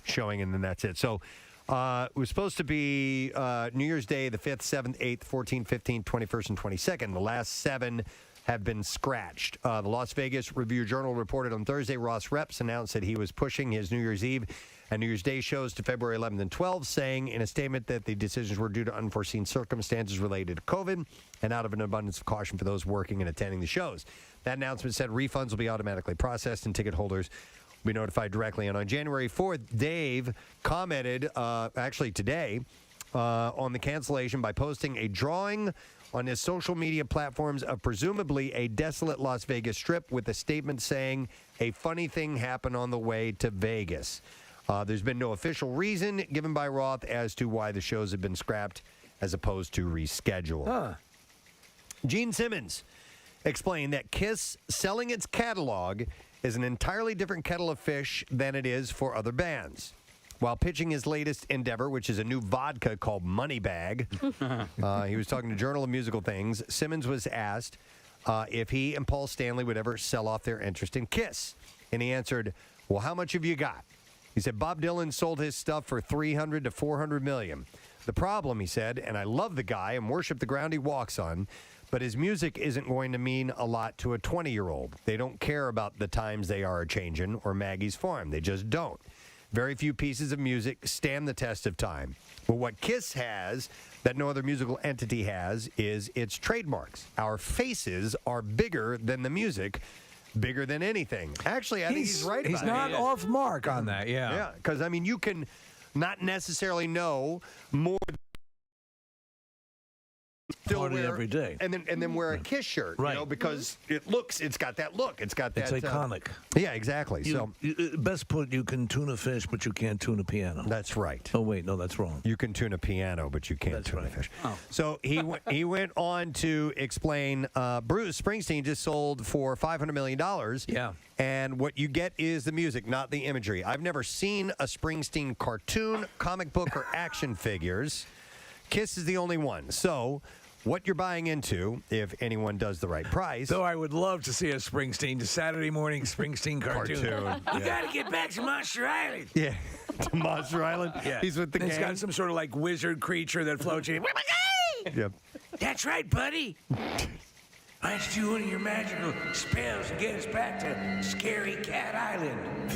showing, and then that's it. So it was supposed to be New Year's Day, the 5th, 7th, 8th, 14th, 15th, 21st, and 22nd. The last 7 have been scratched. The Las Vegas Review-Journal reported on Thursday Ross Reps announced that he was pushing his New Year's Eve and New Year's Day shows to February 11th and 12th, saying in a statement that the decisions were due to unforeseen circumstances related to COVID and out of an abundance of caution for those working and attending the shows. That announcement said refunds will be automatically processed and ticket holders will be notified directly. And on January 4th, Dave commented, actually today, on the cancellation by posting a drawing on his social media platforms of presumably a desolate Las Vegas strip with a statement saying, "A funny thing happened on the way to Vegas." There's been no official reason given by Roth as to why the shows have been scrapped as opposed to rescheduled. Gene Simmons explained that Kiss selling its catalog is an entirely different kettle of fish than it is for other bands. While pitching his latest endeavor, which is a new vodka called Moneybag, he was talking to Journal of Musical Things. Simmons was asked if he and Paul Stanley would ever sell off their interest in Kiss. And he answered, "Well, how much have you got?" He said, "Bob Dylan sold his stuff for $300 to $400 million. The problem," he said, "and I love the guy and worship the ground he walks on, but his music isn't going to mean a lot to a 20-year-old. They don't care about the times they are a-changin' or Maggie's Farm. They just don't. Very few pieces of music stand the test of time. But what Kiss has that no other musical entity has is its trademarks. Our faces are bigger than the music, bigger than anything." Actually, I think he's right about it. He's not off mark on that, Yeah, because, I mean, you can not necessarily know more still Party wear every day. and then wear a Kiss shirt, Right. you know, because it's got that look. It's got that. It's iconic. Yeah, exactly. Best put, you can tune a fish, but you can't tune a piano. That's right. Oh, wait, no, that's wrong. You can tune a piano, but you can't tune a fish. So he went on to explain Bruce Springsteen just sold for $500 million. Yeah. And what you get is the music, not the imagery. I've never seen a Springsteen cartoon, comic book, or action figures. Kiss is the only one. So what you're buying into, if anyone does the right price. Though I would love to see a Springsteen, the Saturday morning Springsteen cartoon. You got to get back to Monster Island. Yeah, to Monster Island. Yeah. He's with the and gang. He's got some sort of like wizard creature that floats in. Yep. That's right, buddy. Why don't you do one of your magical spells and get us back to Scary Cat Island?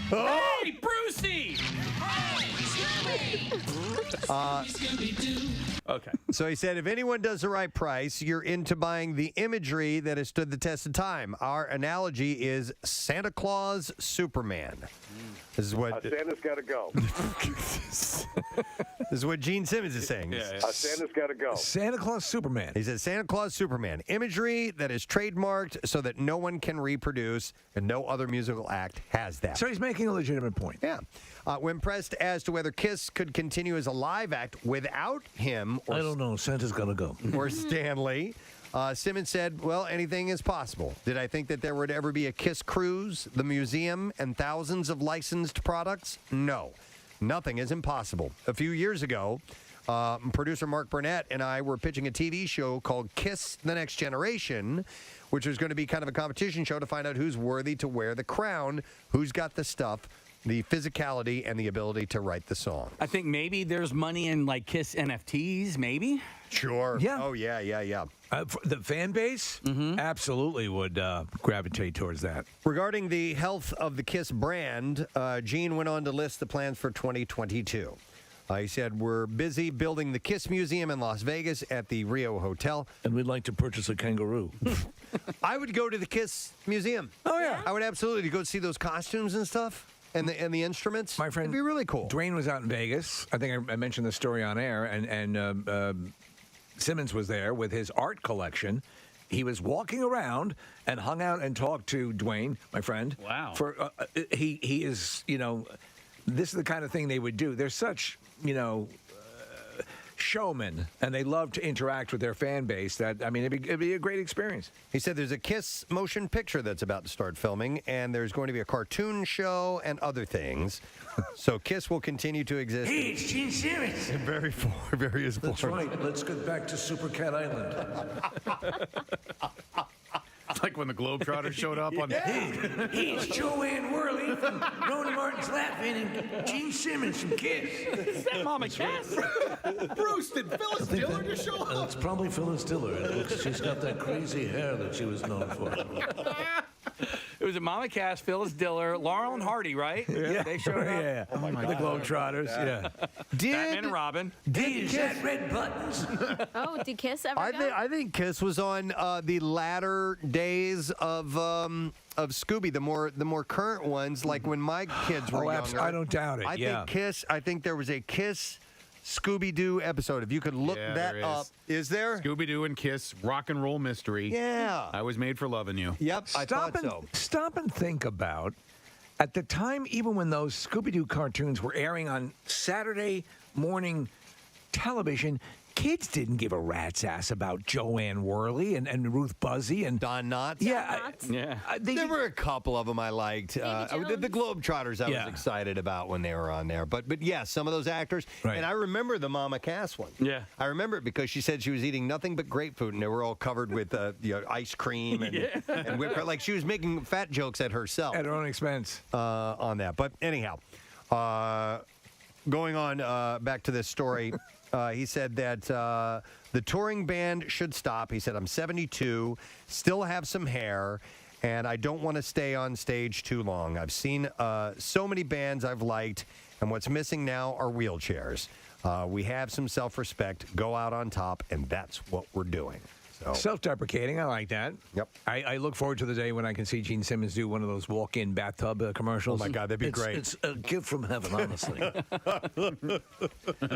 Hey, Brucey! Okay. So he said, if anyone does the right price, you're into buying the imagery that has stood the test of time. Our analogy is Santa Claus Superman. This is what Santa's got to go. This is what Gene Simmons is saying. Santa's got to go. Santa Claus Superman. He says Santa Claus Superman. Imagery that is trademarked so that no one can reproduce, and no other musical act has that. So he's making a legitimate point. Yeah. When pressed as to whether Kiss could continue as a live act without him, I don't know. Santa's got to go. or Stanley, Simmons said, well, anything is possible. Did I think that there would ever be a Kiss cruise, the museum, and thousands of licensed products? No. Nothing is impossible. A few years ago, producer Mark Burnett and I were pitching a TV show called Kiss the Next Generation, which was going to be kind of a competition show to find out who's worthy to wear the crown, who's got the stuff, the physicality, and the ability to write the song. I think maybe there's money in like Kiss NFTs, maybe? Sure. Yeah. Oh, yeah. The fan base absolutely would gravitate towards that. Regarding the health of the Kiss brand, Gene went on to list the plans for 2022. He said, we're busy building the Kiss Museum in Las Vegas at the Rio Hotel. And we'd like to purchase a kangaroo. I would go to the Kiss Museum. Oh, yeah. I would absolutely go see those costumes and stuff. And the instruments. My friend, it'd be really cool. Dwayne was out in Vegas. I think I mentioned the story on air, and Simmons was there with his art collection. He was walking around and hung out and talked to Dwayne, my friend. Wow. For he is, this is the kind of thing they would do. They're such, showmen, and they love to interact with their fan base. It'd be a great experience. He said there's a Kiss motion picture that's about to start filming, and there's going to be a cartoon show and other things. So Kiss will continue to exist. Hey, it's Gene Simmons. In various forms. That's right. Let's get back to Super Cat Island. It's like when the Globetrotters showed up on. Hey, it's Joanne Worley from Rona Martin's Laughing and Gene Simmons from Kiss. Is that Mama Cass? Bruce, did Phyllis Diller just show up? It's probably Phyllis Diller. She's got that crazy hair that she was known for. It was a Mama Cass, Phyllis Diller, Laurel and Hardy, right? Yeah. They showed up. Yeah. Oh my The Globetrotters. Yeah. Batman and Robin. Is that Red Buttons? Oh, did Kiss ever go? I think Kiss was on the latter days of Scooby, the more current ones, like when my kids were younger. I don't doubt it. I think there was a Kiss Scooby-Doo episode. If you could look that up. Is there? Scooby-Doo and Kiss, Rock and Roll Mystery. Yeah. I was made for loving you. Yep, I thought so. Stop and think about, at the time, even when those Scooby-Doo cartoons were airing on Saturday morning television, kids didn't give a rat's ass about Joanne Worley and Ruth Buzzy and Don Knotts. Yeah. There were a couple of them I liked. The Globetrotters I was excited about when they were on there. But yeah, some of those actors. Right. And I remember the Mama Cass one. Yeah. I remember it because she said she was eating nothing but grapefruit, and they were all covered with ice cream and whipped cream. Like she was making fat jokes at herself. At her own expense. On that. But anyhow, going on back to this story. He said that the touring band should stop. He said, I'm 72, still have some hair, and I don't want to stay on stage too long. I've seen so many bands I've liked, and what's missing now are wheelchairs. We have some self-respect, go out on top, and that's what we're doing. So. Self-deprecating, I like that. Yep. I look forward to the day when I can see Gene Simmons do one of those walk-in bathtub commercials. Oh, my God, that'd be great. It's a gift from heaven, honestly.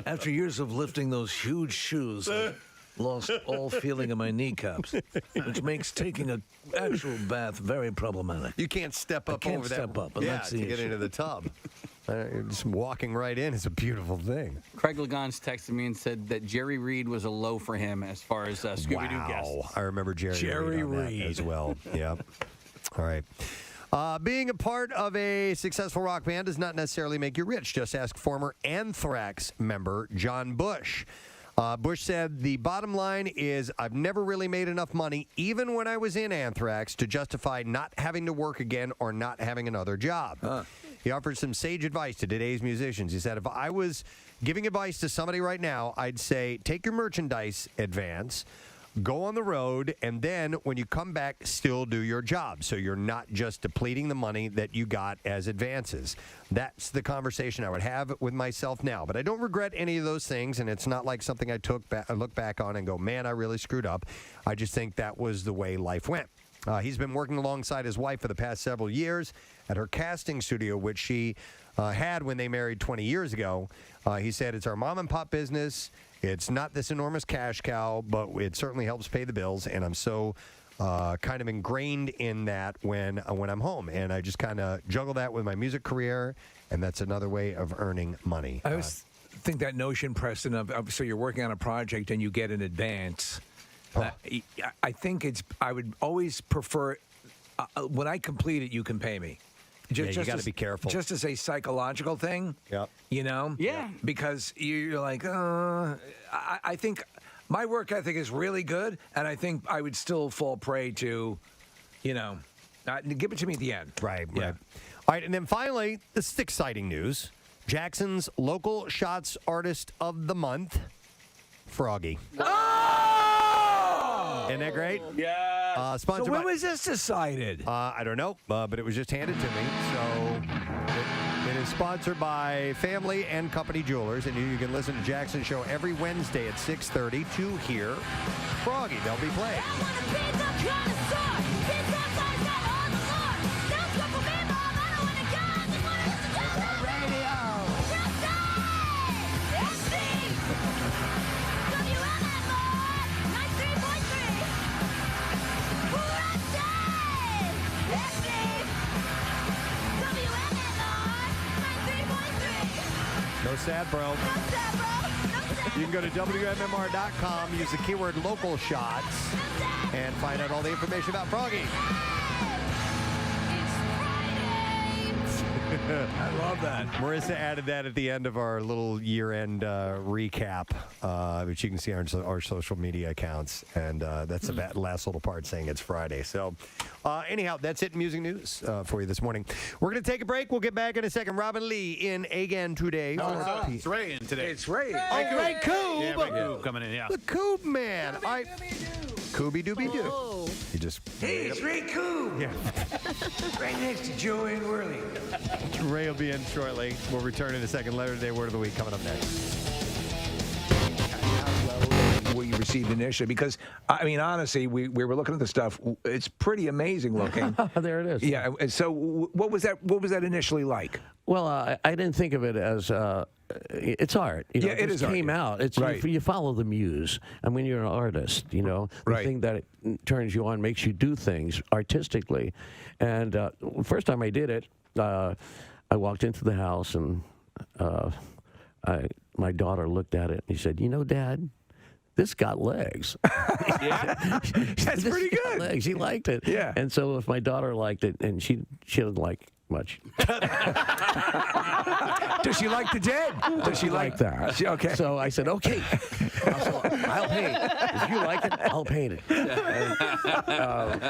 After years of lifting those huge shoes, I lost all feeling in my kneecaps, which makes taking an actual bath very problematic. You can't step up I can't over step that. up, and Yeah, that's the to get issue. into the tub. Just walking right in is a beautiful thing. Craig Lagans texted me and said that Jerry Reed was a low for him as far as Scooby-Doo guests. I remember Jerry Reed as well. Yep. All right. Being a part of a successful rock band does not necessarily make you rich. Just ask former Anthrax member John Bush. Bush said, the bottom line is I've never really made enough money, even when I was in Anthrax, to justify not having to work again or not having another job. He offered some sage advice to today's musicians. He said, if I was giving advice to somebody right now, I'd say take your merchandise advance, go on the road, and then when you come back, still do your job. So you're not just depleting the money that you got as advances. That's the conversation I would have with myself now. But I don't regret any of those things, and it's not like something I look back on and go, man, I really screwed up. I just think that was the way life went. He's been working alongside his wife for the past several years at her casting studio, which she had when they married 20 years ago. He said, it's our mom and pop business. It's not this enormous cash cow, but it certainly helps pay the bills, and I'm so kind of ingrained in that when I'm home, and I just kind of juggle that with my music career, and that's another way of earning money. I always think that notion, Preston, of so you're working on a project and you get an advance. I think I would always prefer when I complete it, you can pay me. You got to be careful. Just as a psychological thing. Yep. You know? Yeah. Because you're like, I think my work ethic is really good, and I think I would still fall prey to, give it to me at the end. Right. Yeah. Right. All right, and then finally, this is exciting news. Jackson's Local Shots Artist of the Month, Froggy. Isn't that great? Yeah. Sponsored So when by, was this decided? I don't know, but it was just handed to me. So it is sponsored by Family and Company Jewelers, and you can listen to Jackson's show every Wednesday at 6:30 to hear Froggy. They'll be playing. No sad, bro. No sad, bro. No sad. You can go to WMMR.com, use the keyword local shots, and find out all the information about Froggy. I love that. Marissa added that at the end of our little year-end recap, which you can see on our social media accounts. And that's the last little part saying it's Friday. So anyhow, that's it in music news for you this morning. We're going to take a break. We'll get back in a second. Robin Lee in again today. It's Ray in today. It's Ray. Oh, Ray Coob. Yeah, Ray Coob coming in, yeah. The Coob man. Cooby-Dooby-Doo. He just... Hey, it's Ray Coob. Yeah. Right next to Joey and Whirly. Ray will be in shortly. We'll return in a second. Letter Today, Word of the Week coming up next. What you received initially, because I mean, honestly, we were looking at the stuff. It's pretty amazing looking. There it is. Yeah. And so, what was that initially like? Well, I didn't think of it as it's art. You know, Yeah, it is art, came yeah. out. It's Right. you follow the muse. And when you're an artist, you know, the Right. thing that turns you on, makes you do things artistically. And first time I did it, I walked into the house and my daughter looked at it and he said, "You know, Dad, this got legs." Yeah, that's pretty good. Legs. He liked it. Yeah. And so if my daughter liked it, and she doesn't like much. Does she like the dead? Does she like that? Okay. So I said, okay, I'll paint. If you like it, I'll paint it.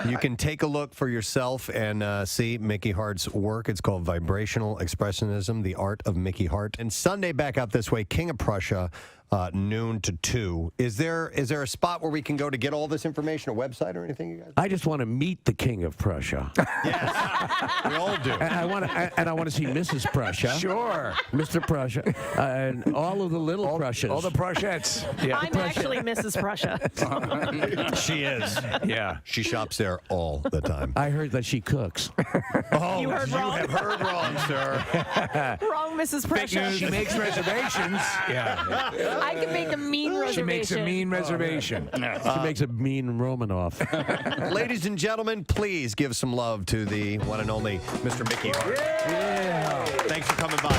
You can take a look for yourself and see Mickey Hart's work. It's called Vibrational Expressionism, The Art of Mickey Hart. And Sunday back out this way, King of Prussia, noon to 2. Is there a spot where we can go to get all this information, a website or anything, you guys? I just want to meet the King of Prussia. Yes, we all do. And I want to see Mrs. Prussia. Sure. Mr. Prussia. And all of the little Prussias. All the Prussiettes. Yeah. I'm actually Mrs. Prussia. She is. Yeah. She shops there all the time. I heard that she cooks. Oh, You heard wrong. have heard wrong, sir. Wrong, Mrs. Prussia. She makes reservations. Yeah. I can make a mean reservation. She makes a mean reservation. She makes a mean Romanoff. Ladies and gentlemen, please give some love to the one and only Mr. Mickey Hart. Yeah. Thanks for coming by.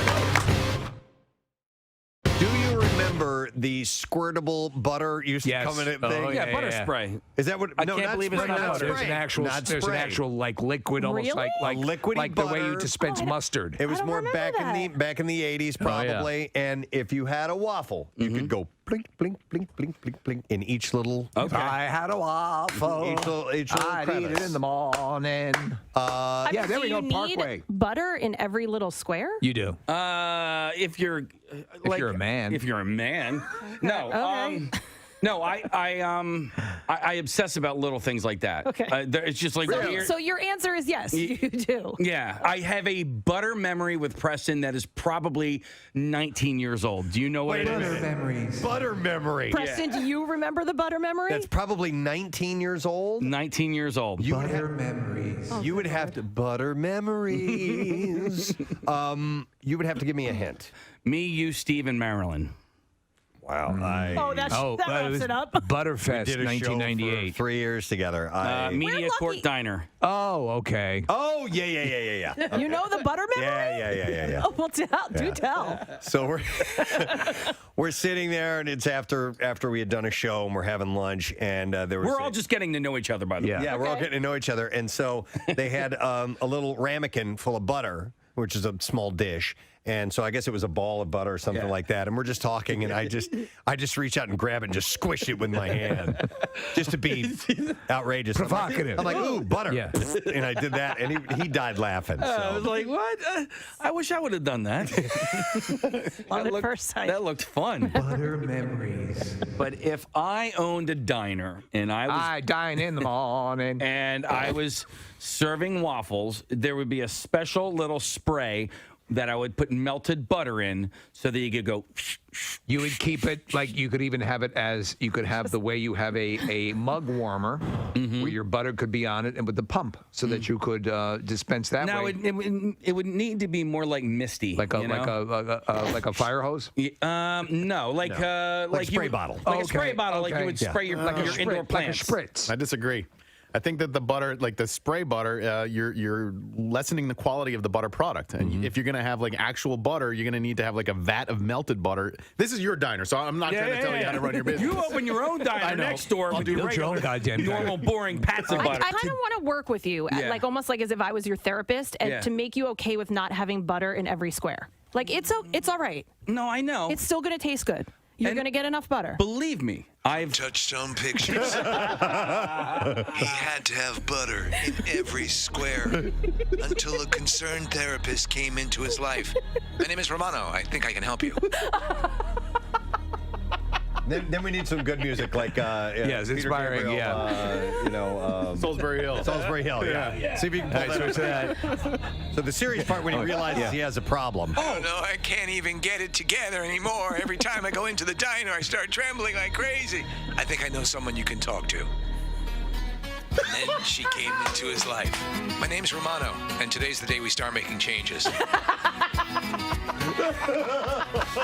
Do you remember the squirtable butter used to come in a thing? Yeah, butter spray. Is that what? I no, can't not believe it's spray, not not butter. There's an actual, Not there's an spray. actual like liquid, almost Really? like liquidy like the way you butter. dispense mustard. It was don't more remember back that. in the 80s probably. And if you had a waffle, you could go blink, blink, blink, blink, blink, blink in each little. Okay. I had a waffle. Each little I'd eat it crevice. in the morning. I Yeah, mean, there do we go, you Parkway. need butter in every little square? You do. If you're If you're a man. If you're a man, no. Okay. No, I obsess about little things like that. Okay. It's just like weird. So your answer is yes, you do. Yeah, I have a butter memory with Preston that is probably 19 years old. Do you know what it is? Memories. Butter memory. Preston, do you remember the butter memory? That's probably 19 years old. 19 years old. You would Butter have, memories. you would have to butter memories. You would have to give me a hint. Me, you, Steve, and Marilyn. Wow. that wraps it up. Butterfest, did a show 1998. for 3 years together. Media Court Diner. Oh, okay. Oh, yeah. Okay. You know the butter memory? Yeah. Oh, well, do tell. So we're sitting there, and it's after we had done a show, and we're having lunch, and there was We're all just getting to know each other, by the way. yeah, we're all getting to know each other, and so they had a little ramekin full of butter, which is a small dish. And so I guess it was a ball of butter or something like that. And we're just talking, and I just reach out and grab it and just squish it with my hand, just to be outrageous, Provocative. I'm like, ooh, butter. Yeah. And I did that, and he died laughing. So. I was like, what? I wish I would have done that. On the first sight. That looked fun. Butter memories. But if I owned a diner and I dine in the morning. and I was serving waffles, there would be a special little spray that I would put melted butter in so that you could go. You would keep it like you could even have it as you could have the way you have a mug warmer where your butter could be on it and with the pump so that you could dispense that Now way. it would need to be more like misty, Like a fire hose? No, like a spray bottle. like a spray bottle, like you would spray your indoor plants. Like a spritz. I disagree. I think that the butter, like the spray butter, you're lessening the quality of the butter product. And if you're going to have like actual butter, you're going to need to have like a vat of melted butter. This is your diner, so I'm not trying to tell you how to run your business. You open your own diner next door with your your own goddamn normal, boring pats of butter. I kind of want to work with you, like almost like as if I was your therapist, and to make you okay with not having butter in every square. Like it's all right. No, I know. It's still going to taste good. You're going to get enough butter. Believe me, I've Touchstone Pictures. He had to have butter in every square until a concerned therapist came into his life. My name is Romano. I think I can help you. Then we need some good music like yes, Peter inspiring. Gabriel, Salisbury Hill. Salisbury Hill. Yeah. See if you can pull that. So the serious part when he realizes he has a problem. Oh no, I can't even get it together anymore. Every time I go into the diner, I start trembling like crazy. I think I know someone you can talk to. And then she came into his life. My name's Romano, and today's the day we start making changes.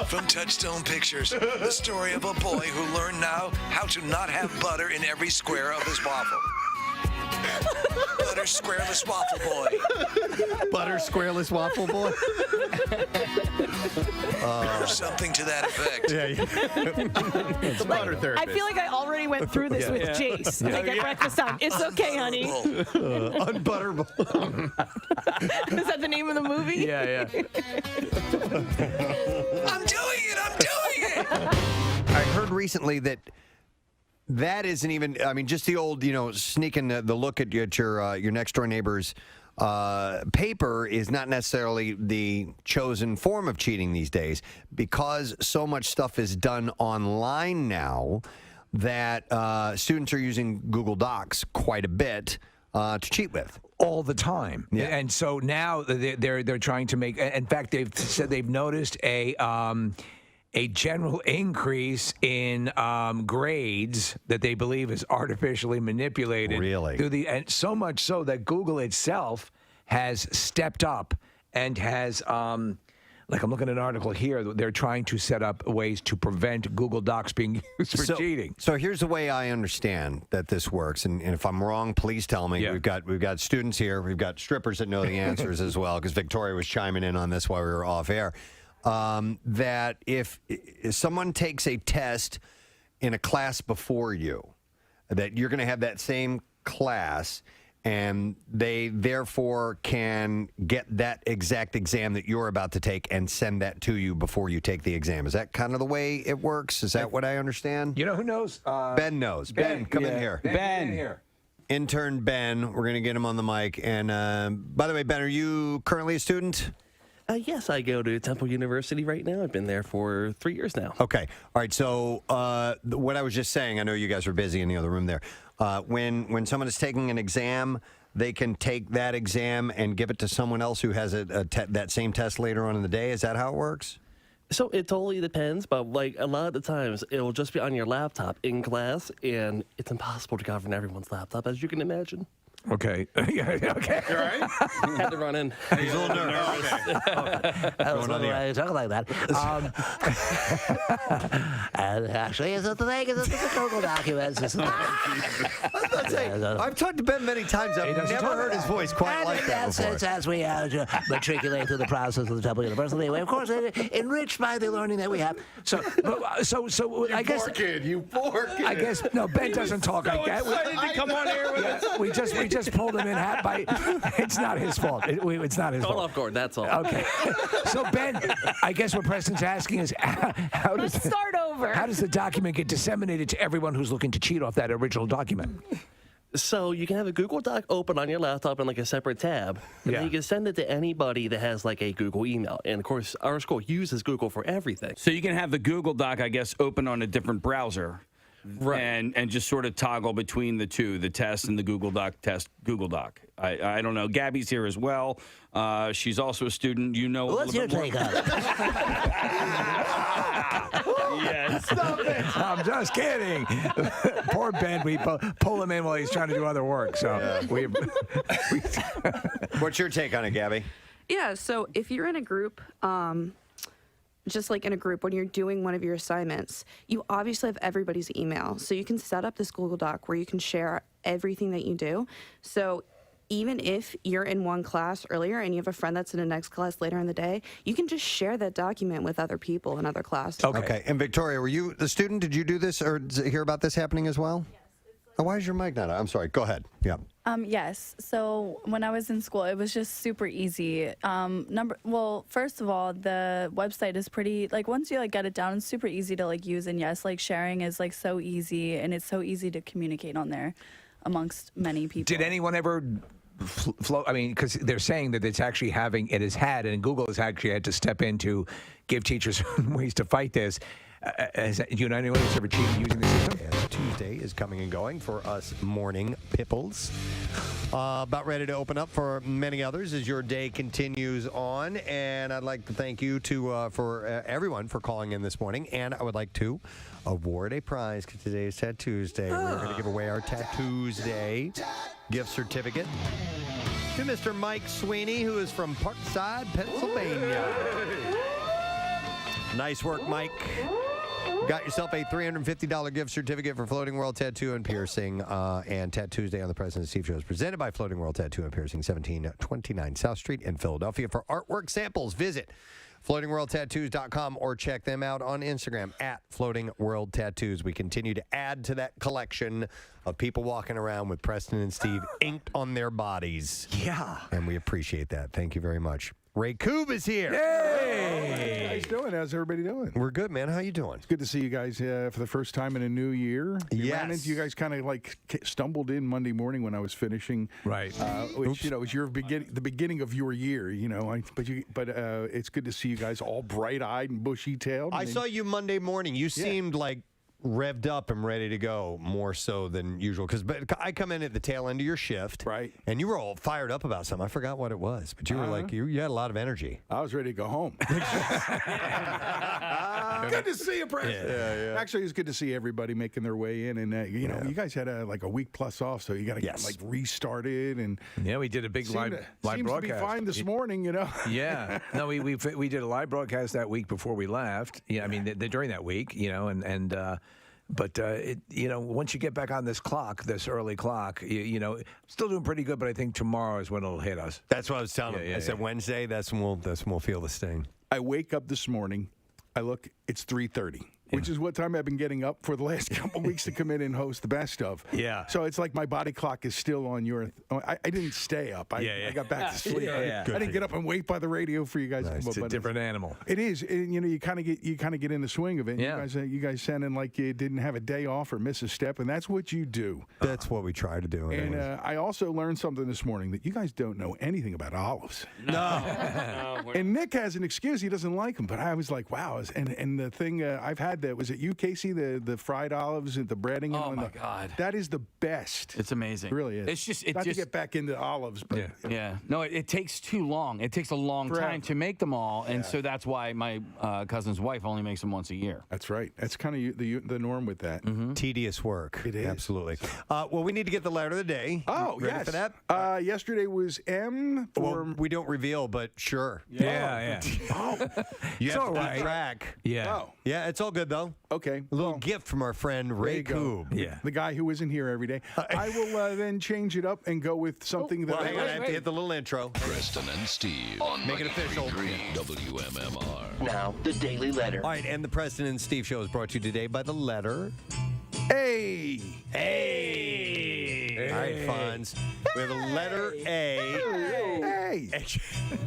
From Touchstone Pictures, the story of a boy who learned now how to not have butter in every square of his waffle. Butter squareless waffle boy. Butter squareless waffle boy. Or something to that effect. It's a butter therapist. I feel like I already went through this with Jace. Like at breakfast time. It's okay, honey. Unbutterable. Is that the name of the movie? Yeah. I'm doing it. I heard recently that isn't even. I mean, just the old, sneaking the look at your next door neighbor's paper is not necessarily the chosen form of cheating these days, because so much stuff is done online now that students are using Google Docs quite a bit to cheat with. All the time. Yeah. And so now they're trying to make. In fact, they've said they've noticed a general increase in grades that they believe is artificially manipulated. Really? And so much so that Google itself has stepped up and has, like I'm looking at an article here, they're trying to set up ways to prevent Google Docs being used for cheating. So here's the way I understand that this works, and if I'm wrong, please tell me. Yeah. We've got students here, we've got strippers that know the answers as well, because Victoria was chiming in on this while we were off air. That if someone takes a test in a class before you, that you're going to have that same class, and they therefore can get that exact exam that you're about to take and send that to you before you take the exam. Is that kind of the way it works? Is that what I understand? You know who knows? Ben knows. Ben, come in here. Ben here. Intern Ben, we're going to get him on the mic. And by the way, Ben, are you currently a student? Yes, I go to Temple University right now. I've been there for 3 years now. Okay. All right. So what I was just saying, I know you guys are busy in the other room there. When someone is taking an exam, they can take that exam and give it to someone else who has that same test later on in the day. Is that how it works? So it totally depends, but like a lot of the times it will just be on your laptop in class, and it's impossible to govern everyone's laptop, as you can imagine. Okay. Okay. You all right? Had to run in. He's a little nervous. I was wondering why you talk like that. And actually, it's not the thing. It's the Google documents. I've talked to Ben many times. I've never heard his voice quite like that before. It's as we matriculate through the process of the Temple University. We, of course, enriched by the learning that we have. So I guess. You poor kid. I guess Ben doesn't talk like that. Excited to come on air with us. We just pulled him in by. It's not his fault. It's not his fault. Call off guard, that's all. Okay. So Ben, I guess what Preston's asking is, how does start over. How does the document get disseminated to everyone who's looking to cheat off that original document? So you can have a Google Doc open on your laptop in like a separate tab, and then you can send it to anybody that has like a Google email. And of course, our school uses Google for everything. So you can have the Google Doc, I guess, open on a different browser. Right. And just sort of toggle between the two, the test and the Google Doc test, Google Doc. I don't know. Gabby's here as well. She's also a student. You know. What's your take on it? Yes. Stop it. I'm just kidding. Poor Ben. We pull him in while he's trying to do other work. So What's your take on it, Gabby? Yeah. So if you're in a group, just like in a group, when you're doing one of your assignments, you obviously have everybody's email. So you can set up this Google Doc where you can share everything that you do. So even if you're in one class earlier and you have a friend that's in the next class later in the day, you can just share that document with other people in other classes. Okay. And Victoria, were you the student? Did you do this or hear about this happening as well? Yes. Oh, why is your mic not on? I'm sorry. Go ahead. Yeah. Yes. So when I was in school, it was just super easy. Well, first of all, the website is pretty, like, once you, like, get it down, it's super easy to, like, use. And yes, like, sharing is, like, so easy, and it's so easy to communicate on there amongst many people. Did anyone ever float? I mean, because they're saying that it has had, and Google has actually had to step in to give teachers ways to fight this. Do you know anyone who's ever cheated using the system? Yes, Tuesday is coming and going for us morning Pickles. About ready to open up for many others as your day continues on. And I'd like to thank you for everyone for calling in this morning. And I would like to award a prize because today is Tattoos Day. We're going to give away our Tattoos Day gift certificate to Mr. Mike Sweeney, who is from Parkside, Pennsylvania. Nice work, Mike. Got yourself a $350 gift certificate for Floating World Tattoo and Piercing, and Tattoos Day on the President Steve Show is presented by Floating World Tattoo and Piercing, 1729 South Street in Philadelphia. For artwork samples, visit floatingworldtattoos.com or check them out on Instagram at Floating World Tattoos. We continue to add to that collection of people walking around with Preston and Steve inked on their bodies. Yeah. And we appreciate that. Thank you very much. Ray Koob is here. Hey! How you guys doing? How's everybody doing? We're good, man. How you doing? It's good to see you guys for the first time in a new year. You guys kind of like stumbled in Monday morning when I was finishing. Right. Which, you know, was the beginning of your year, you know. But it's good to see you guys all bright-eyed and bushy-tailed. I saw you Monday morning. You seemed like revved up and ready to go more so than usual because I come in at the tail end of your shift, right? And you were all fired up about something. I forgot what it was, but you were like you had a lot of energy. I was ready to go home. Good to see you, Preston. Yeah. Actually, it's good to see everybody making their way in, and you know, you guys had a week plus off, so you got to get like restarted, and we did a big live broadcast. Seems to be fine this morning, you know. Yeah, no, we did a live broadcast that week before we left. Yeah, I mean during that week, you know, But you know, once you get back on this early clock, you know, still doing pretty good. But I think tomorrow is when it'll hit us. That's what I was telling him. I said Wednesday. That's when we'll feel the sting. I wake up this morning. I look. It's 3:30. Which is what time I've been getting up for the last couple weeks to come in and host the best of. Yeah. So it's like my body clock is still on your. I didn't stay up. I got back to sleep. I didn't get up and wait by the radio for you guys. Nice. It's a different animal. It is. And, you know, you kind of get in the swing of it. Yeah. You guys sounding like you didn't have a day off or miss a step, and that's what you do. That's what we try to do. And I also learned something this morning that you guys don't know anything about olives. No. And Nick has an excuse. He doesn't like them, but I was like, wow. And the thing I've had that was it you, Casey? The fried olives and the breading. Oh my God, that is the best. It's amazing. It really is. It's just not to get back into olives, but No, it takes too long. It takes a long time to make them all, and so that's why my cousin's wife only makes them once a year. That's right. That's kind of the norm with that. Tedious work. It is Absolutely. Well, we need to get the letter of the day. Oh, ready yes. for that? Yesterday was M. Well, we don't reveal, but sure. Yeah. Oh, you have all to right. keep track. Yeah. Oh. Yeah, it's all good though. Okay. A little gift from our friend Ray Koob. Yeah. The guy who isn't here every day. I will then change it up and go with something that hang on, I have to hit the little intro. Preston and Steve on Make it official. WMMR. Now, the Daily Letter. All right, and the Preston and Steve Show is brought to you today by the letter A. All right, Fonz. We have a letter A.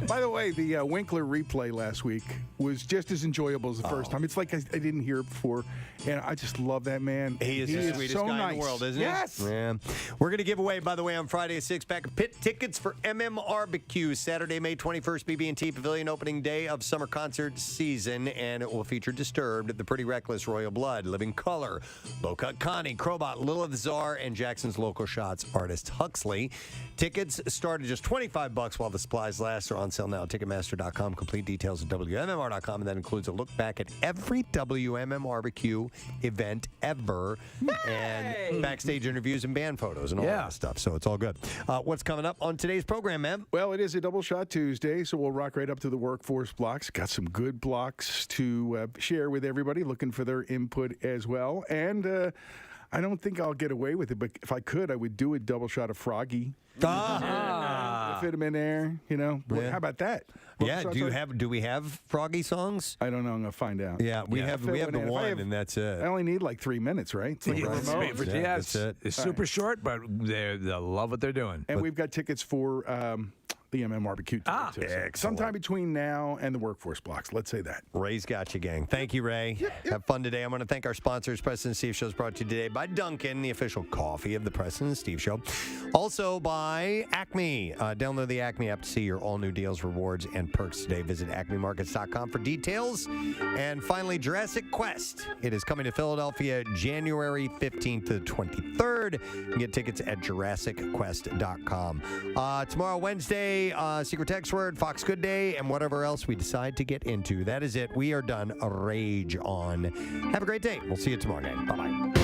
By the way, the Winkler replay last week was just as enjoyable as the first time. It's like I didn't hear it before, and I just love that man. He is the sweetest so guy nice. in the world, isn't yes. he? Yes. Yeah. We're going to give away, by the way, on Friday, a 6-pack of pit tickets for MMRBQ, Saturday, May 21st, BB&T Pavilion opening day of summer concert season, and it will feature Disturbed, The Pretty Reckless, Royal Blood, Living Color, Low Cut Connie, Crowbot, Lil of the Czar, and Jackson's Local Shots artist Huxley. Tickets start at just $25 while the supplies last. They're on sale now at Ticketmaster.com. Complete details at WMMR.com, and that includes a look back at every WMMRBQ event ever, and backstage interviews and band photos and all that stuff. So it's all good. What's coming up on today's program, man? Well, it is a double shot Tuesday, so we'll rock right up to the workforce blocks. Got some good blocks to share with everybody, looking for their input as well. And I don't think I'll get away with it, but if I could, I would do a double shot of Froggy. Fit him in there, you know. Yeah. How about that? Yeah. Do we have Froggy songs? I don't know. I'm gonna find out. Yeah, we have the one, and that's it. I only need like 3 minutes, right? It's like remote. Yes, it's super short, but they love what they're doing. And we've got tickets for the Barbecue too. So sometime between now and the workforce blocks. Let's say that. Ray's got you, gang. Thank you, Ray. Have fun today. I want to thank our sponsors. Preston and Steve Show is brought to you today by Dunkin', the official coffee of the Preston and Steve Show. Also by Acme. Download the Acme app to see your all-new deals, rewards, and perks today. Visit acmemarkets.com for details. And finally, Jurassic Quest. It is coming to Philadelphia January 15th to the 23rd. You can get tickets at JurassicQuest.com. Tomorrow, Wednesday, Secret Text Word, Fox Good Day, and whatever else we decide to get into. That is it. We are done. Rage on. Have a great day. We'll see you tomorrow night. Bye-bye.